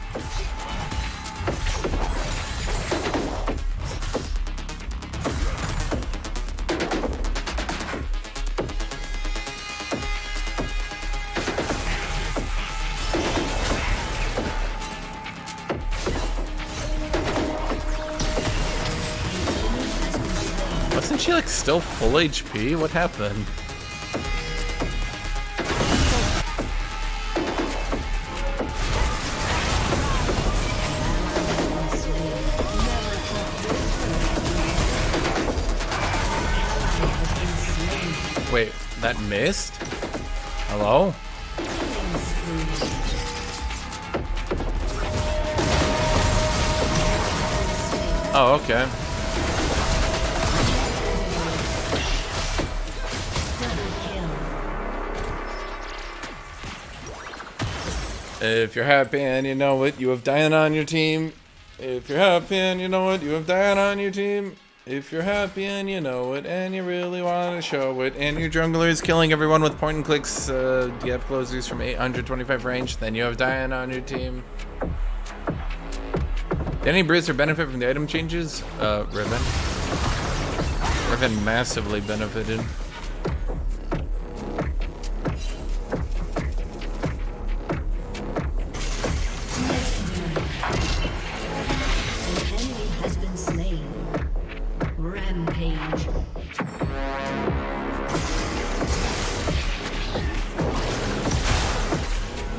Wasn't she like still full HP? What happened? That missed? Hello? Oh, okay. If you're happy and you know it, you have Diana on your team. If you're happy and you know it, you have Diana on your team. If you're happy and you know it, and you really want to show it, and your jungler is killing everyone with point and clicks, Diablo's from 825 range, then you have Diana on your team. Did any Bruiser benefit from the item changes? Riven. Riven massively benefited.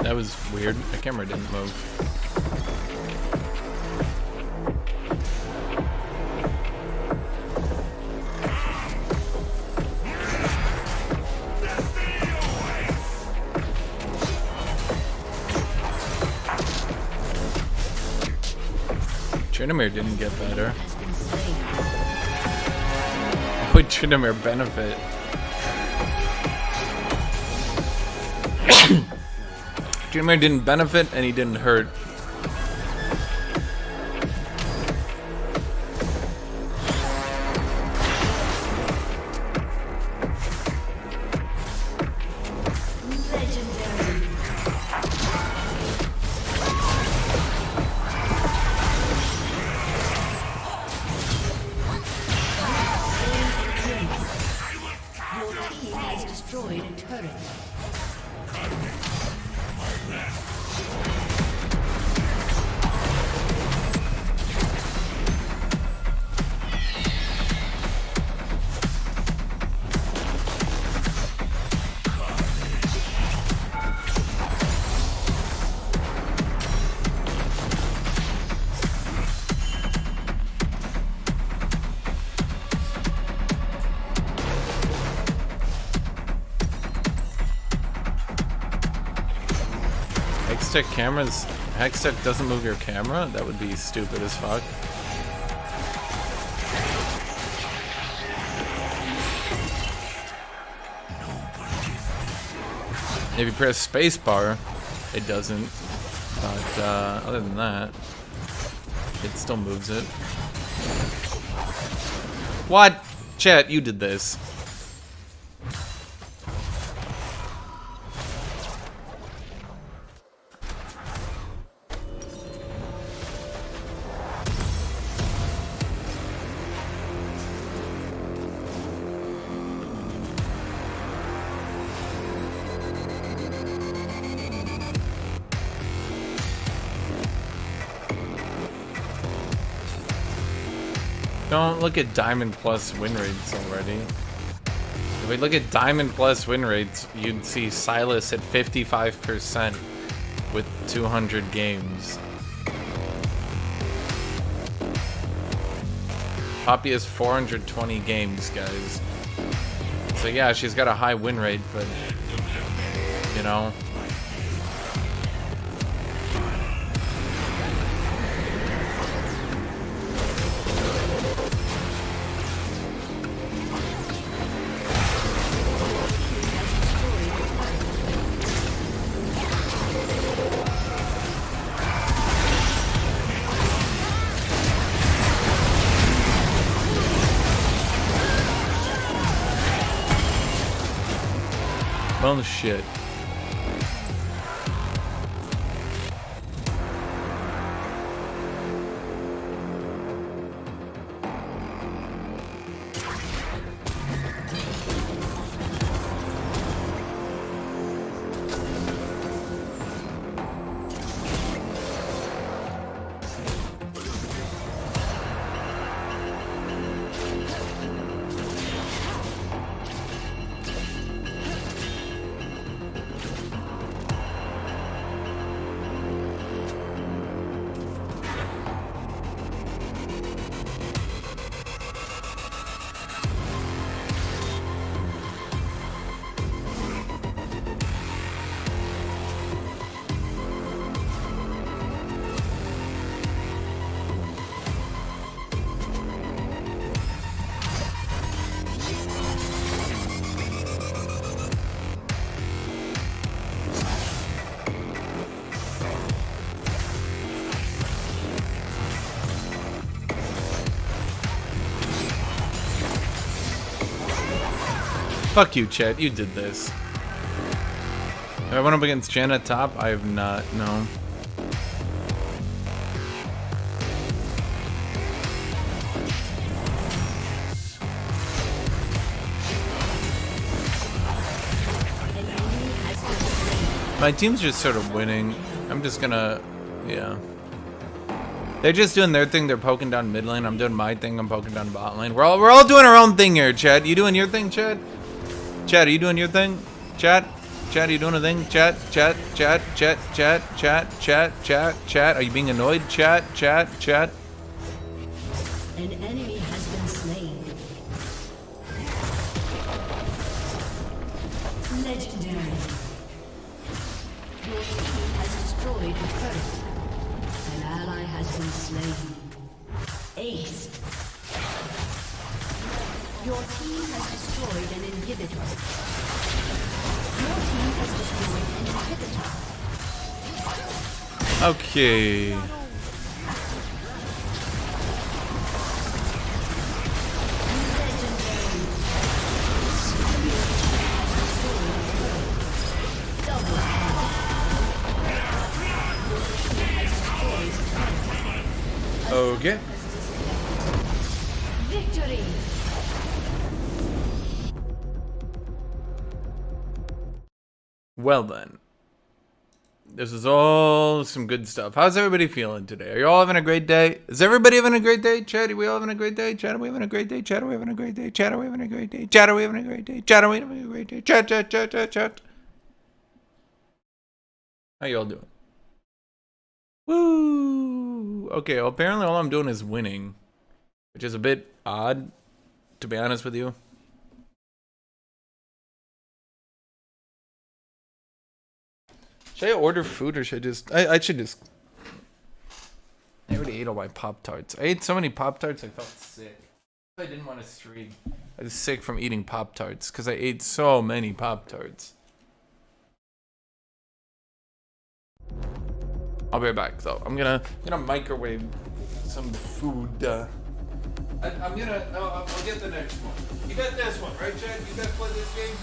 That was weird. The camera didn't move. Tryndamere didn't get better. How would Tryndamere benefit? Tryndamere didn't benefit and he didn't hurt. Hextech cameras. Hextech doesn't move your camera? That would be stupid as fuck. If you press spacebar, it doesn't. But other than that, it still moves it. What? Chat, you did this. Don't look at Diamond Plus win rates already. If we look at Diamond Plus win rates, you'd see Silas at 55% with 200 games. Poppy has 420 games, guys. So yeah, she's got a high win rate, but you know. Bullshit. Fuck you, Chet. You did this. Have I went up against Jen at top? I have not. No. My team's just sort of winning. I'm just gonna, yeah. They're just doing their thing. They're poking down mid lane. I'm doing my thing. I'm poking down bot lane. We're all doing our own thing here, Chad. You doing your thing, Chad? Chad, are you doing your thing? Chad? Chad, are you doing a thing? Chat. Are you being annoyed? Chat. An enemy has been slain. Legendary. Your team has destroyed a turret. An ally has been slain. Ace. Your team has destroyed an inhibitor. Your team has destroyed an inhibitor. Okay. Okay. Victory! Well then. This is all some good stuff. How's everybody feeling today? Are you all having a great day? Is everybody having a great day? Chat, are we all having a great day? Chat, are we having a great day? Chat, are we having a great day? Chat, are we having a great day? Chat, are we having a great day? Chat, are we having a great day? Chat. How you all doing? Woo! Okay, well, apparently all I'm doing is winning, which is a bit odd, to be honest with you. Should I order food or should I just... I should just... I already ate all my Pop-Tarts. I ate so many Pop-Tarts I felt sick. I didn't want to stream. I was sick from eating Pop-Tarts because I ate so many Pop-Tarts. I'll be right back though. I'm gonna microwave some food. I'll get the next one. You got this one, right, Chad? You guys play this game?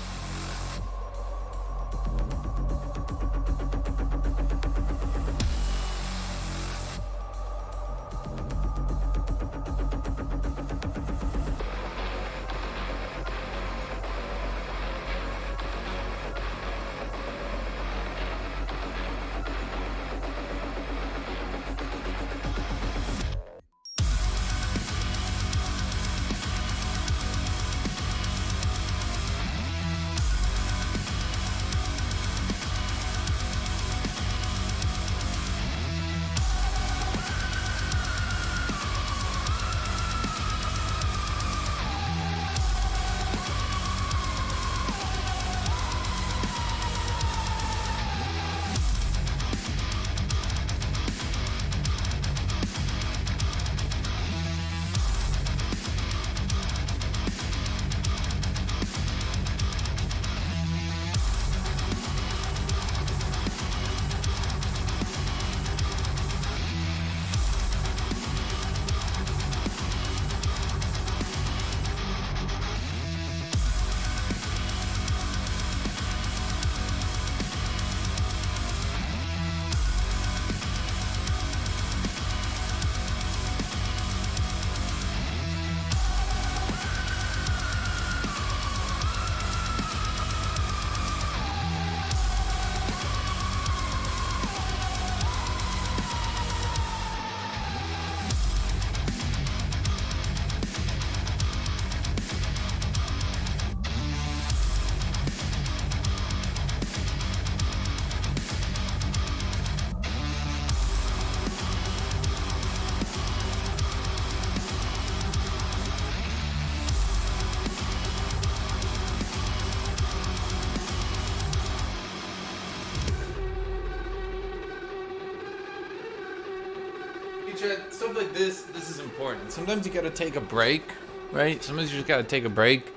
Stuff like this is important. Sometimes you gotta take a break, right? Sometimes you just gotta take a break,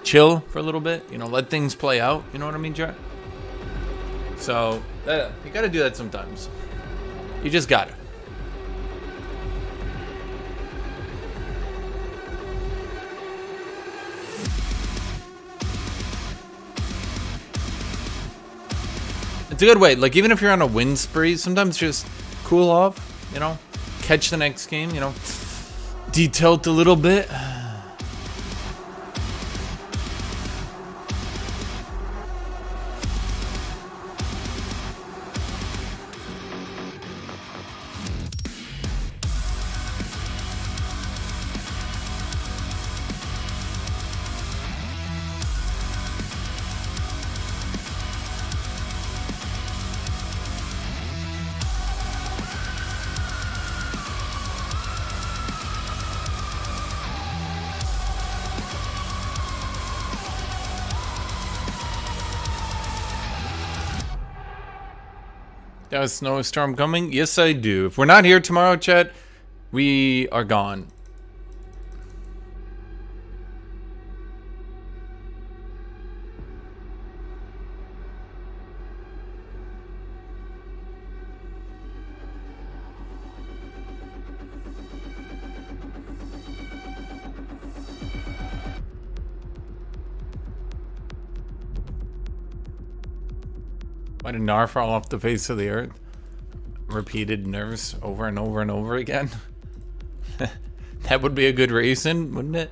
chill for a little bit, you know, let things play out, you know what I mean, Jack? So, you gotta do that sometimes. You just gotta. It's a good way. Like, even if you're on a win spree, sometimes just cool off, you know? Catch the next game, you know? De-tilt a little bit. Got a snowstorm coming? Yes, I do. If we're not here tomorrow, chat, we are gone. Why did Nar fall off the face of the earth? Repeated nerfs over and over and over again? That would be a good reason, wouldn't it?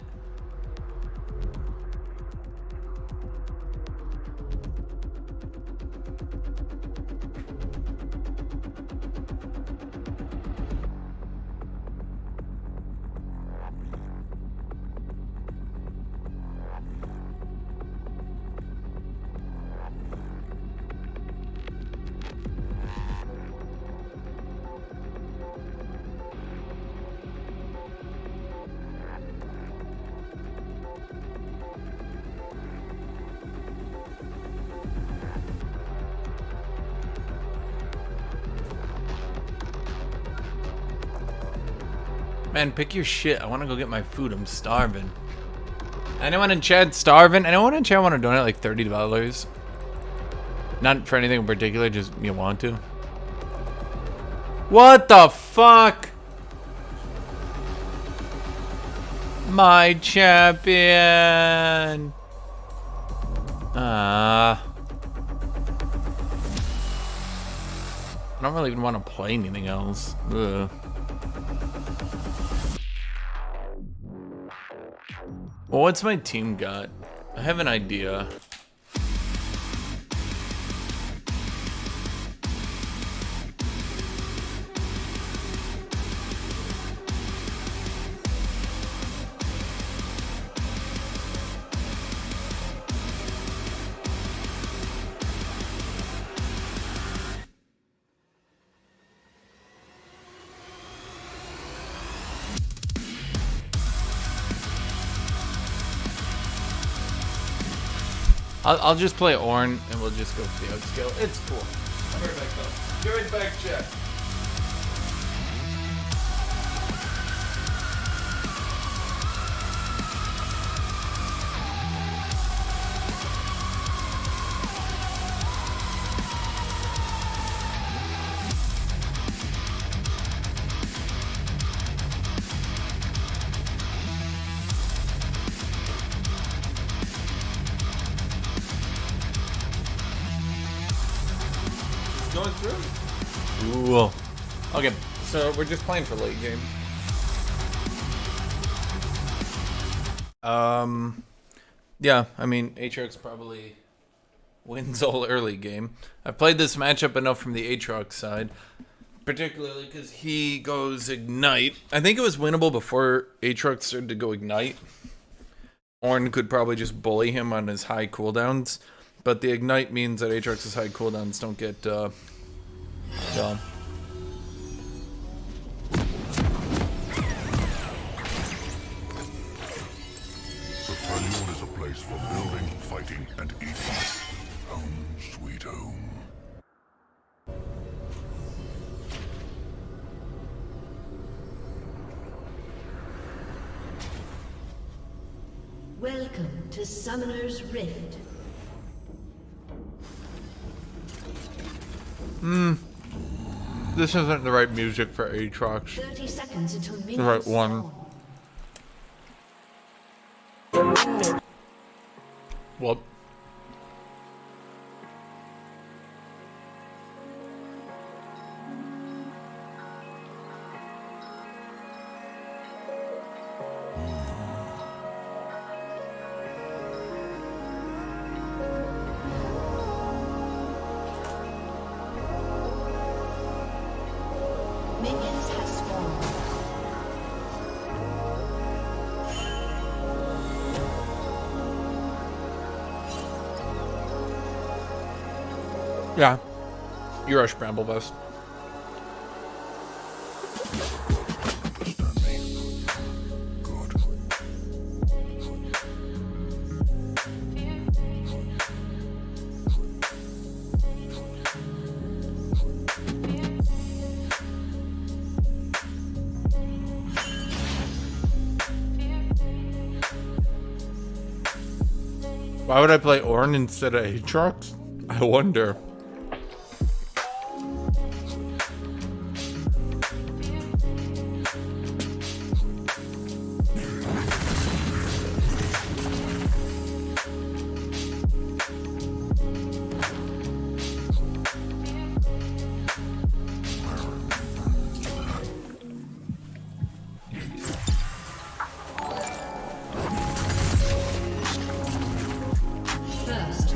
Man, pick your shit. I want to go get my food. I'm starving. Anyone in chat starving? Anyone in chat want to donate like $30? Not for anything in particular, just you want to. What the fuck? My champion. I don't really even want to play anything else. Ugh. Well, what's my team got? I have an idea. I'll just play Ornn and we'll just go for the upscale. It's cool. I'll be right back though. Be right back, chat. Going through? Ooh. Okay, so we're just playing for late game. Yeah, I mean, AATROX probably wins all early game. I've played this matchup enough from the AATROX side, particularly because he goes Ignite. I think it was winnable before AATROX started to go Ignite. Ornn could probably just bully him on his high cooldowns. But the Ignite means that AATROX's high cooldowns don't get done. The Freljord is a place for building, fighting, and eating. Home, sweet home. Welcome to Summoner's Rift. This isn't the right music for AATROX. 30 seconds until minions The right one. spawn. Well. Yeah. You rush Bramblebust. Why would I play Ornn instead of AATROX? I wonder. First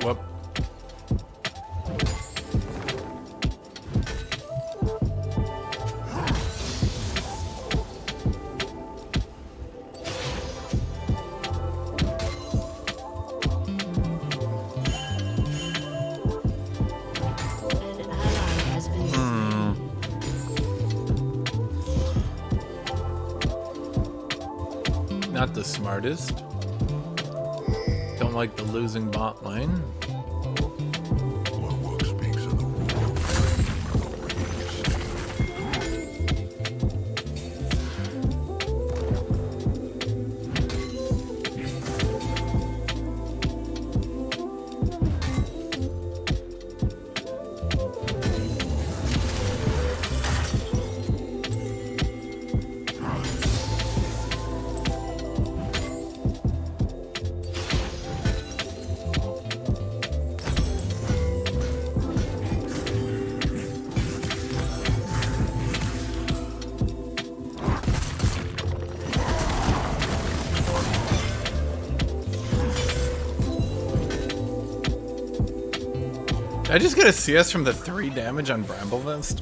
blood. Not the smartest. Don't like the losing bot lane. REWORK speaks in the rule of Did I just get a CS from the 3 damage on Bramblevest?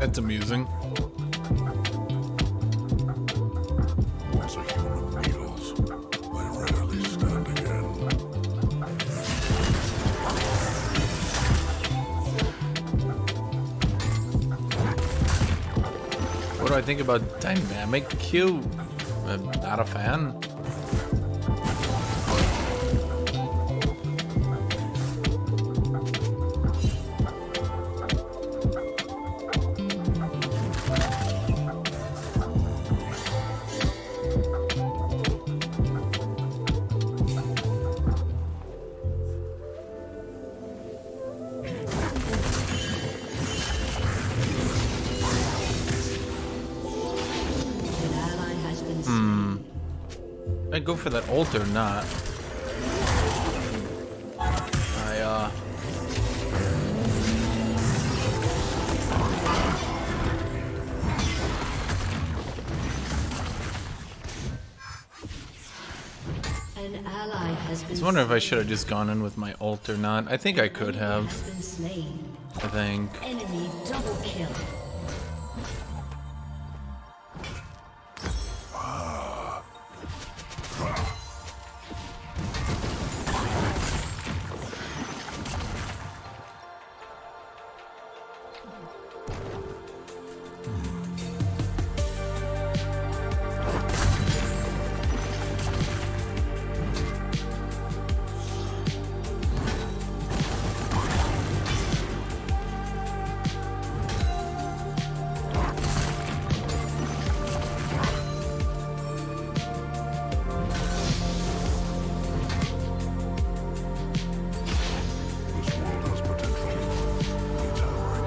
That's amusing. Once a human kneels, they rarely stand again. What do I think about dynamic Q? I'm not a fan. I go for that ult or not? An ally has been I was wondering if I should have just gone in with my ult or not. I think I could have. has been slain. I think. Enemy double kill. This world has potential. Be towering.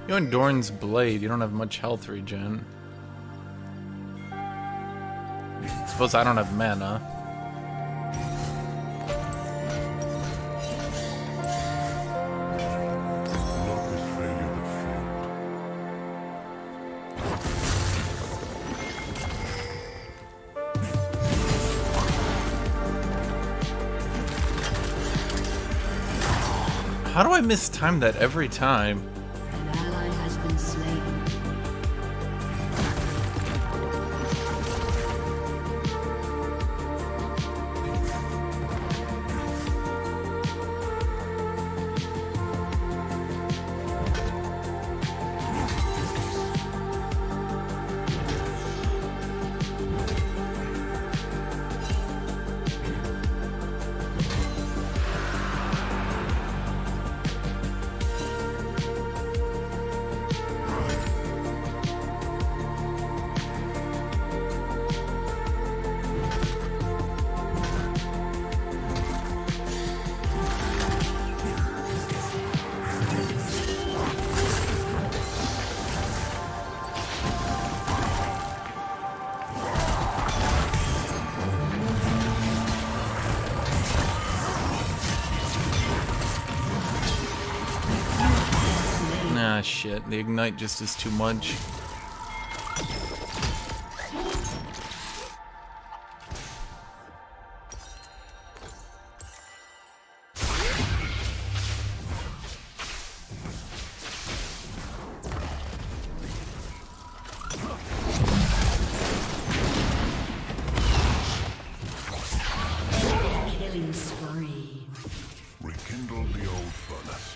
You and Dorn's blade, you don't have much health regen. Suppose I don't have mana. Luck is failure that failed. How do I mistime that every time? An ally has been slain. Nah, shit. The ignite just is too much. Killing spree. Rekindle the old furnace.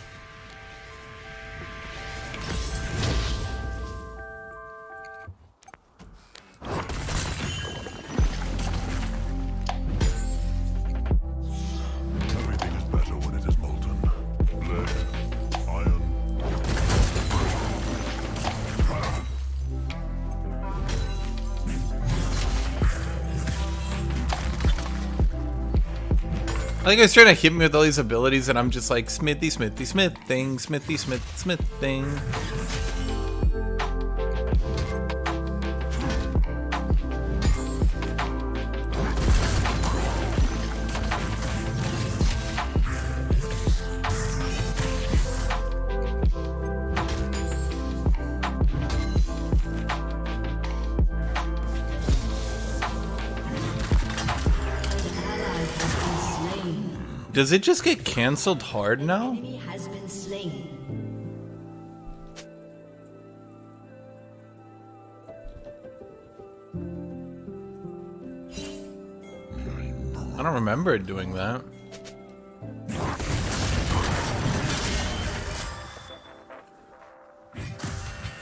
Everything is better when it is molten. Lead, iron. I think I was trying to hit me with all these abilities, and I'm just like smithy, smithy, smith thing, smithy, smith, smith thing. Does it just get canceled hard now? Enemy has been slain. I don't remember it doing that.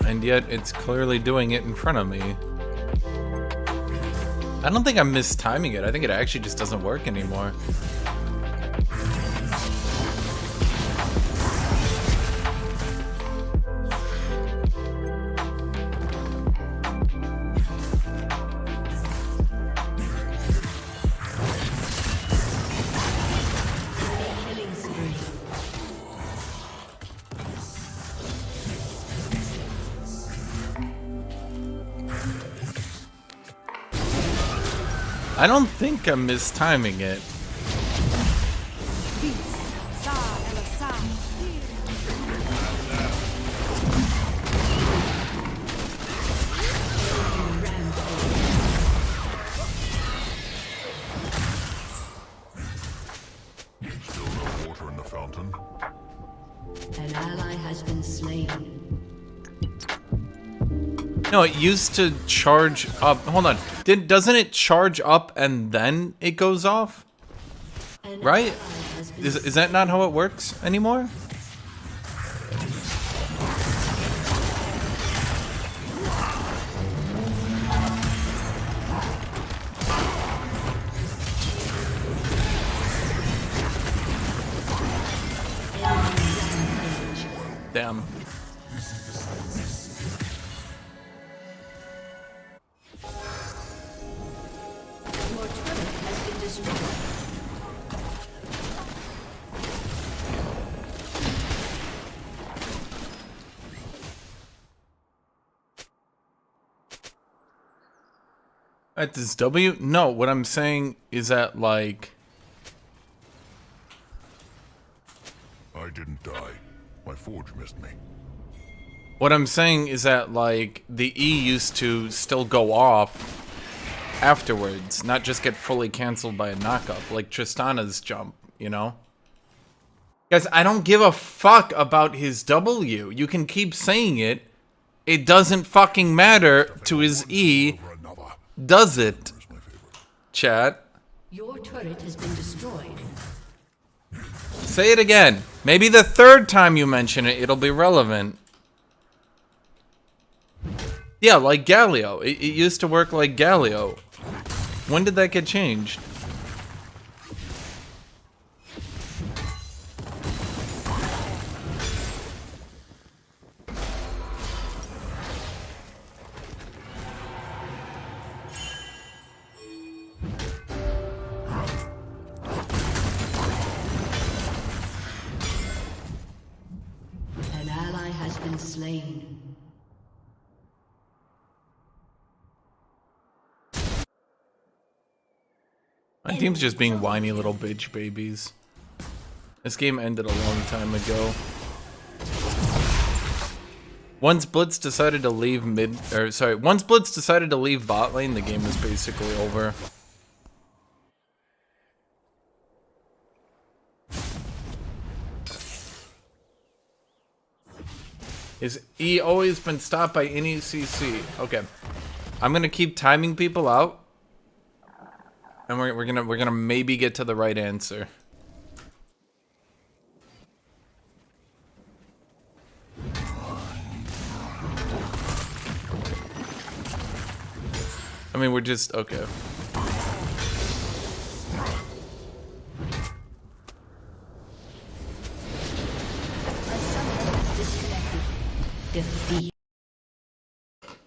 And yet it's clearly doing it in front of me. I don't think I'm mistiming it. I think it actually just doesn't work anymore. Killing spree. I don't think I'm mistiming it. Still no water in the fountain. An ally has been slain. No, it used to charge up. Hold on. Doesn't it charge up and then it goes off? An Right? ally has been Is that not how it works anymore? Damn. Your turret has been destroyed. At this W? No, what I'm saying is that, like... I didn't die. My forge missed me. What I'm saying is that, like, the E used to still go off afterwards, not just get fully canceled by a knockup, like Tristana's jump, you know? Guys, I don't give a fuck about his W. You can keep saying it. It doesn't fucking matter to his E, Over another. does it? Where's my favorite? Chat. Your turret has been destroyed. Say it again. Maybe the third time you mention it, it'll be relevant. Yeah, like Galio. It used to work like Galio. When did that get changed? An ally has been slain. My team's just being whiny little bitch babies. This game ended a long time ago. Once Blitz decided to leave once Blitz decided to leave bot lane, the game was basically over. Is E always been stopped by any CC? Okay. I'm gonna keep timing people out. And we're gonna maybe get to the right answer. I mean, we're just okay. Defeat.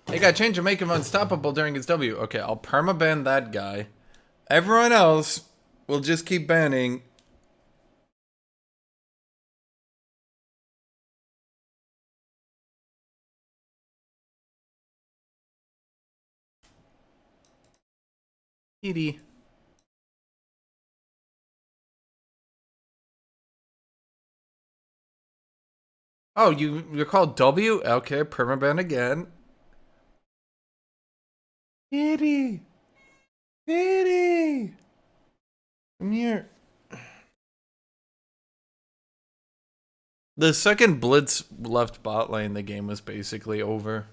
They got change to make him unstoppable during his W. Okay, I'll permaban that guy. Everyone else will just keep banning. Edie. Oh, you're called W? Okay, permaban again. Edie. Edie. Come here. The second Blitz left bot lane, the game was basically over.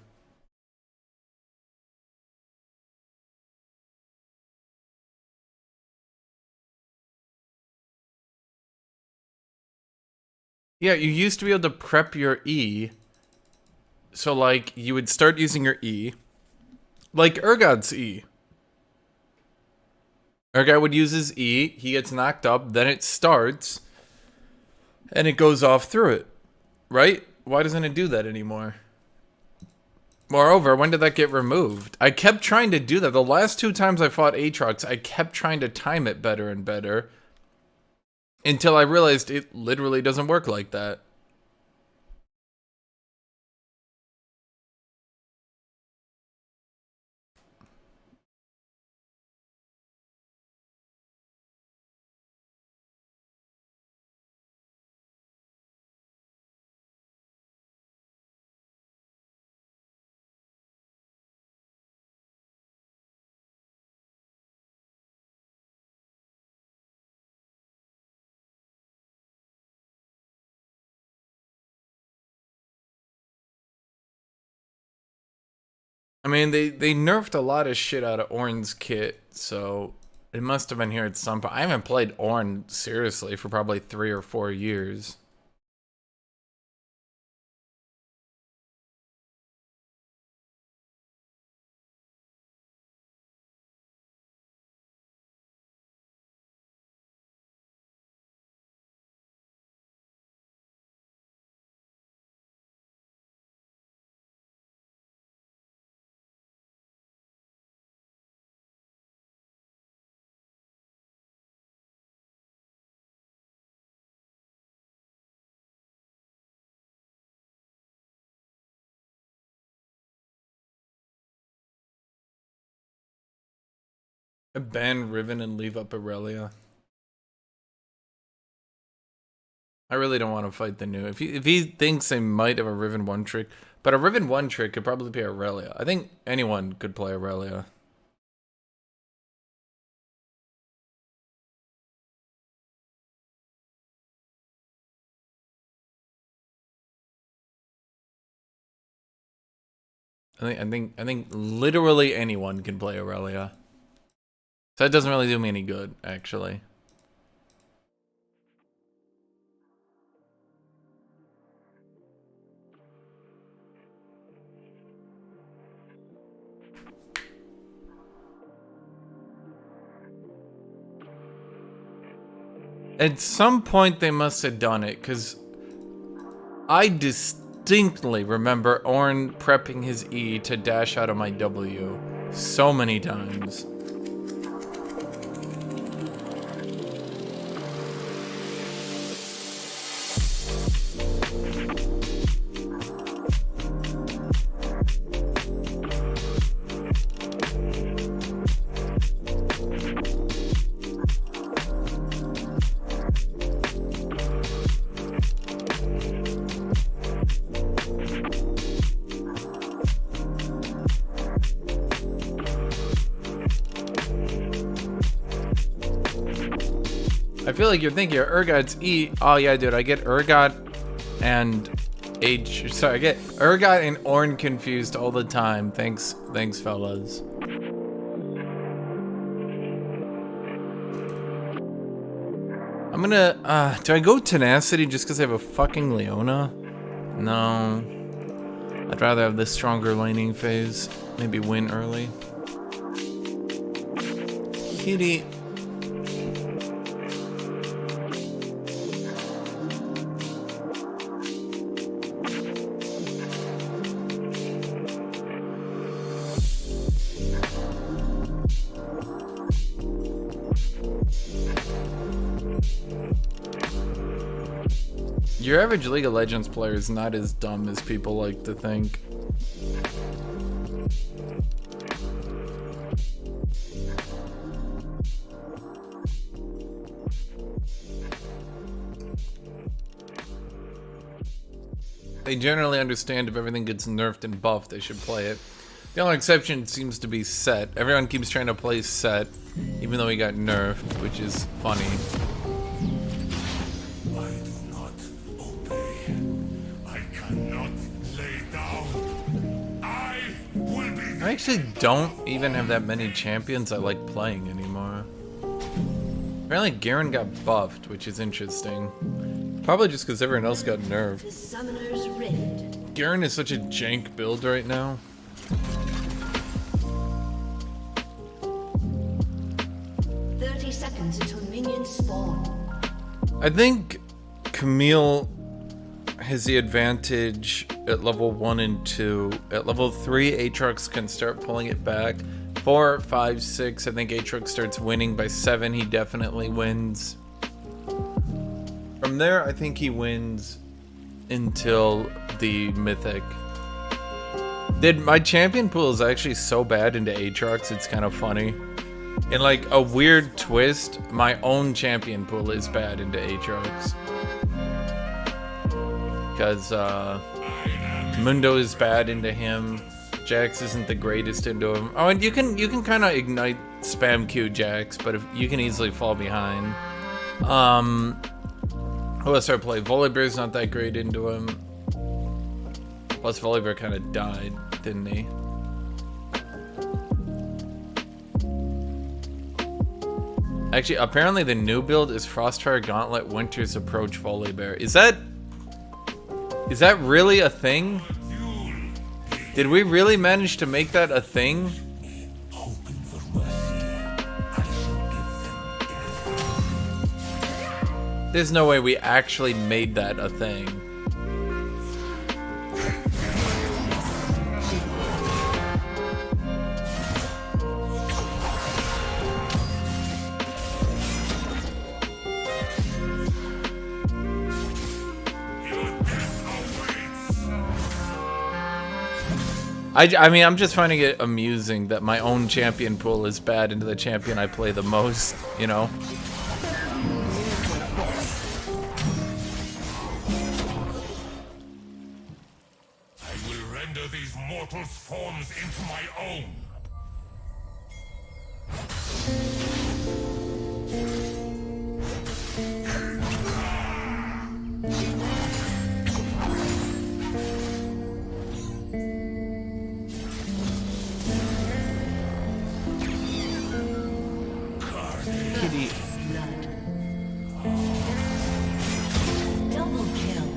Yeah, you used to be able to prep your E. So, like, you would start using your E. Like Urgod's E. Our guy would use his E, he gets knocked up, then it starts, and it goes off through it. Right? Why doesn't it do that anymore? Moreover, when did that get removed? I kept trying to do that. The last 2 times I fought AATROX, I kept trying to time it better and better. Until I realized it literally doesn't work like that. I mean, they nerfed a lot of shit out of Ornn's kit, so it must have been here at some point. I haven't played Ornn seriously for probably 3 or 4 years. Ban Riven and leave up Aurelia. I really don't want to fight the new. If he thinks they might have a Riven 1 trick, but a Riven 1 trick could probably be Aurelia. I think anyone could play Aurelia. I think literally anyone can play Aurelia. So that doesn't really do me any good, actually. At some point they must have done it, because I distinctly remember Ornn prepping his E to dash out of my W so many times. I feel like you're thinking Urgot's E. Oh yeah, dude, I get Urgot and I get Urgot and Ornn confused all the time. Thanks, fellas. I'm gonna, do I go Tenacity just because I have a fucking Leona? No. I'd rather have this stronger laning phase. Maybe win early. Kitty. Your average League of Legends player is not as dumb as people like to think. They generally understand if everything gets nerfed and buffed, they should play it. The only exception seems to be Set. Everyone keeps trying to play Set, even though he got nerfed, which is funny. I actually don't even have that many champions I like playing anymore. Apparently Garen got buffed, which is interesting. Probably just because everyone else got nerfed. The Summoner's Rift. Garen is such a jank build right now. 30 seconds until minions spawn. I think Camille has the advantage at level 1 and 2. At level 3, AATROX can start pulling it back. 4, 5, 6, I think AATROX starts winning. By 7, he definitely wins. From there, I think he wins until the Mythic. My champion pool is actually so bad into AATROX, it's kind of funny. In like a weird twist, my own champion pool is bad into AATROX. Because Mundo is bad into him. Jax isn't the greatest into him. Oh, and you can kind of ignite spam Q Jax, but if you can easily fall behind. Who else I play? Volibear's not that great into him. Plus Volibear kind of died, didn't he? Actually, apparently the new build is Frostfire Gauntlet Winter's Approach Volibear. Is that really a thing? Did we really manage to make that a thing? There's no way we actually made that a thing. I mean, I'm just finding it amusing that my own champion pool is bad into the champion I play the most, you know? I will render these mortal forms into my own. Kitty. Double kill.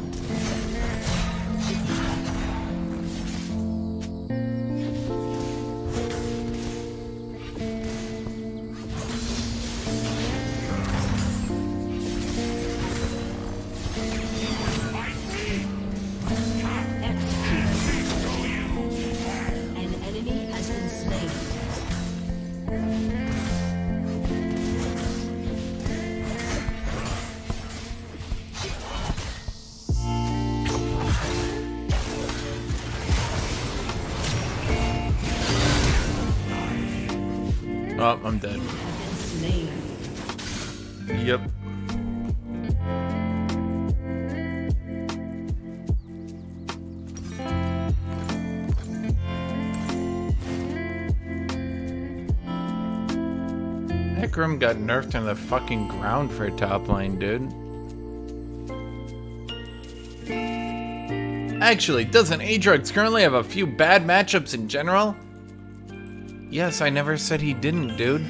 An enemy has been slain. Oh, I'm dead. Yep. Ekram got nerfed on the fucking ground for a top lane, dude. Actually, doesn't AATROX currently have a few bad matchups in general? Yes, I never said he didn't, dude.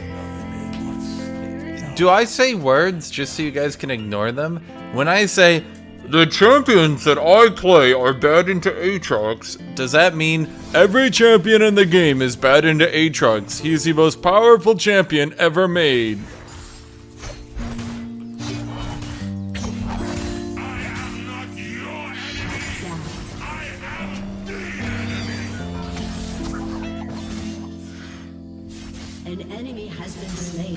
Do I say words just so you guys can ignore them? When I say, the champions that I play are bad into AATROX, does that mean every champion in the game is bad into AATROX? He's the most powerful champion ever made. An enemy has been slain.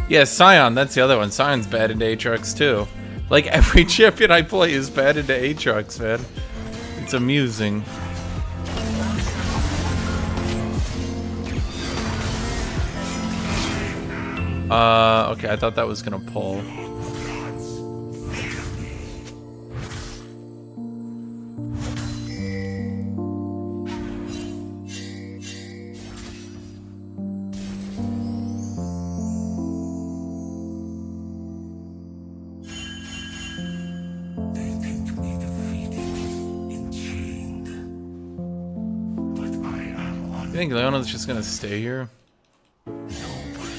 Yeah, Scion, that's the other one. Scion's bad into AATROX too. Like, every champion I play is bad into AATROX, man. It's amusing. Okay, I thought that was gonna pull. They think me defeated, enchained. But I am You think Leona's just gonna stay here? Nobody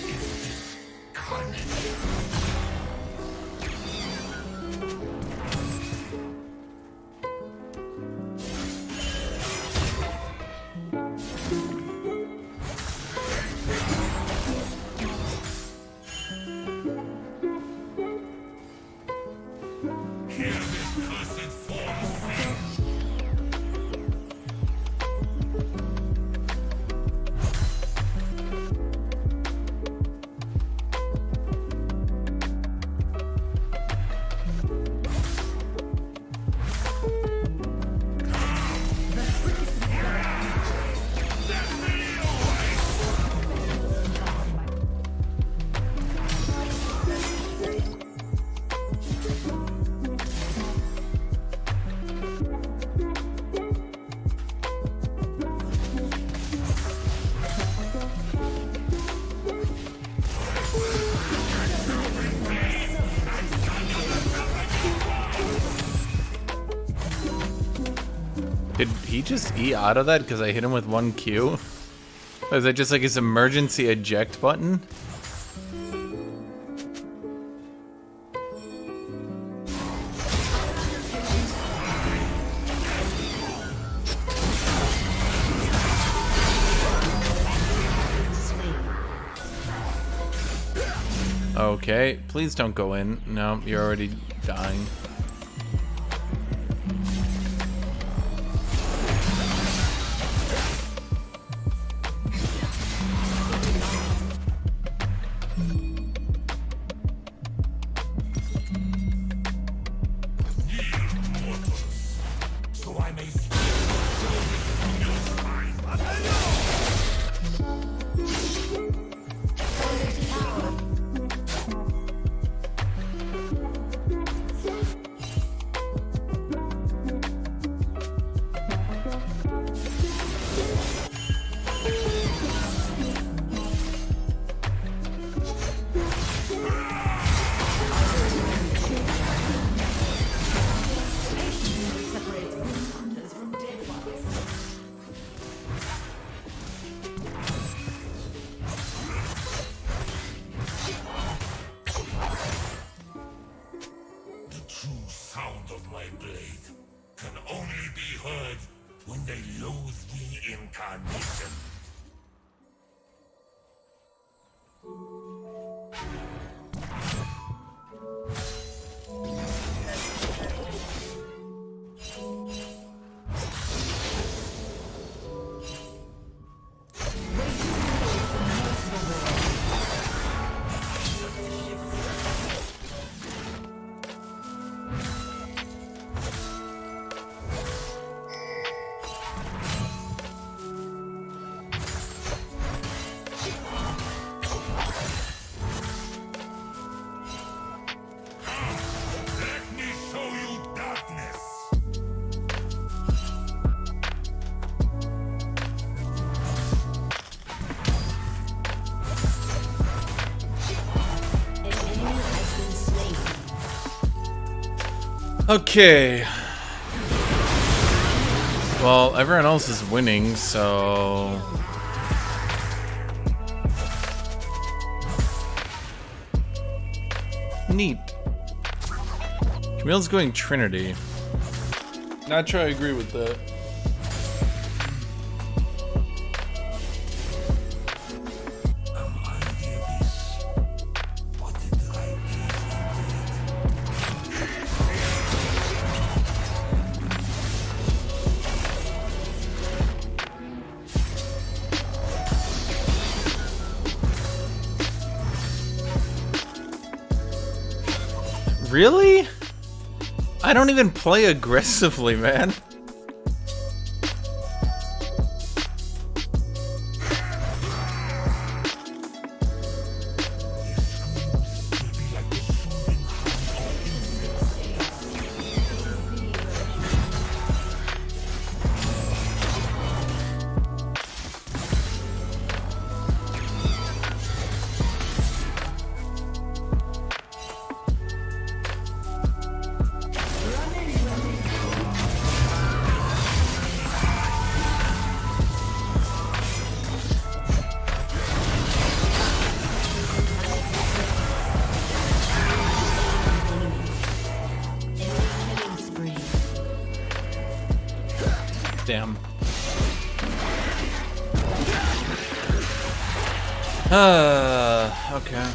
Did he just E out of that because I hit him with 1 Q? Or is that just like his emergency eject button? Okay, please don't go in. No, you're already dying. So I may from your spine. The true sound of my blade can only be heard when they loathe the incarnation. Let me show you darkness. An enemy has been slain. Okay. Well, everyone else is winning, so... Neat. Camille's going Trinity. Not sure I agree with that. Am I the abyss? What did I Really? I don't even play aggressively, man. Damn. Okay.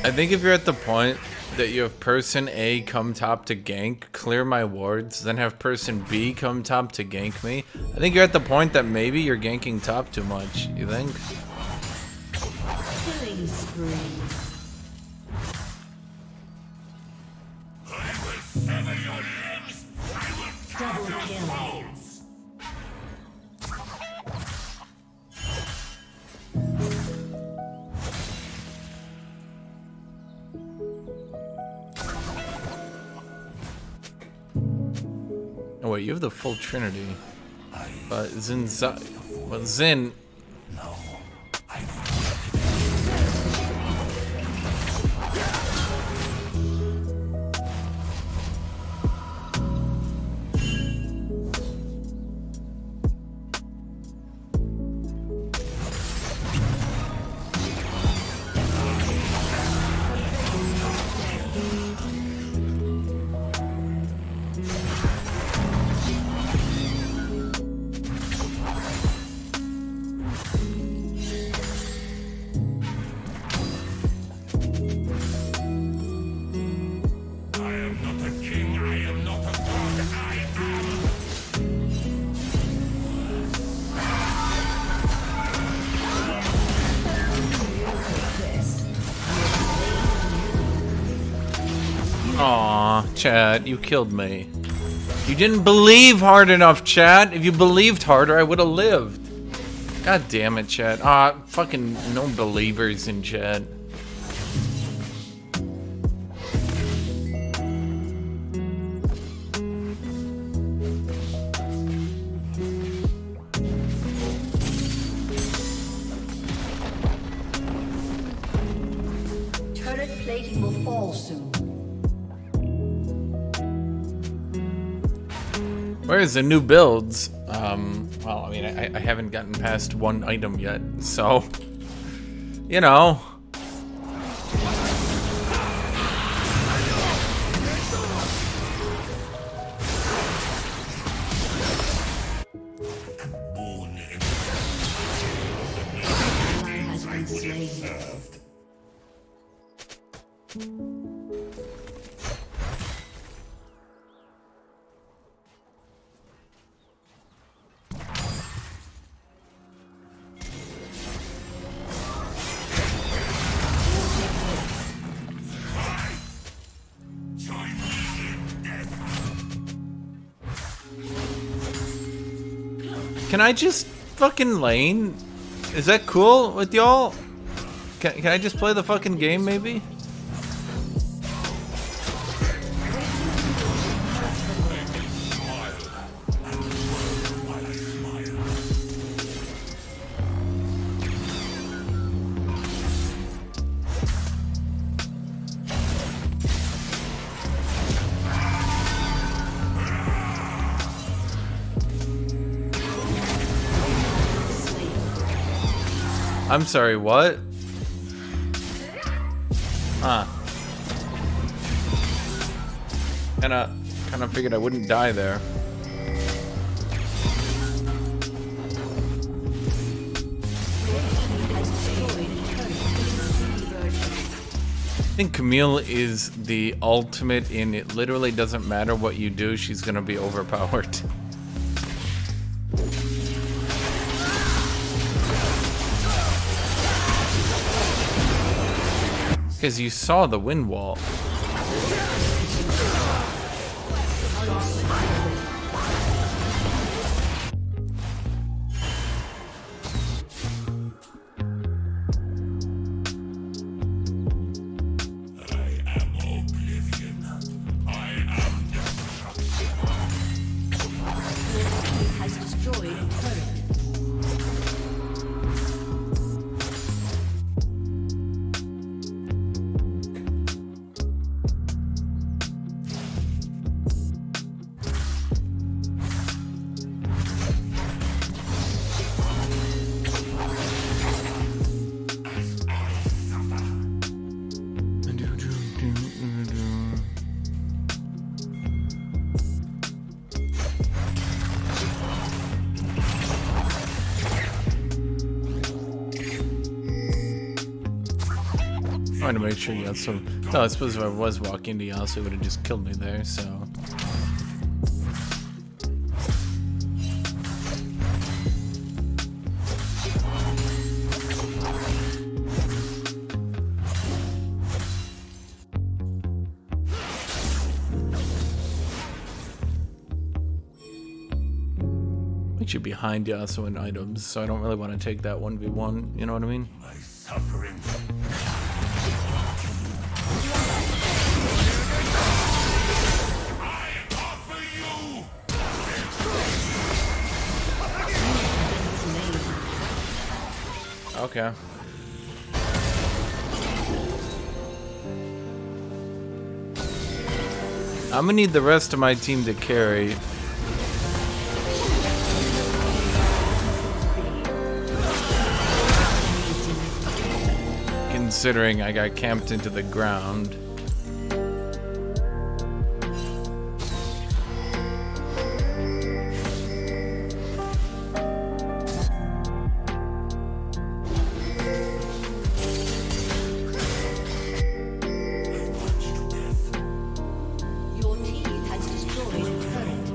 I think if you're at the point that you have person A come top to gank, clear my wards, then have person B come top to gank me, I think you're at the point that maybe you're ganking top too much. You think? Killing spree. Double kill. Oh wait, you have the full Trinity. But Zin. Aw, Chad, you killed me. You didn't believe hard enough, Chad. If you believed harder, I would have lived. God damn it, Chad. Ah, fucking no believers in Chad. Turret plating will fall soon. Where's the new builds? Well, I mean, I haven't gotten past one item yet, so, you know. Has been slain. Can I just fucking lane? Is that cool with y'all? Can I just play the fucking game, maybe? I'm sorry, what? Huh. Kinda figured I wouldn't die there. I think Camille is the ultimate in it literally doesn't matter what you do, she's gonna be overpowered. Because you saw the wind wall. Has destroyed a turret. I wanted to make sure Yasuo. No, I suppose if I was walking to Yasuo, it would have just killed me there, so. Makes you behind Yasuo in items, so I don't really want to take that 1v1, you know what I mean? My suffering. I offer you. Okay. I'm gonna need the rest of my team to carry. Considering I got camped into the ground. Your team has destroyed a turret.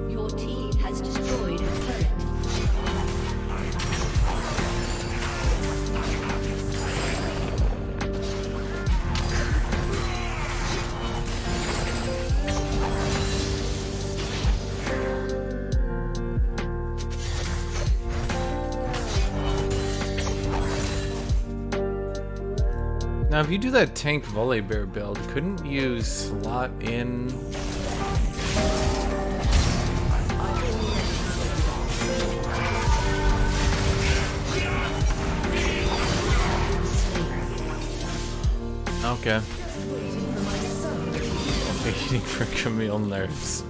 Your team has destroyed a turret. Now, if you do that tank volley bear build, couldn't you slot in? Okay. Waiting for Camille nerfs.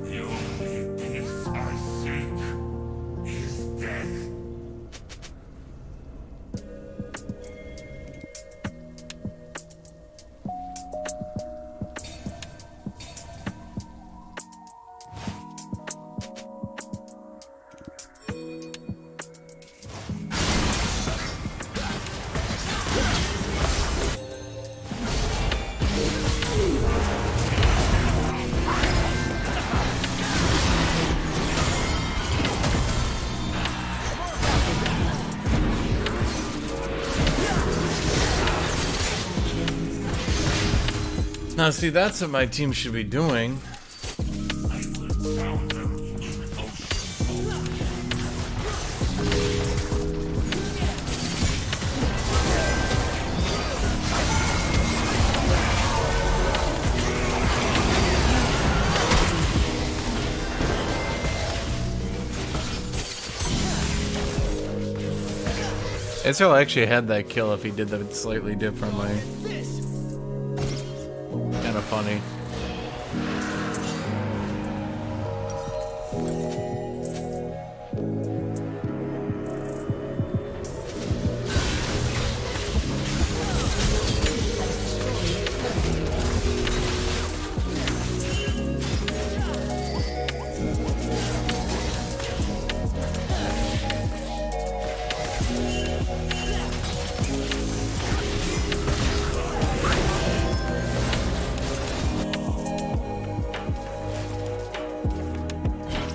The only peace I seek is death. Now, see, that's what my team should be doing. I will drown them in ocean. Israel actually had that kill if he did that slightly differently. Kind of funny.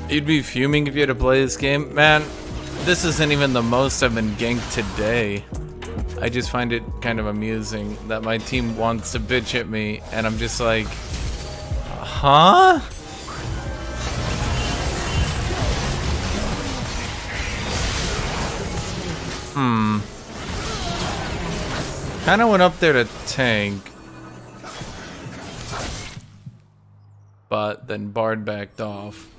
You'd be fuming if you had to play this game. Man, this isn't even the most I've been ganked today. I just find it kind of amusing that my team wants to bitch at me, and I'm just like, huh? Kind of went up there to tank, but then Bard backed off.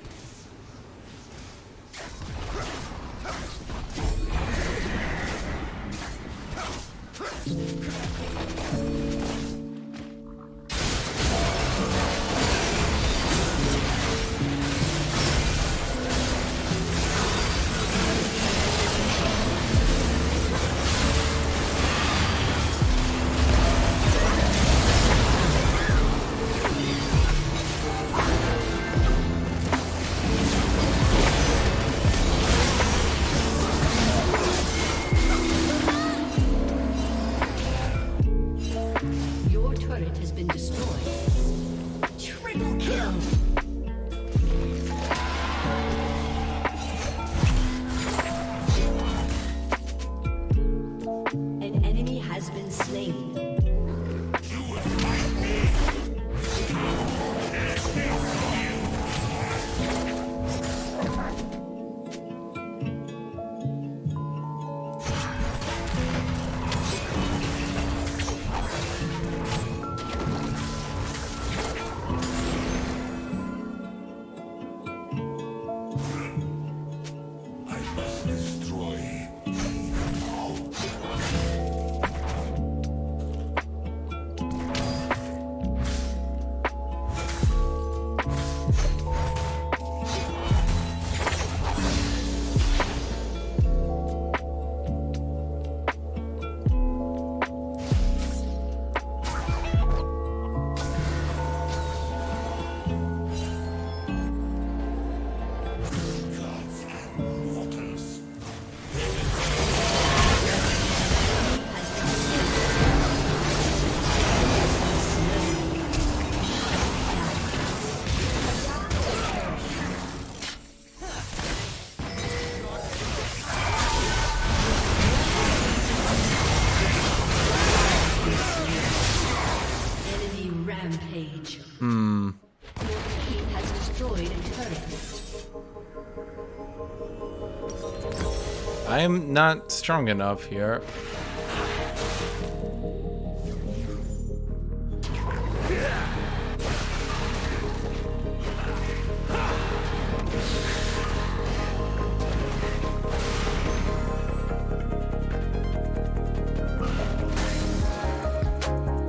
I am not strong enough here.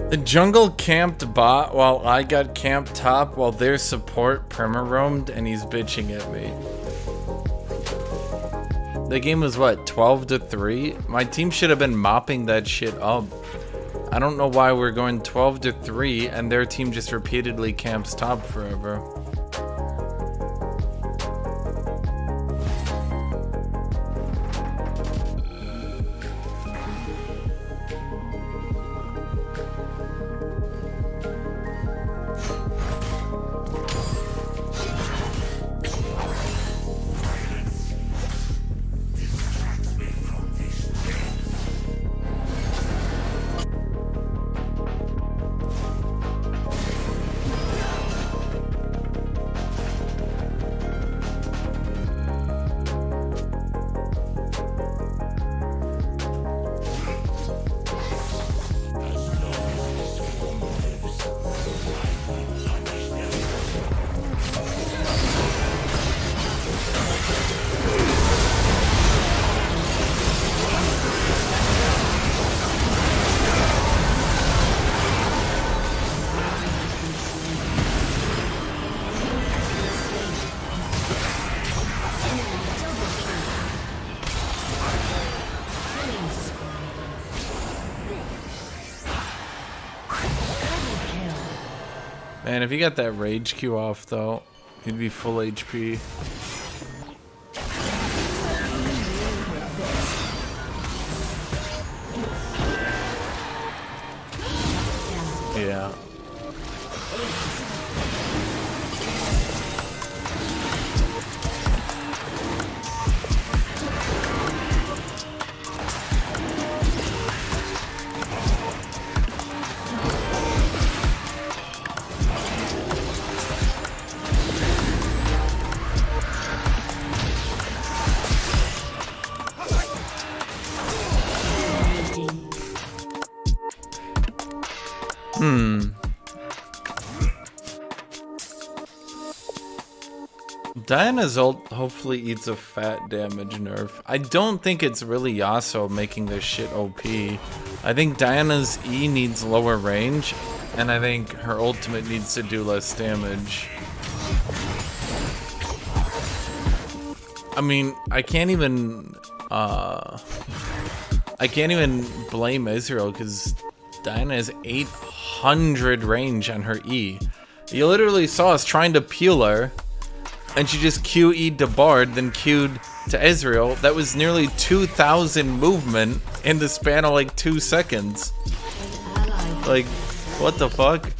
The jungle camped bot while I got camped top while their support perma-roamed and he's bitching at me. The game was what, 12-3? My team should have been mopping that shit up. I don't know why we're going 12-3 and their team just repeatedly camps top forever. Man, if he got that rage Q off though, he'd be full HP. Yeah. Diana's ult hopefully eats a fat damage nerf. I don't think it's really Yasuo making this shit OP. I think Diana's E needs lower range, and I think her ultimate needs to do less damage. I mean, I can't even blame Israel because Diana has 800 range on her E. You literally saw us trying to peel her, and she just QE'd to Bard, then Q'd to Ezreal. That was nearly 2,000 movement in the span of like 2 seconds. Like, what the fuck?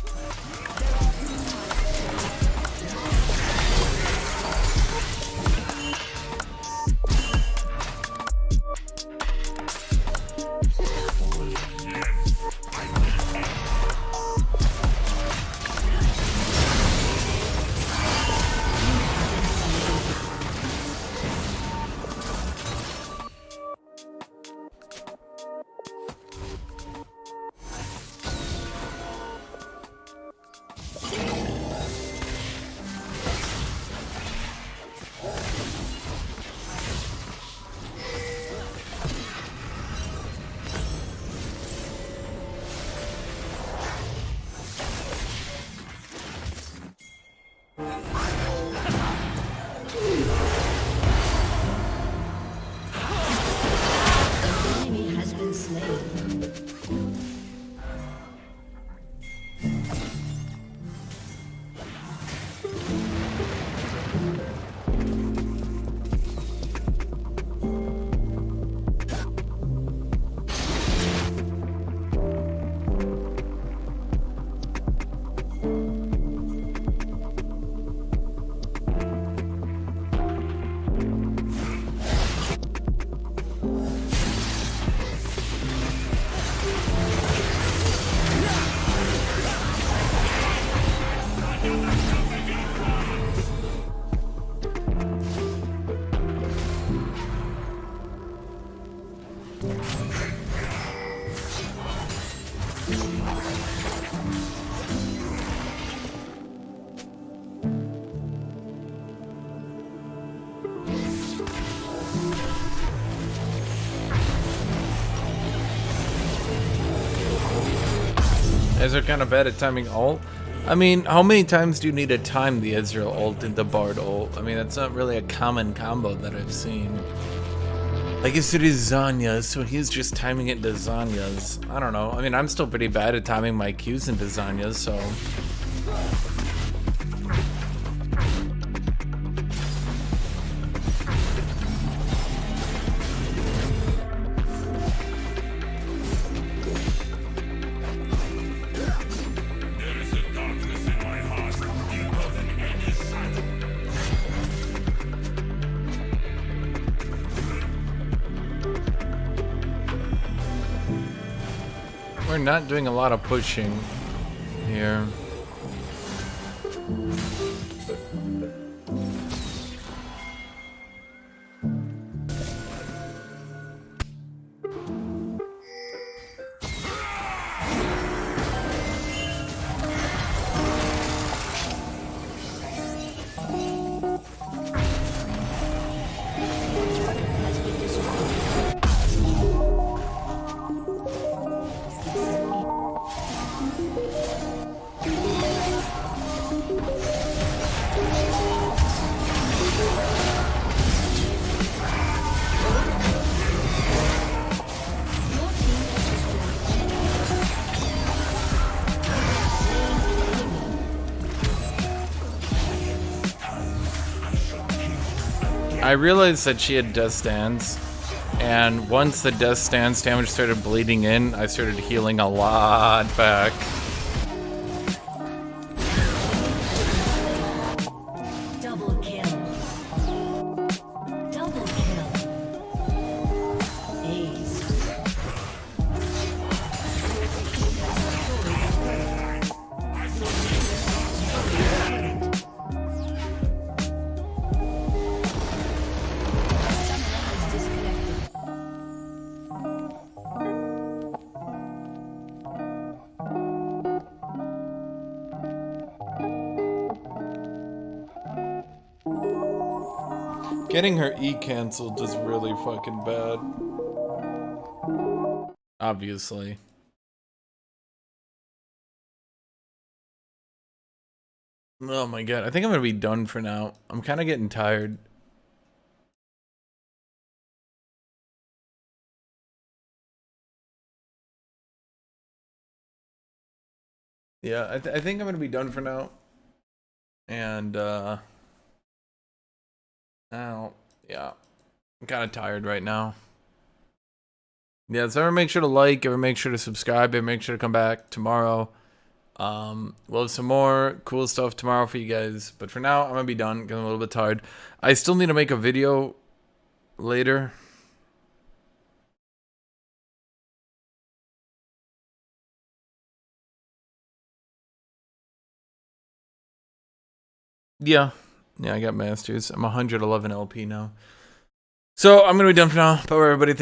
guys are kind of bad at timing ult. I mean, how many times do you need to time the Ezreal ult and the Bard ult? I mean, that's not really a common combo that I've seen. I guess it is Zanya, so he's just timing it into Zanya's. I don't know. I mean, I'm still pretty bad at timing my Qs into Zanya's, so... We're not doing a lot of pushing here. I realized that she had Death Stance, and once the Death Stance damage started bleeding in, I started healing a lot back. Double kill. Double kill. Ace. Getting her E cancelled is really fucking bad. Obviously. Oh my god, I think I'm gonna be done for now. I'm kind of getting tired. Yeah, I think I'm gonna be done for now. And, now, yeah. I'm kind of tired right now. Yeah, so everyone make sure to like, everyone make sure to subscribe, and make sure to come back tomorrow. We'll have some more cool stuff tomorrow for you guys. But for now, I'm gonna be done because I'm a little bit tired. I still need to make a video later. Yeah, I got masters. I'm 111 LP now. So I'm gonna be done for now. Bye, everybody. Thank